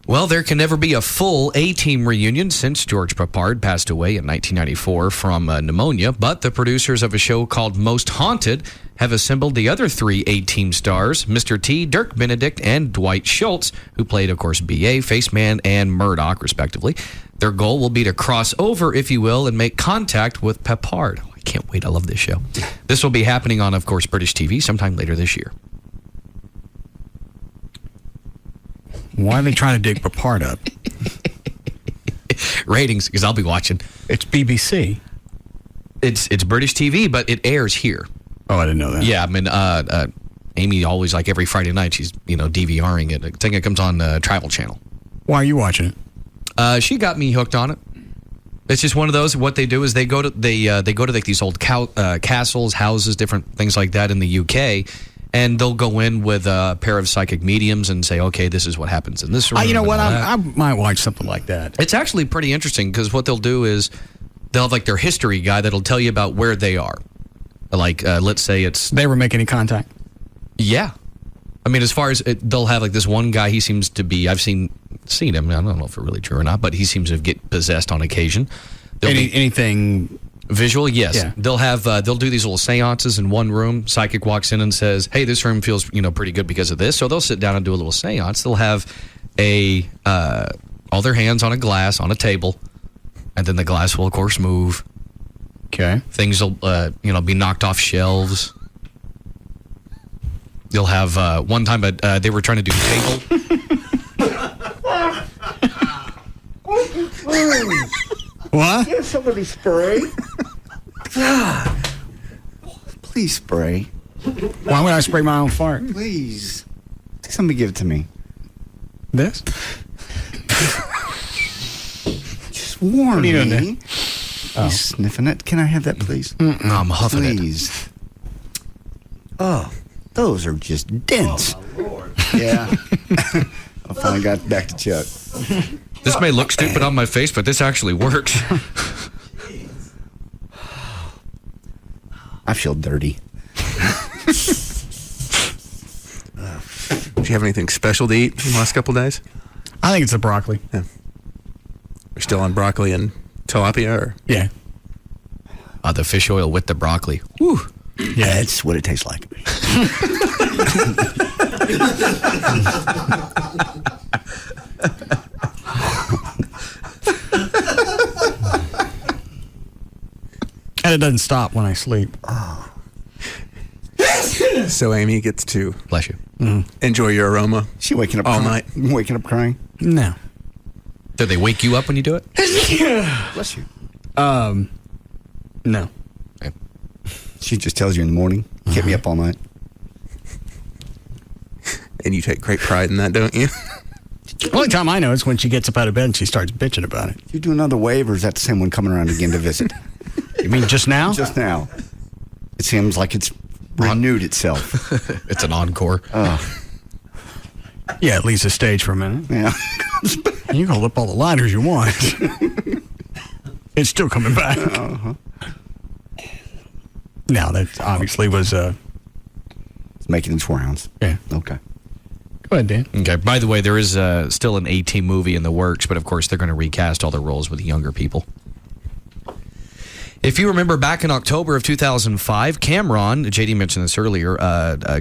Well, there can never be a full A-Team reunion since George Papard passed away in 1994 from pneumonia, but the producers of a show called Most Haunted have assembled the other three A-Team stars, Mr. T, Dirk Benedict, and Dwight Schultz, who played, of course, B.A., Faceman, and Murdoch, respectively. Their goal will be to cross over, if you will, and make contact with Papard. Oh, I can't wait. I love this show. This will be happening on, of course, British TV sometime later this year. Why are they trying to dig Papard up? Ratings, because I'll be watching. It's BBC. It's British TV, but it airs here. Oh, I didn't know that. Yeah, I mean, Amy always, like every Friday night, she's, DVRing it. I think it comes on Travel Channel. Why are you watching it? She got me hooked on it. It's just one of those. What they do is they go to like these old castles, houses, different things like that in the UK. And they'll go in with a pair of psychic mediums and say, okay, this is what happens in this room. You know what? I might watch something like that. It's actually pretty interesting because what they'll do is they'll have like their history guy that'll tell you about where they are. Like, let's say it's... They ever make any contact? Yeah. I mean, as far as they'll have like this one guy, he seems to be... I've seen him. I don't know if it's really true or not, but he seems to get possessed on occasion. Anything... Visual, yes. Yeah. They'll do these little seances in one room. Psychic walks in and says, hey, this room feels, pretty good because of this. So they'll sit down and do a little seance. They'll have all their hands on a glass on a table, and then the glass will, of course, move. Okay. Things will, be knocked off shelves. You'll have, one time, they were trying to do table. What? Give somebody spray. God. Please spray. Why would I spray my own fart? Please. Somebody give it to me. This? Just warn What are you doing me. there? You sniffing it? Can I have that, please? No, I'm huffing it. Please. Oh, those are just dense. Oh, my Lord. Yeah. I finally got back to Chuck. This may look stupid on my face, but this actually works. I feel dirty. Did you have anything special to eat in the last couple days? I think it's the broccoli. Yeah. We're still on broccoli and tilapia, or? Yeah. The fish oil with the broccoli. Woo. Yeah, that's what it tastes like. And it doesn't stop when I sleep. So Amy gets to bless you. Enjoy your aroma. She waking up all crying? night. Waking up crying? No. Do they wake you up when you do it? Bless you. No. Okay. She just tells you in the morning. Kept me up all night. And you take great pride in that, don't you? The only time I know is when she gets up out of bed and she starts bitching about it. You do another wave, or is that the same one coming around again to visit? You mean just now? Just now. It seems like it's renewed itself. It's an encore. Yeah, it leaves the stage for a minute. Yeah. You can hold up all the lighters you want. It's still coming back. Uh-huh. Now, that obviously was... It's making its rounds. Yeah. Okay. Go ahead, Dan. Okay. By the way, there is still an A-Team movie in the works, but of course they're going to recast all the roles with younger people. If you remember back in October of 2005, Cameron, JD mentioned this earlier,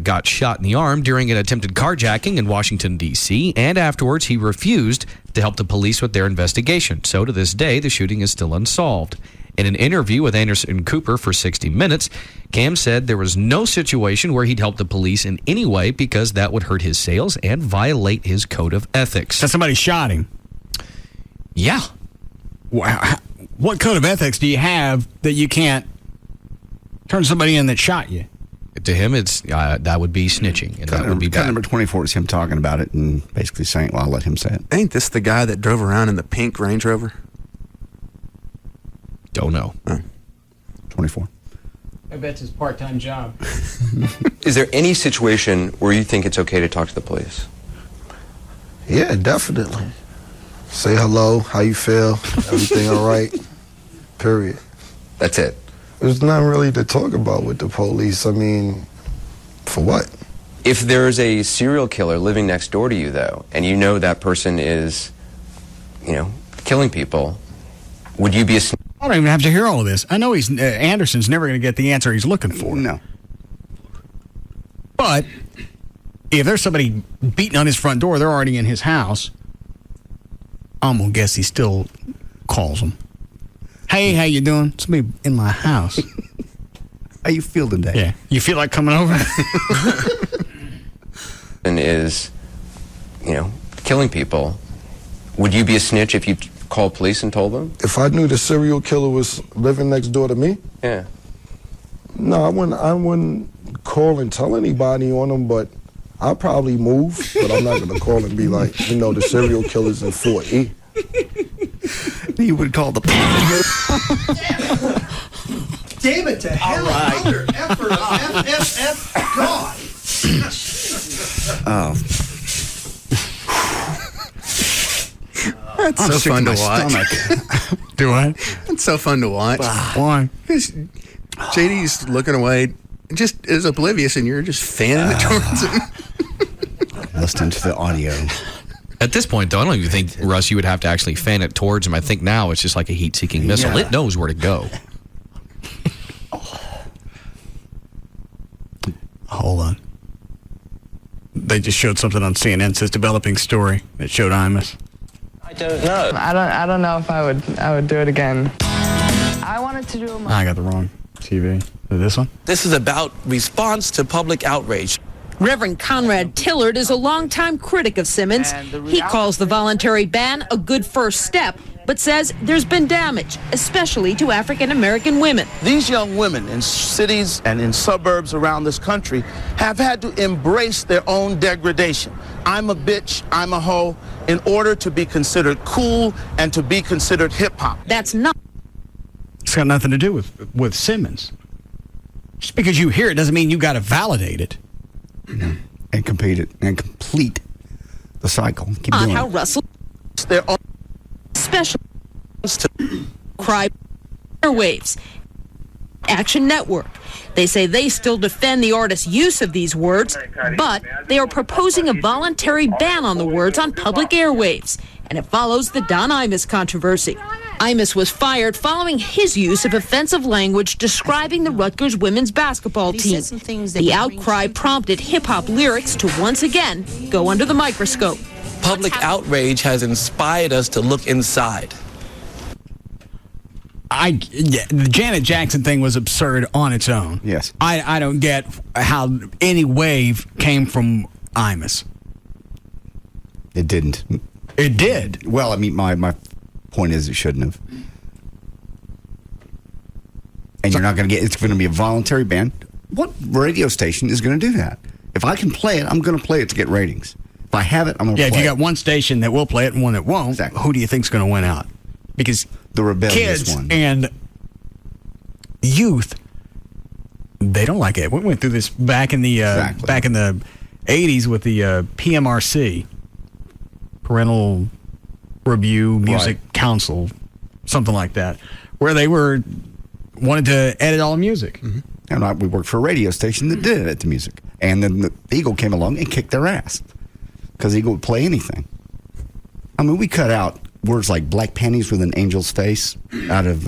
got shot in the arm during an attempted carjacking in Washington, D.C., and afterwards he refused to help the police with their investigation. So to this day, the shooting is still unsolved. In an interview with Anderson Cooper for 60 Minutes, Cam said there was no situation where he'd help the police in any way because that would hurt his sales and violate his code of ethics. So somebody shot him? Yeah. Wow. What code of ethics do you have that you can't turn somebody in that shot you? To him, it's that would be snitching, and that would be Cut bad. number 24 is him talking about it and basically saying, well, I'll let him say it. Ain't this the guy that drove around in the pink Range Rover? Don't know. 24. I bet it's his part-time job. Is there any situation where you think it's okay to talk to the police? Yeah, definitely. Say hello, how you feel, everything all right, period. That's it. There's nothing really to talk about with the police. I mean, for what? If there's a serial killer living next door to you, though, and you know that person is, killing people, would you be a... I don't even have to hear all of this. I know he's Anderson's never going to get the answer he's looking for. No. But if there's somebody beating on his front door, they're already in his house, I'm going to guess he still calls them. Hey, how you doing? Somebody in my house. How you feel today? Yeah. You feel like coming over? And is, killing people, would you be a snitch if you called police and told them? If I knew the serial killer was living next door to me, Yeah. no, I wouldn't call and tell anybody on him, but I'll probably move, but I'm not going to call and be like, the serial killer's in 4E. You would call the police. Damn it to hell. Mother effort of FFF God. Oh. That's I'm so sick fun to to my watch. stomach. Do I? It's so fun to watch. Why? Because JD's looking away, just is oblivious, and you're just fanning it towards him. Listening to the audio. At this point, though, I don't even think, Russ, you would have to actually fan it towards him. I think now it's just like a heat-seeking missile. Yeah. It knows where to go. Hold on. They just showed something on CNN. It says developing story that showed Imus. I don't know. I don't know if I would do it again. I wanted to do I got the wrong TV. Is it this one? This is about response to public outrage. Reverend Conrad Tillard is a longtime critic of Simmons. He calls the voluntary ban a good first step, but says there's been damage, especially to African-American women. These young women in cities and in suburbs around this country have had to embrace their own degradation. I'm a bitch, I'm a hoe, in order to be considered cool and to be considered hip-hop. That's not. It's got nothing to do with Simmons. Just because you hear it doesn't mean you got to validate it. And complete the cycle. Keep doing How it. Russell their own special cry airwaves. Action Network. They say they still defend the artist's use of these words, but they are proposing a voluntary ban on the words on public airwaves. And it follows the Don Imus controversy. Imus was fired following his use of offensive language describing the Rutgers women's basketball team. The outcry prompted hip-hop lyrics to once again go under the microscope. Public outrage has inspired us to look inside. The Janet Jackson thing was absurd on its own. Yes. I don't get how any wave came from Imus. It didn't. It did. Well, I mean, my point is it shouldn't have. And you're not going to get, it's going to be a voluntary ban. What radio station is going to do that? If I can play it, I'm going to play it to get ratings. If I have it, I'm going to play it. Yeah, if you got one station that will play it and one that won't, who do you think's going to win out? Because the rebellious kids one and youth, they don't like it. We went through this back in the 80s with the PMRC, Parental Review Music Council, something like that, where they wanted to edit all music. Mm-hmm. And we worked for a radio station that did edit the music. And then the Eagle came along and kicked their ass because Eagle would play anything. I mean, we cut out words like black panties with an angel's face out of,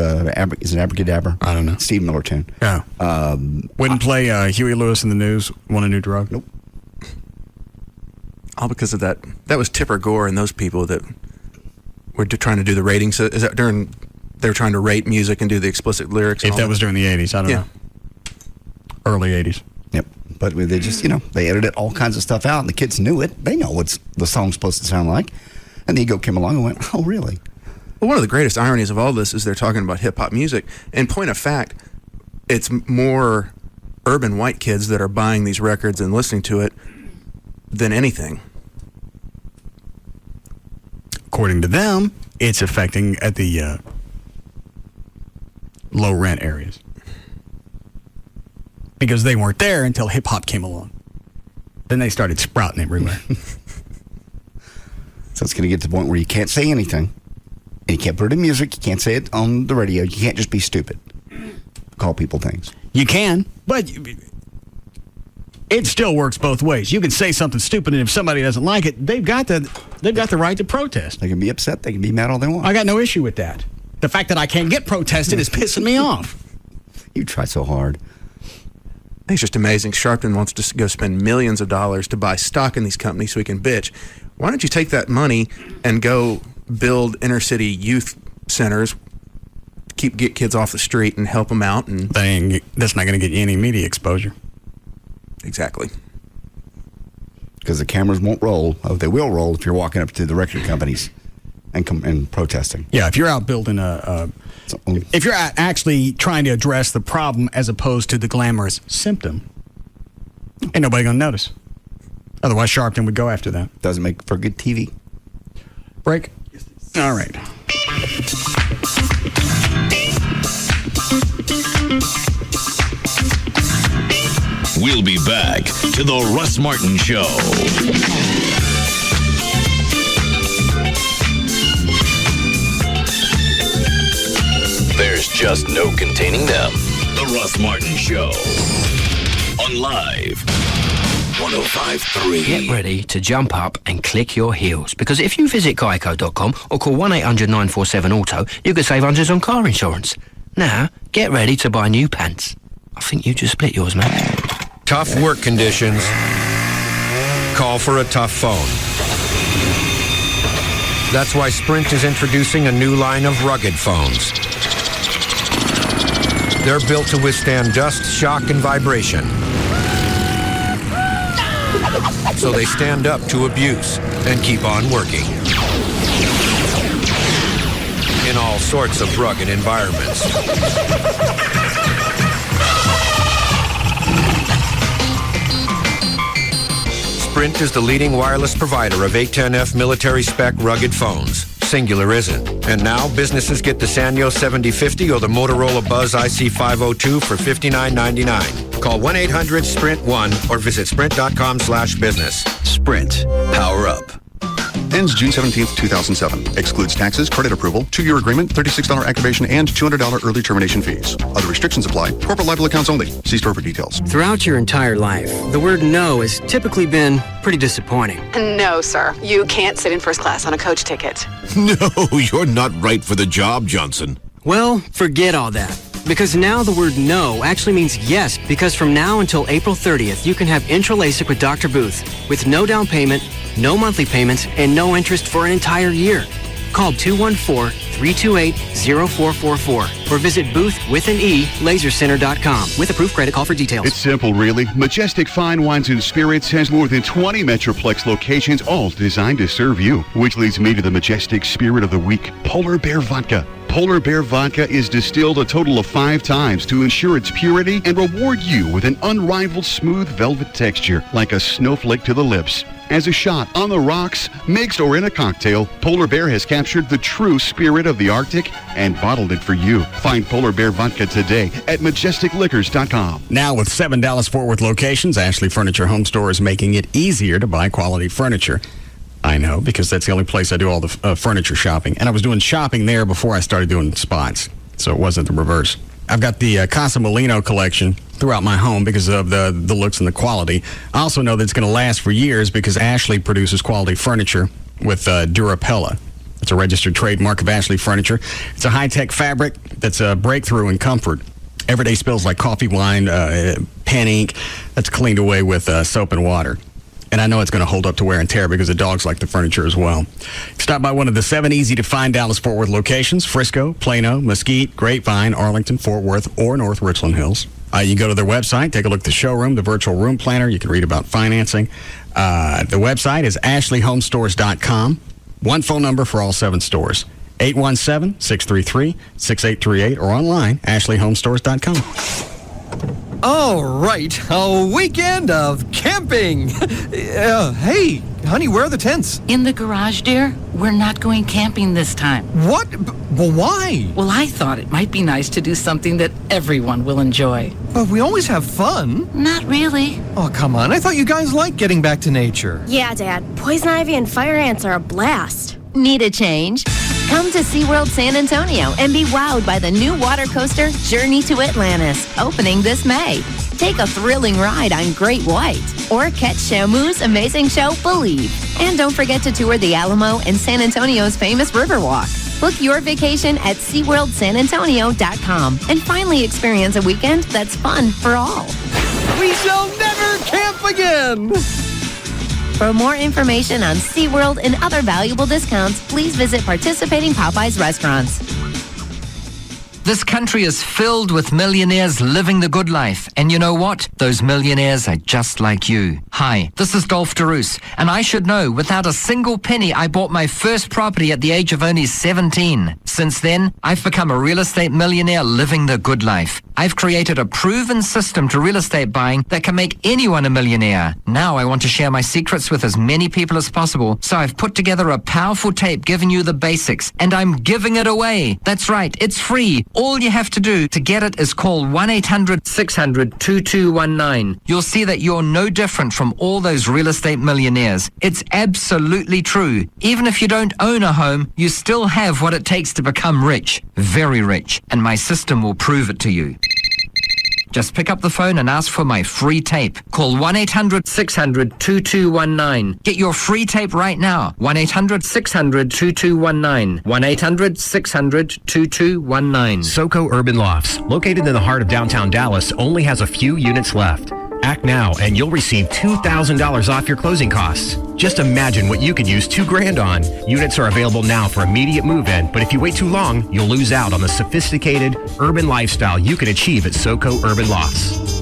is it Abracadabra? I don't know. Steve Miller tune. Yeah. Wouldn't play Huey Lewis in the News, Want a New Drug? Nope. All because of that. That was Tipper Gore and those people that were trying to do the ratings. Is that during they were trying to rate music and do the explicit lyrics? If that was during the 80s, I don't know. Early 80s. Yep. But they just, they edited all kinds of stuff out, and the kids knew it. They know what the song's supposed to sound like. And the Ego came along and went, oh, really? Well, one of the greatest ironies of all this is they're talking about hip-hop music. And point of fact, it's more urban white kids that are buying these records and listening to it than anything. According to them, it's affecting at the low rent areas. Because they weren't there until hip-hop came along. Then they started sprouting everywhere. So it's going to get to the point where you can't say anything. And you can't put it in music. You can't say it on the radio. You can't just be stupid. Call people things. You can, but it still works both ways. You can say something stupid, and if somebody doesn't like it, they've got the right to protest. They can be upset. They can be mad all they want. I got no issue with that. The fact that I can't get protested is pissing me off. You try so hard. I think it's just amazing. Sharpton wants to go spend millions of dollars to buy stock in these companies so he can bitch. Why don't you take that money and go build inner city youth centers, get kids off the street and help them out? And that's not going to get you any media exposure. Exactly. Because the cameras won't roll. Oh, they will roll if you're walking up to the record companies and protesting. Yeah, if you're out building if you're actually trying to address the problem as opposed to the glamorous symptom, ain't nobody going to notice. Otherwise, Sharpton would go after that. Doesn't make for good TV. Break? All right. We'll be back to the Russ Martin Show. There's just no containing them. The Russ Martin Show. On Live 105.3. Get ready to jump up and click your heels, because if you visit Geico.com or call 1-800-947-AUTO, you could save hundreds on car insurance. Now, get ready to buy new pants. I think you just split yours, mate. Tough work conditions. Call for a tough phone. That's why Sprint is introducing a new line of rugged phones. They're built to withstand dust, shock, and vibration. So they stand up to abuse and keep on working. In all sorts of rugged environments. Sprint is the leading wireless provider of 810F military-spec rugged phones. Singular isn't. And now businesses get the Sanyo 7050 or the Motorola Buzz IC502 for $59.99. Call 1-800-SPRINT-1 or visit sprint.com/business. Sprint. Power up. Ends June 17th, 2007. Excludes taxes, credit approval, 2-year agreement, $36 activation, and $200 early termination fees. Other restrictions apply. Corporate liable accounts only. See store for details. Throughout your entire life, the word no has typically been pretty disappointing. No, sir. You can't sit in first class on a coach ticket. No, you're not right for the job, Johnson. Well, forget all that. Because now the word no actually means yes, because from now until April 30th, you can have intro LASIK with Dr. Booth with no down payment, no monthly payments, and no interest for an entire year. Call 214-328-0444 or visit booth.lasercenter.com. With approved credit, call for details. It's simple, really. Majestic Fine Wines and Spirits has more than 20 Metroplex locations, all designed to serve you. Which leads me to the Majestic Spirit of the Week, Polar Bear Vodka. Polar Bear Vodka is distilled a total of 5 times to ensure its purity and reward you with an unrivaled smooth velvet texture, like a snowflake to the lips. As a shot, on the rocks, mixed or in a cocktail, Polar Bear has captured the true spirit of the Arctic and bottled it for you. Find Polar Bear Vodka today at majesticliquors.com. Now with 7 Dallas-Fort Worth locations, Ashley Furniture Home Store is making it easier to buy quality furniture. I know, because that's the only place I do all the furniture shopping. And I was doing shopping there before I started doing spots, so it wasn't the reverse. I've got the Casa Molino collection throughout my home because of the looks and the quality. I also know that it's going to last for years because Ashley produces quality furniture with Durapella. It's a registered trademark of Ashley Furniture. It's a high-tech fabric that's a breakthrough in comfort. Everyday spills like coffee, wine, pen ink, that's cleaned away with soap and water. And I know it's going to hold up to wear and tear because the dogs like the furniture as well. Stop by one of the 7 easy-to-find Dallas-Fort Worth locations: Frisco, Plano, Mesquite, Grapevine, Arlington, Fort Worth, or North Richland Hills. You can go to their website, take a look at the showroom, the virtual room planner. You can read about financing. The website is ashleyhomestores.com. One phone number for all 7 stores: 817-633-6838, or online, ashleyhomestores.com. All right, a weekend of camping. Hey, honey, where are the tents? In the garage, dear. We're not going camping this time. What? Well, why? Well, I thought it might be nice to do something that everyone will enjoy. But we always have fun. Not really. Oh, come on. I thought you guys liked getting back to nature. Yeah, Dad. Poison ivy and fire ants are a blast. Need a change? Come to SeaWorld San Antonio and be wowed by the new water coaster Journey to Atlantis, opening this May. Take a thrilling ride on Great White or catch Shamu's amazing show Believe. And don't forget to tour the Alamo and San Antonio's famous Riverwalk. Book your vacation at SeaWorldSanAntonio.com and finally experience a weekend that's fun for all. We shall never camp again! For more information on SeaWorld and other valuable discounts, please visit participating Popeyes restaurants. This country is filled with millionaires living the good life. And you know what? Those millionaires are just like you. Hi, this is Dolph DeRoos. And I should know, without a single penny, I bought my first property at the age of only 17. Since then, I've become a real estate millionaire living the good life. I've created a proven system to real estate buying that can make anyone a millionaire. Now I want to share my secrets with as many people as possible. So I've put together a powerful tape giving you the basics. And I'm giving it away. That's right, it's free. All you have to do to get it is call 1-800-600-2219. You'll see that you're no different from all those real estate millionaires. It's absolutely true. Even if you don't own a home, you still have what it takes to become rich. Very rich. And my system will prove it to you. Just pick up the phone and ask for my free tape. Call 1-800-600-2219. Get your free tape right now. 1-800-600-2219. 1-800-600-2219. SoCo Urban Lofts, located in the heart of downtown Dallas, only has a few units left. Act now and you'll receive $2,000 off your closing costs. Just imagine what you could use $2,000 on. Units are available now for immediate move-in, but if you wait too long, you'll lose out on the sophisticated urban lifestyle you can achieve at SoCo Urban Lofts.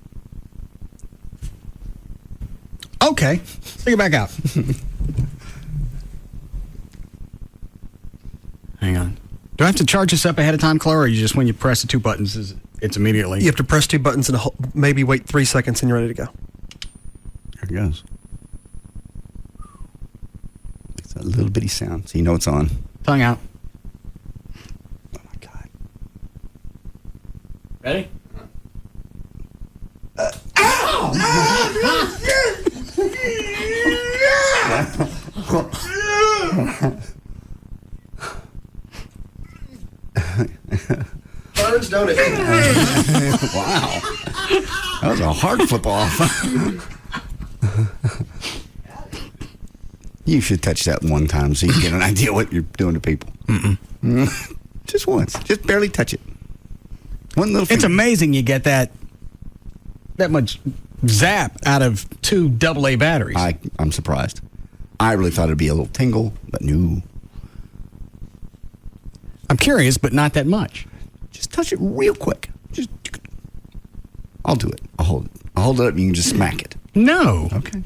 Okay. Take it back out. Hang on. Do I have to charge this up ahead of time, Chloe, or you just when you press the 2 buttons, it's immediately? You have to press 2 buttons and maybe wait 3 seconds and you're ready to go. There it goes. It's a little bitty sound, so you know it's on. Tongue out. Oh, my God. Ready? Burns, don't it? Wow. That was a hard flip off. You should touch that one time so you get an idea what you're doing to people. Just once. Just barely touch it. One little finger. It's amazing you get that much zap out of 2 AA batteries. I'm surprised. I really thought it'd be a little tingle, but no. I'm curious, but not that much. Just touch it real quick. I'll do it. I'll hold it. I'll hold it up and you can just smack it. No. Okay.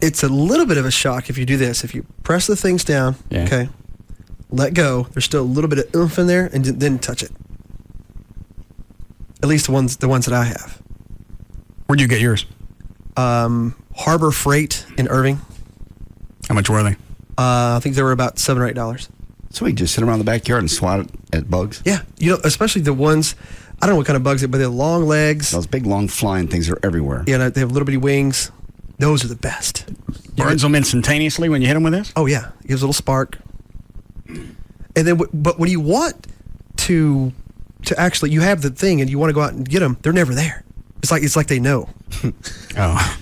It's a little bit of a shock if you do this. If you press the things down, okay, let go. There's still a little bit of oomph in there, and then touch it. At least the ones that I have. Where'd you get yours? Harbor Freight in Irving. How much were they? I think they were about $7 or $8. So we just sit around the backyard and swat it at bugs? Yeah. You know, especially the ones, I don't know what kind of bugs, but they're long legs. Those big, long flying things are everywhere. Yeah, they have little bitty wings. Those are the best. Burns them instantaneously when you hit them with this? Oh, yeah. It gives a little spark. And then, but when you want to actually, you have the thing and you want to go out and get them, they're never there. It's like they know. Oh.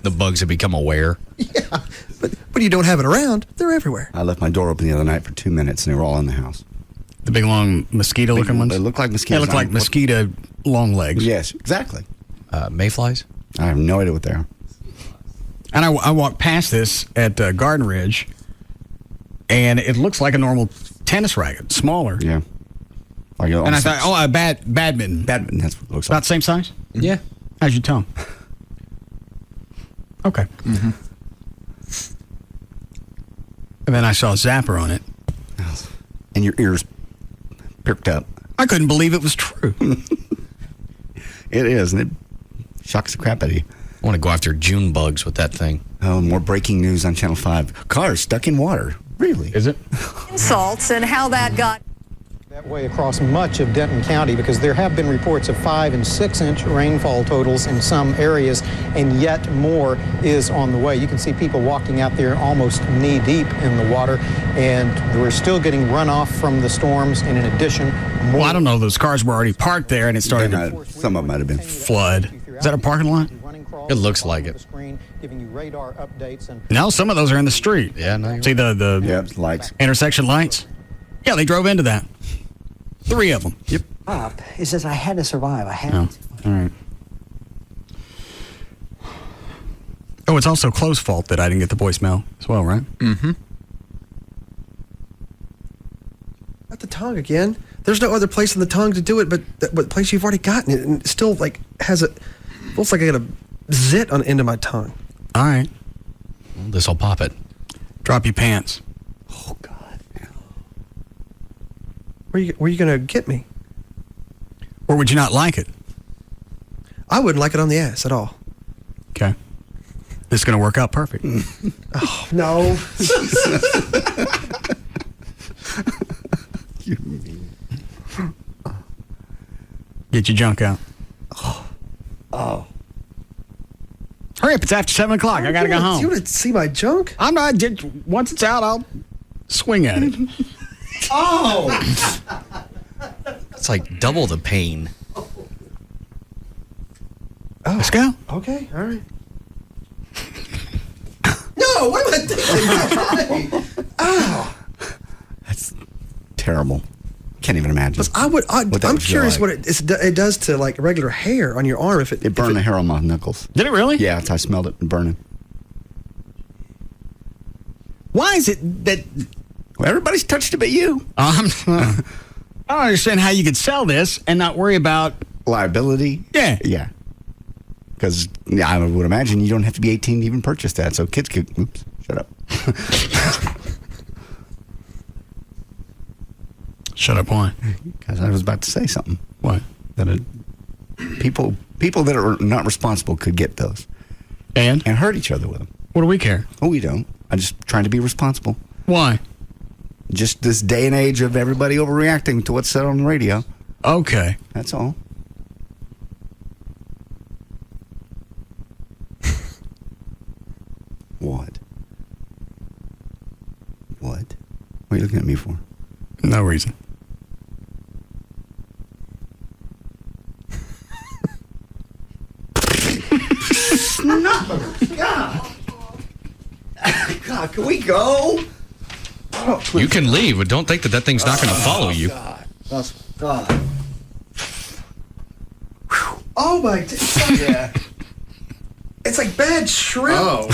The bugs have become aware. Yeah. But when you don't have it around, they're everywhere. I left my door open the other night for 2 minutes and they were all in the house. The big, long mosquito-looking ones? They look like mosquitoes. They look like mosquito long legs. Yes, exactly. Mayflies? I have no idea what they are. And I walked past this at Garden Ridge, and it looks like a normal tennis racket, smaller. Yeah. Like and I thought, a badminton. Badminton, that's what it looks About like. the same size? Yeah. How's your tongue? Okay. Mm-hmm. And then I saw a zapper on it. And your ears perked up. I couldn't believe it was true. It is, and it shocks the crap out of you. I want to go after June bugs with that thing. Oh, more breaking news on Channel 5. Cars stuck in water. Really? Is it? Insults and how that got that way across much of Denton County, because there have been reports of 5- and 6-inch rainfall totals in some areas, and yet more is on the way. You can see people walking out there almost knee-deep in the water, and we're still getting runoff from the storms, and in addition, more... Well, I don't know. Those cars were already parked there, and it started to some of them might have been flood. Is that a parking lot? It looks like it. Giving you radar updates and... No, some of those are in the street. Yeah, no. See the lights, intersection lights? Yeah, they drove into that. 3 of them. Yep. Up. He says, I had to survive. I had to. All right. Oh, it's also Chloe's fault that I didn't get the voicemail as well, right? Mm-hmm. Not the tongue again. There's no other place in the tongue to do it but the place you've already gotten it, and it still like has a... Looks like I got a zit on the end of my tongue. All right. Well, this'll pop it. Drop your pants. Oh, God. Where you going to get me? Or would you not like it? I wouldn't like it on the ass at all. Okay. This is going to work out perfect. Oh, no. Get your junk out. Oh. Hurry up, it's after 7 o'clock. I got to go home. You want to see my junk? I'm not. Once it's out, I'll swing at it. Oh! It's like double the pain. Oh. Let's go. Okay, all right. No, what am I thinking? Ow. That's terrible. Can't even imagine. I'm curious what it does to like regular hair on your arm. It burned the hair on my knuckles. Did it really? Yeah, I smelled it burning. Why is it that... Well, everybody's touched it but you. I don't understand how you could sell this and not worry about... Liability? Yeah. Yeah. Because I would imagine you don't have to be 18 to even purchase that. So kids could, oops, shut up. Shut up, why? Because I was about to say something. What? That people that are not responsible could get those. And hurt each other with them. What do we care? Oh, we don't. I'm just trying to be responsible. Why? Just this day and age of everybody overreacting to what's said on the radio. Okay. That's all. What? What are you looking at me for? No reason. God. God, can we go? You can leave, but don't think that thing's not going to follow you. God. Oh my! It's like, yeah. It's like bad shrimp. Oh.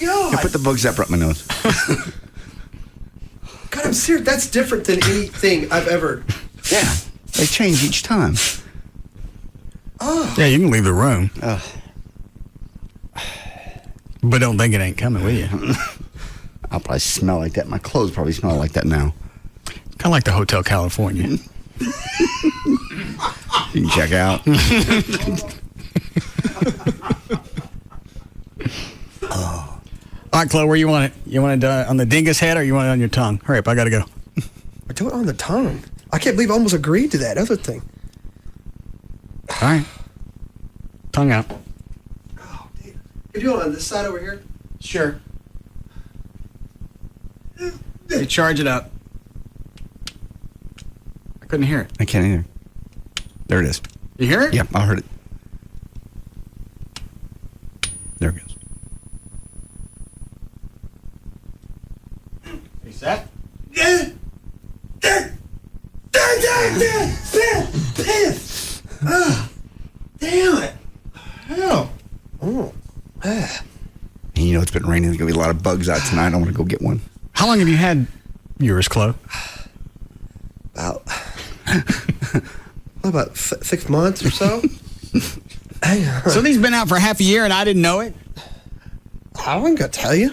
God. I put the bug zapper up my nose. God, I'm serious. That's different than anything I've ever. Yeah. They change each time. Oh. Yeah, you can leave the room. But don't think it ain't coming with you. I'll probably smell like that. My clothes probably smell like that now. Kind of like the Hotel California. You can check out. All right, Chloe, where you want it? You want it on the dingus head or you want it on your tongue? Hurry up, I got to go. I do it on the tongue. I can't believe I almost agreed to that other thing. All right. Tongue out. Oh, damn. You do it on this side over here? Sure. You charge it up. I couldn't hear it. I can't either. There it is. You hear it? Yep, I heard it. There it goes. Is that? Damn it. Hell. Oh. And you know it's been raining. There's going to be a lot of bugs out tonight. I want to go get one. How long have you had yours, Chloe? About 6 months or so. So these been out for half a year and I didn't know it? I wasn't going to tell you.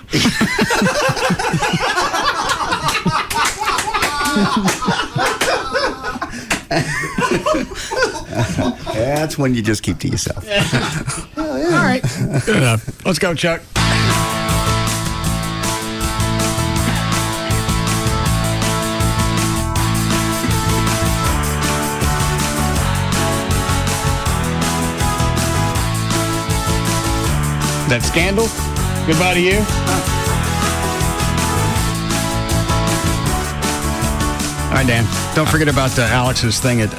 That's when you just keep to yourself. Hell yeah. All right. Good enough. Let's go, Chuck. That scandal? Goodbye to you. All right, Dan. Don't forget about Alex's thing at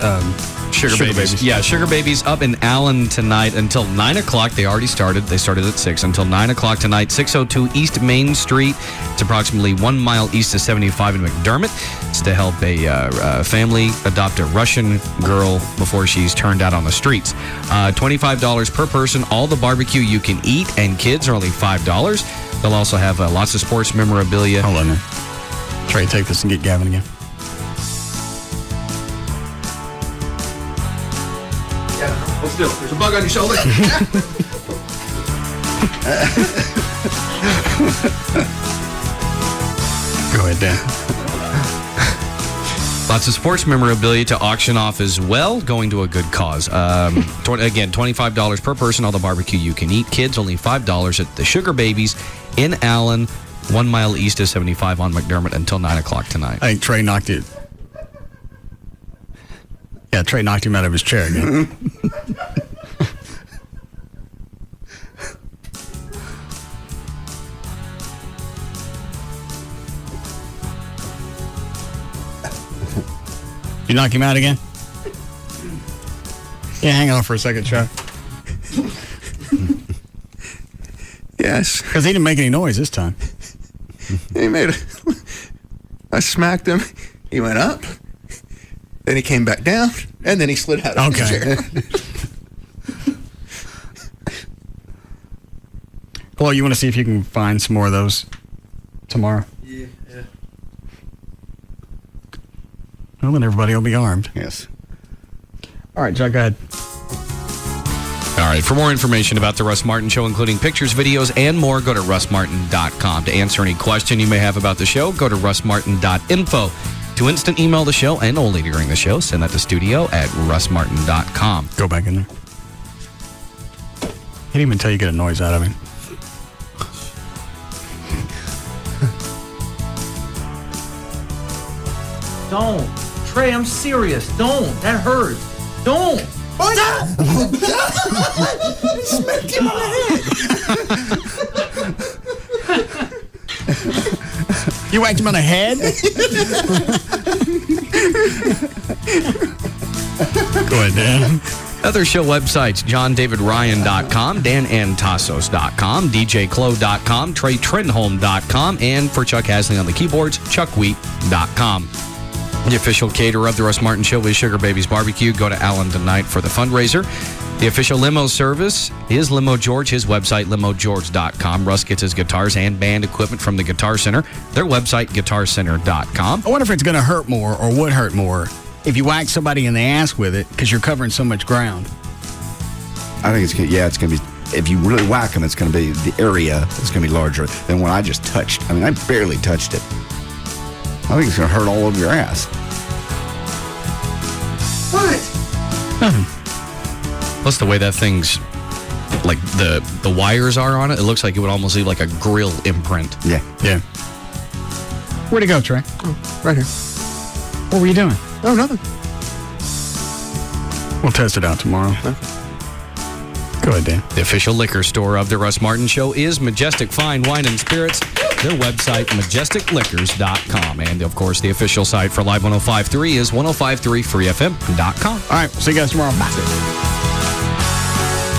Sugar Babies. Yeah, Sugar Babies up in Allen tonight until 9 o'clock. They already started. They started at 6 until 9 o'clock tonight. 602 East Main Street. It's approximately 1 mile east of 75 in McDermott. It's to help a family adopt a Russian girl before she's turned out on the streets. $25 per person. All the barbecue you can eat, and kids are only $5. They'll also have lots of sports memorabilia. Hold on there. Trey, take this and get Gavin again. Let's do it. There's a bug on your shoulder. Go ahead, Dan. Lots of sports memorabilia to auction off as well, going to a good cause. Again, $25 per person, all the barbecue you can eat. Kids, only $5 at the Sugar Babies in Allen, 1 mile east of 75 on McDermott until 9 o'clock tonight. I think Trey knocked it. Yeah, Trey knocked him out of his chair again. You knock him out again? Yeah, hang on for a second, Chuck. Yes. Because he didn't make any noise this time. He made I smacked him. He went up. Then he came back down. And then he slid out of his chair. Well, you want to see if you can find some more of those tomorrow? Yeah. Well, then everybody will be armed. Yes. All right, Chuck, go ahead. All right, for more information about the Russ Martin Show, including pictures, videos, and more, go to russmartin.com. To answer any question you may have about the show, go to russmartin.info. To instant email the show, and only during the show, send that to studio@russmartin.com. Go back in there. He didn't even tell you to get a noise out of him. Don't. Trey, I'm serious. Don't. That hurts. Don't. Smacked him on the head. You whacked him on the head? Go ahead, Dan. Other show websites, johndavidryan.com, danantasos.com, djclo.com, treytrenholm.com, and for Chuck Hasley on the keyboards, chuckwheat.com. The official caterer of the Russ Martin Show is Sugar Babies Barbecue. Go to Allen tonight for the fundraiser. The official limo service is Limo George. His website, limogeorge.com. Russ gets his guitars and band equipment from the Guitar Center. Their website, guitarcenter.com. I wonder if it's going to hurt more or would hurt more if you whack somebody in the ass with it because you're covering so much ground. I think it's going to be, if you really whack them, it's going to be, the area is going to be larger than what I just touched. I mean, I barely touched it. I think it's going to hurt all over your ass. What? Nothing. Plus the way that thing's, like the wires are on it, it looks like it would almost leave like a grill imprint. Yeah. Yeah. Where'd it go, Trey? Oh, right here. What were you doing? Oh, nothing. We'll test it out tomorrow. Okay. Go ahead, Dan. The official liquor store of the Russ Martin Show is Majestic Fine Wine and Spirits. Their website, majesticliquors.com. And, of course, the official site for Live 105.3 is 105.3freefm.com. All right, we'll see you guys tomorrow. Bye.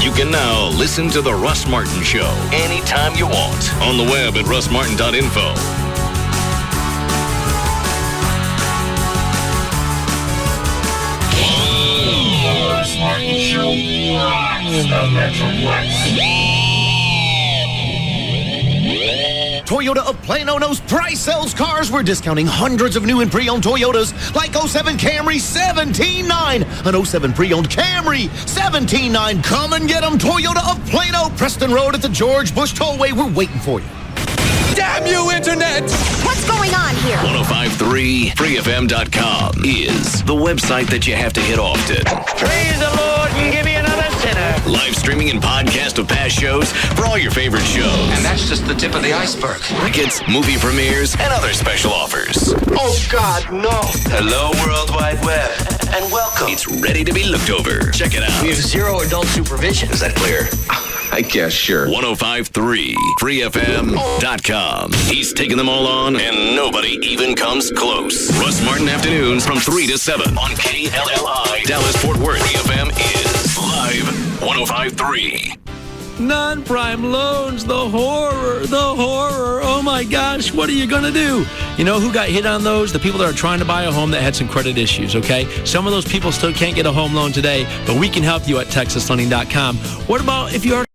You can now listen to The Russ Martin Show anytime you want on the web at russmartin.info. Russ Martin Show. Toyota of Plano knows Price Sells Cars. We're discounting hundreds of new and pre-owned Toyotas like 07 Camry, $17,900. An 07 pre-owned Camry, $17,900. Come and get them. Toyota of Plano, Preston Road at the George Bush Tollway. We're waiting for you. Damn you, Internet! What's going on here? 1053freefm.com is the website that you have to hit often. Praise the Lord and give me another sinner. Live streaming and podcast of past shows for all your favorite shows. And that's just the tip of the iceberg. Tickets, movie premieres, and other special offers. Oh, God, no. Hello, World Wide Web. And welcome. It's ready to be looked over. Check it out. We have zero adult supervision. Is that clear? I guess, sure. 1053freefm.com. He's taking them all on, and nobody even comes close. Russ Martin Afternoons from 3 to 7 on KLLI. Dallas-Fort Worth FM is Live 105.3. Non-prime loans, the horror. Oh my gosh, what are you going to do? You know who got hit on those? The people that are trying to buy a home that had some credit issues, okay? Some of those people still can't get a home loan today, but we can help you at texaslending.com. What about if you are